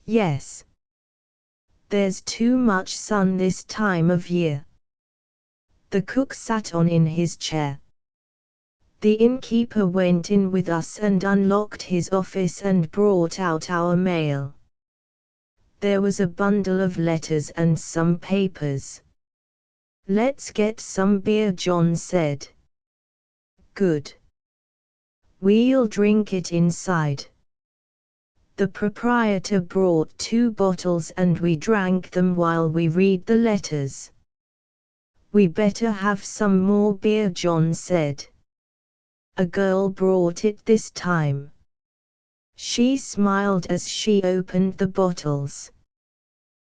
Speaker 1: "Yes. There's too much sun this time of year." The cook sat on in his chair. The innkeeper went in with us and unlocked his office and brought out our mail. There was a bundle of letters and some papers. "Let's get some beer," John said. "Good. We'll drink it inside." The proprietor brought 2 bottles and we drank them while we read the letters. "We better have some more beer," John said. A girl brought it this time. She smiled as she opened the bottles.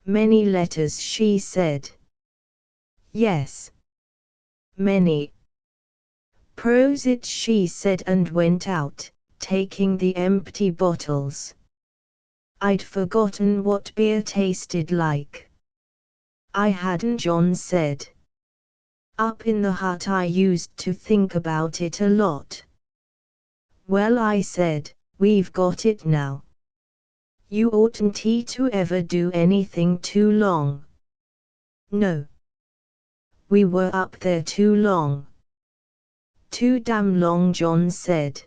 Speaker 1: "Many letters," she said. "Yes. Many." "Prosit," she said and went out, taking the empty bottles. I'd forgotten what beer tasted like. "I hadn't," John said. "Up in the hut I used to think about it a lot." "Well," I said, "we've got it now. You oughtn't to ever do anything too long." "No. We were up there too long." "Too damn long," John said.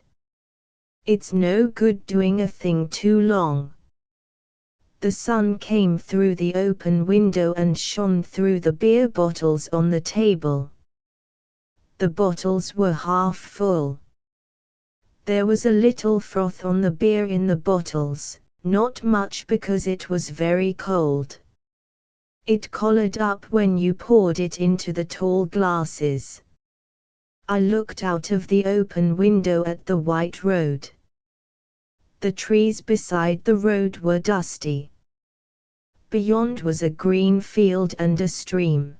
Speaker 1: "It's no good doing a thing too long." The sun came through the open window and shone through the beer bottles on the table. The bottles were half full. There was a little froth on the beer in the bottles, not much because it was very cold. It collared up when you poured it into the tall glasses. I looked out of the open window at the white road. The trees beside the road were dusty. Beyond was a green field and a stream.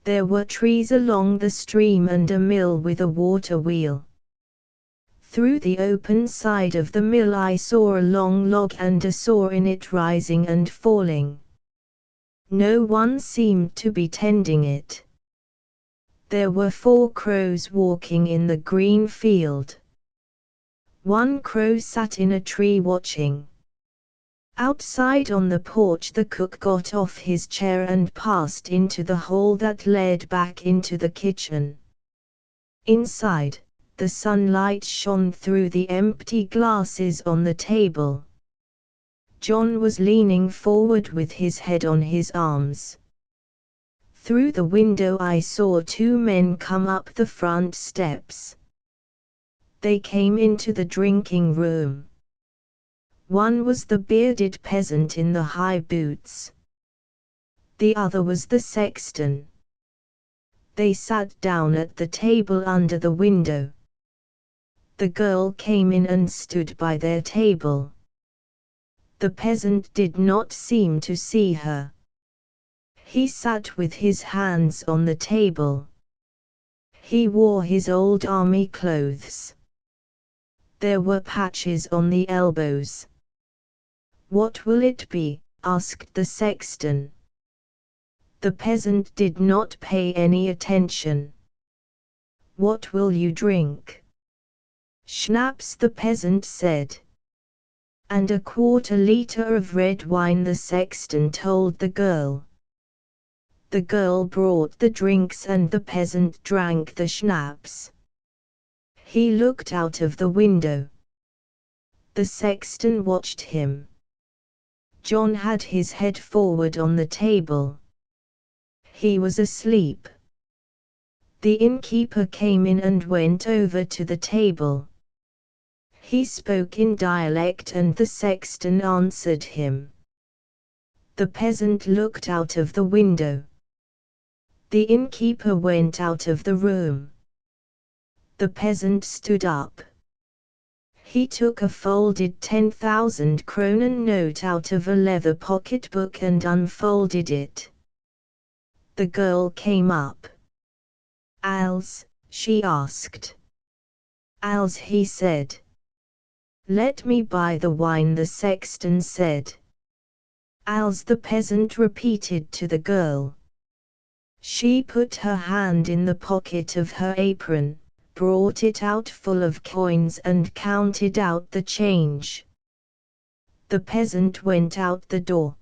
Speaker 1: There were trees along the stream and a mill with a water wheel. Through the open side of the mill I saw a long log and a saw in it rising and falling. No one seemed to be tending it. There were 4 crows walking in the green field. One crow sat in a tree watching. Outside on the porch the cook got off his chair and passed into the hall that led back into the kitchen. Inside, the sunlight shone through the empty glasses on the table. John was leaning forward with his head on his arms. Through the window I saw 2 men come up the front steps. They came into the drinking room. One was the bearded peasant in the high boots. The other was the sexton. They sat down at the table under the window. The girl came in and stood by their table. The peasant did not seem to see her. He sat with his hands on the table. He wore his old army clothes. There were patches on the elbows. "What will it be?" asked the sexton. The peasant did not pay any attention. "What will you drink?" "Schnapps," the peasant said. "And a 1/4 liter of red wine," the sexton told the girl. The girl brought the drinks and the peasant drank the schnapps. He looked out of the window. The sexton watched him. John had his head forward on the table. He was asleep. The innkeeper came in and went over to the table. He spoke in dialect and the sexton answered him. The peasant looked out of the window. The innkeeper went out of the room. The peasant stood up. He took a folded 10,000 kronen note out of a leather pocketbook and unfolded it. The girl came up. "Als?" she asked. "Als," he said. "Let me buy the wine," the sexton said. "Als," the peasant repeated to the girl. She put her hand in the pocket of her apron, brought it out full of coins and counted out the change. The peasant went out the door.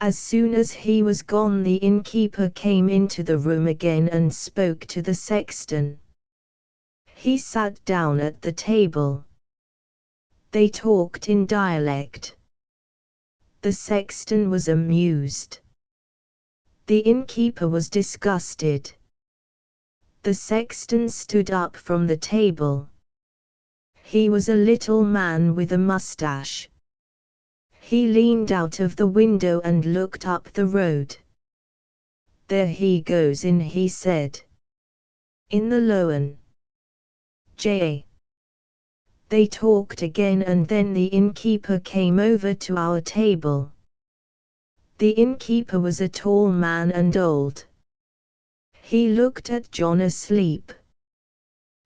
Speaker 1: As soon as he was gone the innkeeper came into the room again and spoke to the sexton. He sat down at the table. They talked in dialect. The sexton was amused. The innkeeper was disgusted. The sexton stood up from the table. He was a little man with a mustache. He leaned out of the window and looked up the road. "There he goes in," he said. "In the Loan. J." They talked again, and then the innkeeper came over to our table. The innkeeper was a tall man and old. He looked at John asleep.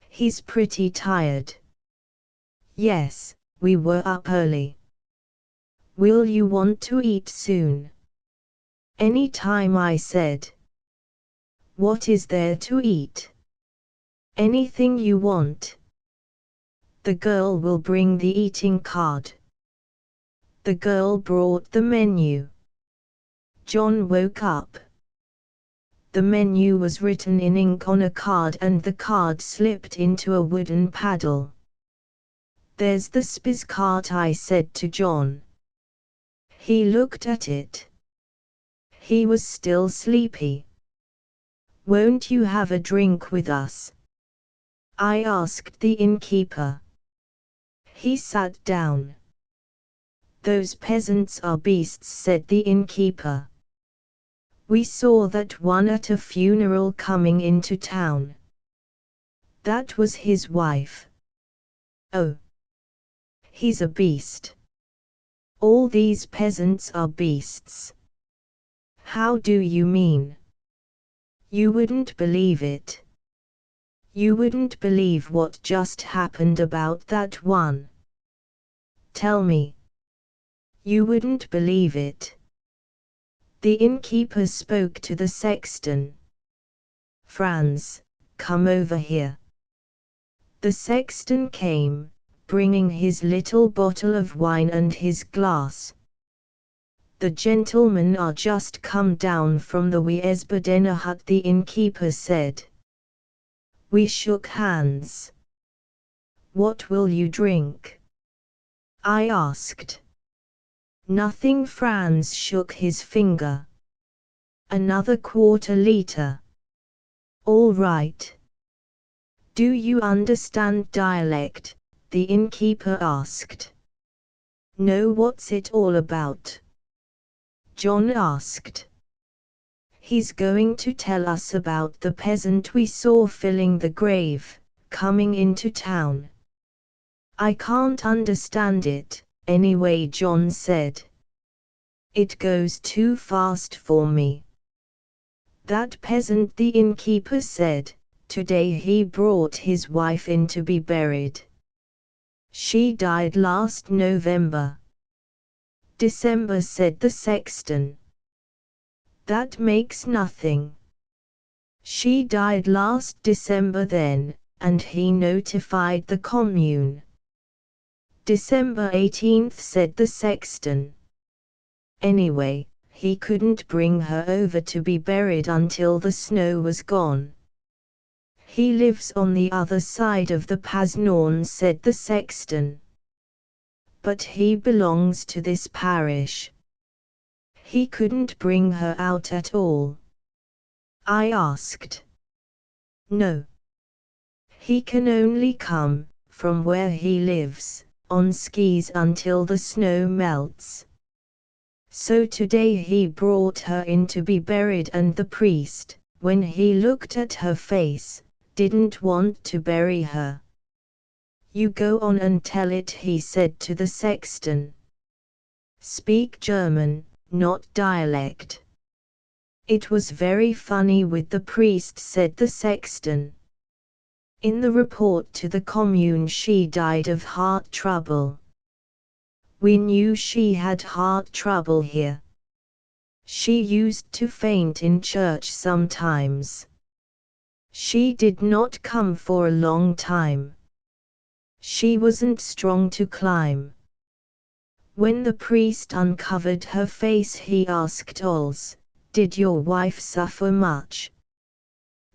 Speaker 1: "He's pretty tired." "Yes, we were up early." "Will you want to eat soon?" "Any time," I said. "What is there to eat?" "Anything you want." "The girl will bring the eating card." The girl brought the menu. John woke up. The menu was written in ink on a card, and the card slipped into a wooden paddle. "There's the spiz cart," I said to John. He looked at it. He was still sleepy. "Won't you have a drink with us?" I asked the innkeeper. He sat down. "Those peasants are beasts," said the innkeeper. "We saw that one at a funeral coming into town. That was his wife." "Oh. He's a beast." "All these peasants are beasts." "How do you mean?" "You wouldn't believe it. You wouldn't believe what just happened about that one." "Tell me." "You wouldn't believe it." The innkeeper spoke to the sexton. "Franz, come over here." The sexton came, bringing his little bottle of wine and his glass. "The gentlemen are just come down from the Wiesbadener hut," the innkeeper said. We shook hands. "What will you drink?" I asked. "Nothing." Franz shook his finger. "Another quarter-liter." "All right." "Do you understand dialect?" the innkeeper asked. "No, what's it all about?" John asked. "He's going to tell us about the peasant we saw filling the grave, coming into town." "I can't understand it, anyway," John said. "It goes too fast for me." "That peasant," the innkeeper said, "today he brought his wife in to be buried. She died last November." "December," said the sexton. "That makes nothing. She died last December then, and he notified the commune." "December 18th," said the sexton. "Anyway, he couldn't bring her over to be buried until the snow was gone." "He lives on the other side of the Pasnorn," said the sexton. "But he belongs to this parish." "He couldn't bring her out at all?" I asked. "No. He can only come, from where he lives, on skis until the snow melts. So today he brought her in to be buried, and the priest, when he looked at her face, didn't want to bury her." "You go on and tell it," he said to the sexton. "Speak German, not dialect." "It was very funny with the priest," said the sexton. "In the report to the commune she died of heart trouble. We knew she had heart trouble here. She used to faint in church sometimes. She did not come for a long time. She wasn't strong to climb." When the priest uncovered her face, he asked Ols, "Did your wife suffer much?"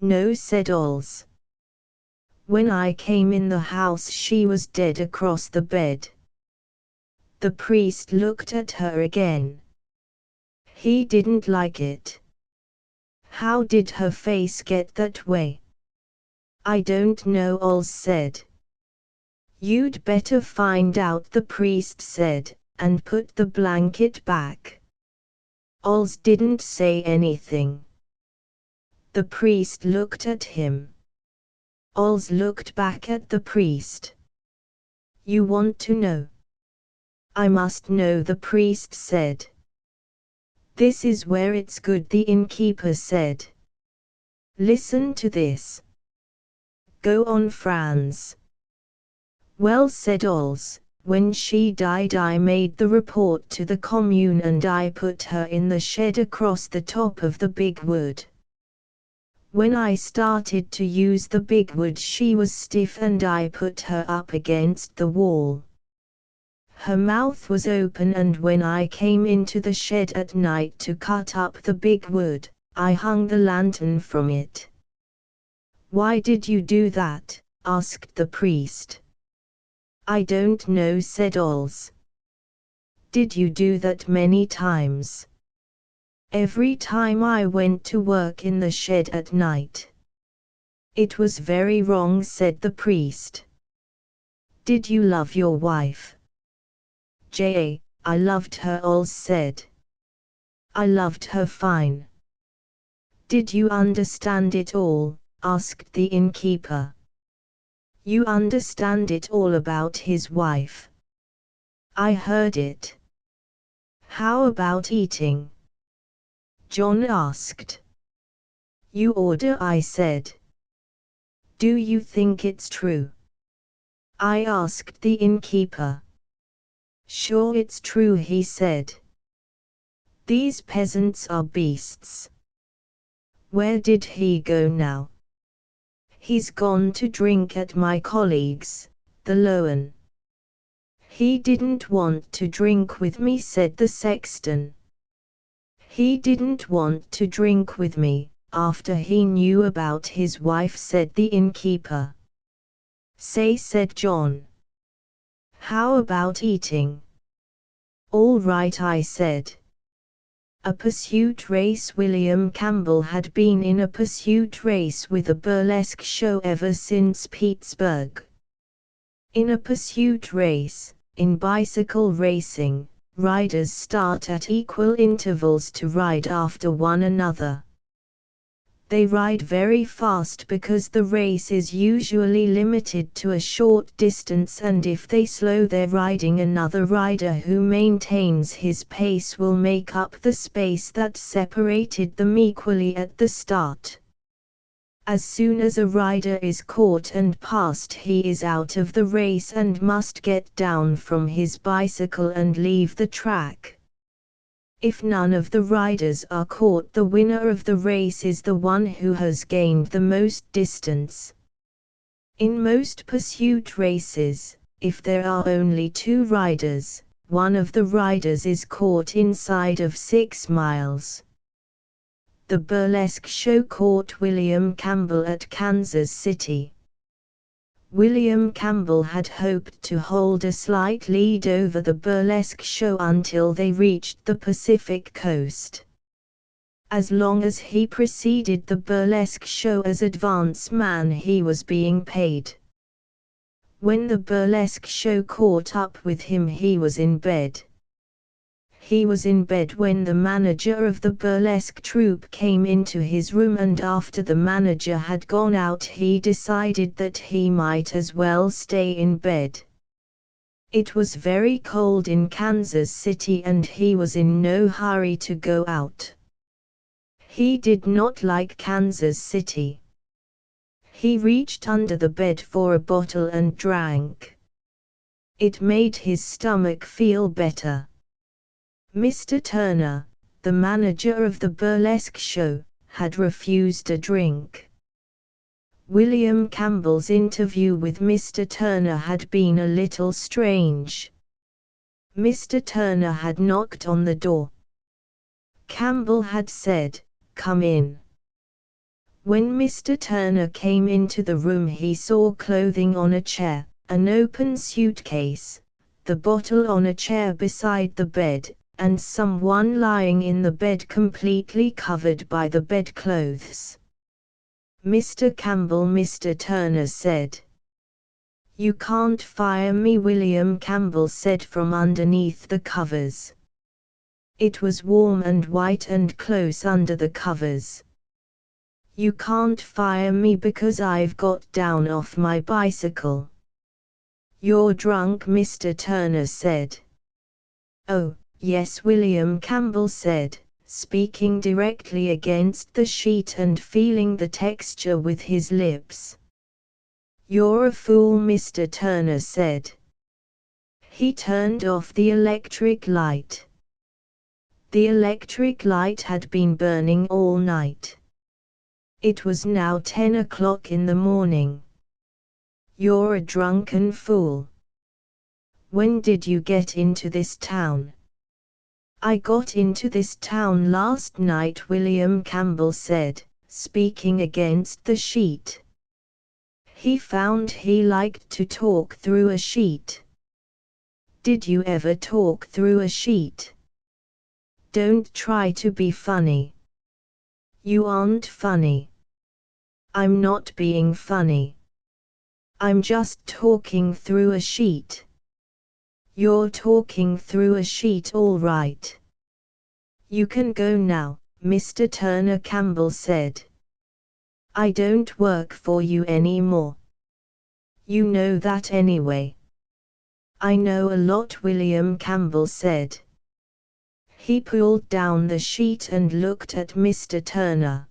Speaker 1: "No," said Ols. When I came in the house she was dead across the bed. The priest looked at her again. He didn't like it. How did her face get that way? I don't know, Oz said. You'd better find out, the priest said, and put the blanket back. Oz didn't say anything. The priest looked at him. Oz looked back at the priest. You want to know? I must know, the priest said. This is where it's good, the innkeeper said. Listen to this. Go on, Franz. Well, said Oz, when she died I made the report to the commune and I put her in the shed across the top of the big wood. When I started to use the big wood she was stiff and I put her up against the wall. Her mouth was open and when I came into the shed at night to cut up the big wood, I hung the lantern from it. Why did you do that? Asked the priest. I don't know, said Oz. Did you do that many times? Every time I went to work in the shed at night. It was very wrong, said the priest. Did you love your wife? I loved her, Oz said. I loved her fine. Did you understand it all? Asked the innkeeper. You understand it all about his wife? I heard it. How about eating? John asked. You order, I said. Do you think it's true? I asked the innkeeper. Sure, it's true, he said. These peasants are beasts. Where did he go now? He's gone to drink at my colleague's, the Lowen. He didn't want to drink with me, said the sexton. He didn't want to drink with me, after he knew about his wife, said the innkeeper. Say, said John. How about eating? All right, I said. A pursuit race. William Campbell had been in a pursuit race with a burlesque show ever since Pittsburgh. In a pursuit race, in bicycle racing, riders start at equal intervals to ride after one another. They ride very fast because the race is usually limited to a short distance, and if they slow their riding, another rider who maintains his pace will make up the space that separated them equally at the start. As soon as a rider is caught and passed, he is out of the race and must get down from his bicycle and leave the track. If none of the riders are caught, the winner of the race is the one who has gained the most distance. In most pursuit races, if there are only 2 riders, one of the riders is caught inside of 6 miles. The burlesque show caught William Campbell at Kansas City. William Campbell had hoped to hold a slight lead over the burlesque show until they reached the Pacific coast. As long as he preceded the burlesque show as advance man, he was being paid. When the burlesque show caught up with him, he was in bed. He was in bed when the manager of the burlesque troupe came into his room, and after the manager had gone out, he decided that he might as well stay in bed. It was very cold in Kansas City and he was in no hurry to go out. He did not like Kansas City. He reached under the bed for a bottle and drank. It made his stomach feel better. Mr. Turner, the manager of the burlesque show, had refused a drink. William Campbell's interview with Mr. Turner had been a little strange. Mr. Turner had knocked on the door. Campbell had said, "Come in." When Mr. Turner came into the room he saw clothing on a chair, an open suitcase, the bottle on a chair beside the bed, and someone lying in the bed completely covered by the bedclothes. "Mr. Campbell," Mr. Turner said. "You can't fire me," William Campbell said from underneath the covers. It was warm and white and close under the covers. "You can't fire me because I've got down off my bicycle." "You're drunk," Mr. Turner said. "Oh, yes," William Campbell said, speaking directly against the sheet and feeling the texture with his lips. "You're a fool," Mr. Turner said. He turned off the electric light. The electric light had been burning all night. It was now 10 o'clock in the morning. "You're a drunken fool. When did you get into this town?" "I got into this town last night," William Campbell said, speaking against the sheet. He found he liked to talk through a sheet. "Did you ever talk through a sheet?" "Don't try to be funny. You aren't funny." "I'm not being funny. I'm just talking through a sheet." "You're talking through a sheet all right. You can go now," Mr. Turner Campbell said. "I don't work for you anymore. You know that anyway." "I know a lot," William Campbell said. He pulled down the sheet and looked at Mr. Turner.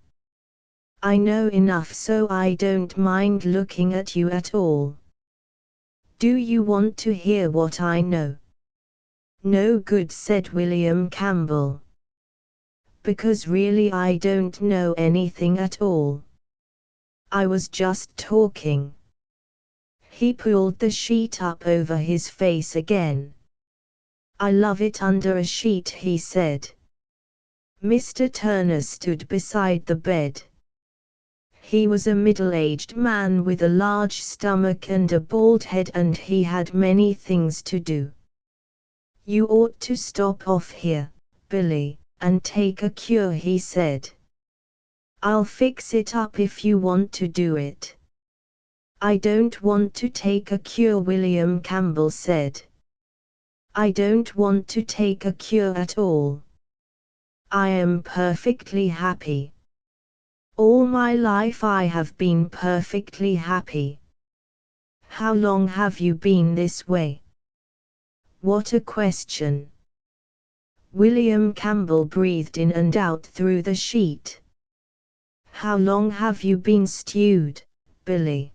Speaker 1: "I know enough so I don't mind looking at you at all. Do you want to hear what I know?" "No good," said William Campbell. "Because really I don't know anything at all. I was just talking." He pulled the sheet up over his face again. "I love it under a sheet," he said. Mr. Turner stood beside the bed. He was a middle-aged man with a large stomach and a bald head, and he had many things to do. "You ought to stop off here, Billy, and take a cure," he said. "I'll fix it up if you want to do it." "I don't want to take a cure," William Campbell said. "I don't want to take a cure at all. I am perfectly happy. All my life I have been perfectly happy." "How long have you been this way?" "What a question." William Campbell breathed in and out through the sheet. "How long have you been stewed, Billy?"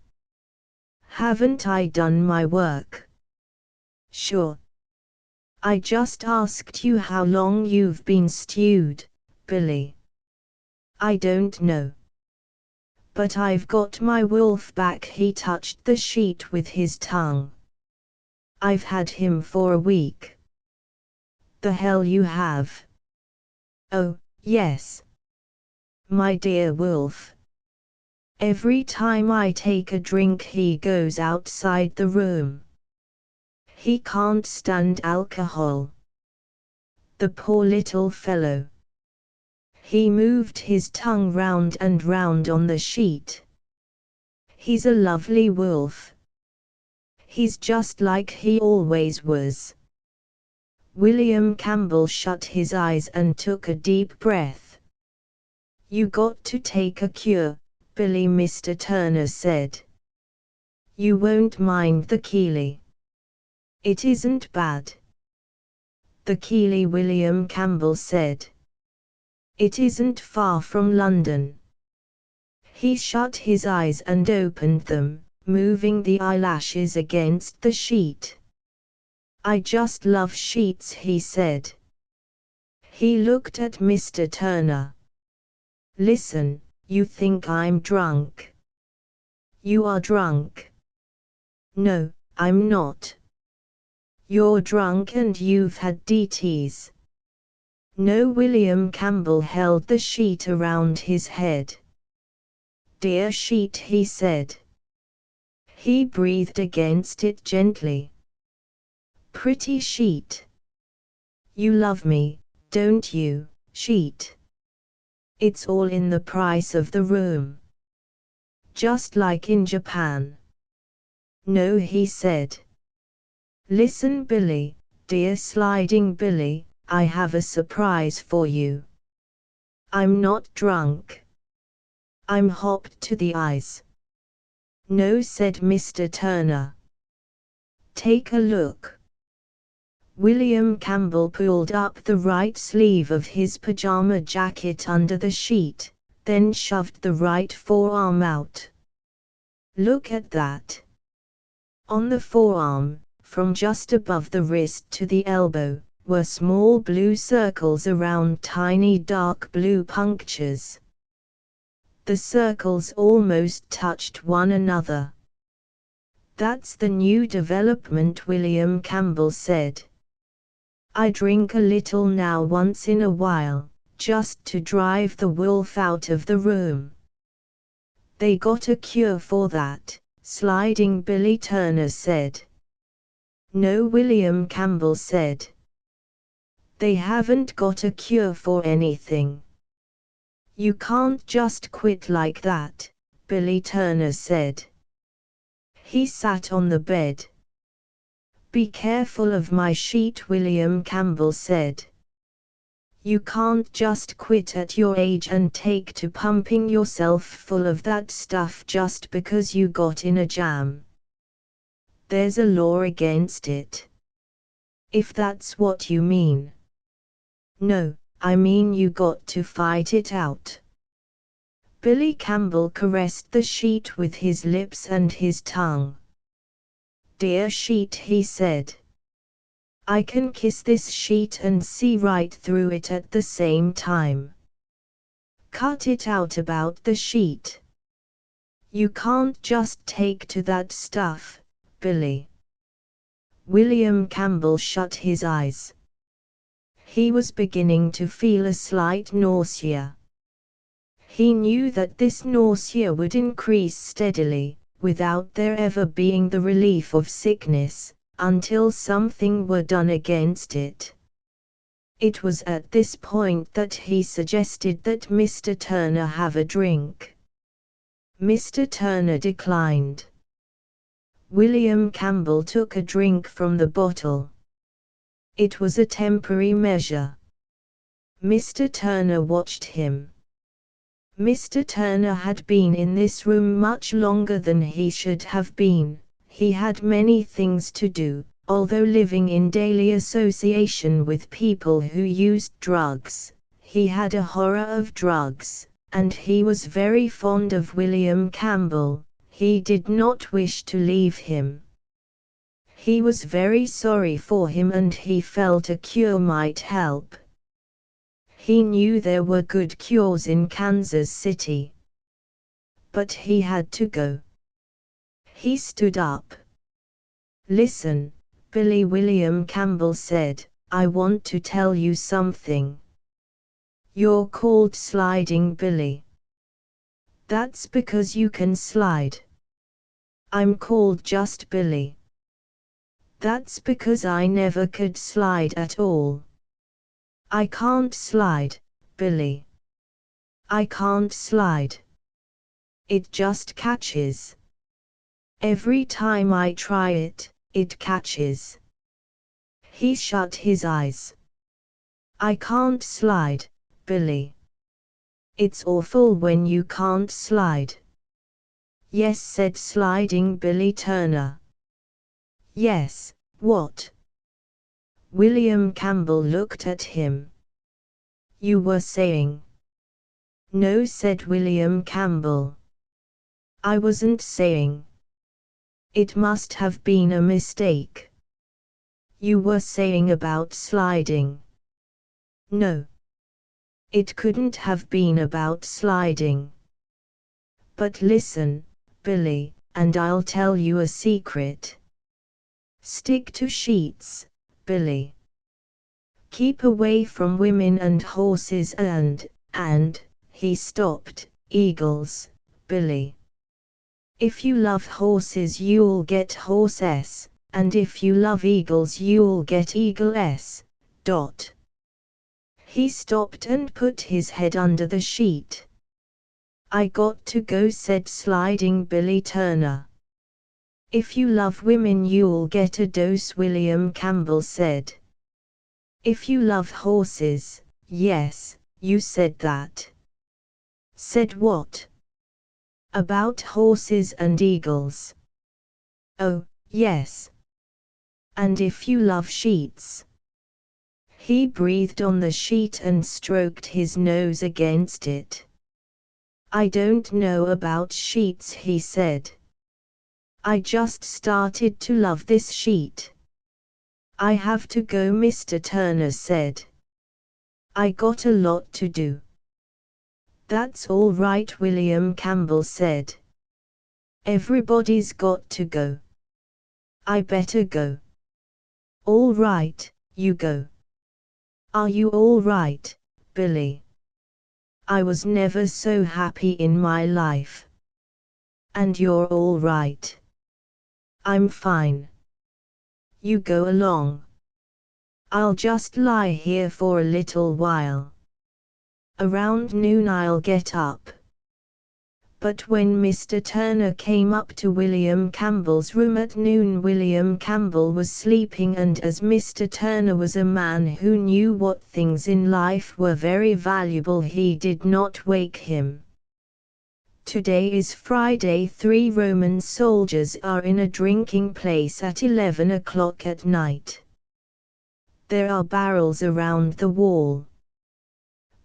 Speaker 1: "Haven't I done my work?" "Sure. I just asked you how long you've been stewed, Billy." "I don't know. But I've got my wolf back." He touched the sheet with his tongue. "I've had him for a week." "The hell you have." "Oh, yes. My dear wolf. Every time I take a drink he goes outside the room. He can't stand alcohol. The poor little fellow." He moved his tongue round and round on the sheet. "He's a lovely wolf. He's just like he always was." William Campbell shut his eyes and took a deep breath. "You got to take a cure, Billy," Mr. Turner said. "You won't mind the Keeley. It isn't bad." "The Keeley," William Campbell said. "It isn't far from London." He shut his eyes and opened them, moving the eyelashes against the sheet. "I just love sheets," he said. He looked at Mr. Turner. "Listen, you think I'm drunk?" "You are drunk." "No, I'm not." "You're drunk and you've had DTs." "No." William Campbell held the sheet around his head. "Dear sheet," he said. He breathed against it gently. "Pretty sheet. You love me, don't you, sheet? It's all in the price of the room. Just like in Japan." "No," he said. "Listen, Billy, dear sliding Billy, I have a surprise for you. I'm not drunk. I'm hopped to the eyes." "No," said Mr. Turner. "Take a look." William Campbell pulled up the right sleeve of his pajama jacket under the sheet, then shoved the right forearm out. "Look at that." On the forearm, from just above the wrist to the elbow, were small blue circles around tiny dark blue punctures. The circles almost touched one another. "That's the new development," William Campbell said. "I drink a little now once in a while, just to drive the wolf out of the room." "They got a cure for that," Sliding Billy Turner said. "No," William Campbell said. "They haven't got a cure for anything. You can't just quit like that," Billy Turner said. He sat on the bed. "Be careful of my sheet," William Campbell said. "You can't just quit at your age and take to pumping yourself full of that stuff just because you got in a jam. There's a law against it. If that's what you mean." "No, I mean you got to fight it out." Billy Campbell caressed the sheet with his lips and his tongue. "Dear sheet," he said. "I can kiss this sheet and see right through it at the same time. Cut it out about the sheet. You can't just take to that stuff, Billy." William Campbell shut his eyes. He was beginning to feel a slight nausea. He knew that this nausea would increase steadily, without there ever being the relief of sickness, until something were done against it. It was at this point that he suggested that Mr. Turner have a drink. Mr. Turner declined. William Campbell took a drink from the bottle. It was a temporary measure. Mr. Turner watched him. Mr. Turner had been in this room much longer than he should have been. He had many things to do, although living in daily association with people who used drugs. He had a horror of drugs, and he was very fond of William Campbell. He did not wish to leave him. He was very sorry for him and he felt a cure might help. He knew there were good cures in Kansas City. But he had to go. He stood up. "Listen, Billy," William Campbell said, "I want to tell you something. You're called Sliding Billy. That's because you can slide. I'm called just Billy. That's because I never could slide at all. I can't slide, Billy. I can't slide. It just catches. Every time I try it, it catches." He shut his eyes. "I can't slide, Billy. It's awful when you can't slide." "Yes," said Sliding Billy Turner. "Yes, what?" William Campbell looked at him. "You were saying." "No," said William Campbell. "I wasn't saying. It must have been a mistake. You were saying about sliding." "No. It couldn't have been about sliding. But listen, Billy, and I'll tell you a secret. Stick to sheets, Billy. Keep away from women and horses and," he stopped, "eagles, Billy. If you love horses you'll get horse S, and if you love eagles you'll get eagle S. He stopped and put his head under the sheet. I got to go, said Sliding Billy Turner. If you love women you'll get a dose, William Campbell said. If you love horses, yes, you said that. Said what? About horses and eagles. Oh, yes. And if you love sheets? He breathed on the sheet and stroked his nose against it. I don't know about sheets, he said. I just started to love this sheet. I have to go, Mr. Turner said. I got a lot to do. That's all right, William Campbell said. Everybody's got to go. I better go. All right, you go. Are you all right, Billy? I was never so happy in my life. And you're all right. I'm fine. You go along. I'll just lie here for a little while. Around noon I'll get up. But when Mr. Turner came up to William Campbell's room at noon, William Campbell was sleeping, and as Mr. Turner was a man who knew what things in life were very valuable, he did not wake him. Today is Friday. 3 Roman soldiers are in a drinking place at 11 o'clock at night. There are barrels around the wall.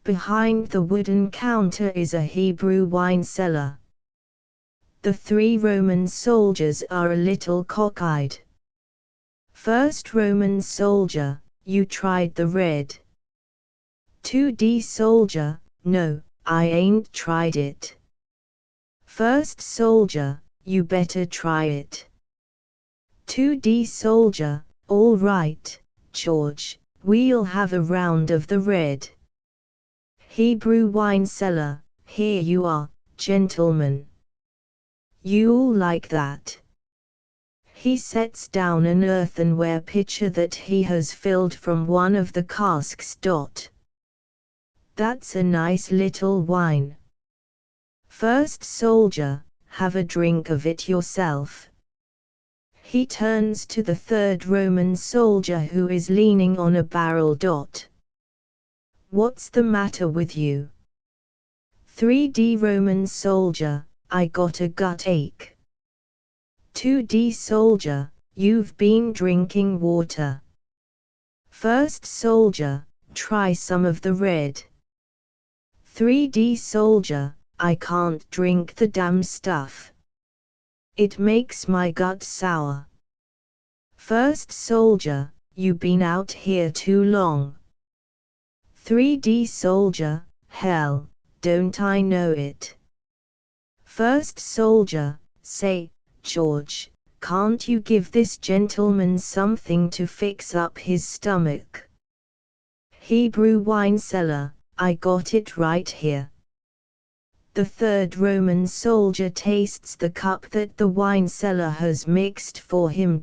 Speaker 1: Behind the wooden counter is a Hebrew wine cellar. The 3 Roman soldiers are a little cockeyed. First Roman soldier, you tried the red. 2D soldier, no, I ain't tried it. First soldier, you better try it. 2D soldier, all right, George, we'll have a round of the red. Hebrew wine cellar, here you are, gentlemen. You'll like that. He sets down an earthenware pitcher that he has filled from one of the casks. That's a nice little wine. First soldier, have a drink of it yourself. He turns to the 3rd Roman soldier who is leaning on a barrel. What's the matter with you? 3D Roman soldier, I got a gut ache. 2D soldier, you've been drinking water. First soldier, try some of the red. 3D soldier, I can't drink the damn stuff. It makes my gut sour. First soldier, you been out here too long. 3D soldier, hell, don't I know it. First soldier, say, George, can't you give this gentleman something to fix up his stomach? Hebrew wine cellar, I got it right here. The 3rd Roman soldier tastes the cup that the wine cellar has mixed for him.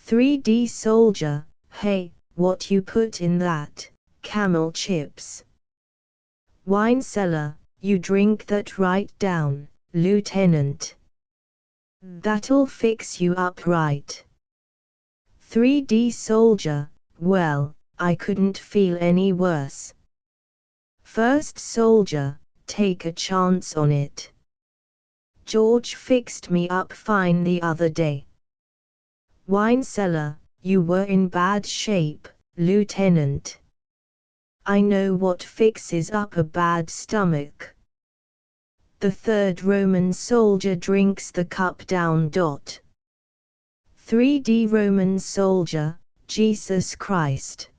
Speaker 1: 3D soldier, hey, what you put in that? Camel chips. Wine cellar, you drink that right down, Lieutenant. That'll fix you up right. 3D soldier, well, I couldn't feel any worse. First soldier, take a chance on it. George fixed me up fine the other day. Wine cellar, you were in bad shape, Lieutenant. I know what fixes up a bad stomach. The 3rd Roman soldier drinks the cup down. 3D Roman soldier, Jesus Christ.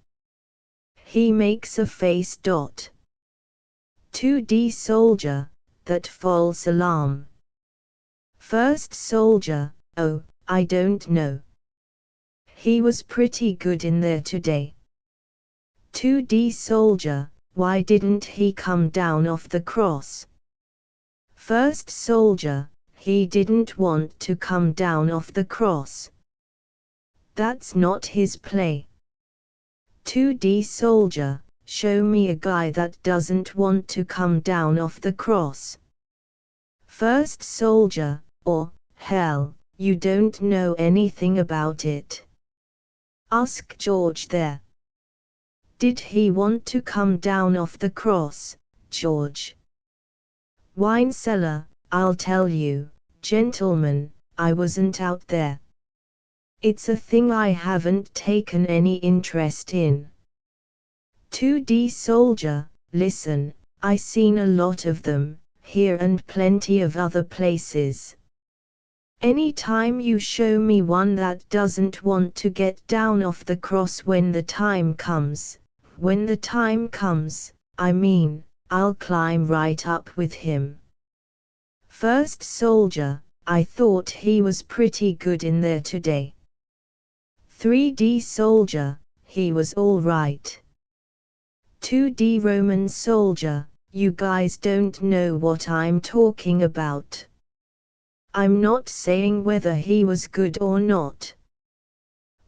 Speaker 1: He makes a face. 2D soldier, that false alarm. First soldier, oh, I don't know. He was pretty good in there today. 2D soldier, why didn't he come down off the cross? First soldier, he didn't want to come down off the cross. That's not his play. 2D soldier, show me a guy that doesn't want to come down off the cross. First soldier, or, hell, you don't know anything about it. Ask George there. Did he want to come down off the cross, George? Wine cellar, I'll tell you, gentlemen, I wasn't out there. It's a thing I haven't taken any interest in. 2D soldier, listen, I seen a lot of them, here and plenty of other places. Any time you show me one that doesn't want to get down off the cross when the time comes, I mean, I'll climb right up with him. First soldier, I thought he was pretty good in there today. 3D soldier, he was all right. 2D Roman soldier, you guys don't know what I'm talking about. I'm not saying whether he was good or not.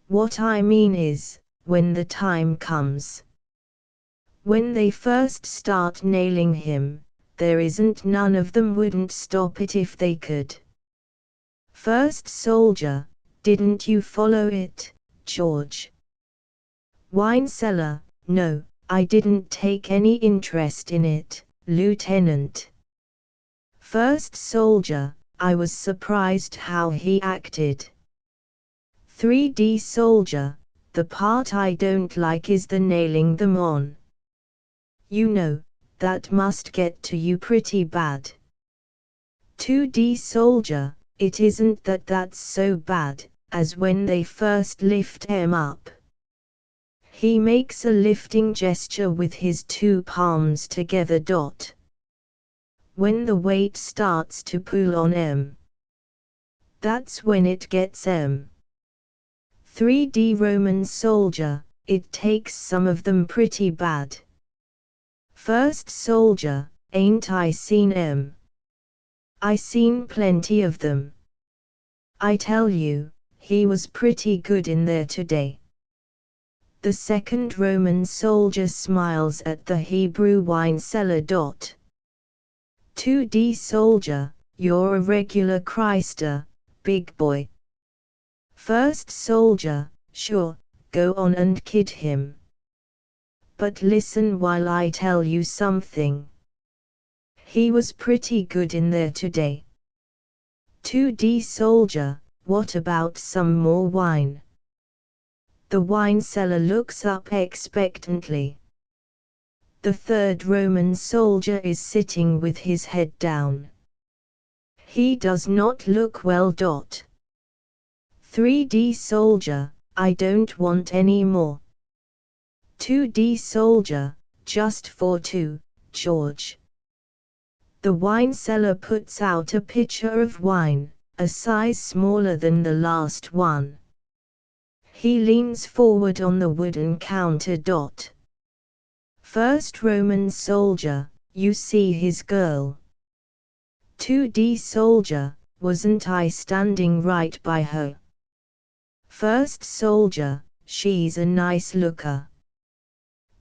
Speaker 1: What I mean is, when the time comes. When they first start nailing him, there isn't none of them wouldn't stop it if they could. First soldier, didn't you follow it, George? Wine cellar, no, I didn't take any interest in it, Lieutenant. First soldier, I was surprised how he acted. 3D soldier, the part I don't like is the nailing them on. You know, that must get to you pretty bad. 2D soldier, it isn't that that's so bad, as when they first lift him up. He makes a lifting gesture with his two palms together. When the weight starts to pull on him, that's when it gets him. 3D Roman soldier, it takes some of them pretty bad. First soldier, ain't I seen 'em? I seen plenty of them. I tell you, he was pretty good in there today. The second Roman soldier smiles at the Hebrew wine cellar. 2D soldier, you're a regular Christer, big boy. First soldier, sure, go on and kid him. But listen while I tell you something. He was pretty good in there today. 2D soldier, what about some more wine? The wine cellar looks up expectantly. The third Roman soldier is sitting with his head down. He does not look well. 3D soldier, I don't want any more. 2D soldier, just for two, George. The wine seller puts out a pitcher of wine, a size smaller than the last one. He leans forward on the wooden counter. First Roman soldier, you see his girl. 2D soldier, wasn't I standing right by her? First soldier, she's a nice looker.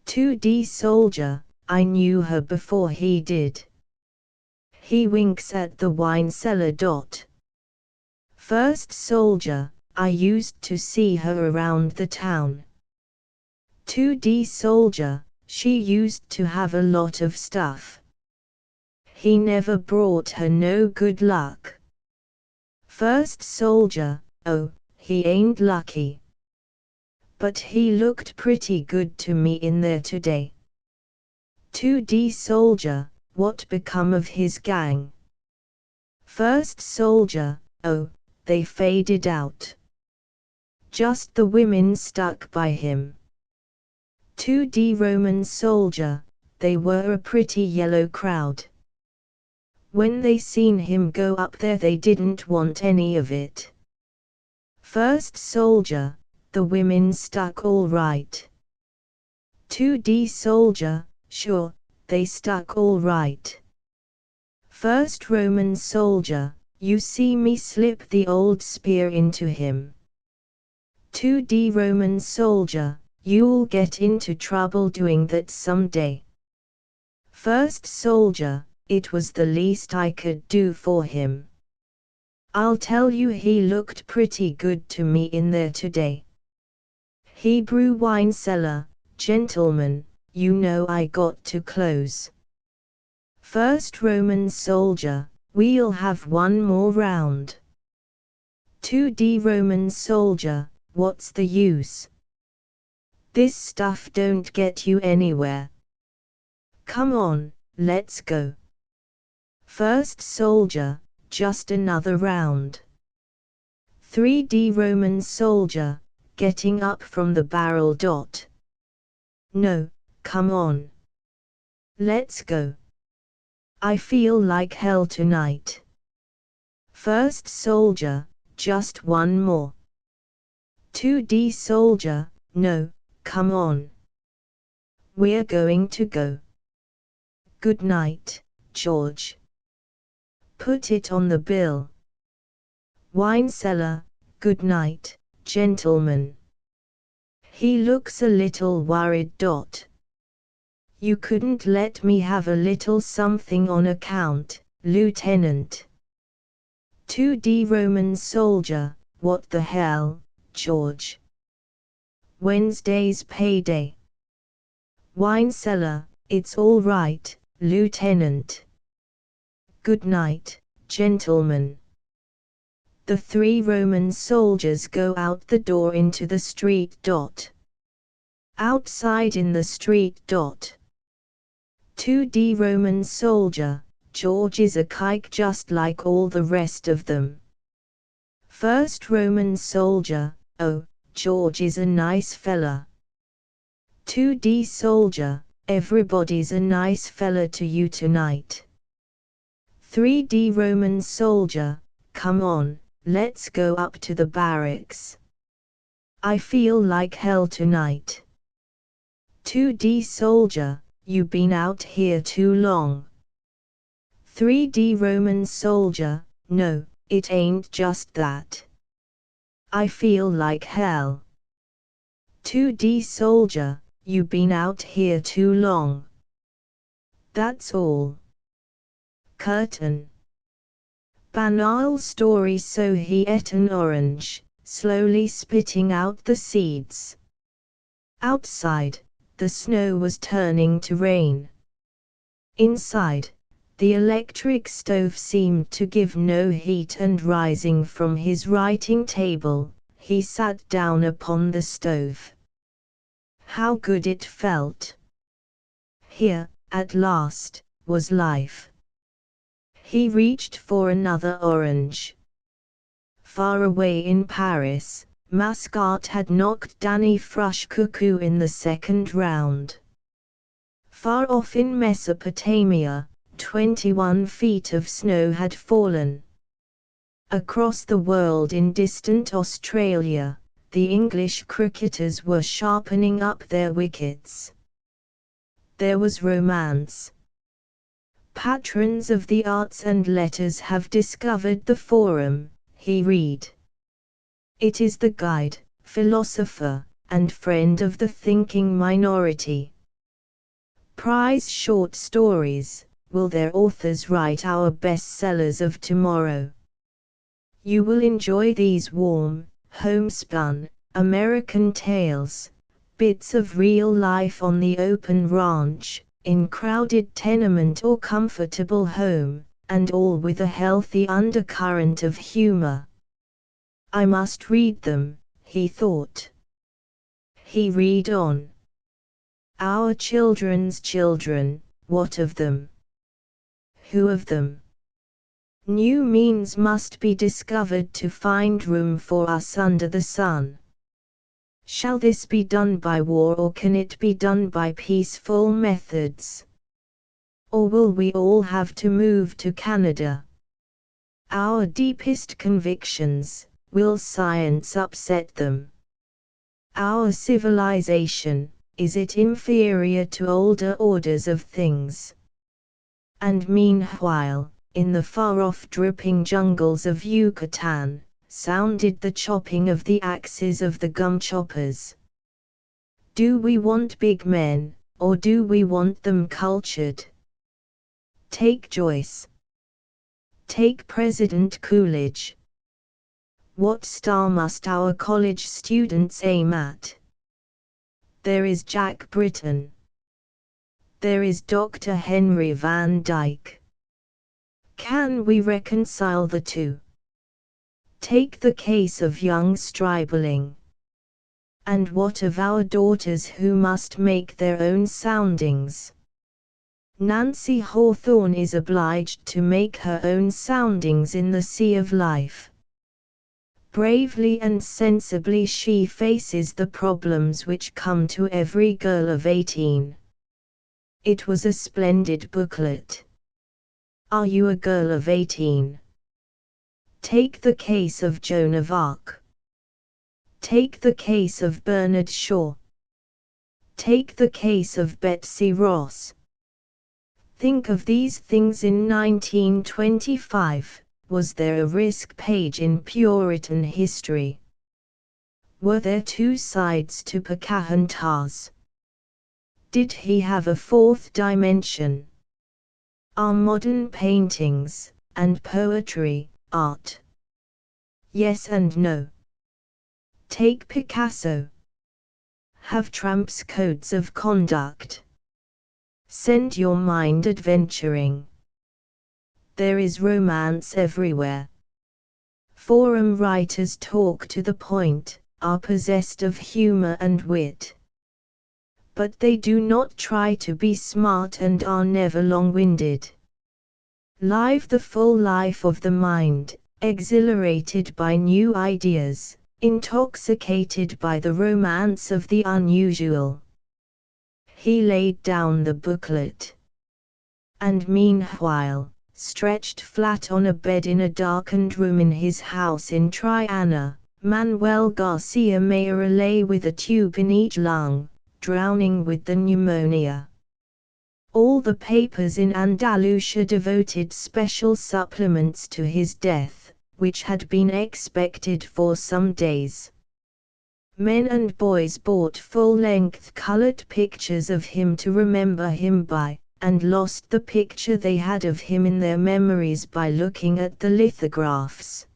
Speaker 1: 2D soldier, I knew her before he did. He winks at the wine cellar. First soldier, I used to see her around the town. 2D soldier, she used to have a lot of stuff. He never brought her no good luck. First soldier, oh, he ain't lucky. But he looked pretty good to me in there today. 2D soldier, what become of his gang? First soldier, oh, they faded out. Just the women stuck by him. 2D Roman soldier, they were a pretty yellow crowd. When they seen him go up there they didn't want any of it. First soldier, the women stuck all right. 2D soldier, sure, they stuck all right. First Roman soldier, you see me slip the old spear into him. 2D Roman soldier, you'll get into trouble doing that someday. First soldier, it was the least I could do for him. I'll tell you, he looked pretty good to me in there today. Hebrew wine cellar, gentlemen, you know I got to close. First Roman soldier, we'll have one more round. 2D Roman soldier, what's the use? This stuff don't get you anywhere. Come on, let's go. First soldier, just another round. 3D Roman soldier, getting up from the barrel. No, come on. Let's go. I feel like hell tonight. First soldier, just one more. 2D soldier, no, come on. We're going to go. Good night, George. Put it on the bill. Wine cellar, good night, gentlemen. He looks a little worried. You couldn't let me have a little something on account, Lieutenant? 2D Roman soldier, what the hell, George? Wednesday's payday. Wine cellar, it's all right, Lieutenant. Good night, gentlemen. The 3 Roman soldiers go out the door into the street. Outside in the street. 2D Roman soldier, George is a kike just like all the rest of them. First Roman soldier, oh, George is a nice fella. 2D soldier, everybody's a nice fella to you tonight. 3D Roman soldier, come on, let's go up to the barracks. I feel like hell tonight. 2D soldier, you been out here too long. 3D Roman soldier, no, it ain't just that. I feel like hell. 2D soldier, you been out here too long. That's all. Curtain. Banal story. So he ate an orange, slowly spitting out the seeds. Outside, the snow was turning to rain. Inside, the electric stove seemed to give no heat, and rising from his writing table, he sat down upon the stove. How good it felt! Here, at last, was life. He reached for another orange. Far away in Paris, Mascart had knocked Danny Frush Cuckoo in the second round. Far off in Mesopotamia, 21 feet of snow had fallen. Across the world in distant Australia, the English cricketers were sharpening up their wickets. There was romance. Patrons of the arts and letters have discovered the forum, he read. It is the guide, philosopher, and friend of the thinking minority. Prize short stories, will their authors write our bestsellers of tomorrow? You will enjoy these warm, homespun, American tales, bits of real life on the open ranch, in crowded tenement or comfortable home, and all with a healthy undercurrent of humor. I must read them, he thought. He read on. Our children's children, what of them? Who of them? New means must be discovered to find room for us under the sun. Shall this be done by war, or can it be done by peaceful methods? Or will we all have to move to Canada? Our deepest convictions, will science upset them? Our civilization, is it inferior to older orders of things? And meanwhile, in the far-off dripping jungles of Yucatan, sounded the chopping of the axes of the gum choppers. Do we want big men, or do we want them cultured? Take Joyce. Take President Coolidge. What star must our college students aim at? There is Jack Britton. There is Dr. Henry Van Dyke. Can we reconcile the two? Take the case of young Stribling. And what of our daughters who must make their own soundings? Nancy Hawthorne is obliged to make her own soundings in the sea of life. Bravely and sensibly she faces the problems which come to every girl of 18. It was a splendid booklet. Are you a girl of 18? Take the case of Joan of Arc. Take the case of Bernard Shaw. Take the case of Betsy Ross. Think of these things in 1925. Was there a risk page in Puritan history? Were there two sides to Pocahontas? Did he have a fourth dimension? Are modern paintings and poetry art? Yes and no. Take Picasso. Have tramps codes of conduct? Send your mind adventuring. There is romance everywhere. Forum writers talk to the point, are possessed of humor and wit. But they do not try to be smart and are never long-winded. Live the full life of the mind, exhilarated by new ideas, intoxicated by the romance of the unusual. He laid down the booklet. And meanwhile, stretched flat on a bed in a darkened room in his house in Triana, Manuel Garcia Mayra lay with a tube in each lung, drowning with the pneumonia. All the papers in Andalusia devoted special supplements to his death, which had been expected for some days. Men and boys bought full-length colored pictures of him to remember him by, and lost the picture they had of him in their memories by looking at the lithographs.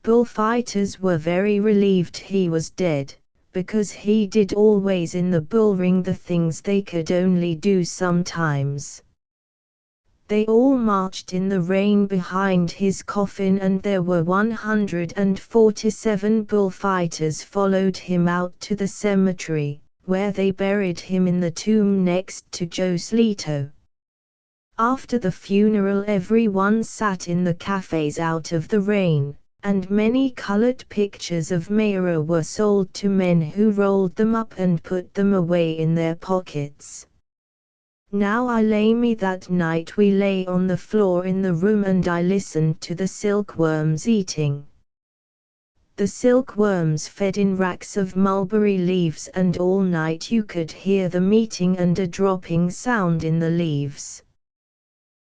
Speaker 1: Bullfighters were very relieved he was dead, because he did always in the bullring the things they could only do sometimes. They all marched in the rain behind his coffin, and there were 147 bullfighters followed him out to the cemetery, where they buried him in the tomb next to Joselito. After the funeral everyone sat in the cafes out of the rain, and many colored pictures of Mayra were sold to men who rolled them up and put them away in their pockets. Now I lay me that night we lay on the floor in the room and I listened to the silkworms eating. The silkworms fed in racks of mulberry leaves, and all night you could hear them eating and a dropping sound in the leaves.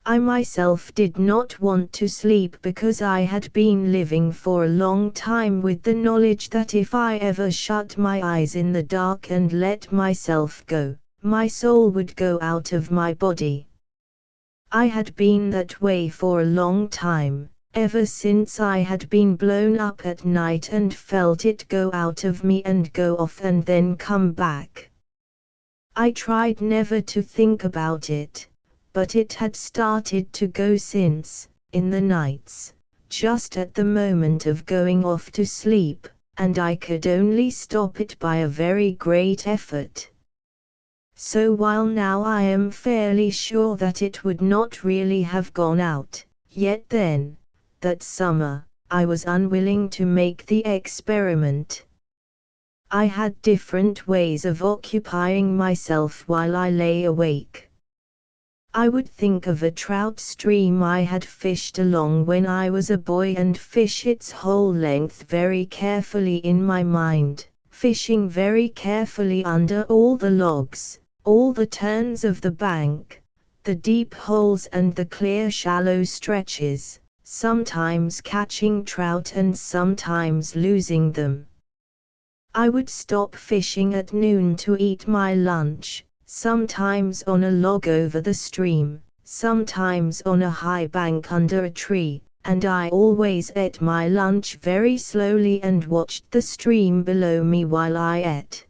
Speaker 1: I myself did not want to sleep because I had been living for a long time with the knowledge that if I ever shut my eyes in the dark and let myself go, my soul would go out of my body. I had been that way for a long time, ever since I had been blown up at night and felt it go out of me and go off and then come back. I tried never to think about it, but it had started to go since, in the nights, just at the moment of going off to sleep, and I could only stop it by a very great effort. So while now I am fairly sure that it would not really have gone out, yet then, that summer, I was unwilling to make the experiment. I had different ways of occupying myself while I lay awake. I would think of a trout stream I had fished along when I was a boy and fish its whole length very carefully in my mind, fishing very carefully under all the logs, all the turns of the bank, the deep holes and the clear shallow stretches, sometimes catching trout and sometimes losing them. I would stop fishing at noon to eat my lunch, sometimes on a log over the stream, sometimes on a high bank under a tree, and I always ate my lunch very slowly and watched the stream below me while I ate.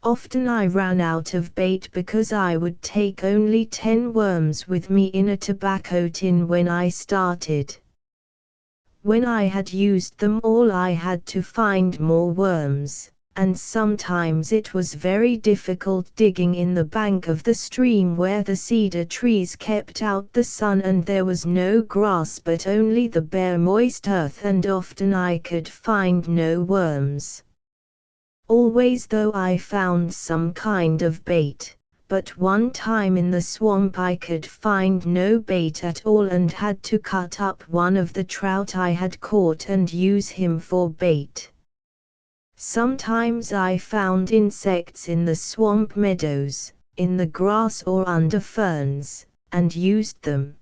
Speaker 1: Often I ran out of bait because I would take only 10 worms with me in a tobacco tin when I started. When I had used them all I had to find more worms, and sometimes it was very difficult digging in the bank of the stream where the cedar trees kept out the sun and there was no grass but only the bare moist earth, and often I could find no worms. Always though I found some kind of bait, but one time in the swamp I could find no bait at all and had to cut up one of the trout I had caught and use him for bait. Sometimes I found insects in the swamp meadows, in the grass or under ferns, and used them.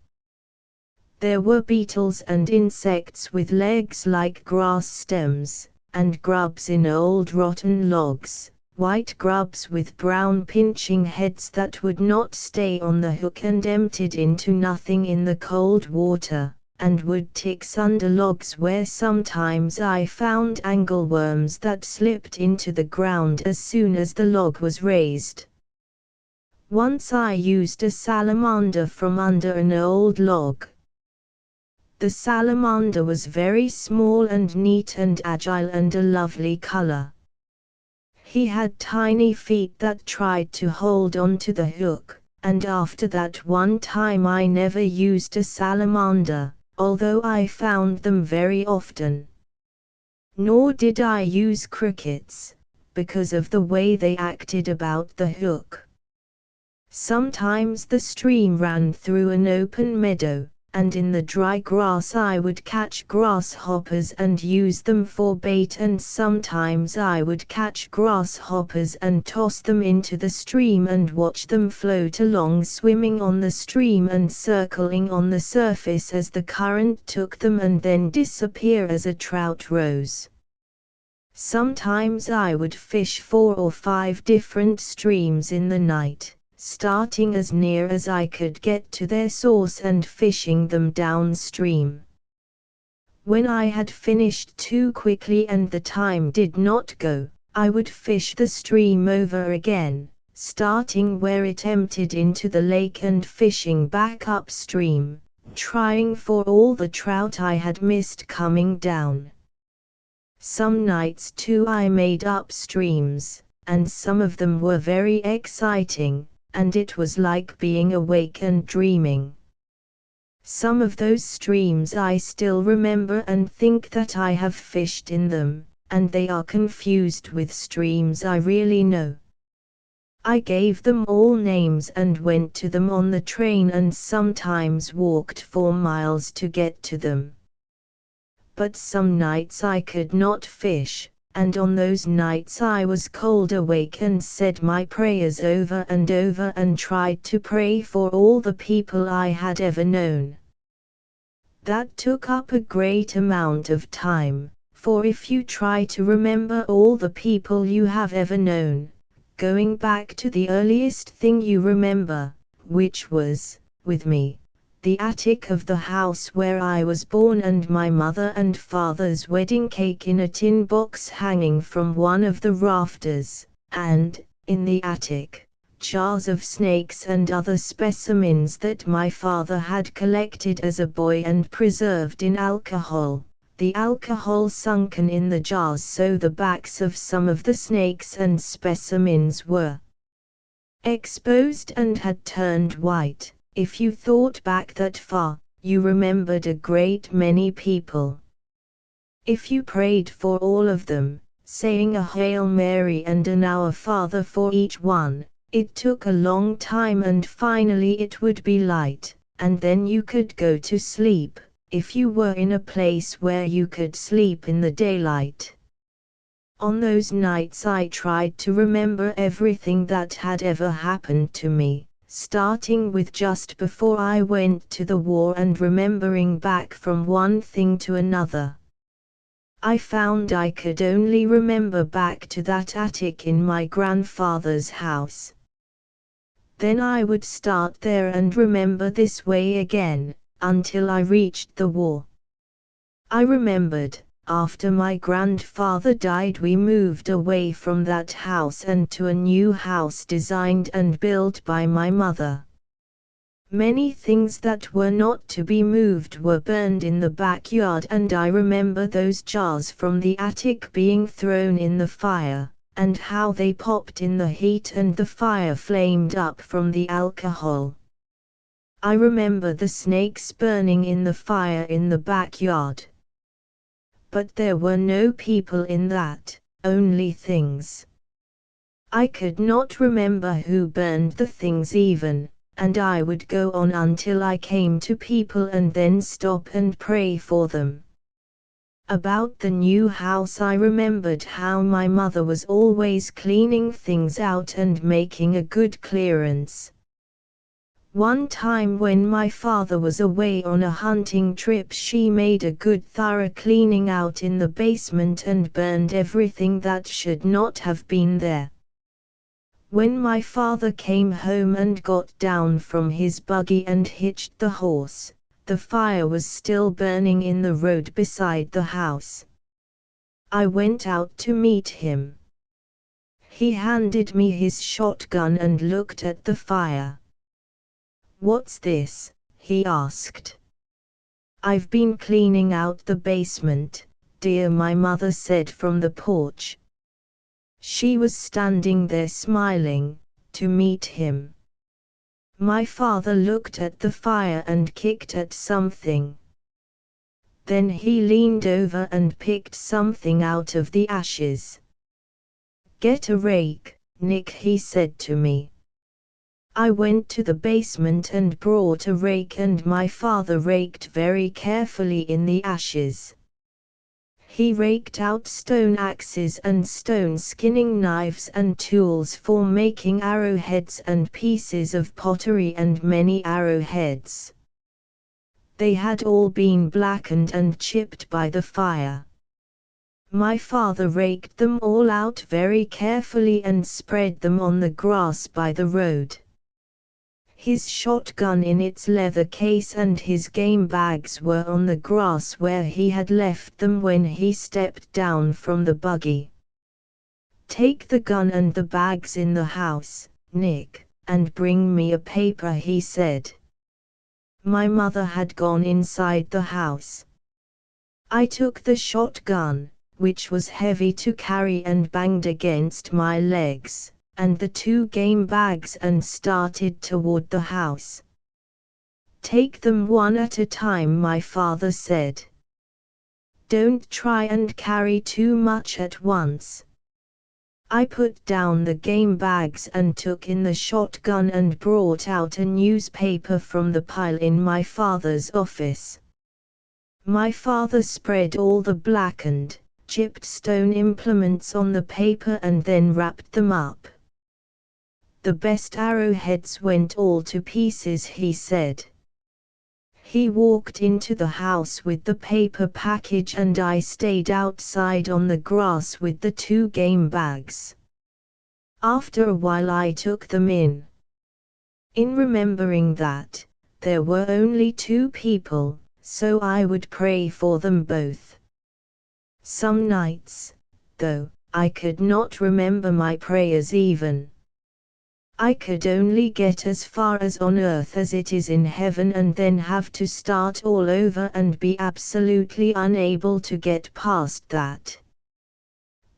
Speaker 1: There were beetles and insects with legs like grass stems, and grubs in old rotten logs, white grubs with brown pinching heads that would not stay on the hook and emptied into nothing in the cold water, and wood ticks under logs where sometimes I found angleworms that slipped into the ground as soon as the log was raised. Once I used a salamander from under an old log. The salamander was very small and neat and agile and a lovely color. He had tiny feet that tried to hold on to the hook, and after that one time I never used a salamander, although I found them very often. Nor did I use crickets, because of the way they acted about the hook. Sometimes the stream ran through an open meadow, and in the dry grass I would catch grasshoppers and use them for bait, and sometimes I would catch grasshoppers and toss them into the stream and watch them float along swimming on the stream and circling on the surface as the current took them and then disappear as a trout rose. Sometimes I would fish 4 or 5 different streams in the night, starting as near as I could get to their source and fishing them downstream. When I had finished too quickly and the time did not go, I would fish the stream over again, starting where it emptied into the lake and fishing back upstream, trying for all the trout I had missed coming down. Some nights too I made up streams, and some of them were very exciting, and it was like being awake and dreaming. Some of those streams I still remember and think that I have fished in them, and they are confused with streams I really know. I gave them all names and went to them on the train and sometimes walked 4 miles to get to them. But some nights I could not fish, and on those nights I was cold awake and said my prayers over and over and tried to pray for all the people I had ever known. That took up a great amount of time, for if you try to remember all the people you have ever known, going back to the earliest thing you remember, which was, with me, the attic of the house where I was born and my mother and father's wedding cake in a tin box hanging from one of the rafters, and, in the attic, jars of snakes and other specimens that my father had collected as a boy and preserved in alcohol, the alcohol sunken in the jars so the backs of some of the snakes and specimens were exposed and had turned white. If you thought back that far, you remembered a great many people. If you prayed for all of them, saying a Hail Mary and an Our Father for each one, it took a long time and finally it would be light, and then you could go to sleep, if you were in a place where you could sleep in the daylight. On those nights I tried to remember everything that had ever happened to me, starting with just before I went to the war and remembering back from one thing to another. I found I could only remember back to that attic in my grandfather's house. Then I would start there and remember this way again, until I reached the war. I remembered, after my grandfather died we moved away from that house and to a new house designed and built by my mother. Many things that were not to be moved were burned in the backyard, and I remember those jars from the attic being thrown in the fire, and how they popped in the heat and the fire flamed up from the alcohol. I remember the snakes burning in the fire in the backyard. But there were no people in that, only things. I could not remember who burned the things even, and I would go on until I came to people and then stop and pray for them. About the new house I remembered how my mother was always cleaning things out and making a good clearance. One time when my father was away on a hunting trip she made a good thorough cleaning out in the basement and burned everything that should not have been there. When my father came home and got down from his buggy and hitched the horse, the fire was still burning in the road beside the house. I went out to meet him. He handed me his shotgun and looked at the fire. "What's this?" he asked. "I've been cleaning out the basement, dear," my mother said from the porch. She was standing there smiling, to meet him. My father looked at the fire and kicked at something. Then he leaned over and picked something out of the ashes. "Get a rake, Nick," he said to me. I went to the basement and brought a rake, and my father raked very carefully in the ashes. He raked out stone axes and stone skinning knives and tools for making arrowheads and pieces of pottery and many arrowheads. They had all been blackened and chipped by the fire. My father raked them all out very carefully and spread them on the grass by the road. His shotgun in its leather case and his game bags were on the grass where he had left them when he stepped down from the buggy. "Take the gun and the bags in the house, Nick, and bring me a paper," he said. My mother had gone inside the house. I took the shotgun, which was heavy to carry and banged against my legs, and the 2 game bags and started toward the house. "Take them one at a time," my father said. "Don't try and carry too much at once." I put down the game bags and took in the shotgun and brought out a newspaper from the pile in my father's office. My father spread all the blackened, chipped stone implements on the paper and then wrapped them up. "The best arrowheads went all to pieces," he said. He walked into the house with the paper package and I stayed outside on the grass with the 2 game bags. After a while I took them in. In remembering that, there were only 2 people, so I would pray for them both. Some nights, though, I could not remember my prayers even. I could only get as far as on earth as it is in heaven and then have to start all over and be absolutely unable to get past that.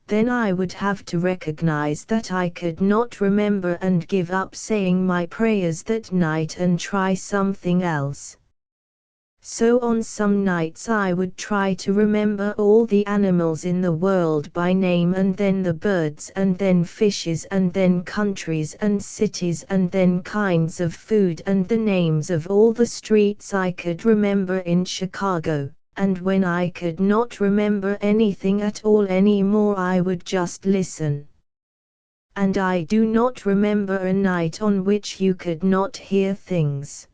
Speaker 1: Then I would have to recognize that I could not remember and give up saying my prayers that night and try something else. So on some nights I would try to remember all the animals in the world by name, and then the birds, and then fishes, and then countries and cities, and then kinds of food, and the names of all the streets I could remember in Chicago. And when I could not remember anything at all anymore I would just listen. and I do not remember a night on which you could not hear things.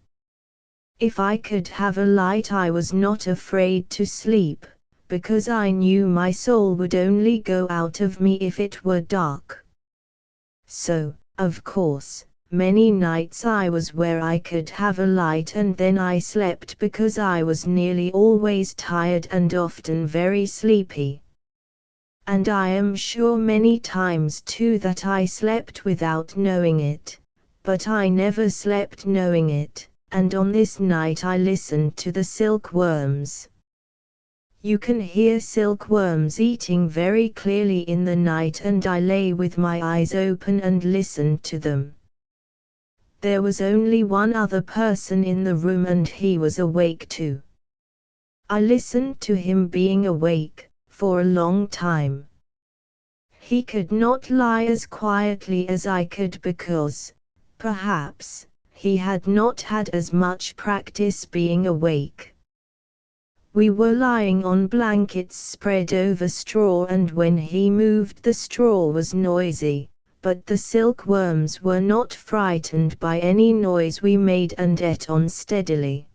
Speaker 1: If I could have a light, I was not afraid to sleep, because I knew my soul would only go out of me if it were dark. So, of course, many nights I was where I could have a light, and then I slept because I was nearly always tired and often very sleepy. And I am sure many times too that I slept without knowing it, but I never slept knowing it, and on this night I listened to the silkworms. You can hear silkworms eating very clearly in the night, and I lay with my eyes open and listened to them. There was only one other person in the room, and he was awake too. I listened to him being awake for a long time. He could not lie as quietly as I could because, perhaps, he had not had as much practice being awake. We were lying on blankets spread over straw, and when he moved the straw was noisy, but the silkworms were not frightened by any noise we made and ate on steadily.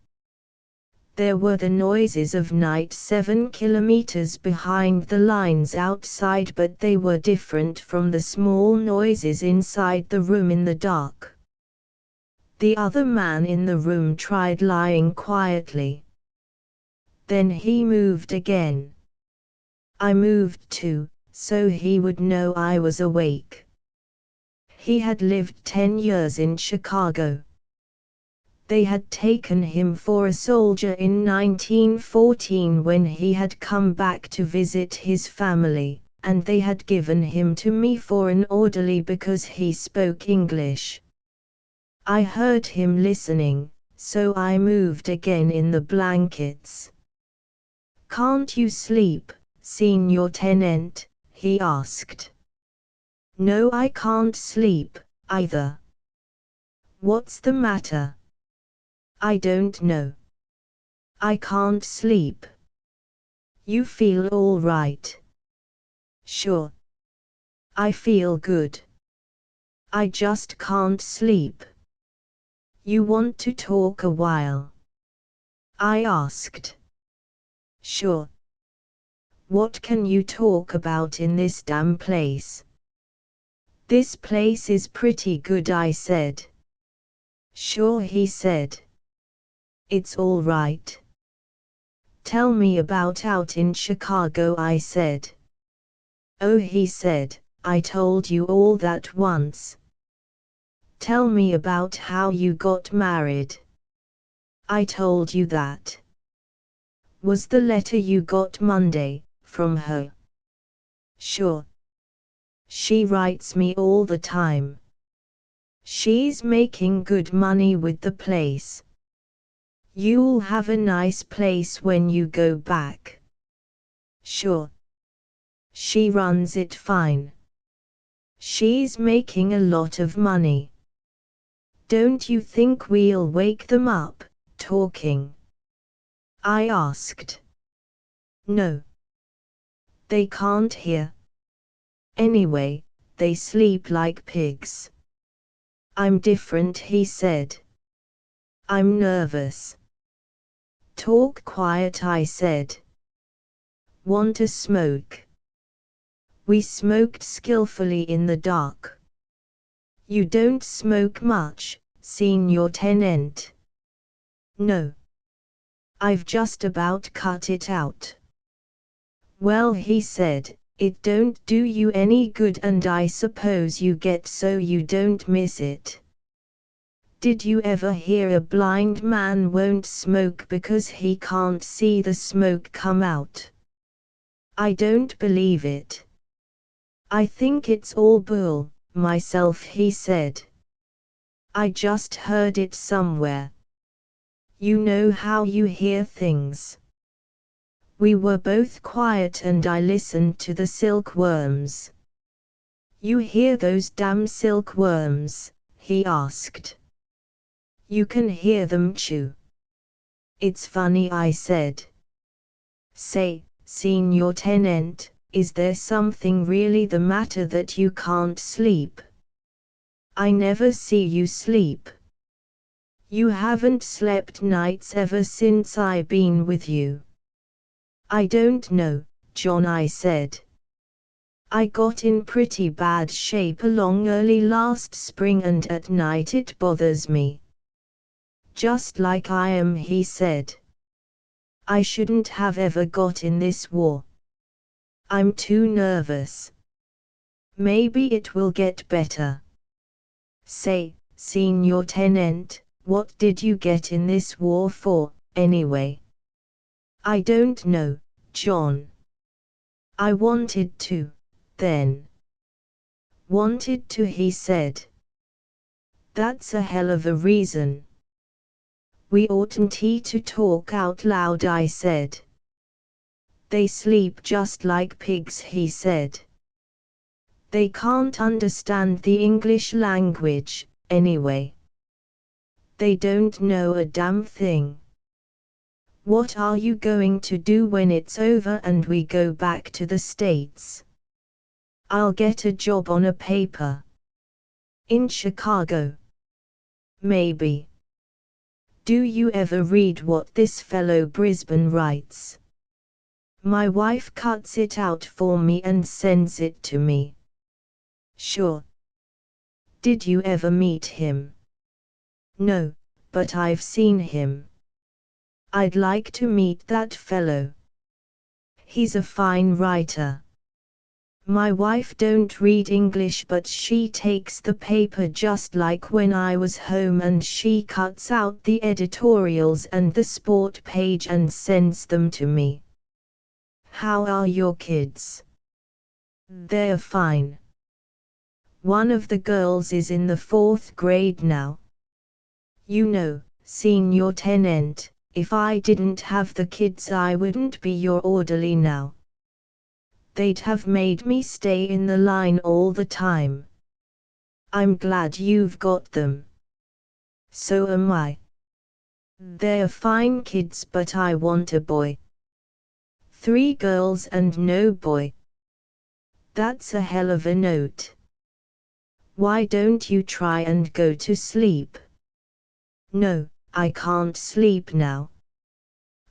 Speaker 1: There were the noises of night 7 kilometers behind the lines outside, but they were different from the small noises inside the room in the dark. The other man in the room tried lying quietly. Then he moved again. I moved too, so he would know I was awake. He had lived 10 years in Chicago. They had taken him for a soldier in 1914 when he had come back to visit his family, and they had given him to me for an orderly because he spoke English. I heard him listening, so I moved again in the blankets. "Can't you sleep, Signor Tenente?" he asked. "No, I can't sleep, either." "What's the matter?" "I don't know. I can't sleep." "You feel all right?" "Sure. I feel good. I just can't sleep." "You want to talk a while?" I asked. "Sure. What can you talk about in this damn place?" "This place is pretty good," I said. "Sure," he said. "It's all right." "Tell me about out in Chicago," I said. "Oh," he said, "I told you all that once." "Tell me about how you got married." "I told you that." "Was the letter you got Monday from her?" "Sure. She writes me all the time. She's making good money with the place." "You'll have a nice place when you go back." "Sure. She runs it fine. She's making a lot of money." "Don't you think we'll wake them up, talking?" I asked. "No. They can't hear. Anyway, they sleep like pigs." "I'm different," he said. "I'm nervous." "Talk quiet," I said. "Want a smoke?" We smoked skillfully in the dark. "You don't smoke much, Signor Tenente." "No. I've just about cut it out." "Well," he said, "it don't do you any good, and I suppose you get so you don't miss it." Did you ever hear a blind man won't smoke because he can't see the smoke come out? I don't believe it. "I think it's all bull, myself," he said. "I just heard it somewhere. You know how you hear things." We were both quiet and I listened to the silkworms. "You hear those damn silkworms?" he asked. "You can hear them chew." "It's funny," I said. "Say, Signor Tenente, Is there something really the matter that you can't sleep? I never see you sleep. You haven't slept nights ever since I been with you. I don't know, John, I said. I got in pretty bad shape along early last spring and at night it bothers me. Just like I am, he said. I shouldn't have ever got in this war. I'm too nervous. Maybe it will get better. Say, Senior Tenant, what did you get in this war for, anyway? I don't know, John. I wanted to, then. Wanted to, he said. That's a hell of a reason. We oughtn't to talk out loud, I said. They sleep just like pigs, he said. They can't understand the English language, anyway. They don't know a damn thing. What are you going to do when it's over and we go back to the States? I'll get a job on a paper. In Chicago. Maybe. Do you ever read what this fellow Brisbane writes? My wife cuts it out for me and sends it to me. Sure. Did you ever meet him? No, but I've seen him. I'd like to meet that fellow. He's a fine writer. My wife don't read English, but she takes the paper just like when I was home and she cuts out the editorials and the sport page and sends them to me. How are your kids? They're fine. One of the girls is in the 4th grade now. You know, Senior Tenant, if I didn't have the kids I wouldn't be your orderly now. They'd have made me stay in the line all the time. I'm glad you've got them. So am I. They're fine kids, but I want a boy. 3 girls and no boy. That's a hell of a note. Why don't you try and go to sleep? No, I can't sleep now.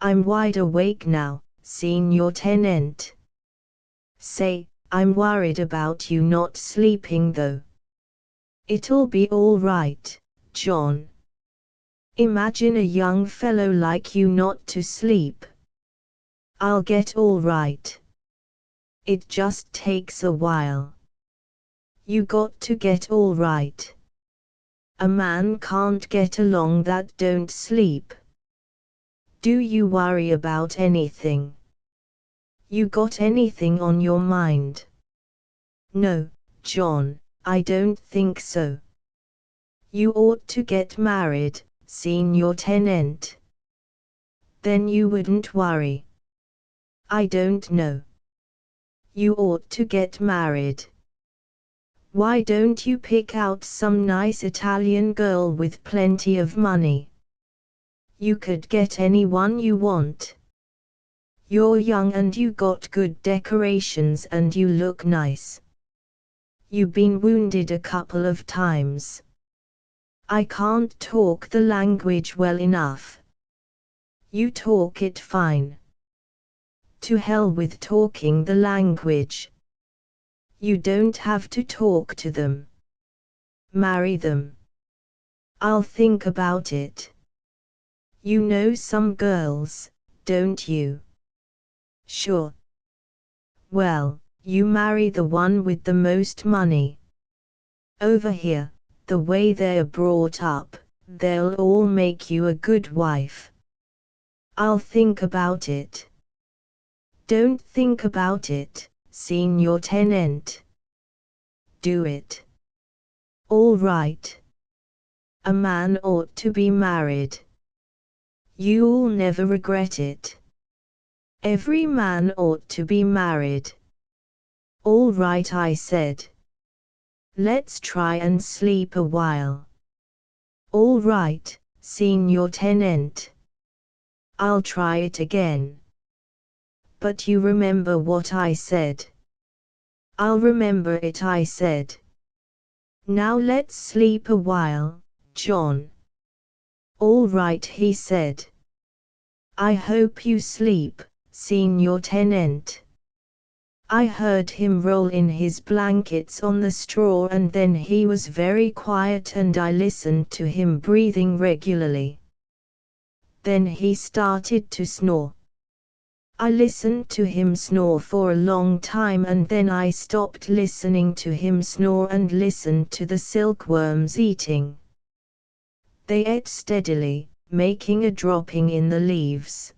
Speaker 1: I'm wide awake now, Senior Tenant. Say, I'm worried about you not sleeping though. It'll be all right, John. Imagine a young fellow like you not to sleep. I'll get all right. It just takes a while. You got to get all right. A man can't get along that don't sleep. Do you worry about anything? You got anything on your mind? No, John, I don't think so. You ought to get married, Senior Tenant. Then you wouldn't worry. I don't know. You ought to get married. Why don't you pick out some nice Italian girl with plenty of money? You could get anyone you want. You're young and you got good decorations and you look nice. You been wounded a couple of times. I can't talk the language well enough. You talk it fine. To hell with talking the language. You don't have to talk to them. Marry them. I'll think about it. You know some girls, don't you? Sure. Well, you marry the one with the most money. Over here, the way they're brought up, they'll all make you a good wife. I'll think about it. Don't think about it, Senior Tenant. Do it. All right. A man ought to be married. You'll never regret it. Every man ought to be married. All right, I said. Let's try and sleep a while. All right, Senior Tenant. I'll try it again. But you remember what I said. I'll remember it, I said. Now let's sleep a while, John. All right, he said. I hope you sleep, Signor Tenente. I heard him roll in his blankets on the straw, and then he was very quiet and I listened to him breathing regularly. Then he started to snore. I listened to him snore for a long time and then I stopped listening to him snore and listened to the silkworms eating. They ate steadily, making a dropping in the leaves.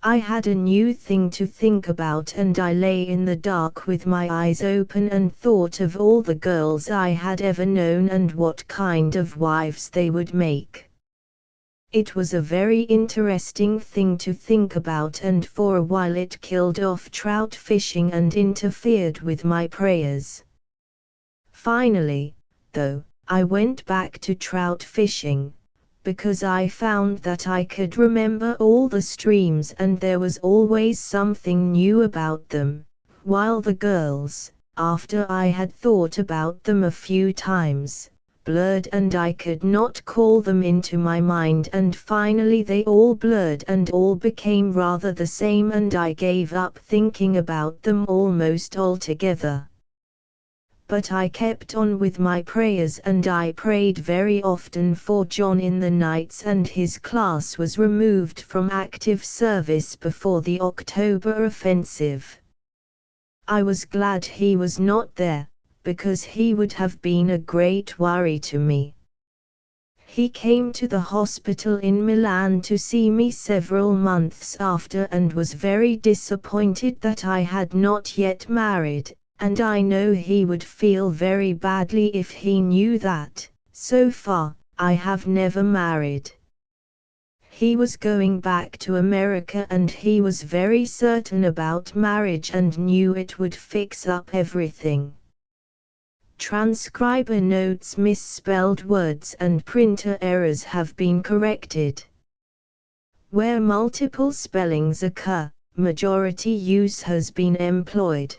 Speaker 1: I had a new thing to think about and I lay in the dark with my eyes open and thought of all the girls I had ever known and what kind of wives they would make. It was a very interesting thing to think about, and for a while it killed off trout fishing and interfered with my prayers. Finally, though, I went back to trout fishing, because I found that I could remember all the streams and there was always something new about them, while the girls, after I had thought about them a few times, blurred and I could not call them into my mind, and finally they all blurred and all became rather the same and I gave up thinking about them almost altogether. But I kept on with my prayers and I prayed very often for John in the nights, and his class was removed from active service before the October offensive. I was glad he was not there, because he would have been a great worry to me. He came to the hospital in Milan to see me several months after and was very disappointed that I had not yet married, and I know he would feel very badly if he knew that, so far, I have never married. He was going back to America and he was very certain about marriage and knew it would fix up everything. Transcriber notes: misspelled words and printer errors have been corrected. Where multiple spellings occur, majority use has been employed.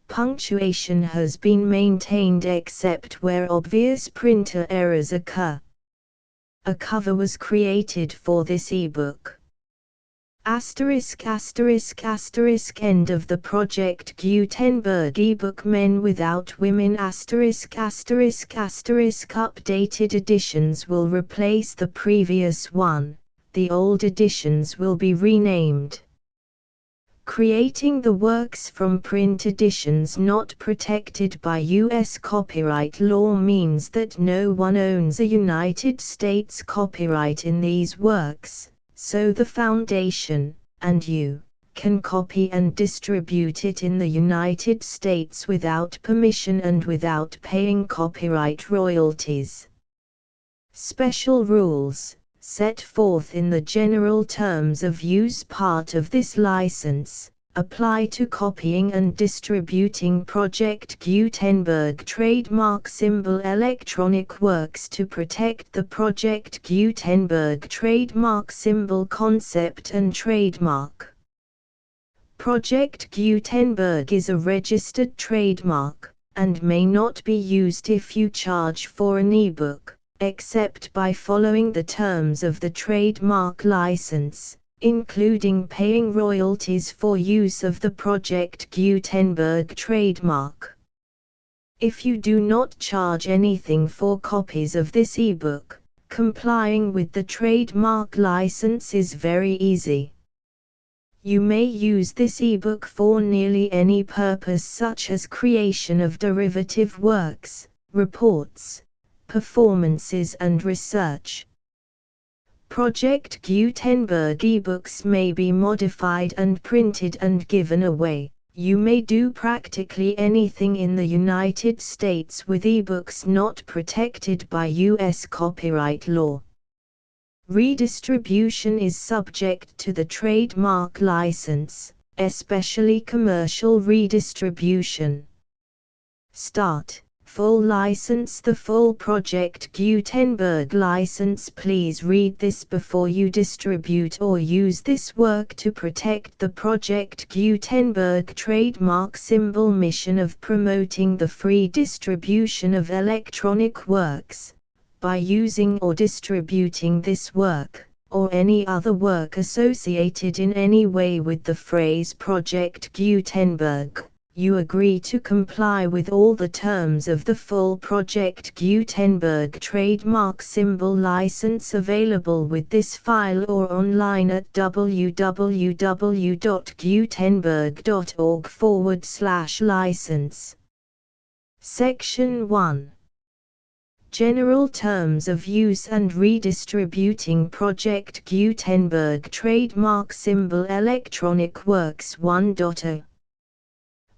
Speaker 1: Punctuation has been maintained except where obvious printer errors occur. A cover was created for this ebook. Asterisk asterisk asterisk end of the Project Gutenberg ebook Men Without Women asterisk asterisk asterisk updated editions will replace the previous one, the old editions will be renamed. Creating the works from print editions not protected by U.S. copyright law means that no one owns a United States copyright in these works, so the Foundation, and you, can copy and distribute it in the United States without permission and without paying copyright royalties. Special rules, set forth in the general terms of use part of this license, apply to copying and distributing Project Gutenberg trademark symbol electronic works to protect the Project Gutenberg trademark symbol concept and trademark. Project Gutenberg is a registered trademark, and may not be used if you charge for an ebook, except by following the terms of the trademark license, including paying royalties for use of the Project Gutenberg trademark. If you do not charge anything for copies of this ebook, complying with the trademark license is very easy. You may use this ebook for nearly any purpose, such as creation of derivative works, reports, performances and research. Project Gutenberg ebooks may be modified and printed and given away. You may do practically anything in the United States with ebooks not protected by U.S. copyright law. Redistribution is subject to the trademark license, especially commercial redistribution. Start. Full license. The full Project Gutenberg license. Please read this before you distribute or use this work to protect the Project Gutenberg trademark symbol mission of promoting the free distribution of electronic works. By using or distributing this work, or any other work associated in any way with the phrase Project Gutenberg, you agree to comply with all the terms of the full Project Gutenberg trademark symbol license available with this file or online at www.gutenberg.org/license. Section 1. General Terms of Use and Redistributing Project Gutenberg Trademark Symbol Electronic Works 1.0.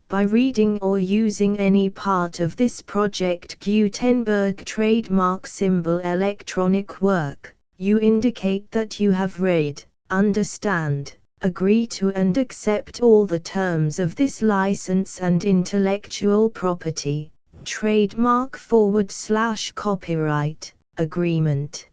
Speaker 1: By reading or using any part of this Project Gutenberg trademark symbol electronic work, you indicate that you have read, understand, agree to and accept all the terms of this license and intellectual property, trademark/copyright, agreement.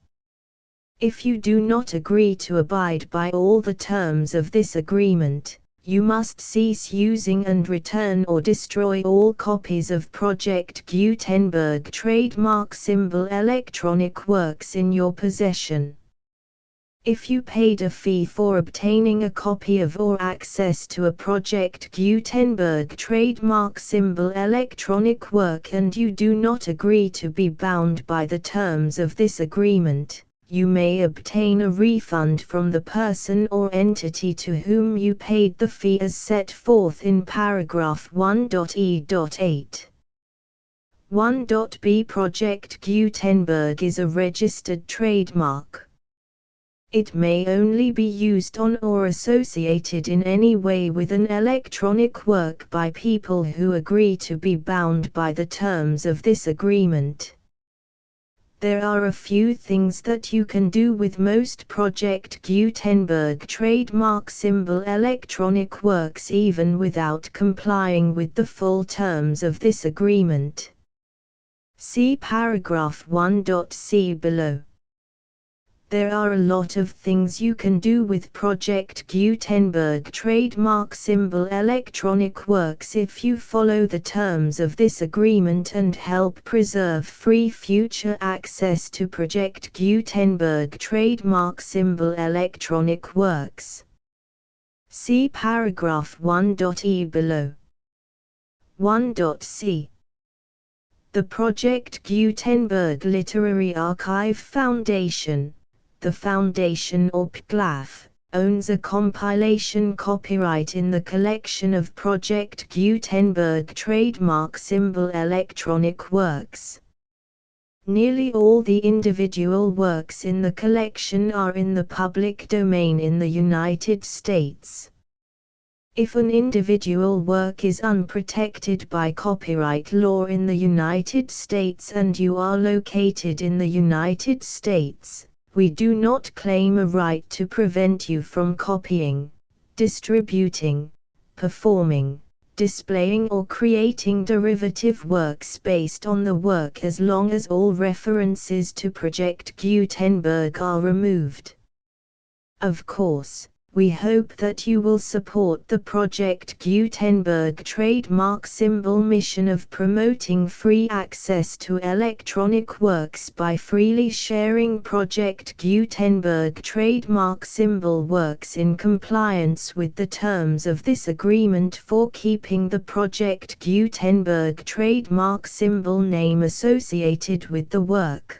Speaker 1: If you do not agree to abide by all the terms of this agreement, you must cease using and return or destroy all copies of Project Gutenberg trademark symbol electronic works in your possession. If you paid a fee for obtaining a copy of or access to a Project Gutenberg trademark symbol electronic work and you do not agree to be bound by the terms of this agreement, you may obtain a refund from the person or entity to whom you paid the fee as set forth in paragraph 1.e.8. 1.b. Project Gutenberg is a registered trademark. It may only be used on or associated in any way with an electronic work by people who agree to be bound by the terms of this agreement. There are a few things that you can do with most Project Gutenberg trademark symbol electronic works even without complying with the full terms of this agreement. See paragraph 1.c below. There are a lot of things you can do with Project Gutenberg trademark symbol electronic works if you follow the terms of this agreement and help preserve free future access to Project Gutenberg trademark symbol electronic works. See paragraph 1.e below. 1.c. The Project Gutenberg Literary Archive Foundation, the Foundation or PGLAF, owns a compilation copyright in the collection of Project Gutenberg trademark symbol electronic works. Nearly all the individual works in the collection are in the public domain in the United States. If an individual work is unprotected by copyright law in the United States and you are located in the United States, we do not claim a right to prevent you from copying, distributing, performing, displaying or creating derivative works based on the work as long as all references to Project Gutenberg are removed. Of course, we hope that you will support the Project Gutenberg trademark symbol mission of promoting free access to electronic works by freely sharing Project Gutenberg trademark symbol works in compliance with the terms of this agreement for keeping the Project Gutenberg trademark symbol name associated with the work.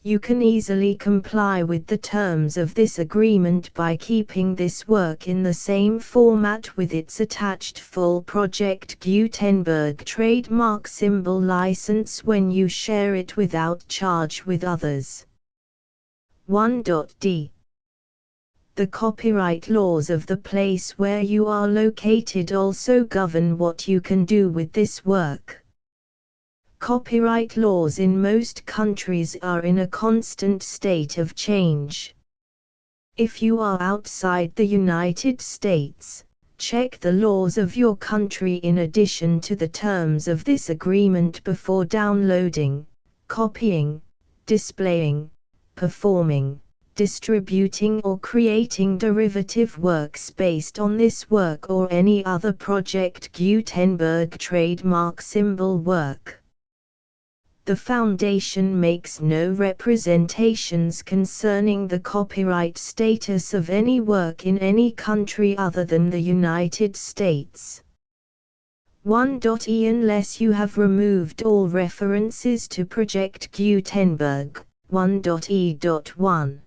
Speaker 1: You can easily comply with the terms of this agreement by keeping this work in the same format with its attached full Project Gutenberg trademark symbol license when you share it without charge with others. 1.d. The copyright laws of the place where you are located also govern what you can do with this work. Copyright laws in most countries are in a constant state of change. If you are outside the United States, Check the laws of your country in addition to the terms of this agreement before downloading, copying, displaying, performing, distributing or creating derivative works based on this work or any other Project Gutenberg trademark symbol work. The Foundation makes no representations concerning the copyright status of any work in any country other than the United States. 1.e Unless you have removed all references to Project Gutenberg, 1.e.1.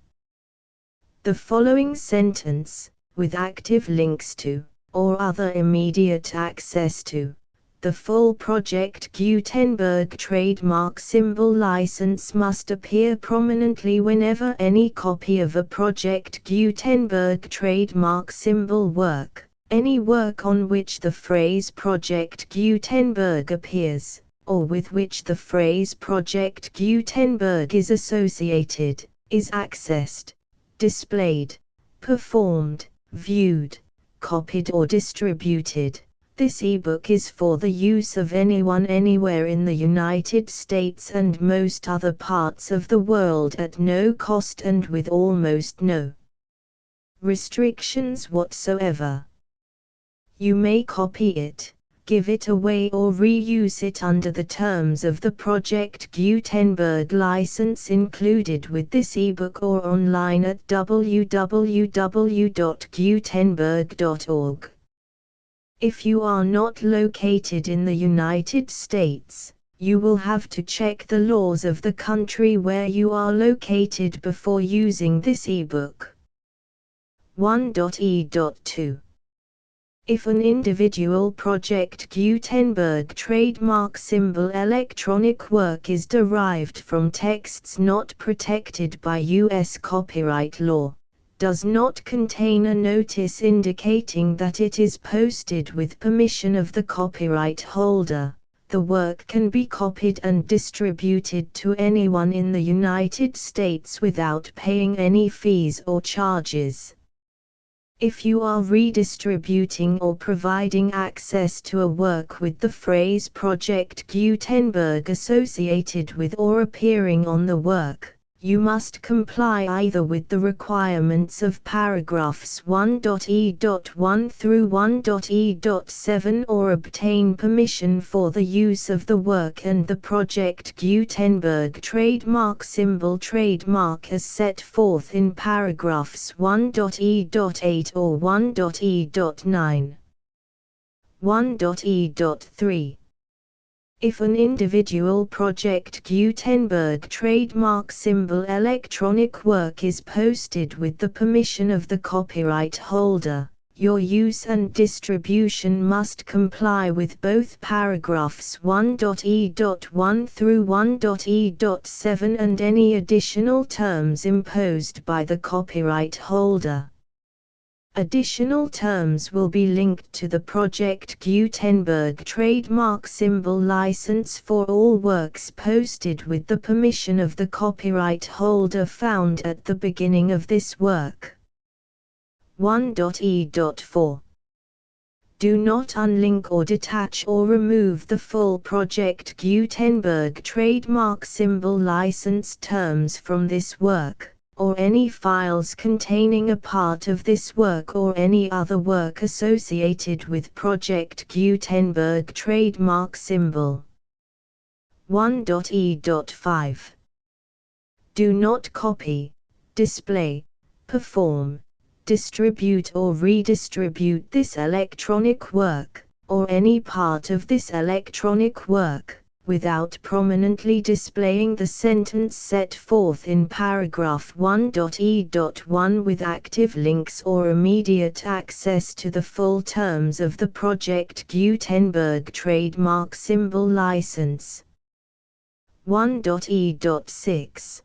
Speaker 1: The following sentence, with active links to, or other immediate access to, the full Project Gutenberg trademark symbol license must appear prominently whenever any copy of a Project Gutenberg trademark symbol work, any work on which the phrase Project Gutenberg appears, or with which the phrase Project Gutenberg is associated, is accessed, displayed, performed, viewed, copied or distributed. This ebook is for the use of anyone anywhere in the United States and most other parts of the world at no cost and with almost no restrictions whatsoever. You may copy it, give it away or reuse it under the terms of the Project Gutenberg license included with this ebook or online at www.gutenberg.org. If you are not located in the United States, you will have to check the laws of the country where you are located before using this ebook. 1.e.2. If an individual Project Gutenberg trademark symbol electronic work is derived from texts not protected by U.S. copyright law, does not contain a notice indicating that it is posted with permission of the copyright holder, the work can be copied and distributed to anyone in the United States without paying any fees or charges. If you are redistributing or providing access to a work with the phrase Project Gutenberg associated with or appearing on the work, you must comply either with the requirements of paragraphs 1.e.1 through 1.e.7 or obtain permission for the use of the work and the Project Gutenberg trademark symbol trademark as set forth in paragraphs 1.e.8 or 1.e.9. 1.e.3. If an individual Project Gutenberg trademark symbol electronic work is posted with the permission of the copyright holder, your use and distribution must comply with both paragraphs 1.e.1 through 1.e.7 and any additional terms imposed by the copyright holder. Additional terms will be linked to the Project Gutenberg trademark symbol license for all works posted with the permission of the copyright holder found at the beginning of this work. 1.e.4. Do not unlink or detach or remove the full Project Gutenberg trademark symbol license terms from this work, or any files containing a part of this work or any other work associated with Project Gutenberg trademark symbol. 1.e.5. Do not copy, display, perform, distribute or redistribute this electronic work, or any part of this electronic work, without prominently displaying the sentence set forth in paragraph 1.e.1 with active links or immediate access to the full terms of the Project Gutenberg trademark symbol license. 1.e.6.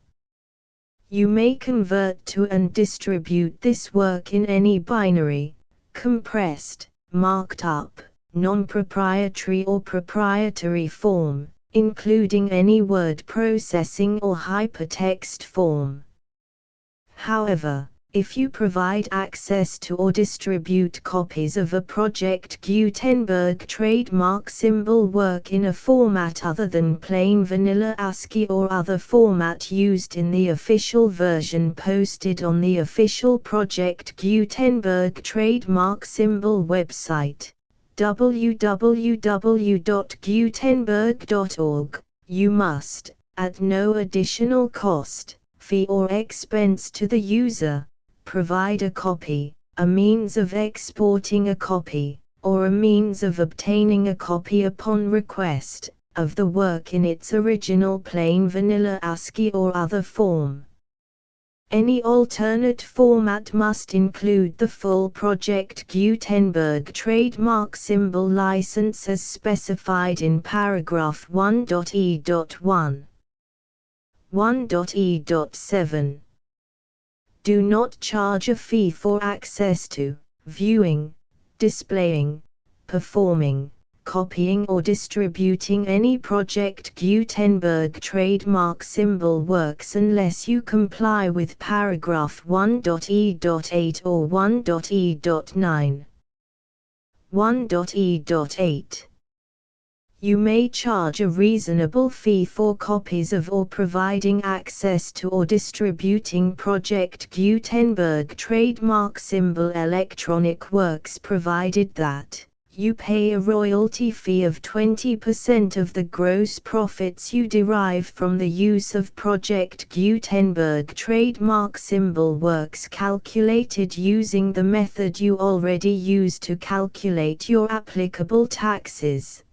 Speaker 1: You may convert to and distribute this work in any binary, compressed, marked up, non-proprietary or proprietary form, including any word processing or hypertext form. However, If you provide access to or distribute copies of a Project Gutenberg trademark symbol work in a format other than plain vanilla ASCII or other format used in the official version posted on the official Project Gutenberg trademark symbol website, www.gutenberg.org, you must, at no additional cost, fee or expense to the user, provide a copy, a means of exporting a copy, or a means of obtaining a copy upon request, of the work in its original plain vanilla ASCII or other form. Any alternate format must include the full Project Gutenberg trademark symbol license as specified in paragraph 1.e.1. 1.e.7. Do not charge a fee for access to, viewing, displaying, performing, copying or distributing any Project Gutenberg trademark symbol works unless you comply with paragraph 1.e.8 or 1.e.9. 1.e.8. You may charge a reasonable fee for copies of or providing access to or distributing Project Gutenberg trademark symbol electronic works provided that you pay a royalty fee of 20% of the gross profits you derive from the use of Project Gutenberg trademark symbol works calculated using the method you already use to calculate your applicable taxes.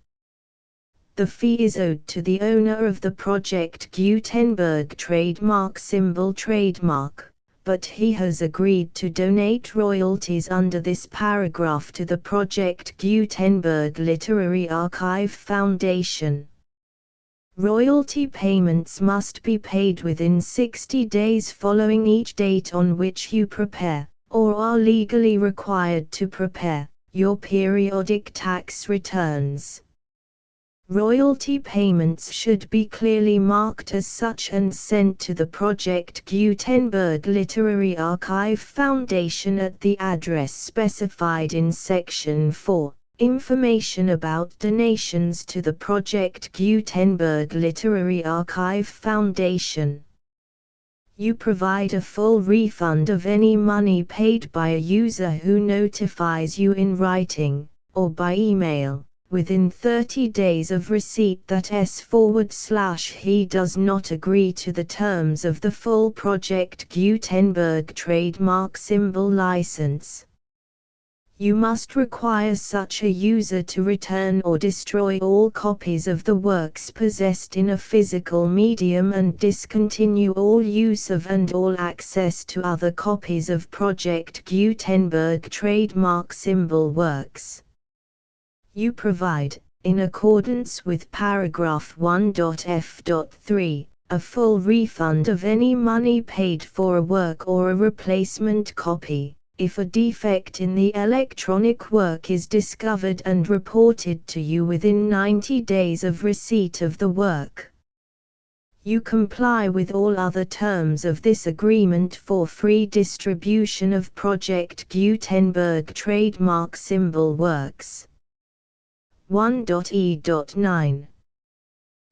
Speaker 1: The fee is owed to the owner of the Project Gutenberg trademark symbol trademark, but he has agreed to donate royalties under this paragraph to the Project Gutenberg Literary Archive Foundation. Royalty payments must be paid within 60 days following each date on which you prepare, or are legally required to prepare, your periodic tax returns. Royalty payments should be clearly marked as such and sent to the Project Gutenberg Literary Archive Foundation at the address specified in Section 4, Information about donations to the Project Gutenberg Literary Archive Foundation. You provide a full refund of any money paid by a user who notifies you in writing, or by email, within 30 days of receipt that he does not agree to the terms of the full Project Gutenberg trademark symbol license. You must require such a user to return or destroy all copies of the works possessed in a physical medium and discontinue all use of and all access to other copies of Project Gutenberg trademark symbol works. You provide, in accordance with paragraph 1.f.3, a full refund of any money paid for a work or a replacement copy, if a defect in the electronic work is discovered and reported to you within 90 days of receipt of the work. You comply with all other terms of this agreement for free distribution of Project Gutenberg trademark symbol works. 1.e.9.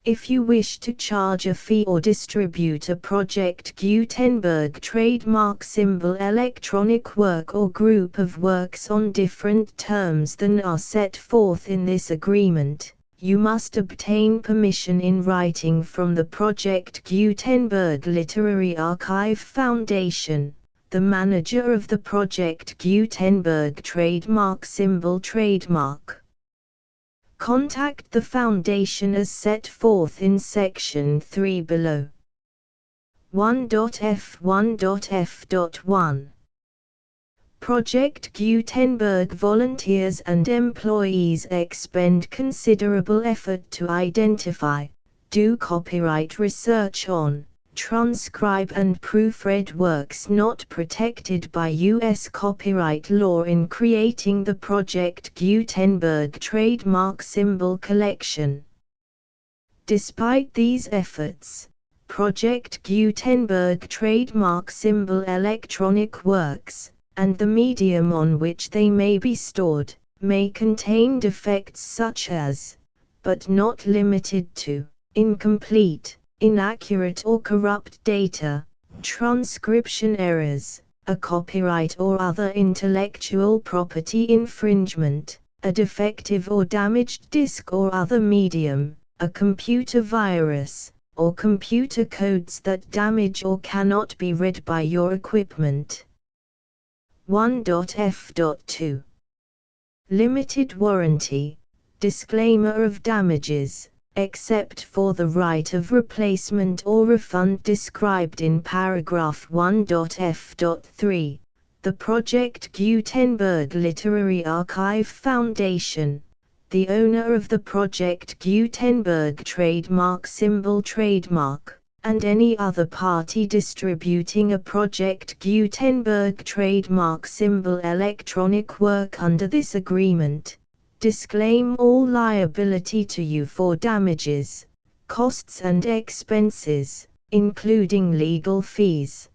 Speaker 1: If you wish to charge a fee or distribute a Project Gutenberg trademark symbol electronic work or group of works on different terms than are set forth in this agreement, you must obtain permission in writing from the Project Gutenberg Literary Archive Foundation, the manager of the Project Gutenberg trademark symbol trademark. Contact the Foundation as set forth in Section 3 below. 1.f1.f.1. Project Gutenberg volunteers and employees expend considerable effort to identify, do copyright research on, transcribe and proofread works not protected by U.S. copyright law in creating the Project Gutenberg trademark symbol collection. Despite these efforts, Project Gutenberg trademark symbol electronic works, and the medium on which they may be stored, may contain defects such as, but not limited to, incomplete, inaccurate or corrupt data, transcription errors, a copyright or other intellectual property infringement, a defective or damaged disk or other medium, a computer virus, or computer codes that damage or cannot be read by your equipment. 1.f.2 Limited warranty. Disclaimer of damages, except for the right of replacement or refund described in paragraph 1.f.3. The Project Gutenberg Literary Archive Foundation, the owner of the Project Gutenberg trademark symbol trademark, and any other party distributing a Project Gutenberg trademark symbol electronic work under this agreement, disclaim all liability to you for damages, costs and expenses, including legal fees.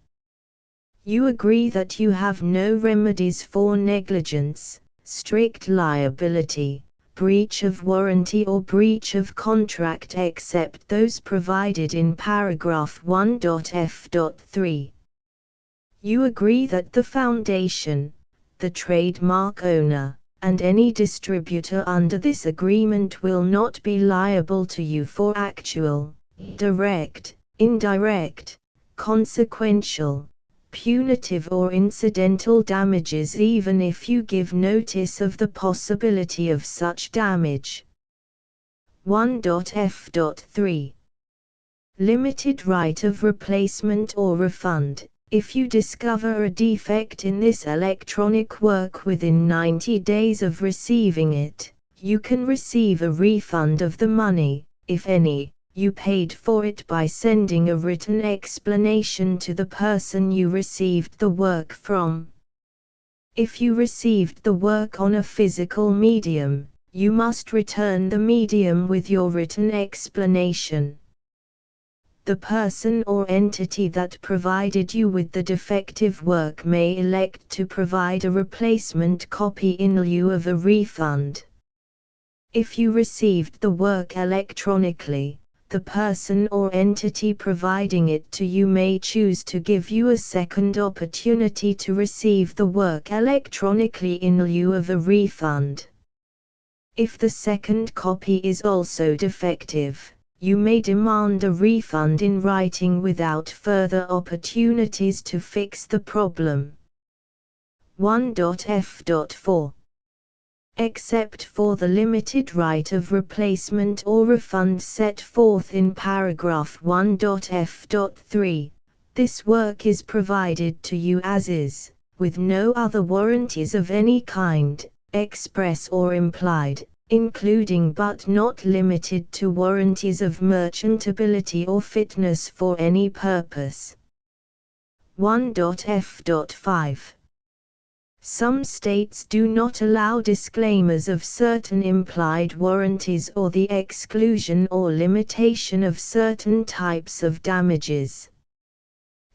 Speaker 1: You agree that you have no remedies for negligence, strict liability, breach of warranty or breach of contract except those provided in paragraph 1.f.3. You agree that the Foundation, the trademark owner, and any distributor under this agreement will not be liable to you for actual, direct, indirect, consequential, punitive or incidental damages even if you give notice of the possibility of such damage. 1.f.3 Limited right of replacement or refund. If you discover a defect in this electronic work within 90 days of receiving it, you can receive a refund of the money, if any, you paid for it by sending a written explanation to the person you received the work from. If you received the work on a physical medium, you must return the medium with your written explanation. The person or entity that provided you with the defective work may elect to provide a replacement copy in lieu of a refund. If you received the work electronically, the person or entity providing it to you may choose to give you a second opportunity to receive the work electronically in lieu of a refund. If the second copy is also defective, you may demand a refund in writing without further opportunities to fix the problem. 1.f.4 Except for the limited right of replacement or refund set forth in paragraph 1.f.3, this work is provided to you as is, with no other warranties of any kind, express or implied, including but not limited to warranties of merchantability or fitness for any purpose. 1.f.5 Some states do not allow disclaimers of certain implied warranties or the exclusion or limitation of certain types of damages.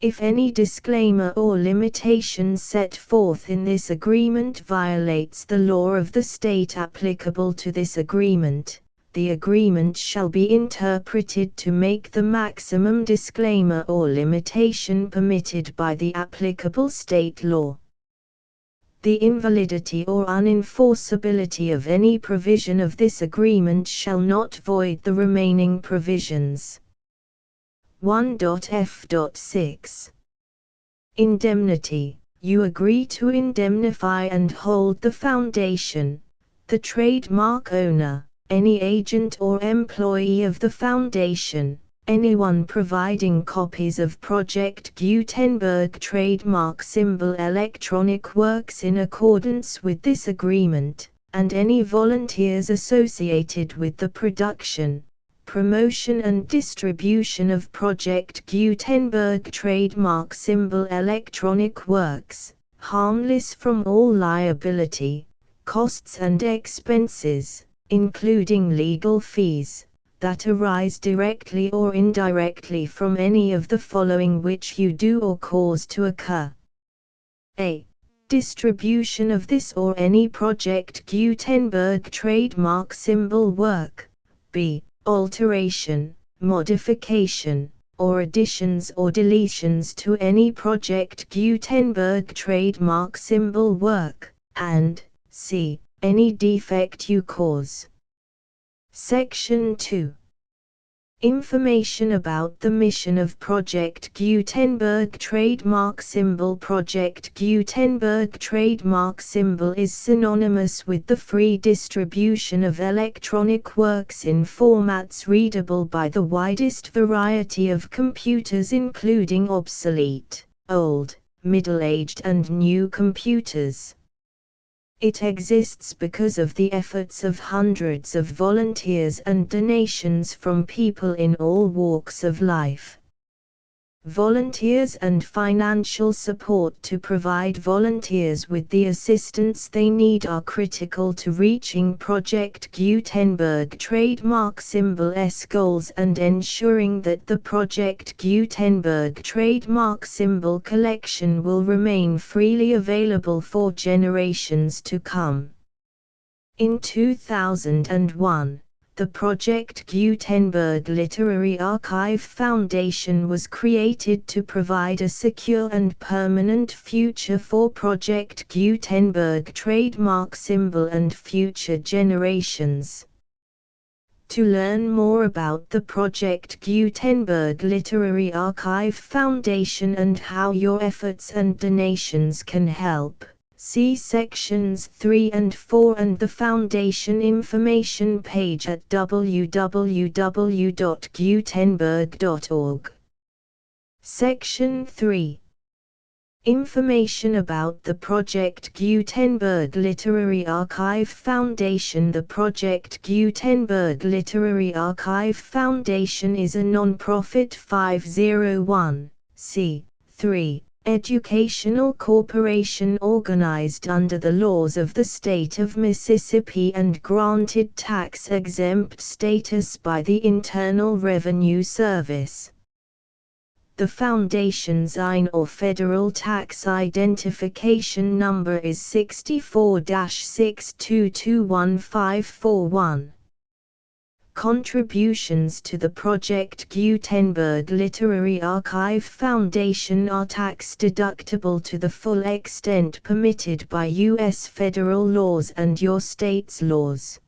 Speaker 1: If any disclaimer or limitation set forth in this agreement violates the law of the state applicable to this agreement, the agreement shall be interpreted to make the maximum disclaimer or limitation permitted by the applicable state law. The invalidity or unenforceability of any provision of this agreement shall not void the remaining provisions. 1.f.6 Indemnity. You agree to indemnify and hold the Foundation, the trademark owner, any agent or employee of the Foundation, anyone providing copies of Project Gutenberg trademark symbol electronic works in accordance with this agreement, and any volunteers associated with the production, promotion and distribution of Project Gutenberg trademark symbol electronic works, harmless from all liability, costs and expenses, including legal fees, that arise directly or indirectly from any of the following which you do or cause to occur. A. Distribution of this or any Project Gutenberg trademark symbol work. B. Alteration, modification, or additions or deletions to any Project Gutenberg trademark symbol work, and C. Any defect you cause. Section 2. Information about the mission of Project Gutenberg trademark symbol. Project Gutenberg trademark symbol is synonymous with the free distribution of electronic works in formats readable by the widest variety of computers, including obsolete, old, middle-aged and new computers. It exists because of the efforts of hundreds of volunteers and donations from people in all walks of life. Volunteers and financial support to provide volunteers with the assistance they need are critical to reaching Project Gutenberg trademark symbol's goals and ensuring that the Project Gutenberg trademark symbol collection will remain freely available for generations to come. In 2001, the Project Gutenberg Literary Archive Foundation was created to provide a secure and permanent future for Project Gutenberg trademark symbol and future generations. To learn more about the Project Gutenberg Literary Archive Foundation and how your efforts and donations can help, see sections 3 and 4 and the Foundation information page at www.gutenberg.org. Section 3. Information about the Project Gutenberg Literary Archive Foundation. The Project Gutenberg Literary Archive Foundation is a non-profit 501(c)(3) educational corporation organized under the laws of the state of Mississippi and granted tax-exempt status by the Internal Revenue Service. The Foundation's IN or Federal Tax Identification Number is 64-6221541. Contributions to the Project Gutenberg Literary Archive Foundation are tax-deductible to the full extent permitted by U.S. federal laws and your state's laws.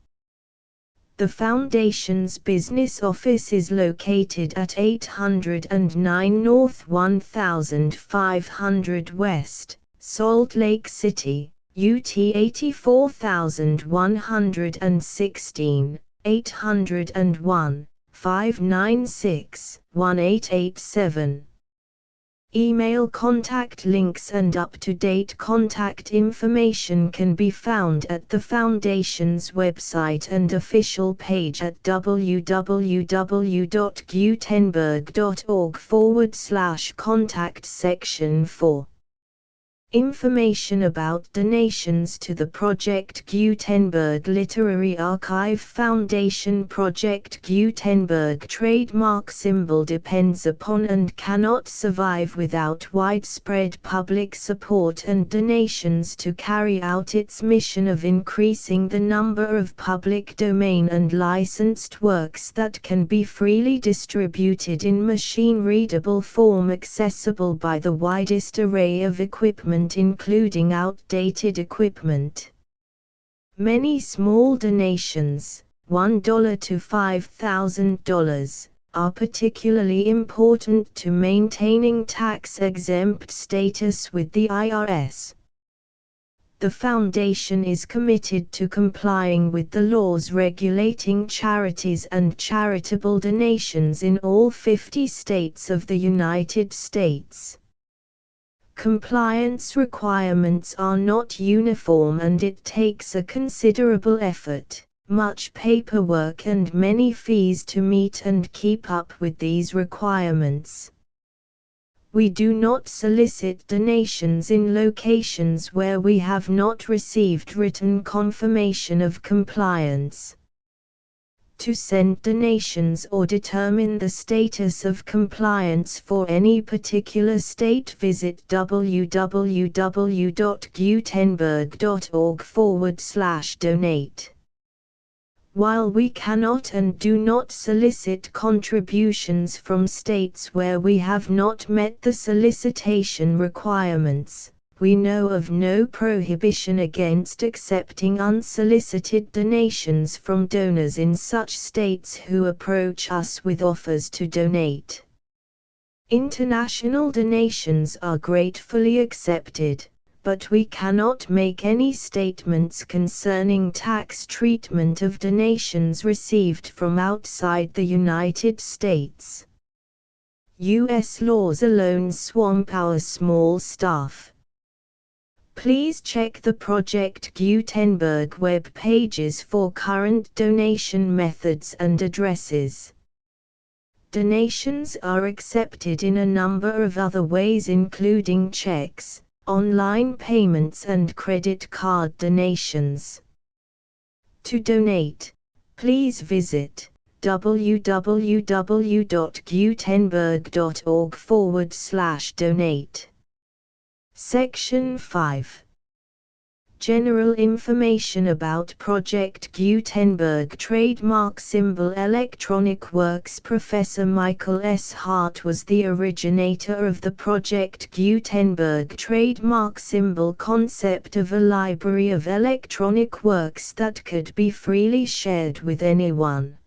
Speaker 1: The Foundation's business office is located at 809 North 1500 West, Salt Lake City, UT 84116. 801-596-1887. Email contact links and up-to-date contact information can be found at the Foundation's website and official page at www.gutenberg.org/contact section 4. Information about donations to the Project Gutenberg Literary Archive Foundation. Project Gutenberg trademark symbol depends upon and cannot survive without widespread public support and donations to carry out its mission of increasing the number of public domain and licensed works that can be freely distributed in machine-readable form accessible by the widest array of equipment, including outdated equipment. Many small donations, $1 to $5,000, are particularly important to maintaining tax-exempt status with the IRS. The Foundation is committed to complying with the laws regulating charities and charitable donations in all 50 states of the United States. Compliance requirements are not uniform and it takes a considerable effort, much paperwork and many fees to meet and keep up with these requirements. We do not solicit donations in locations where we have not received written confirmation of compliance. To send donations or determine the status of compliance for any particular state, visit www.gutenberg.org/donate. While we cannot and do not solicit contributions from states where we have not met the solicitation requirements, we know of no prohibition against accepting unsolicited donations from donors in such states who approach us with offers to donate. International donations are gratefully accepted, but we cannot make any statements concerning tax treatment of donations received from outside the United States. U.S. laws alone swamp our small staff. Please check the Project Gutenberg web pages for current donation methods and addresses. Donations are accepted in a number of other ways, including checks, online payments and credit card donations. To donate, please visit www.gutenberg.org/donate. Section 5. General information about Project Gutenberg trademark symbol electronic works. Professor Michael S. Hart was the originator of the Project Gutenberg trademark symbol concept of a library of electronic works that could be freely shared with anyone.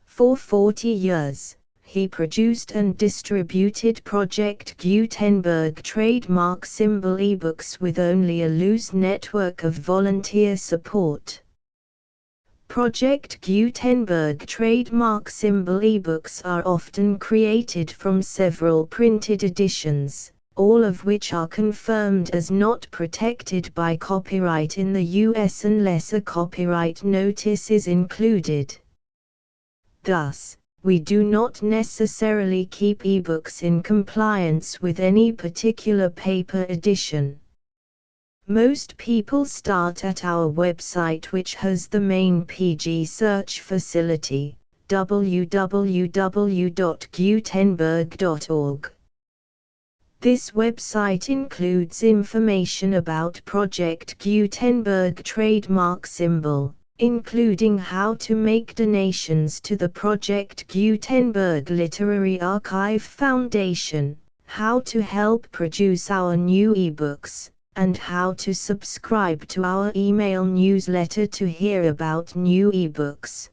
Speaker 1: For 40 years, he produced and distributed Project Gutenberg trademark symbol ebooks with only a loose network of volunteer support. Project Gutenberg trademark symbol ebooks are often created from several printed editions, all of which are confirmed as not protected by copyright in the US unless a copyright notice is included. Thus, we do not necessarily keep ebooks in compliance with any particular paper edition. Most people start at our website, which has the main PG search facility, www.gutenberg.org. This website includes information about Project Gutenberg trademark symbol, including how to make donations to the Project Gutenberg Literary Archive Foundation, how to help produce our new ebooks, and how to subscribe to our email newsletter to hear about new ebooks.